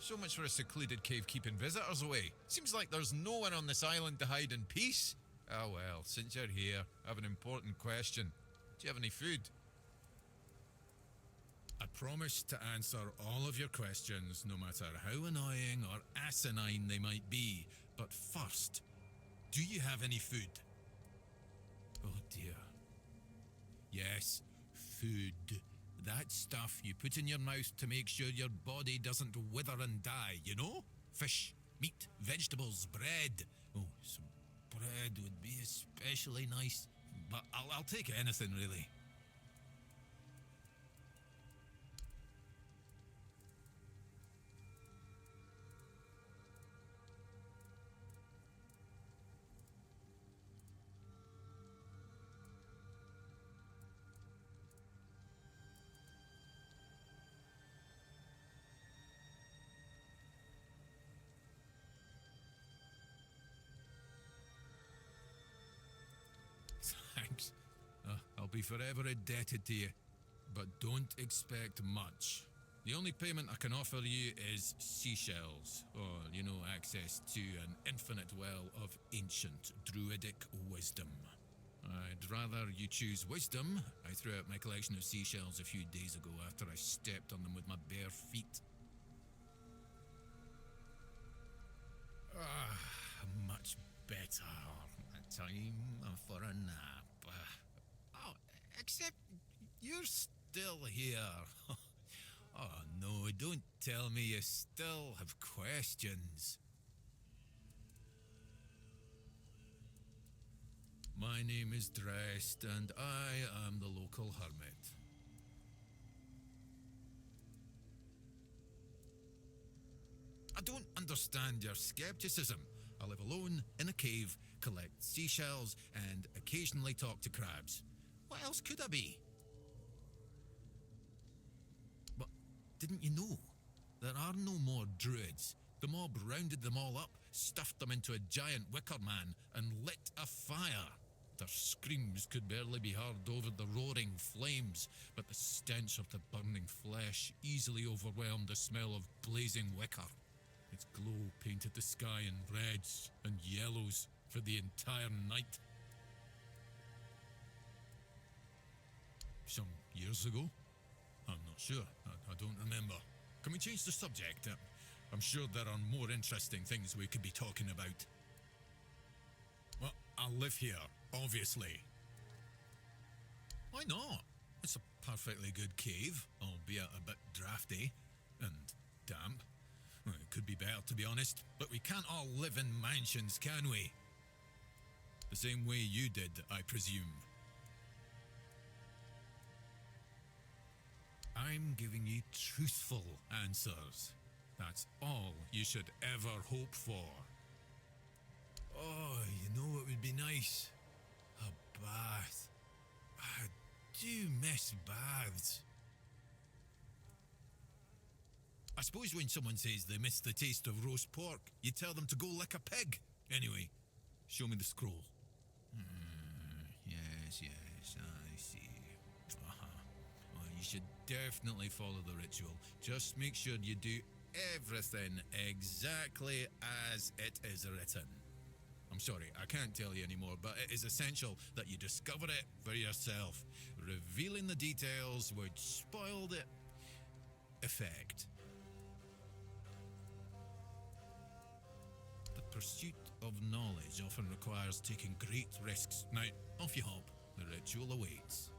So much for a secluded cave keeping visitors away. Seems like there's no one on this island to hide in peace. Ah well, since you're here, I have an important question. Do you have any food? I promise to answer all of your questions, no matter how annoying or asinine they might be. But first, do you have any food? Oh dear. Yes, food. That stuff you put in your mouth to make sure your body doesn't wither and die, you know? Fish, meat, vegetables, bread. Oh, some bread would be especially nice. But I'll take anything, really. Thanks. I'll be forever indebted to you. But don't expect much. The only payment I can offer you is seashells, or, access to an infinite well of ancient druidic wisdom. I'd rather you choose wisdom. I threw out my collection of seashells a few days ago after I stepped on them with my bare feet. Much better. Time for a nap. Except you're still here. Oh no, don't tell me you still have questions. My name is Drest, and I am the local hermit. I don't understand your skepticism. I live alone in a cave, collect seashells, and occasionally talk to crabs. What else could I be? But didn't you know? There are no more druids. The mob rounded them all up, stuffed them into a giant wicker man, and lit a fire. Their screams could barely be heard over the roaring flames, but the stench of the burning flesh easily overwhelmed the smell of blazing wicker. Its glow painted the sky in reds and yellows for the entire night. Some years ago? I'm not sure. I don't remember. Can we change the subject? I'm sure there are more interesting things we could be talking about. Well, I live here, obviously. Why not? It's a perfectly good cave, albeit a bit drafty and damp. Well, it could be better, to be honest, but we can't all live in mansions, can we? The same way you did, I presume. I'm giving you truthful answers. That's all you should ever hope for. Oh, you know what would be nice? A bath. I do miss baths. I suppose when someone says they miss the taste of roast pork, you tell them to go lick a pig. Anyway, show me the scroll. Yes, I see. Well, you should definitely follow the ritual. Just make sure you do everything exactly as it is written. I'm sorry, I can't tell you anymore, but it is essential that you discover it for yourself. Revealing the details would spoil the effect. The pursuit of knowledge often requires taking great risks. Now, off you hop. The ritual awaits.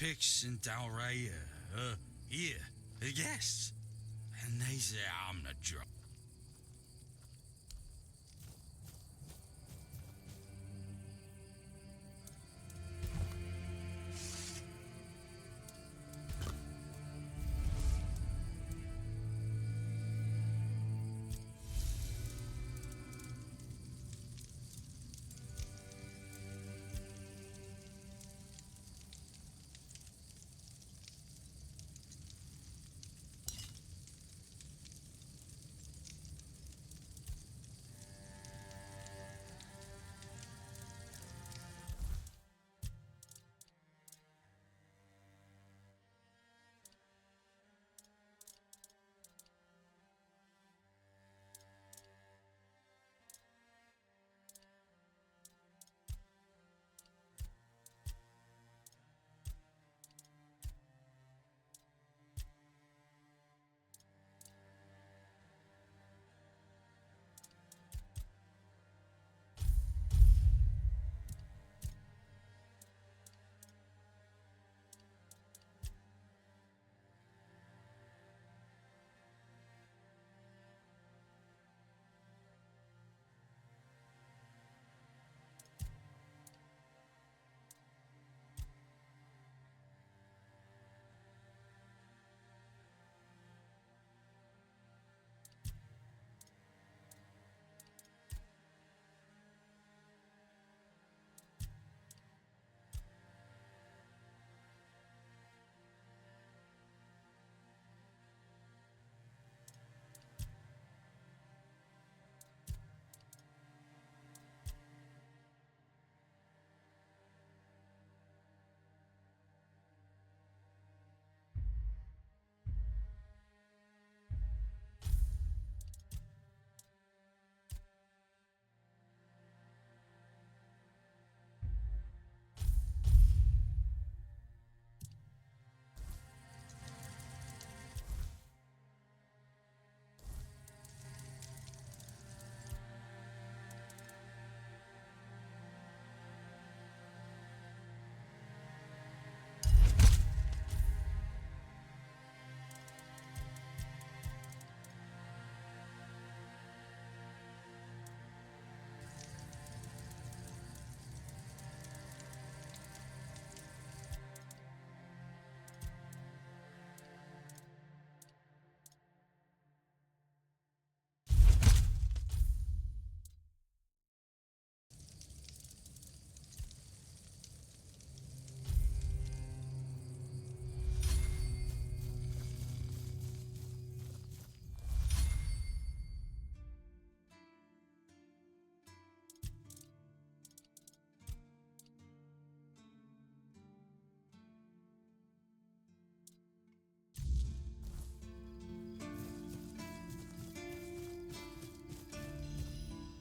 Pix and Dalray here, I guess. And they say I'm the drunk.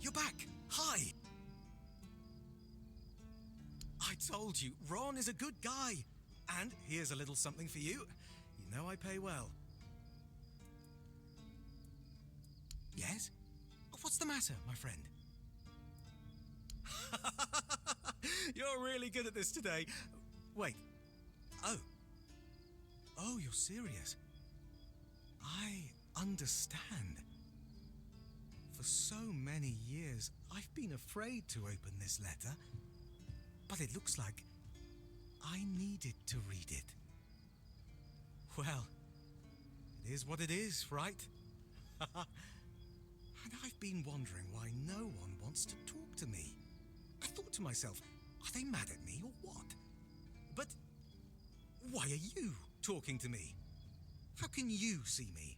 You're back! Hi! I told you, Ron is a good guy. And here's a little something for you. You know I pay well. Yes? What's the matter, my friend? You're really good at this today. Wait. Oh. Oh, you're serious. I understand. For so many years, I've been afraid to open this letter. But it looks like I needed to read it. Well, it is what it is, right? And I've been wondering why no one wants to talk to me. I thought to myself, are they mad at me or what? But why are you talking to me? How can you see me?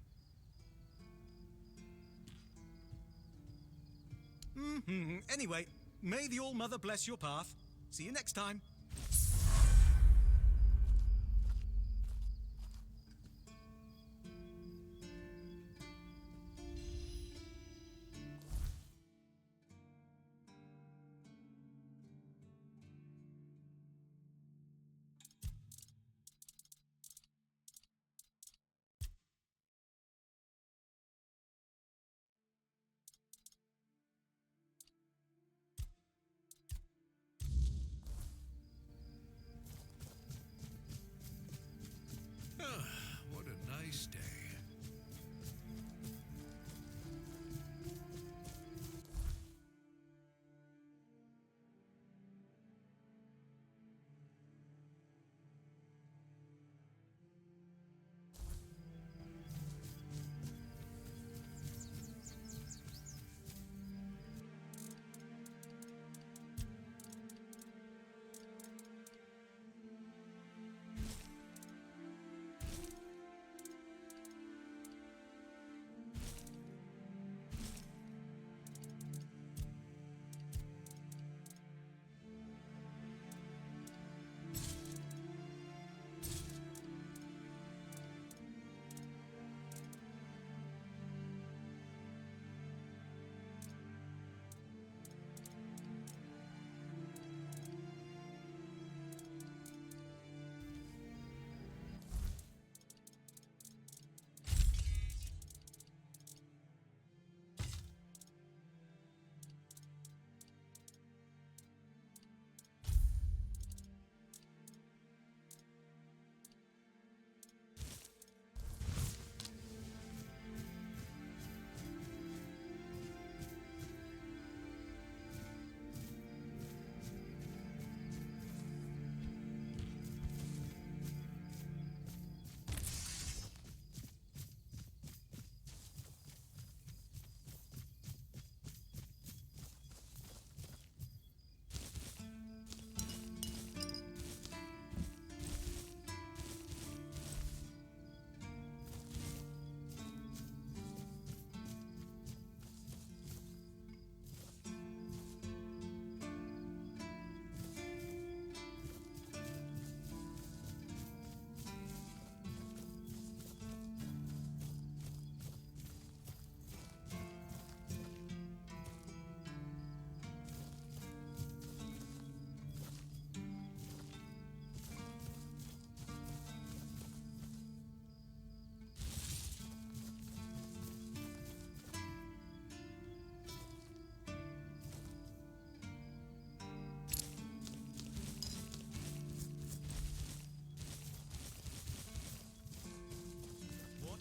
Anyway, may the All-Mother bless your path. See you next time.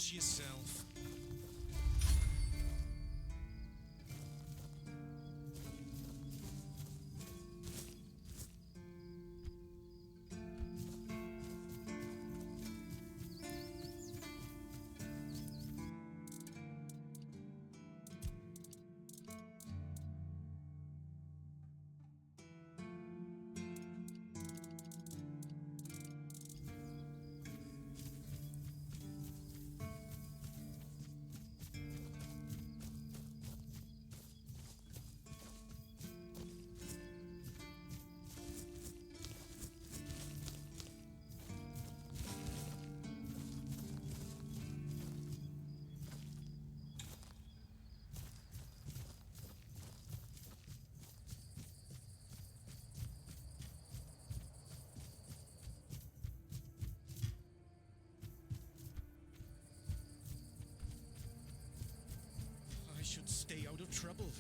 Watch yourself. I should stay out of trouble.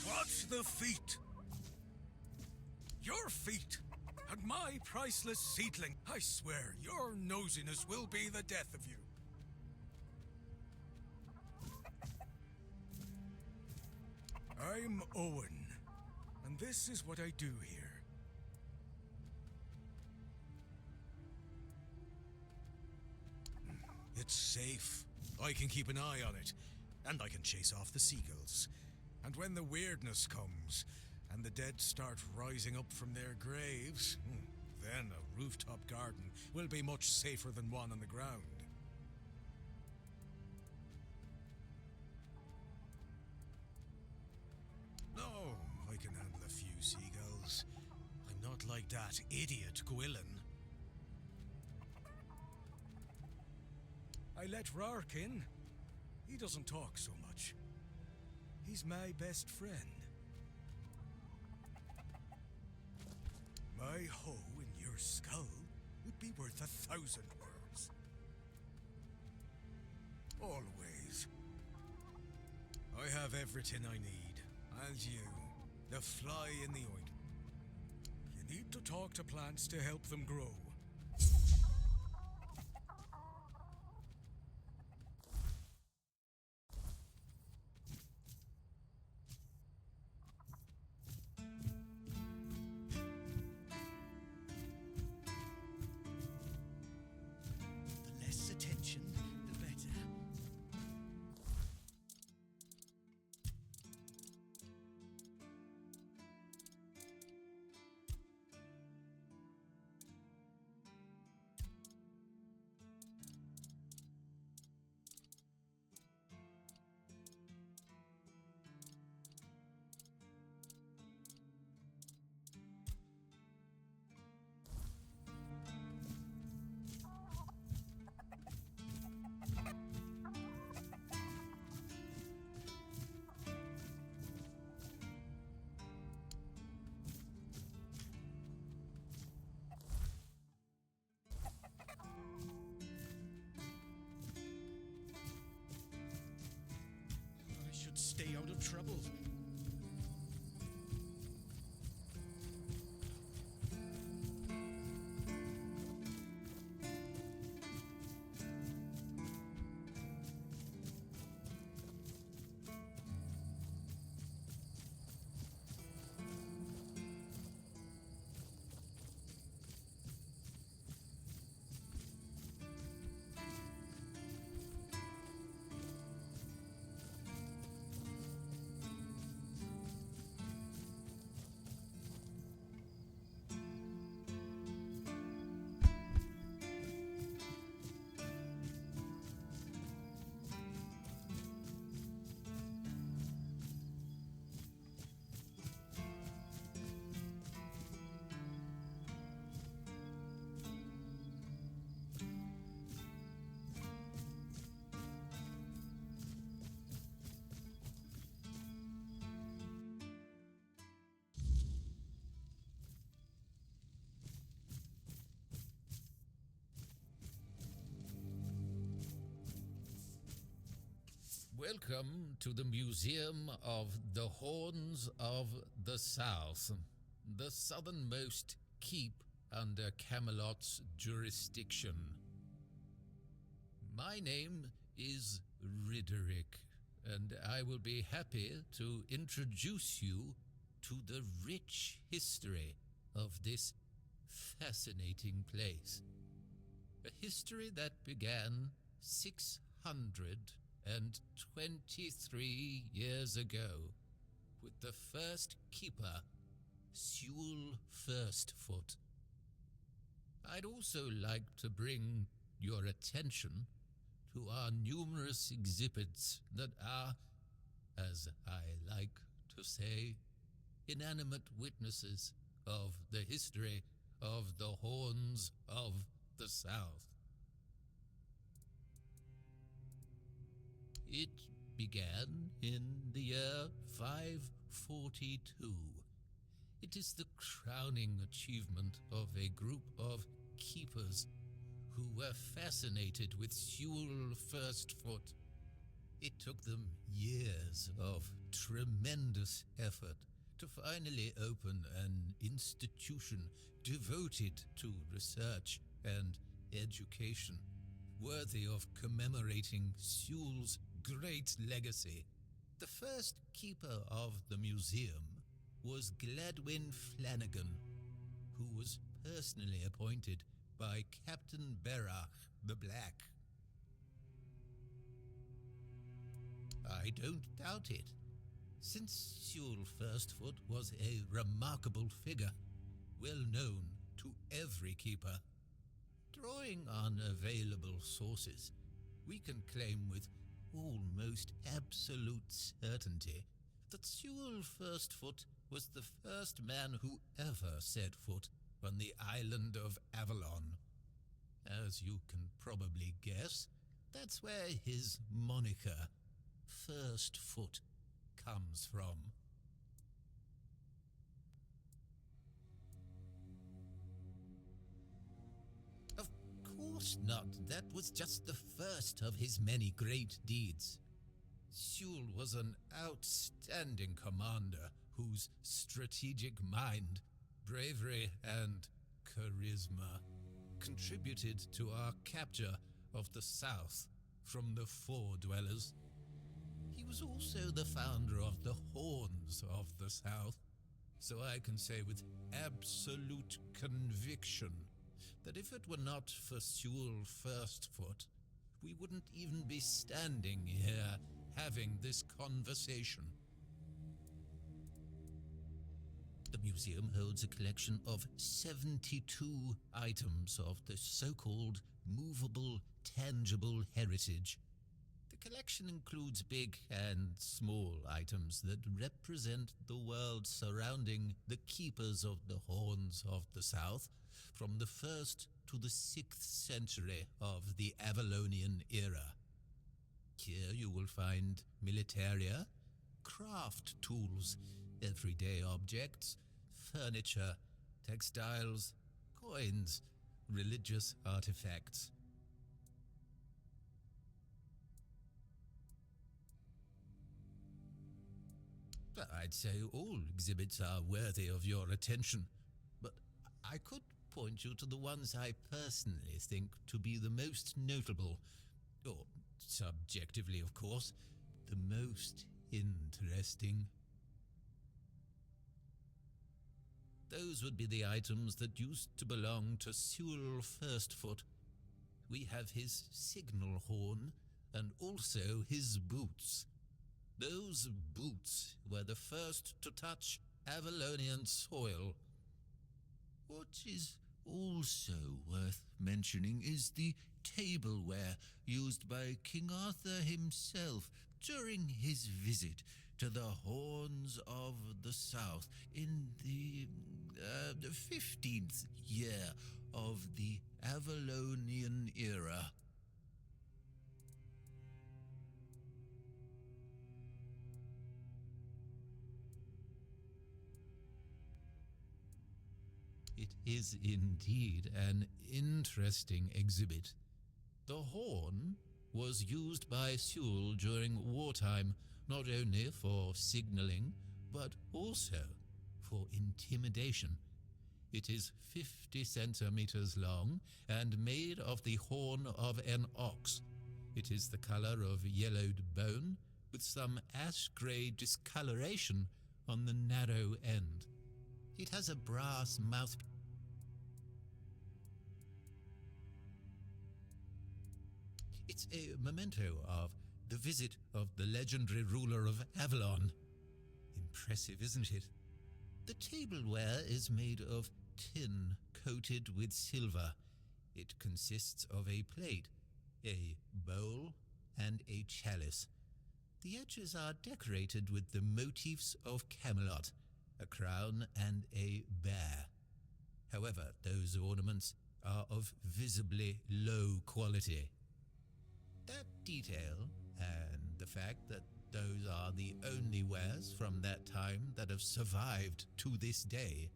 Watch the feet. Your feet. And my priceless seedling. I swear, your nosiness will be the death of you. I'm Owen, and this is what I do here. It's safe. I can keep an eye on it, and I can chase off the seagulls. And when the weirdness comes, and the dead start rising up from their graves, then a rooftop garden will be much safer than one on the ground. No, I can handle a few seagulls. I'm not like that idiot Gwilyn. I let Rark in. He doesn't talk so much. He's my best friend. My hoe in your skull would be worth 1,000 words. Always. I have everything I need. And you, the fly in the ointment. You need to talk to plants to help them grow. The less attention, the better. I should stay out of trouble. Welcome to the Museum of the Horns of the South. the southernmost keep under Camelot's jurisdiction. My name is Riderick, and I will be happy to introduce you to the rich history of this fascinating place. A history that began 623 years ago with the first keeper, Sewell Firstfoot. I'd also like to bring your attention to our numerous exhibits that are, as I like to say, inanimate witnesses of the history of the Horns of the South. It began in the year 542. It is the crowning achievement of a group of keepers who were fascinated with Sewell Firstfoot. It took them years of tremendous effort to finally open an institution devoted to research and education, worthy of commemorating Sewell's great legacy. The first keeper of the museum was Gladwin Flanagan, who was personally appointed by Captain Berach the Black. I don't doubt it, since Sewell Firstfoot was a remarkable figure, well known to every keeper. Drawing on available sources, we can claim with almost absolute certainty that Sewell Firstfoot was the first man who ever set foot on the island of Avalon. As you can probably guess, that's where his moniker, Firstfoot, comes from. Of course not. That was just the first of his many great deeds. Sewell was an outstanding commander whose strategic mind, bravery, and charisma contributed to our capture of the South from the Four Dwellers. He was also the founder of the Horns of the South, so I can say with absolute conviction that if it were not for Sewell Firstfoot, we wouldn't even be standing here having this conversation. The museum holds a collection of 72 items of the so-called movable, tangible heritage. The collection includes big and small items that represent the world surrounding the keepers of the Horns of the South from the 1st to the 6th century of the Avalonian era. Here you will find militaria, craft tools, everyday objects, furniture, textiles, coins, religious artifacts. I'd say all exhibits are worthy of your attention, but I could point you to the ones I personally think to be the most notable, or subjectively, of course, the most interesting. Those would be the items that used to belong to Sewell Firstfoot. We have his signal horn and also his boots. Those boots were the first to touch Avalonian soil. What is also worth mentioning is the tableware used by King Arthur himself during his visit to the Horns of the South in the 15th year of the Avalonian era. It is indeed an interesting exhibit. The horn was used by Sewell during wartime, not only for signaling, but also for intimidation. It is 50 centimeters long and made of the horn of an ox. It is the color of yellowed bone, with some ash-gray discoloration on the narrow end. It has a brass mouthpiece. It's a memento of the visit of the legendary ruler of Avalon. Impressive, isn't it? The tableware is made of tin coated with silver. It consists of a plate, a bowl, and a chalice. The edges are decorated with the motifs of Camelot, a crown and a bear. However, those ornaments are of visibly low quality. That detail, and the fact that those are the only wares from that time that have survived to this day,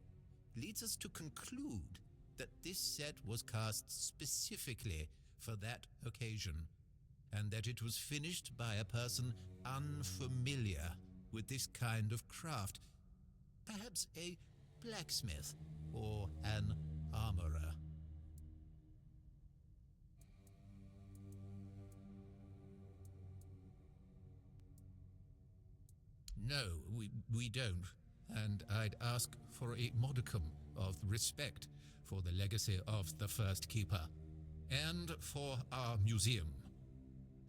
leads us to conclude that this set was cast specifically for that occasion, and that it was finished by a person unfamiliar with this kind of craft, perhaps a blacksmith or an armorer. No, we don't, and I'd ask for a modicum of respect for the legacy of the first keeper, and for our museum.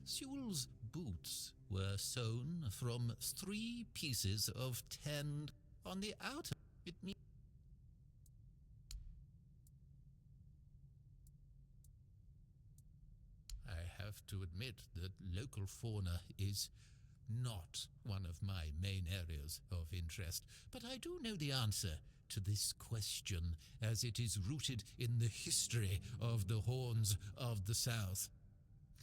Sewell's boots were sewn from 3 pieces of tanned on the outer. It means I have to admit that local fauna is not one of my main areas of interest, but I do know the answer to this question, as it is rooted in the history of the Horns of the South.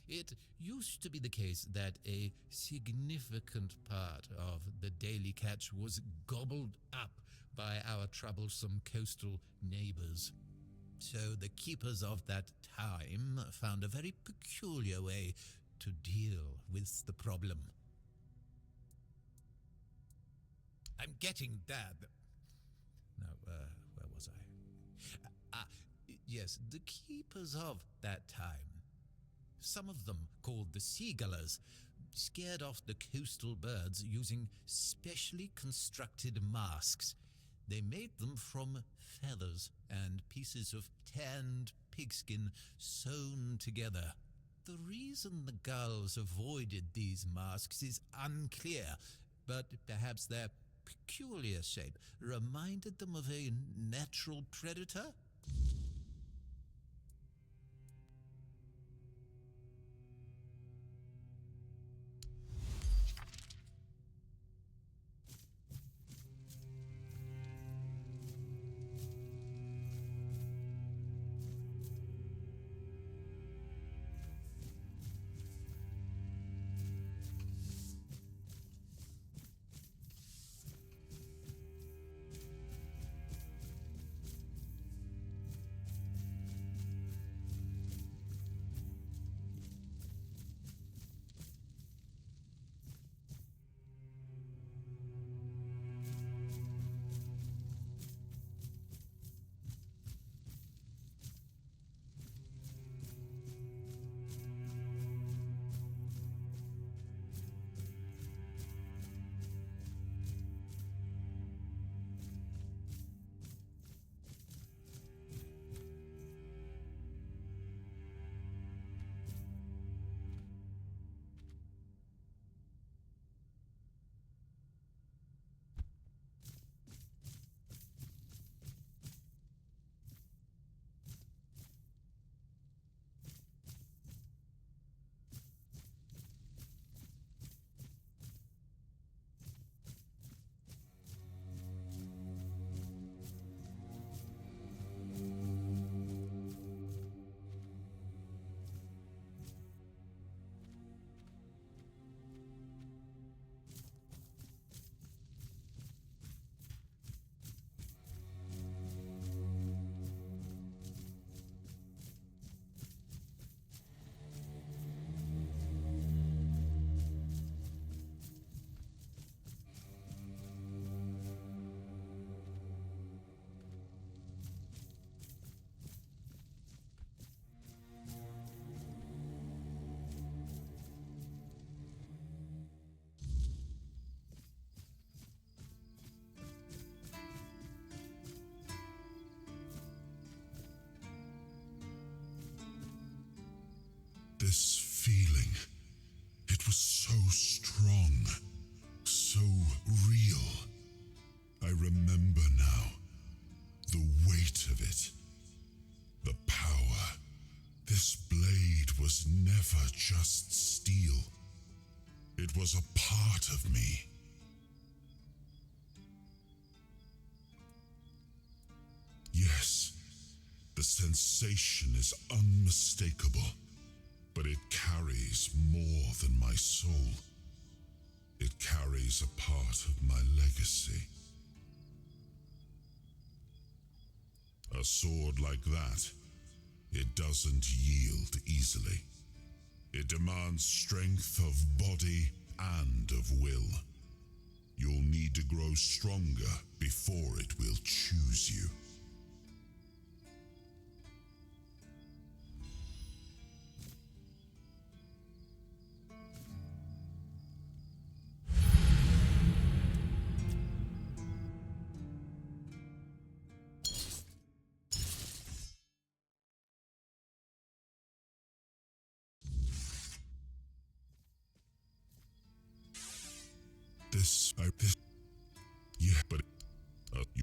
It used to be the case that a significant part of the daily catch was gobbled up by our troublesome coastal neighbors. So the keepers of that time found a very peculiar way to deal with the problem. I'm getting that. No, where was I? Yes, the keepers of that time. Some of them, called the seagullers, scared off the coastal birds using specially constructed masks. They made them from feathers and pieces of tanned pigskin sewn together. The reason the gulls avoided these masks is unclear, but perhaps their peculiar shape reminded them of a natural predator? was never just steel. It was a part of me. Yes, the sensation is unmistakable, but it carries more than my soul. It carries a part of my legacy. A sword like that, it doesn't yield easily. It demands strength of body and of will. You'll need to grow stronger before it will choose you. Yeah, but you.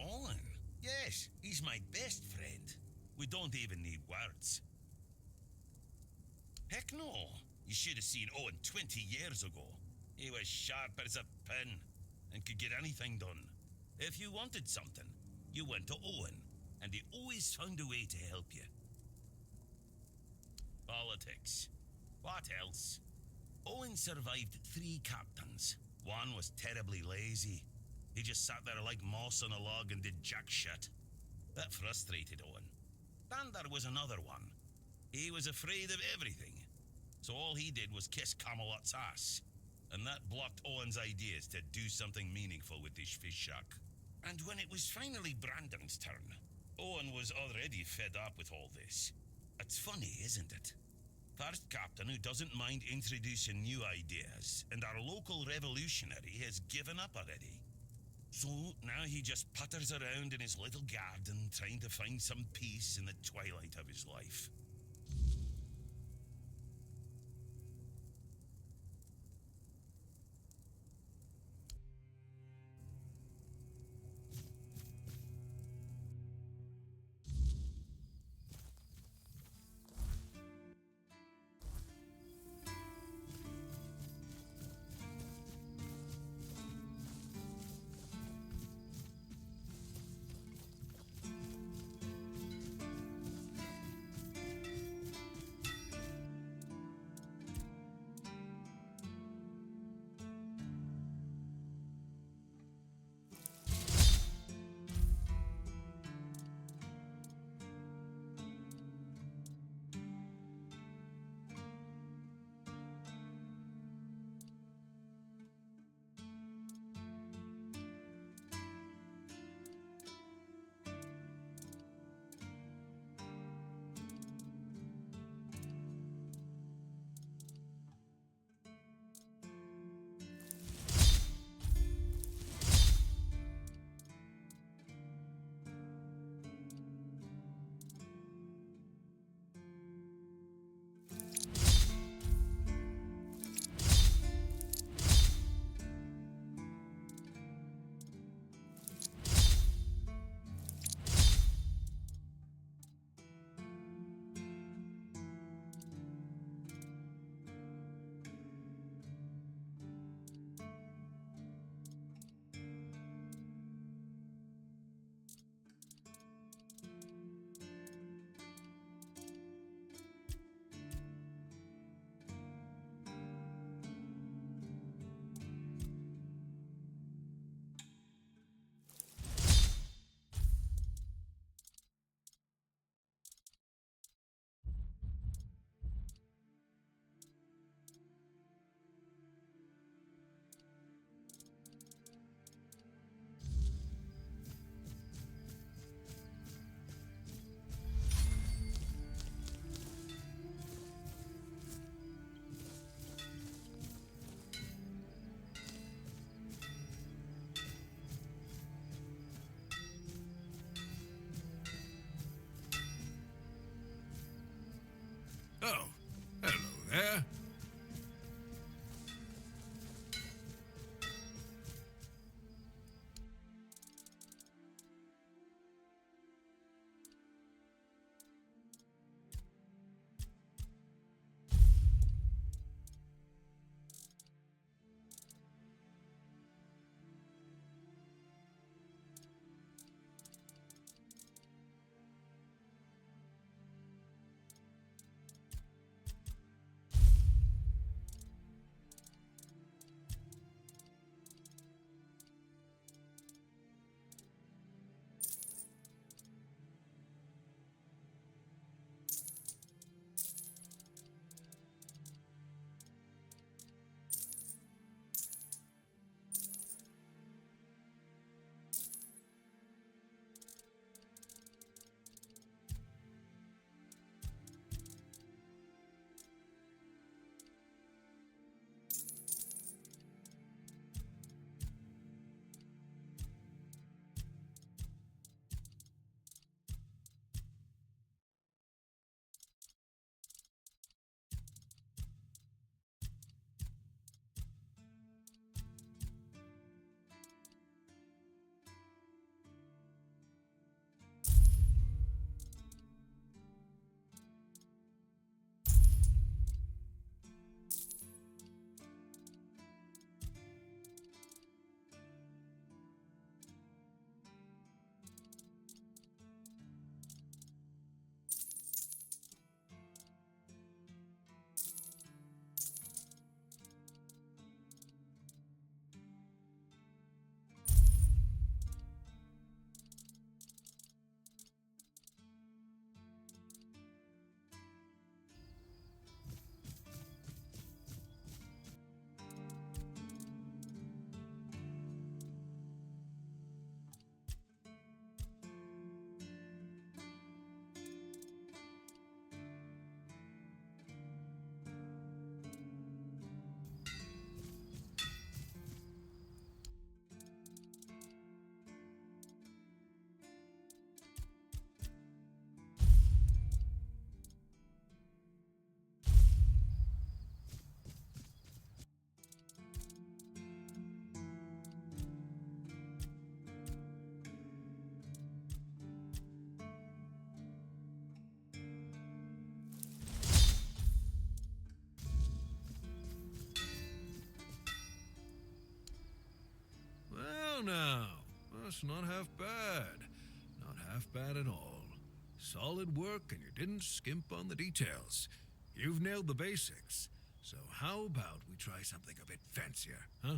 Owen. Yes, he's my best friend. We don't even need words. Heck no. You should have seen Owen 20 years ago. He was sharp as a pin and could get anything done. If you wanted something, you went to Owen, and he always found a way to help you. Politics. What else? Owen survived 3 captains. One was terribly lazy. He just sat there like moss on a log and did jack shit. That frustrated Owen. Then there was another one. He was afraid of everything. So all he did was kiss Camelot's ass. And that blocked Owen's ideas to do something meaningful with his fish shack. And when it was finally Brandon's turn, Owen was already fed up with all this. It's funny, isn't it? First captain who doesn't mind introducing new ideas, and our local revolutionary has given up already. So now he just putters around in his little garden trying to find some peace in the twilight of his life. now. That's not half bad. Not half bad at all. Solid work, and you didn't skimp on the details. You've nailed the basics. So how about we try something a bit fancier, huh?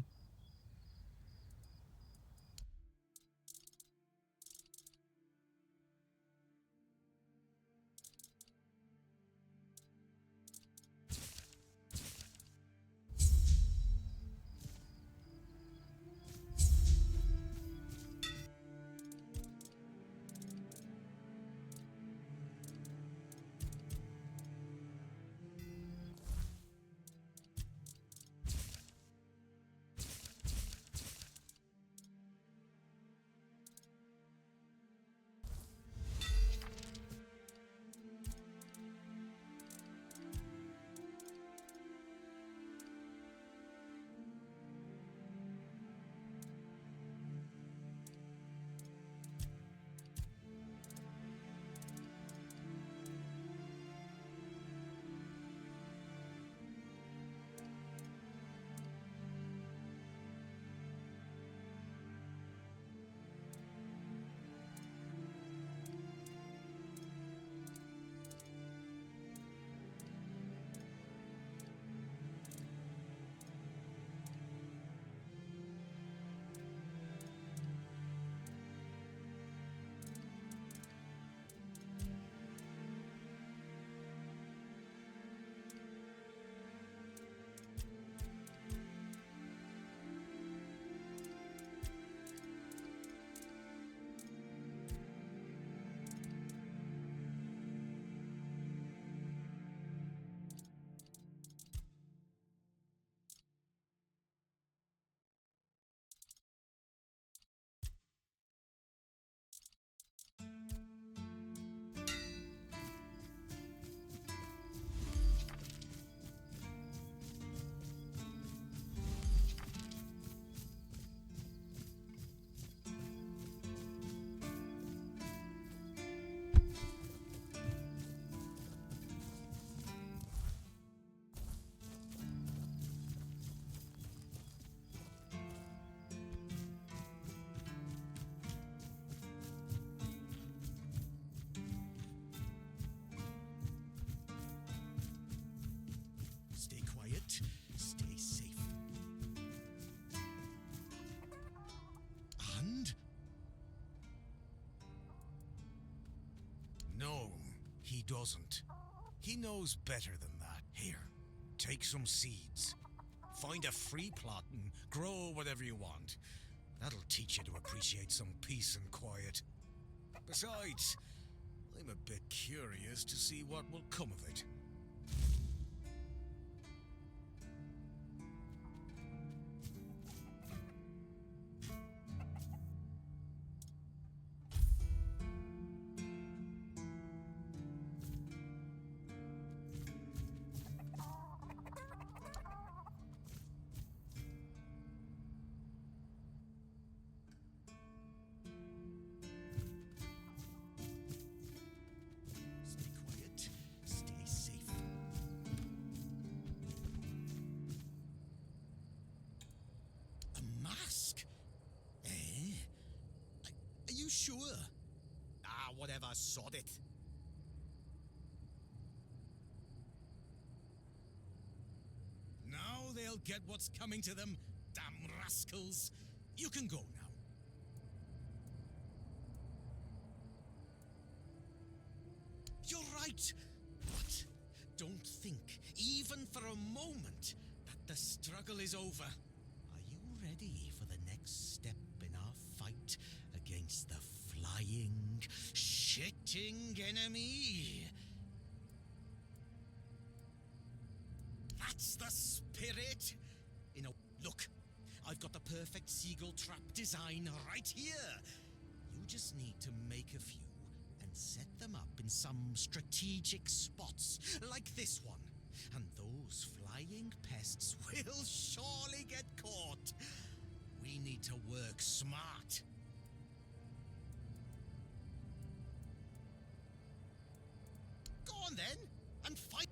Stay quiet. Stay safe. And? No, he doesn't. He knows better than that. Here, take some seeds. Find a free plot and grow whatever you want. That'll teach you to appreciate some peace and quiet. Besides, I'm a bit curious to see what will come of it. Sure. Whatever, sod it. Now they'll get what's coming to them, damn rascals. You can go now. You're right. But don't think, even for a moment, that the struggle is over. Are you ready for the next step in our fight against the flying, shitting enemy? That's the spirit! Look, I've got the perfect seagull trap design right here. You just need to make a few and set them up in some strategic spots, like this one. And those flying pests will surely get caught. We need to work smart. Go on then, and fight.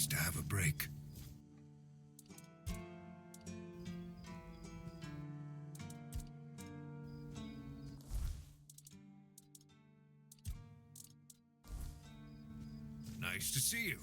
nice to have a break. Nice to see you.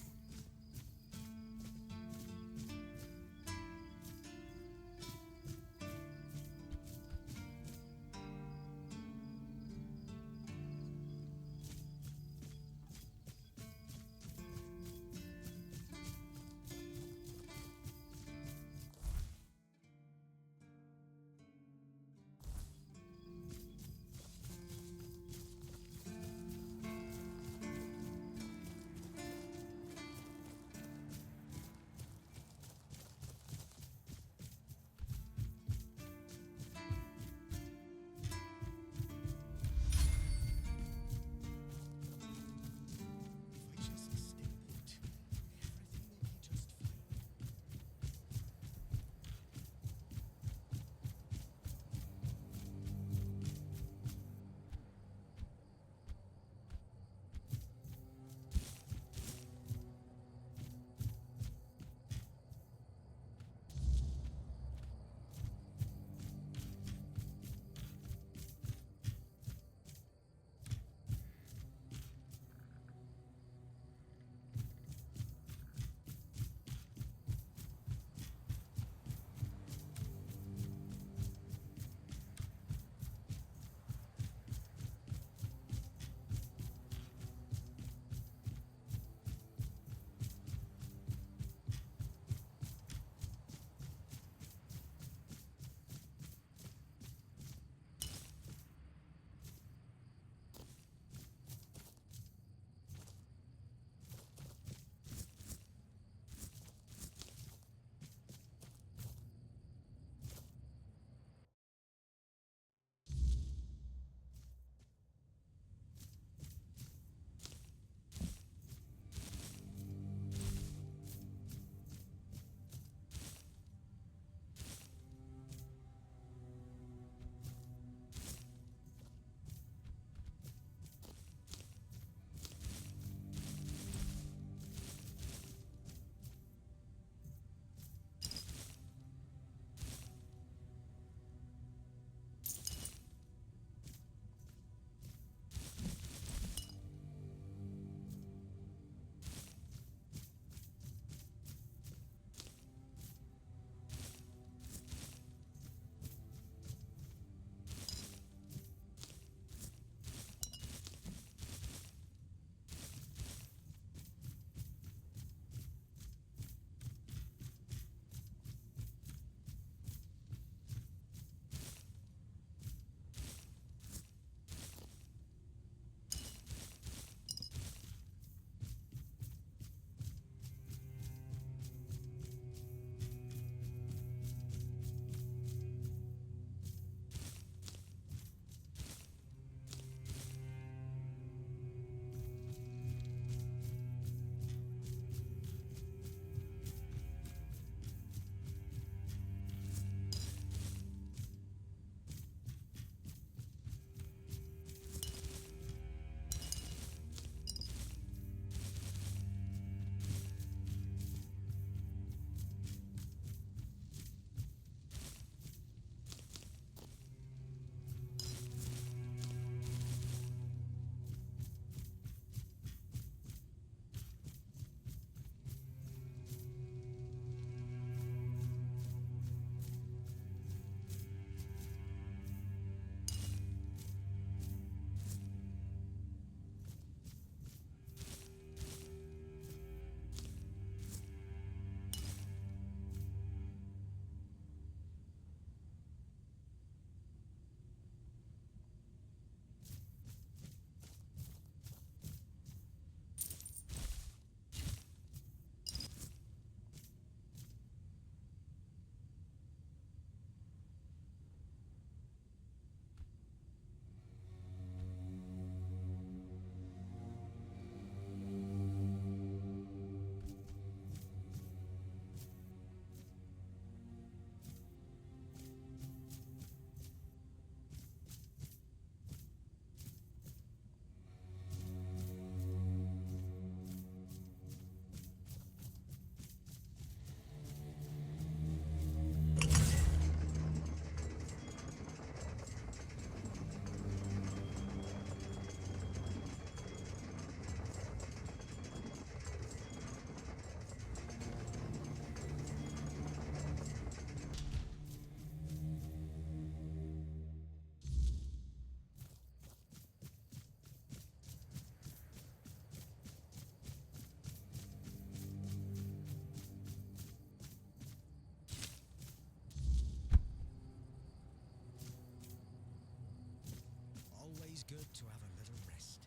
good to have a little rest.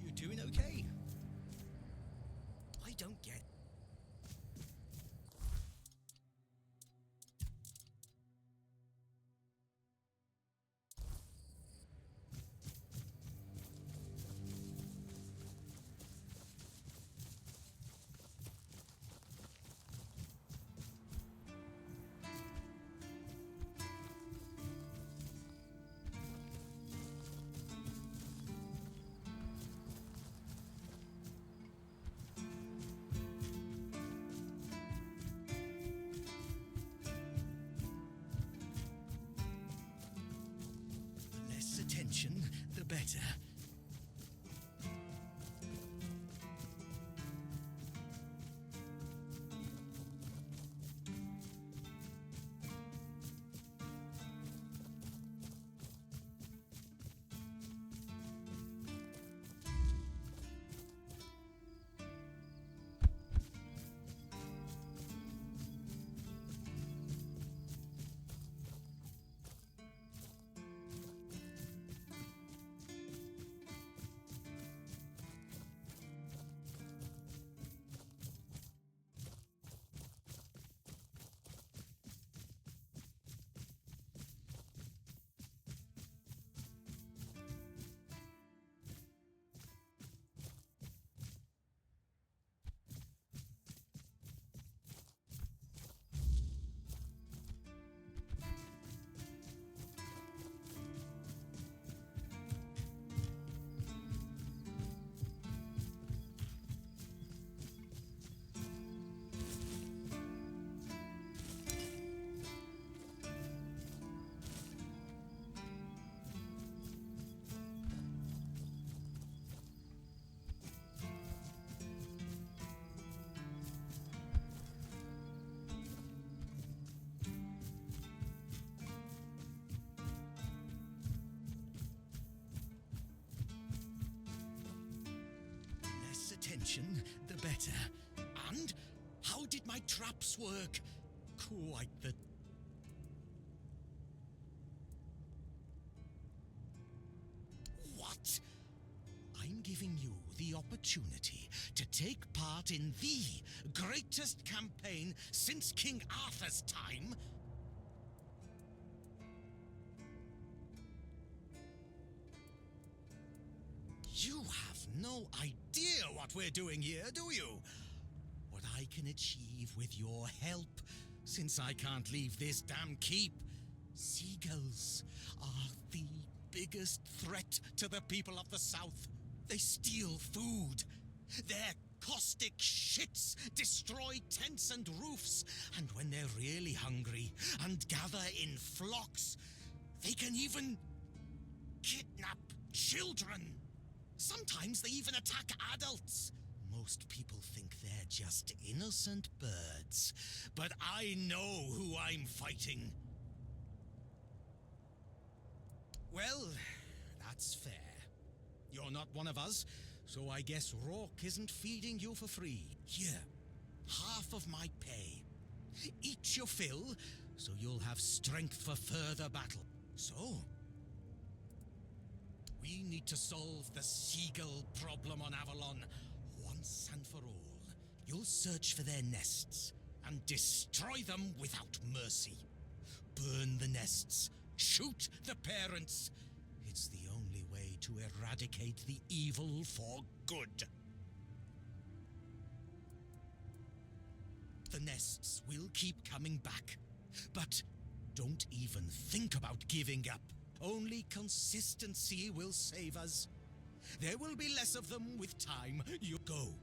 You doing okay? I don't get. The less attention, the better. Less attention, the better. And how did my traps work? Quite the... What? I'm giving you the opportunity to take part in the greatest campaign since King Arthur's time? You have no idea what we're doing here, do you? What I can achieve with your help, since I can't leave this damn keep. Seagulls are the biggest threat to the people of the South. They steal food. Their caustic shits destroy tents and roofs, and when they're really hungry and gather in flocks, they can even kidnap children. Sometimes they even attack adults. Most people think they're just innocent birds, but I know who I'm fighting. Well, that's fair. You're not one of us, so I guess Rourke isn't feeding you for free. Here, half of my pay. Eat your fill, so you'll have strength for further battle. So, we need to solve the seagull problem on Avalon once and for all. You'll search for their nests and destroy them without mercy. Burn the nests, shoot the parents. It's the only way to eradicate the evil for good. The nests will keep coming back, but don't even think about giving up. Only consistency will save us. There will be less of them with time. You go.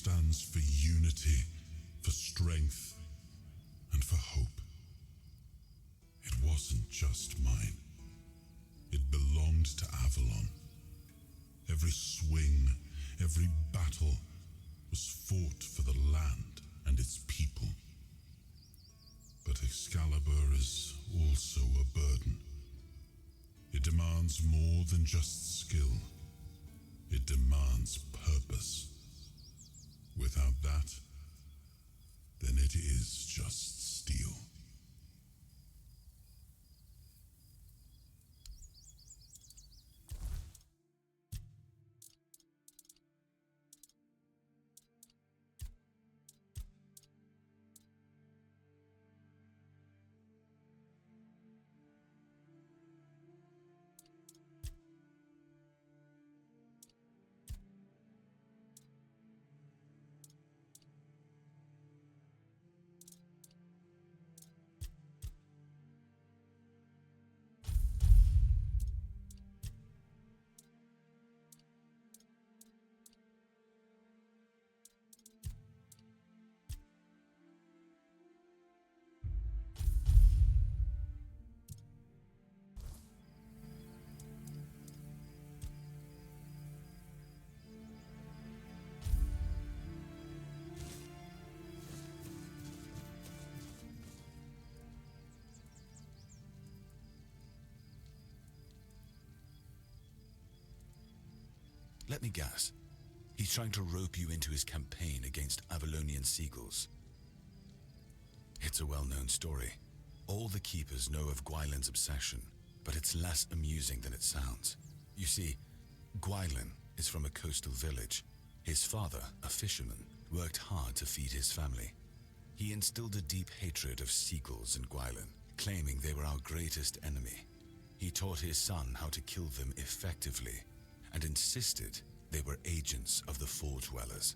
stands for unity, for strength, and for hope. It wasn't just mine. It belonged to Avalon. Every swing, every battle was fought for the land and its people. But Excalibur is also a burden. It demands more than just skill. It demands purpose. Without that, then it is just steel. Let me guess. He's trying to rope you into his campaign against Avalonian seagulls. It's a well-known story. All the keepers know of Gwylin's obsession, but it's less amusing than it sounds. You see, Gwylin is from a coastal village. His father, a fisherman, worked hard to feed his family. He instilled a deep hatred of seagulls in Gwylin, claiming they were our greatest enemy. He taught his son how to kill them effectively, and insisted they were agents of the Forge Dwellers.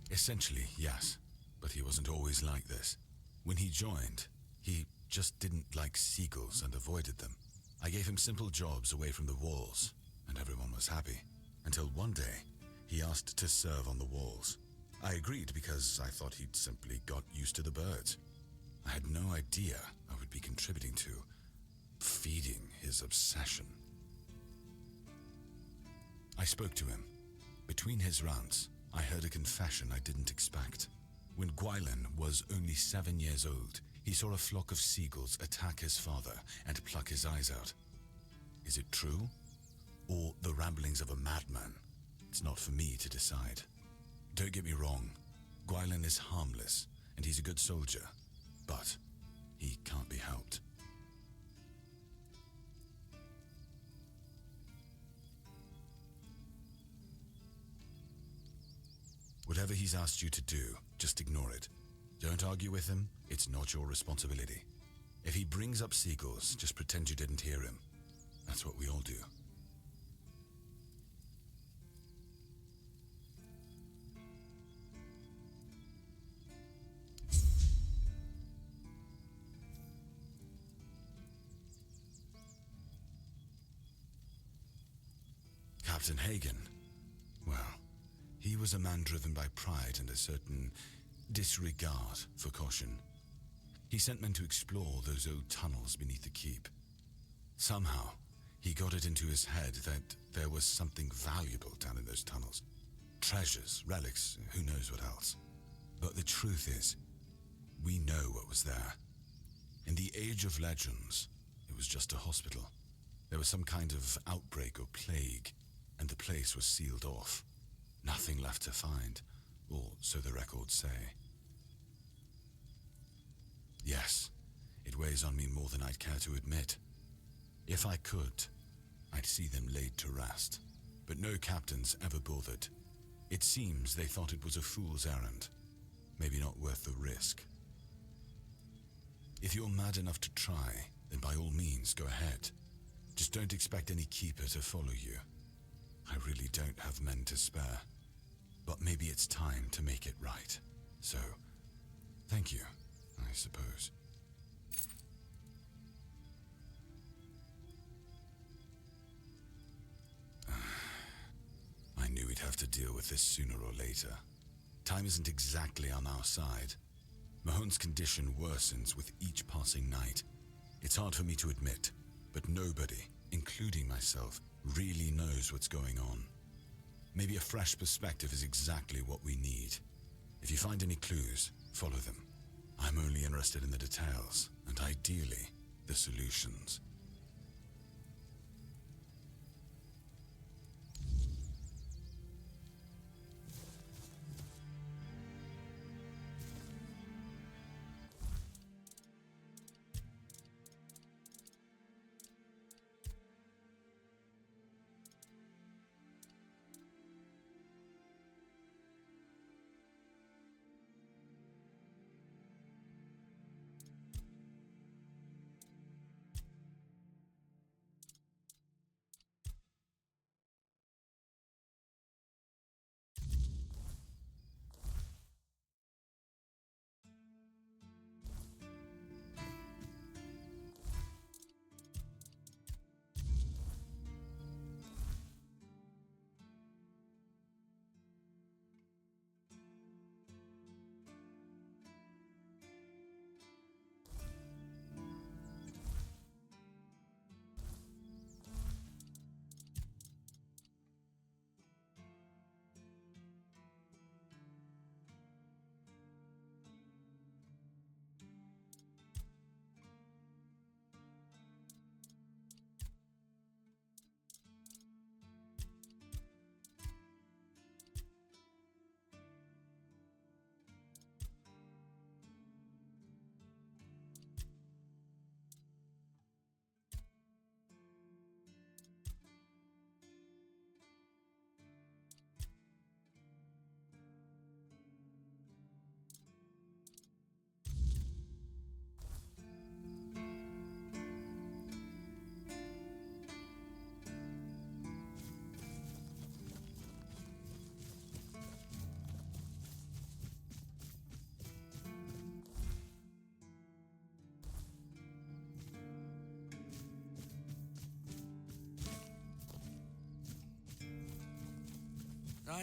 Essentially, yes, but he wasn't always like this. When he joined, he just didn't like seagulls and avoided them. I gave him simple jobs away from the walls, and everyone was happy. Until one day, he asked to serve on the walls. I agreed because I thought he'd simply got used to the birds. I had no idea I would be contributing to feeding his obsession. I spoke to him. Between his rants, I heard a confession I didn't expect. When Gwylin was only 7 years old, he saw a flock of seagulls attack his father and pluck his eyes out. Is it true? Or the ramblings of a madman? It's not for me to decide. Don't get me wrong, Gwylin is harmless, and he's a good soldier, but he can't be helped. Whatever he's asked you to do, just ignore it. Don't argue with him, it's not your responsibility. If he brings up seagulls, just pretend you didn't hear him. That's what we all do. Captain Hagen, well, he was a man driven by pride and a certain disregard for caution. He sent men to explore those old tunnels beneath the keep. Somehow, he got it into his head that there was something valuable down in those tunnels. Treasures, relics, who knows what else. But the truth is, we know what was there. In the Age of Legends, it was just a hospital. There was some kind of outbreak or plague, and the place was sealed off. Nothing left to find, or so the records say. Yes, it weighs on me more than I'd care to admit. If I could, I'd see them laid to rest. But no captains ever bothered. It seems they thought it was a fool's errand. Maybe not worth the risk. If you're mad enough to try, then by all means go ahead. Just don't expect any keeper to follow you. I really don't have men to spare. But maybe it's time to make it right. So, thank you, I suppose. I knew we'd have have to deal with this sooner or later. Time isn't exactly on our side. Mahone's condition worsens with each passing night. It's hard for me to admit, but nobody, including myself, really knows what's going on. Maybe a fresh perspective is exactly what we need. If you find any clues, follow them. I'm only interested in the details, and ideally, the solutions.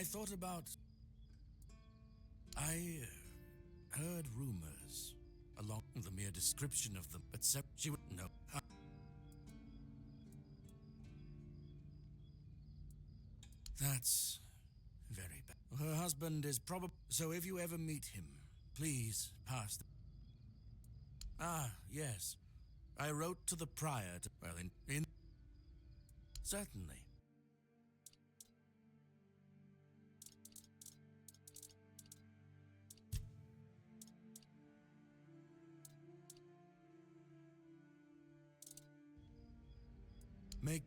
I thought about... I heard rumors along the mere description of them, but she would know. That's very bad. Her husband is probably... So if you ever meet him, please pass the... Ah, yes. I wrote to the prior to... Well, in... Certainly. May